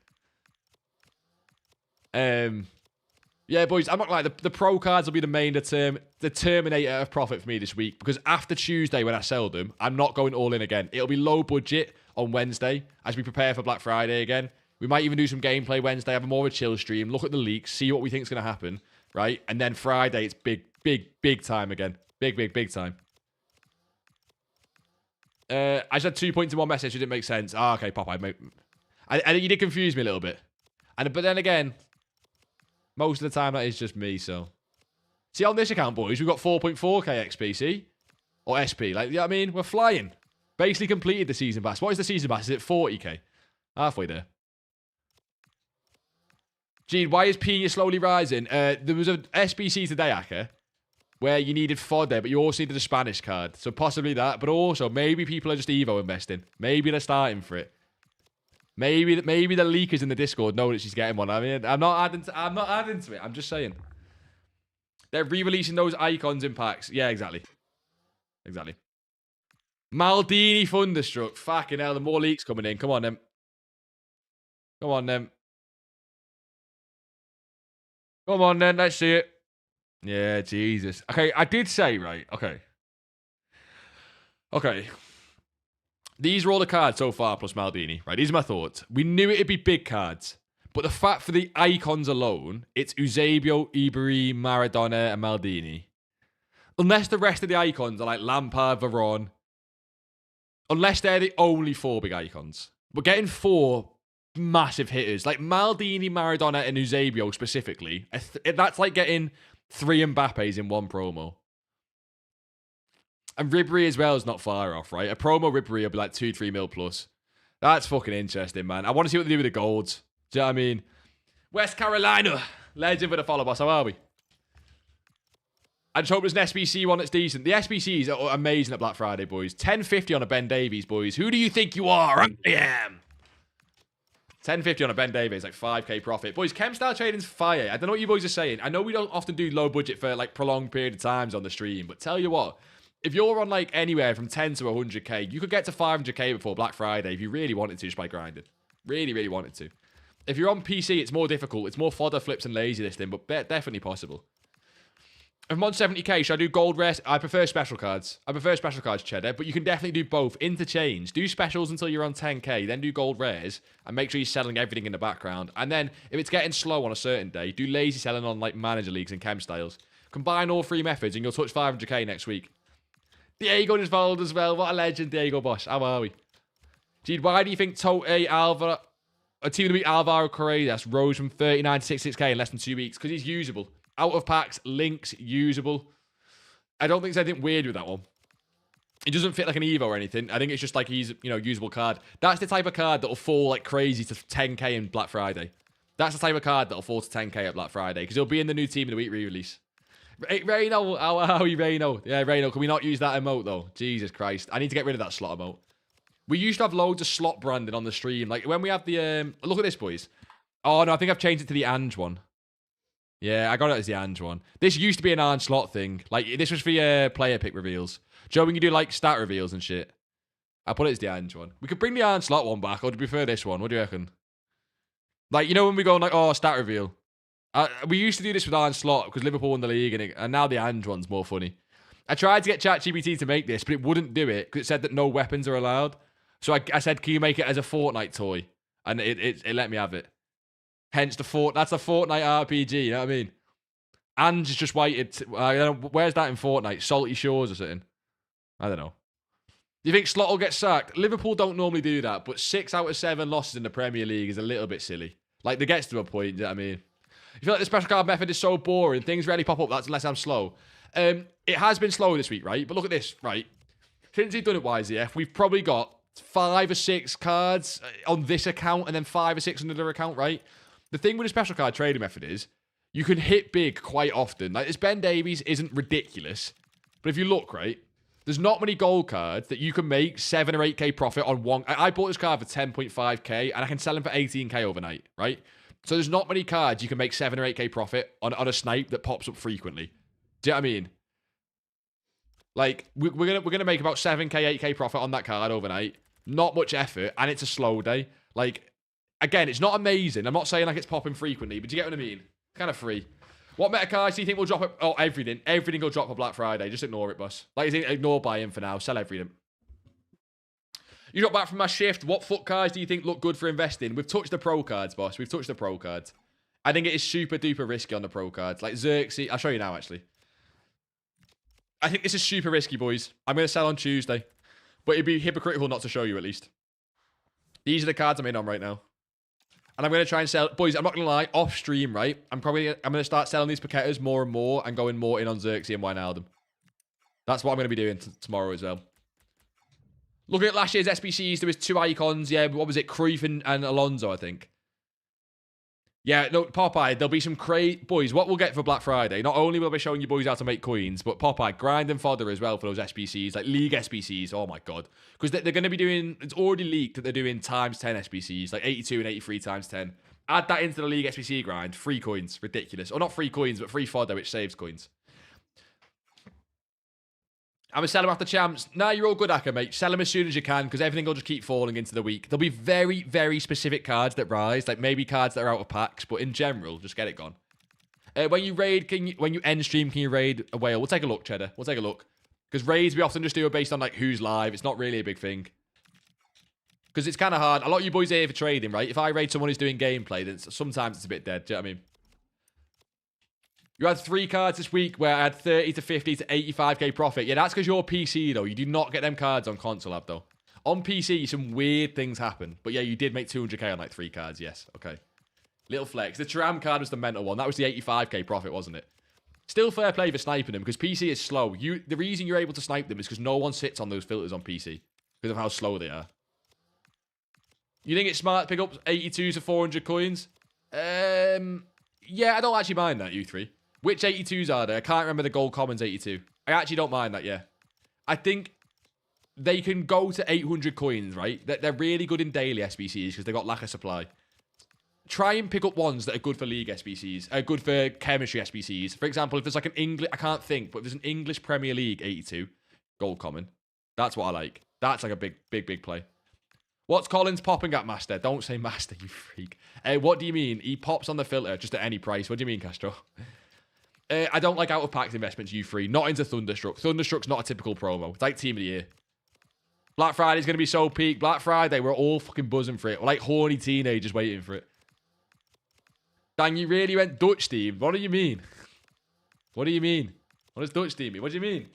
Yeah, boys, I'm not lying. The pro cards will be the main determinator of profit for me this week. Because after Tuesday, when I sell them, I'm not going all in again. It'll be low budget on Wednesday as we prepare for Black Friday again. We might even do some gameplay Wednesday, have a more of a chill stream, look at the leaks, see what we think is going to happen, right? And then Friday, it's big time again. Big time. I just had 2 points in one message. It didn't make sense. Okay, Popeye. I you did confuse me a little bit. But then again, most of the time that is just me, so. See, on this account, boys, we've got 4.4k XP, see? Or SP. Like, you know what I mean? We're flying. Basically completed the season pass. What is the season pass? Is it 40k? Halfway there. Gee, why is Pina slowly rising? There was a SBC today, Aka, where you needed fodder, but you also needed a Spanish card. So possibly that, but also maybe people are just Evo investing. Maybe they're starting for it. Maybe the leakers in the Discord know that she's getting one. I mean, I'm not adding to it. I'm just saying. They're re-releasing those icons in packs. Yeah, exactly. Maldini Thunderstruck. Fucking hell, the more leaks coming in. Come on, then. Come on, then. Let's see it. Yeah, Jesus. Okay, I did say, right? Okay. These are all the cards so far, plus Maldini, right? These are my thoughts. We knew it'd be big cards. But the fact for the icons alone, it's Eusebio, Ibri, Maradona, and Maldini. Unless the rest of the icons are like Lampard, Varane. Unless they're the only 4 big icons. We're getting 4 massive hitters. Like Maldini, Maradona, and Eusebio specifically. That's like getting 3 Mbappes in one promo. And Ribery as well is not far off, right? A promo Ribery will be like 2-3 mil plus. That's fucking interesting, man. I want to see what they do with the golds. Do you know what I mean? West Carolina. Legend for the follow, boss. How are we? I just hope there's an SBC one that's decent. The SBCs are amazing at Black Friday, boys. 10.50 on a Ben Davies, boys. Who do you think you are? I am. 10.50 on a Ben Davies, like 5k profit. Boys, chem style trading's fire. I don't know what you boys are saying. I know we don't often do low budget for like prolonged period of times on the stream, but tell you what, if you're on like anywhere from 10 to 100k, you could get to 500k before Black Friday if you really wanted to just by grinding. Really wanted to. If you're on PC, it's more difficult. It's more fodder flips and lazy this thing, but definitely possible. If I'm on 70k, should I do gold rest? I prefer special cards. I prefer special cards, Cheddar, but you can definitely do both. Interchange. Do specials until you're on 10k, then do gold rares, and make sure you're selling everything in the background. And then, if it's getting slow on a certain day, do lazy selling on like manager leagues and chem styles. Combine all three methods and you'll touch 500k next week. Diego just followed as well. What a legend, Diego Bosch. How are we? Gee, why do you think Tote Alvaro, a team of the week Alvaro Correas, rose from 39 to 66k in less than 2 weeks? Because he's usable. Out of packs, links, usable. I don't think there's anything weird with that one. It doesn't fit like an Evo or anything. I think it's just like he's, usable card. That's the type of card that'll fall like crazy to 10k in Black Friday. That's the type of card that'll fall to 10k at Black Friday. Because he'll be in the new team of the week re-release. Hey, Reno, how are you, Reno? Yeah, Reno, can we not use that emote though? Jesus Christ. I need to get rid of that slot emote. We used to have loads of slot branding on the stream. Like when we have the, look at this, boys. Oh no, I think I've changed it to the Ange one. Yeah, I got it as the Ange one. This used to be an Ange slot thing. Like, this was for your player pick reveals. Joe, when you do, like, stat reveals and shit. I put it as the Ange one. We could bring the Ange slot one back, or do you prefer this one? What do you reckon? Like, when we go, like, oh, stat reveal. We used to do this with Ange slot, because Liverpool won the league, and now the Ange one's more funny. I tried to get ChatGPT to make this, but it wouldn't do it, because it said that no weapons are allowed. So I said, can you make it as a Fortnite toy? And it let me have it. Hence that's a Fortnite RPG, you know what I mean? And just waited. I don't know, where's that in Fortnite? Salty Shores or something? I don't know. Do you think Slot will get sacked? Liverpool don't normally do that, but 6 out of 7 losses in the Premier League is a little bit silly. Like, it gets to a point, you know what I mean? You feel like the special card method is so boring, things rarely pop up, that's unless I'm slow. It has been slow this week, right? But look at this, right? Since he's done it, YZF, we've probably got 5 or 6 cards on this account and then 5 or 6 on another account, right? The thing with the special card trading method is you can hit big quite often. Like, this Ben Davies isn't ridiculous. But if you look, right, there's not many gold cards that you can make 7 or 8k profit on one. I bought this card for 10.5k and I can sell him for 18k overnight, right? So there's not many cards you can make 7 or 8k profit on a snipe that pops up frequently. Do you know what I mean? Like, we're gonna make about 7k, 8k profit on that card overnight. Not much effort, and it's a slow day. Like, again, it's not amazing. I'm not saying like it's popping frequently, but do you get what I mean? Kind of free. What meta cards do you think will drop it? Oh, everything. Everything will drop for Black Friday. Just ignore it, boss. Like, ignore buying for now. Sell everything. You got back from my shift. What foot cards do you think look good for investing? We've touched the pro cards, boss. We've touched the pro cards. I think it is super duper risky on the pro cards. Like Xerxes. I'll show you now, actually. I think this is super risky, boys. I'm going to sell on Tuesday. But it'd be hypocritical not to show you, at least. These are the cards I'm in on right now. And I'm going to try and sell... Boys, I'm not going to lie. Off stream, right? I'm going to start selling these Paquetas more and more and going more in on Xerxes and Wijnaldum. That's what I'm going to be doing tomorrow as well. Looking at last year's SBCs, there was 2 icons. Yeah, what was it? Cruyff and Alonso, I think. Yeah, no, Popeye, there'll be some boys, what we'll get for Black Friday, not only will I be showing you boys how to make coins, but Popeye, grind and fodder as well for those SBCs, like League SBCs, oh my god. Because they're going to be doing, it's already leaked that they're doing times 10 SBCs, like 82 and 83 times 10. Add that into the League SBC grind, free coins, ridiculous. Or not free coins, but free fodder, which saves coins. I'm going to sell them after champs. Nah, you're all good, Aka, mate. Sell them as soon as you can, because everything will just keep falling into the week. There'll be very, very specific cards that rise, like maybe cards that are out of packs, but in general, just get it gone. When you raid, when you end stream, can you raid a whale? We'll take a look, Cheddar. We'll take a look. Because raids, we often just do it based on, like, who's live. It's not really a big thing. Because it's kind of hard. A lot of you boys are here for trading, right? If I raid someone who's doing gameplay, then sometimes it's a bit dead. Do you know what I mean? You had 3 cards this week where I had 30 to 50 to 85k profit. Yeah, that's because you're PC, though. You do not get them cards on console, Ab, though. On PC, some weird things happen. But yeah, you did make 200k on like 3 cards, yes. Okay. Little flex. The Thuram card was the mental one. That was the 85k profit, wasn't it? Still fair play for sniping them, because PC is slow. The reason you're able to snipe them is because no one sits on those filters on PC. Because of how slow they are. You think it's smart to pick up 82 to 400 coins? Yeah, I don't actually mind that, you 3. Which 82s are there? I can't remember the gold commons 82. I actually don't mind that, yeah. I think they can go to 800 coins, right? They're really good in daily SBCs because they've got lack of supply. Try and pick up ones that are good for League SBCs, are good for chemistry SBCs. For example, if there's like an English, I can't think, but if there's an English Premier League 82 gold common, that's what I like. That's like a big play. What's Collins popping at, Master? Don't say Master, you freak. What do you mean? He pops on the filter just at any price. What do you mean, Castro? I don't like out-of-packs investments, you three. Not into Thunderstruck. Thunderstruck's not a typical promo. It's like Team of the Year. Black Friday's going to be so peak. Black Friday, we're all fucking buzzing for it. We're like horny teenagers waiting for it. Dang, you really went Dutch team. What do you mean? What do you mean? What does Dutch team mean? What do you mean?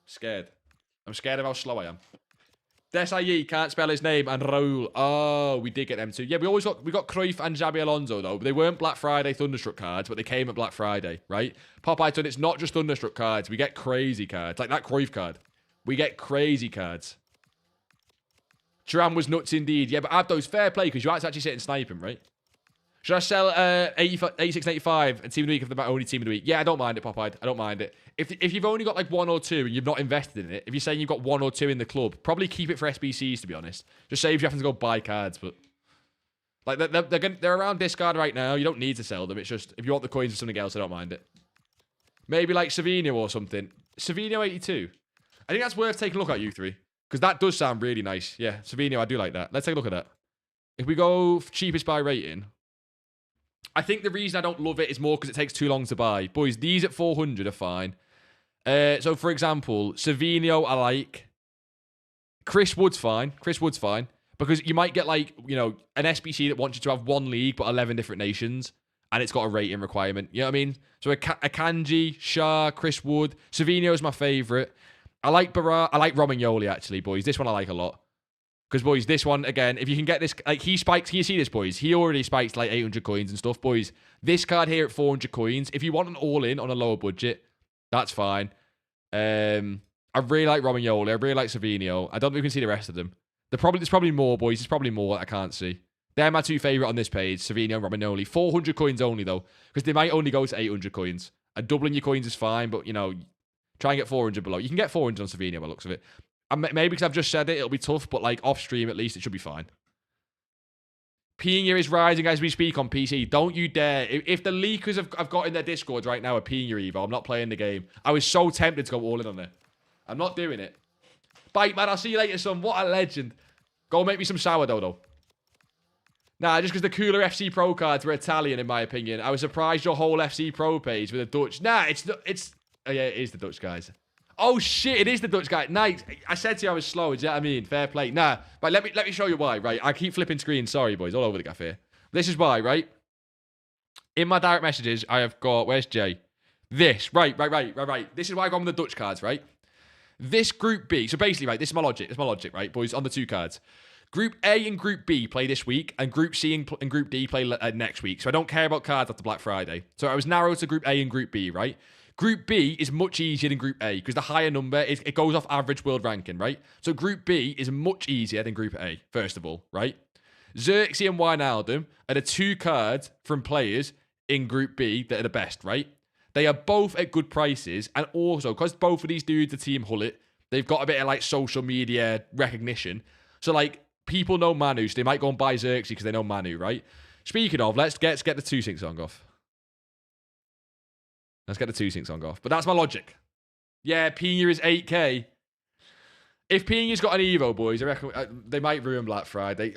Scared. I'm scared of how slow I am. Desailly can't spell his name, and Raul. Oh, we did get them too. Yeah, we got Cruyff and Xabi Alonso though. They weren't Black Friday Thunderstruck cards, but they came at Black Friday, right? Popeye Ton, it's not just Thunderstruck cards. We get crazy cards, like that Cruyff card. We get crazy cards. Turan was nuts indeed. Yeah, but Abdo's fair play because you had to actually sit and snipe him, right? Should I sell 86 and 85 and team of the week if they're only team of the week? Yeah, I don't mind it, Popeye. I don't mind it. If you've only got like 1 or 2 and you've not invested in it, if you're saying you've got 1 or 2 in the club, probably keep it for SBCs, to be honest. Just saves you having to go buy cards, but like they're around discard right now. You don't need to sell them. It's just if you want the coins for something else, I don't mind it. Maybe like Savinho or something. Savinho 82. I think that's worth taking a look at, you three, because that does sound really nice. Yeah, Savinho, I do like that. Let's take a look at that. If we go cheapest buy rating, I think the reason I don't love it is more because it takes too long to buy. Boys, these at 400 are fine. So, for example, Savinho, I like. Chris Wood's fine. Chris Wood's fine. Because you might get, like, you know, an SBC that wants you to have 1 league but 11 different nations. And it's got a rating requirement. You know what I mean? So, Akanji, Shah, Chris Wood. Savinho's my favourite. I like Barat. I like Romagnoli, actually, boys. This one I like a lot. Because, boys, this one, again, if you can get this... Like, he spikes... Can you see this, boys? He already spikes, like, 800 coins and stuff, boys. This card here at 400 coins, if you want an all-in on a lower budget, that's fine. I really like Romagnoli. I really like Savinho. I don't think we can see the rest of them. There's probably more, boys. There's probably more that I can't see. They're my 2 favourite on this page, Savinho and Romagnoli. 400 coins only, though, because they might only go to 800 coins. And doubling your coins is fine, but, you know, try and get 400 below. You can get 400 on Savinho by the looks of it. And maybe because I've just said it, it'll be tough, but, like, off-stream at least, it should be fine. Pina is rising as we speak on PC. Don't you dare. If the leakers have got in their Discord right now a Pina Evo, I'm not playing the game. I was so tempted to go all in on it. I'm not doing it. Bite, man. I'll see you later, son. What a legend. Go make me some sourdough, though. Nah, just because the cooler FC Pro cards were Italian, in my opinion. I was surprised your whole FC Pro page with a Dutch. Nah, oh, yeah, it is the Dutch guys. Oh, shit, it is the Dutch guy. Nice. I said to you I was slow. Do you know what I mean? Fair play. Nah, but let me show you why, right? I keep flipping screens. Sorry, boys. All over the gaff here. This is why, right? In my direct messages, I have got... Where's Jay? This. Right. This is why I got on the Dutch cards, right? This Group B. So basically, right, this is my logic. This is my logic, right, boys, on the 2 cards. Group A and Group B play this week, and Group C and Group D play next week. So I don't care about cards after Black Friday. So I was narrowed to Group A and Group B, right? Group B is much easier than Group A because the higher number, it goes off average world ranking, right? So Group B is much easier than Group A, first of all, right? Xerxes and Wijnaldum are the 2 cards from players in Group B that are the best, right? They are both at good prices, and also, because both of these dudes are Team Hullet, they've got a bit of, like, social media recognition. So, like, people know Manu, so they might go and buy Xerxes because they know Manu, right? Speaking of, let's get the 2 sync song off. Let's get the 2 sync song off. But that's my logic. Yeah, Pina is 8k. If Pina's got an Evo, boys, I reckon they might ruin Black Friday.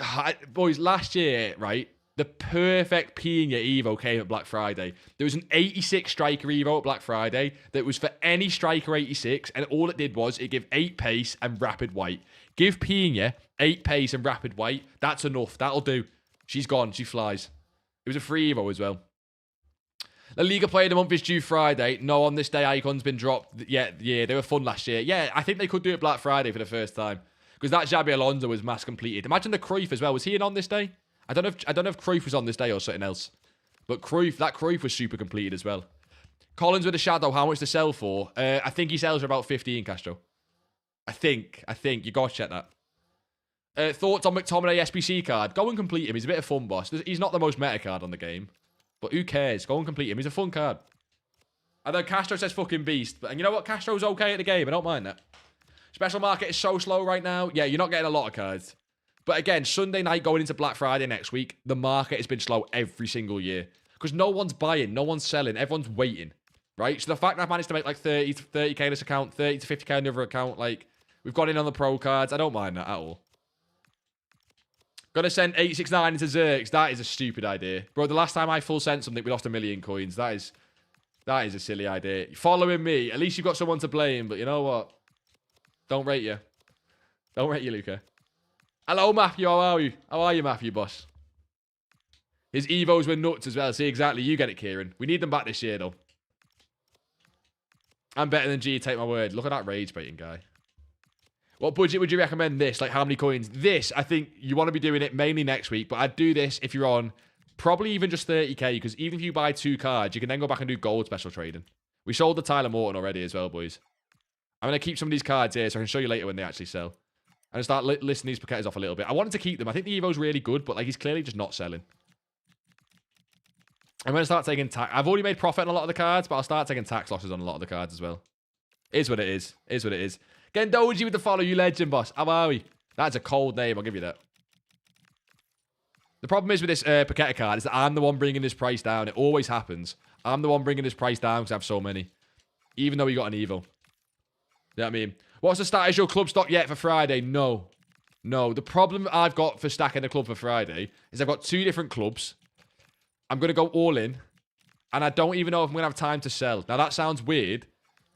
Boys, last year, right, the perfect Pina Evo came at Black Friday. There was an 86 striker Evo at Black Friday that was for any striker 86, and all it did was it gave 8 pace and rapid white. Give Pina 8 pace and rapid white. That's enough. That'll do. She's gone. She flies. It was a free Evo as well. La Liga Player of the Month is due Friday. No, on this day, Icon's been dropped. Yeah, they were fun last year. Yeah, I think they could do it Black Friday for the first time. Because that Xabi Alonso was mass completed. Imagine the Cruyff as well. Was he in on this day? I don't know if Cruyff was on this day or something else. But that Cruyff was super completed as well. Collins with a shadow, how much to sell for? I think he sells for about 15, Castro. I think. You gotta check that. Thoughts on McTominay SBC card? Go and complete him. He's a bit of fun, boss. He's not the most meta card on the game. But who cares? Go and complete him. He's a fun card. I know Castro says fucking beast. And you know what? Castro's okay at the game. I don't mind that. Special market is so slow right now. Yeah, you're not getting a lot of cards. But again, Sunday night going into Black Friday next week, the market has been slow every single year. Because no one's buying. No one's selling. Everyone's waiting. Right? So the fact that I've managed to make like 30k in this account, 30 to 50k in the other account, like, we've got in on the pro cards. I don't mind that at all. Gonna send 869 into Zerks. That is a stupid idea. Bro, the last time I full sent something, we lost 1,000,000 coins. That is a silly idea. Following me, at least you've got someone to blame, but you know what? Don't rate you. Don't rate you, Luca. Hello, Matthew. How are you? How are you, Matthew, boss? His Evos were nuts as well. See, exactly. You get it, Kieran. We need them back this year, though. I'm better than G, take my word. Look at that rage baiting guy. What budget would you recommend this? Like, how many coins? This, I think you want to be doing it mainly next week, but I'd do this if you're on probably even just 30k, because even if you buy 2 cards, you can then go back and do gold special trading. We sold the Tyler Morton already as well, boys. I'm going to keep some of these cards here so I can show you later when they actually sell. And start listing these paquettes off a little bit. I wanted to keep them. I think the Evo's really good, but like he's clearly just not selling. I'm going to start taking tax. I've already made profit on a lot of the cards, but I'll start taking tax losses on a lot of the cards as well. Is what it is. Is what it is. Gendoji with the follow, you legend, boss. How are we? That's a cold name, I'll give you that. The problem is with this Paqueta card is that I'm the one bringing this price down. It always happens. I'm the one bringing this price down because I have so many. Even though we got an Evo. You know what I mean? What's the status of your club stock yet for Friday? No. No. The problem I've got for stacking the club for Friday is I've got 2 different clubs. I'm going to go all in. And I don't even know if I'm going to have time to sell. Now, that sounds weird.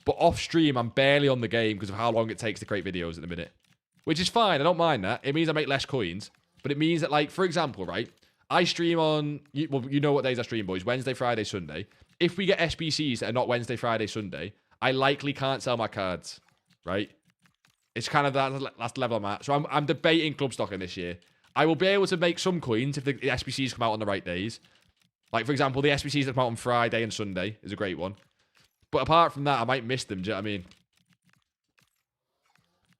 But off stream, I'm barely on the game because of how long it takes to create videos at the minute. Which is fine. I don't mind that. It means I make less coins. But it means that, like, for example, right? I stream on... Well, you know what days I stream, boys. Wednesday, Friday, Sunday. If we get SBCs that are not Wednesday, Friday, Sunday, I likely can't sell my cards. Right? It's kind of that's the level I'm at. So I'm debating club stocking this year. I will be able to make some coins if the SBCs come out on the right days. Like, for example, the SBCs that come out on Friday and Sunday is a great one. But apart from that, I might miss them. Do you know what I mean?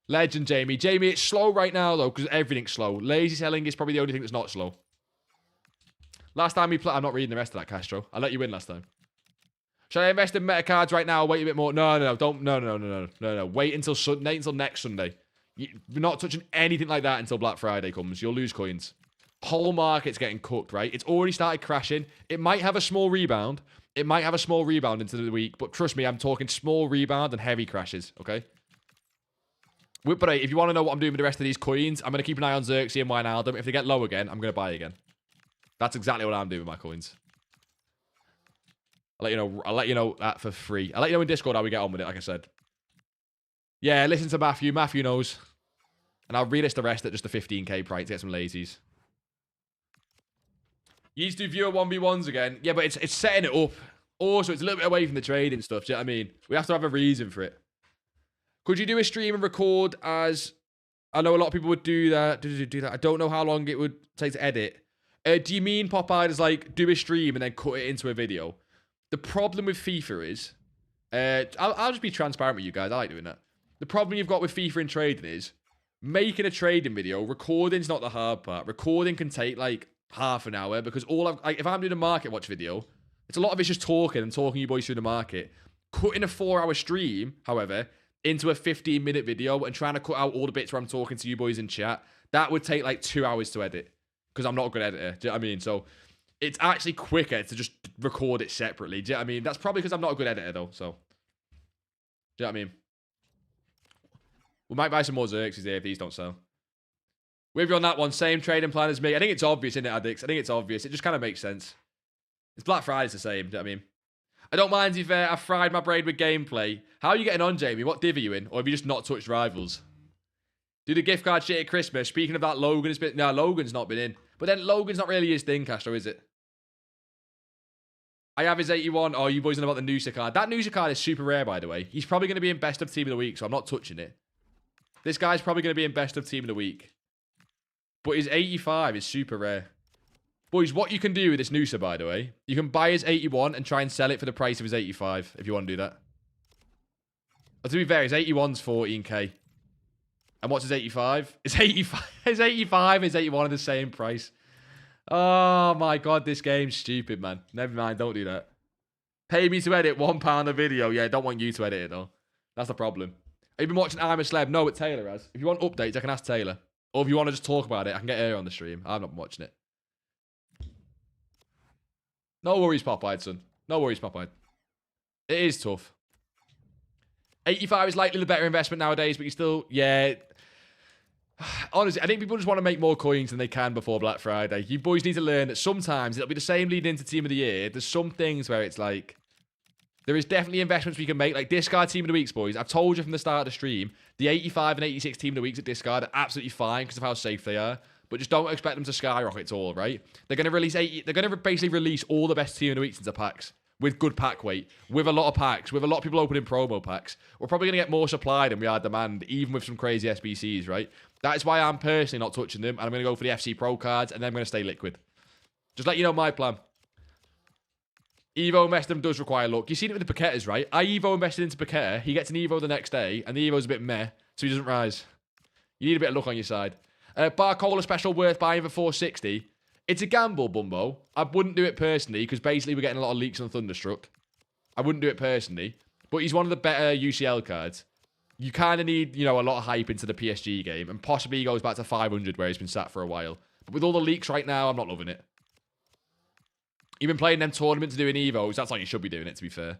Legend, Jamie. Jamie, it's slow right now, though, because everything's slow. Lazy selling is probably the only thing that's not slow. Last time we played... I'm not reading the rest of that, Castro. I let you win last time. Should I invest in meta cards right now? Wait a bit more. No. Don't. No. Wait until Sunday, until next Sunday. We're not touching anything like that until Black Friday comes. You'll lose coins. Whole market's getting cooked, right? It's already started crashing. It might have a small rebound. It might have a small rebound into the week, but trust me, I'm talking small rebound and heavy crashes, okay? But if you want to know what I'm doing with the rest of these coins, I'm going to keep an eye on Xerxes and Wijnaldum. If they get low again, I'm going to buy again. That's exactly what I'm doing with my coins. I'll let you know that for free. I'll let you know in Discord how we get on with it, like I said. Yeah, listen to Matthew. Matthew knows. And I'll relist the rest at just the 15k price to get some lazies. You used to do viewer 1v1s again. Yeah, but it's setting it up. Also, it's a little bit away from the trading stuff. Do you know what I mean? We have to have a reason for it. Could you do a stream and record as... I know a lot of people would do that. Do that. I don't know how long it would take to edit. Do you mean, Popeye, as like, do a stream and then cut it into a video? The problem with FIFA is... I'll just be transparent with you guys. I like doing that. The problem you've got with FIFA and trading is... Making a trading video, recording's not the hard part. Recording can take, like... half an hour, because if I'm doing a market watch video, it's a lot of it's just talking you boys through the market. Cutting a 4-hour stream, however, into a 15-minute video and trying to cut out all the bits where I'm talking to you boys in chat, that would take like 2 hours to edit, because I'm not a good editor. Do you know what I mean? So it's actually quicker to just record it separately. Do you know what I mean? That's probably because I'm not a good editor though. So do you know what I mean? We might buy some more Xerxes here if these don't sell. With you on that one, same trading plan as me. I think it's obvious, isn't it, Addicts? I think it's obvious. It just kind of makes sense. It's Black Friday's the same, do you know what I mean? I don't mind if I fried my brain with gameplay. How are you getting on, Jamie? What div are you in? Or have you just not touched Rivals? Do the gift card shit at Christmas. Speaking of that, Logan has been... No, Logan's not been in. But then Logan's not really his thing, Castro, is it? I have his 81. Oh, you boys know about the Noosa card. That Noosa card is super rare, by the way. He's probably going to be in best of team of the week, so I'm not touching it. This guy's probably going to be in best of team of the week. But his 85 is super rare. Boys, what you can do with this Noosa, by the way, you can buy his 81 and try and sell it for the price of his 85, if you want to do that. But to be fair, his 81's 14k. And what's his 85? His 85 and his 81 are the same price. Oh my god, this game's stupid, man. Never mind, don't do that. Pay me to edit £1 a video. Yeah, don't want you to edit it, though. That's the problem. Have you been watching I'm a Celeb? No, but Taylor has. If you want updates, I can ask Taylor. Or if you want to just talk about it, I can get her on the stream. I've not been watching it. No worries, Popeye, son. No worries, Popeye. It is tough. 85 is likely the better investment nowadays, but you still... Yeah. Honestly, I think people just want to make more coins than they can before Black Friday. You boys need to learn that sometimes it'll be the same leading into Team of the Year. There's some things where it's like, there is definitely investments we can make. Like Discard Team of the Weeks, boys. I've told you from the start of the stream, the 85 and 86 Team of the Weeks at Discard are absolutely fine because of how safe they are. But just don't expect them to skyrocket at all, right? They're going to release they're going to basically release all the best Team of the Weeks into packs. With good pack weight, with a lot of packs, with a lot of people opening promo packs. We're probably going to get more supply than we are demand, even with some crazy SBCs, right? That is why I'm personally not touching them, and I'm going to go for the FC Pro cards, and then I'm going to stay liquid. Just let you know my plan. Evo investing does require luck. You've seen it with the Paquetas, right? I Evo invested into Paqueta, he gets an Evo the next day, and the Evo's a bit meh, so he doesn't rise. You need a bit of luck on your side. Barcola special worth buying for 460. It's a gamble, Bumbo. I wouldn't do it personally, because basically we're getting a lot of leaks on Thunderstruck. I wouldn't do it personally. But he's one of the better UCL cards. You kind of need, you know, a lot of hype into the PSG game. And possibly he goes back to 500 where he's been sat for a while. But with all the leaks right now, I'm not loving it. You've been playing them tournaments doing Evos. That's how you should be doing it, to be fair.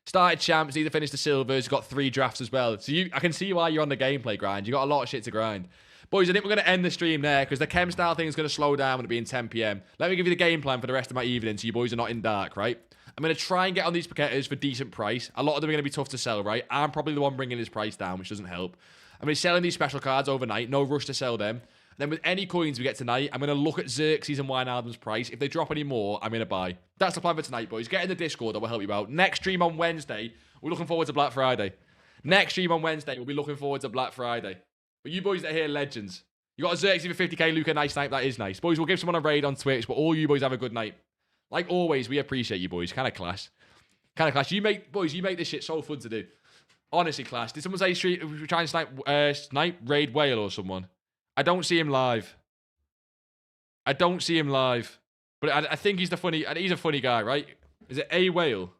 Started champs, either finished the silvers, got 3 drafts as well. So I can see why you're on the gameplay grind. You got a lot of shit to grind. Boys, I think we're going to end the stream there because the chem style thing is going to slow down when it being 10 p.m. Let me give you the game plan for the rest of my evening so you boys are not in dark, right? I'm going to try and get on these Paquetas for decent price. A lot of them are going to be tough to sell, right? I'm probably the one bringing his price down, which doesn't help. I'm going to be selling these special cards overnight. No rush to sell them. Then with any coins we get tonight, I'm going to look at Xerxes and Wijnaldum's price. If they drop any more, I'm going to buy. That's the plan for tonight, boys. Get in the Discord. That will help you out. Next stream on Wednesday, we're looking forward to Black Friday. Next stream on Wednesday, we'll be looking forward to Black Friday. But you boys that are here, legends. You got a Xerxes for 50k, Luca, nice snipe. That is nice. Boys, we'll give someone a raid on Twitch, but all you boys have a good night. Like always, we appreciate you boys. Kind of class. Kind of class. You make this shit so fun to do. Honestly, class. Did someone say we're trying to snipe raid whale or someone? I don't see him live. I don't see him live. But I think he's a funny guy, right? Is it a whale?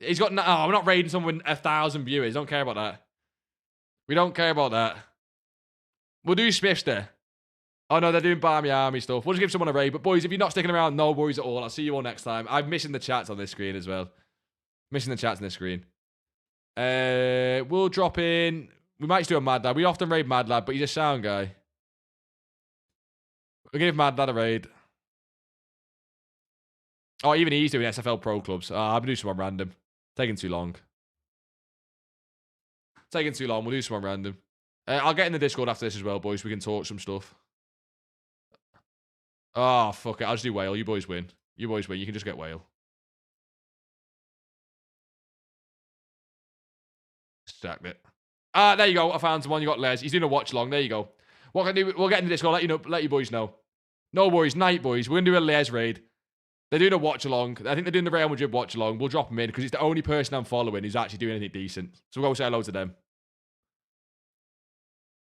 He's got, oh, I'm not raiding someone with 1,000 viewers. Don't care about that. We don't care about that. We'll do Smithster. Oh no, they're doing Barmy Army stuff. We'll just give someone a raid. But boys, if you're not sticking around, no worries at all. I'll see you all next time. I'm missing the chats on this screen as well. Missing the chats on this screen. We'll drop in. We might just do a Mad Lad. We often raid Mad Lad, but he's a sound guy. We'll give Mad Lad a raid. Oh, even he's doing SFL Pro Clubs. I'm going to do someone random. Taking too long. Taking too long. We'll do someone random. I'll get in the Discord after this as well, boys. We can talk some stuff. Oh, fuck it. I'll just do whale. You boys win. You boys win. You can just get whale. Stacked it. There you go. I found someone. You got Les. He's doing a watch long. There you go. What can I do? We'll get in the Discord. Let you boys know. No worries. Night, boys. We're going to do a Les raid. They're doing a watch along. I think they're doing the Real Madrid watch along. We'll drop him in because it's the only person I'm following who's actually doing anything decent. So we'll go say hello to them.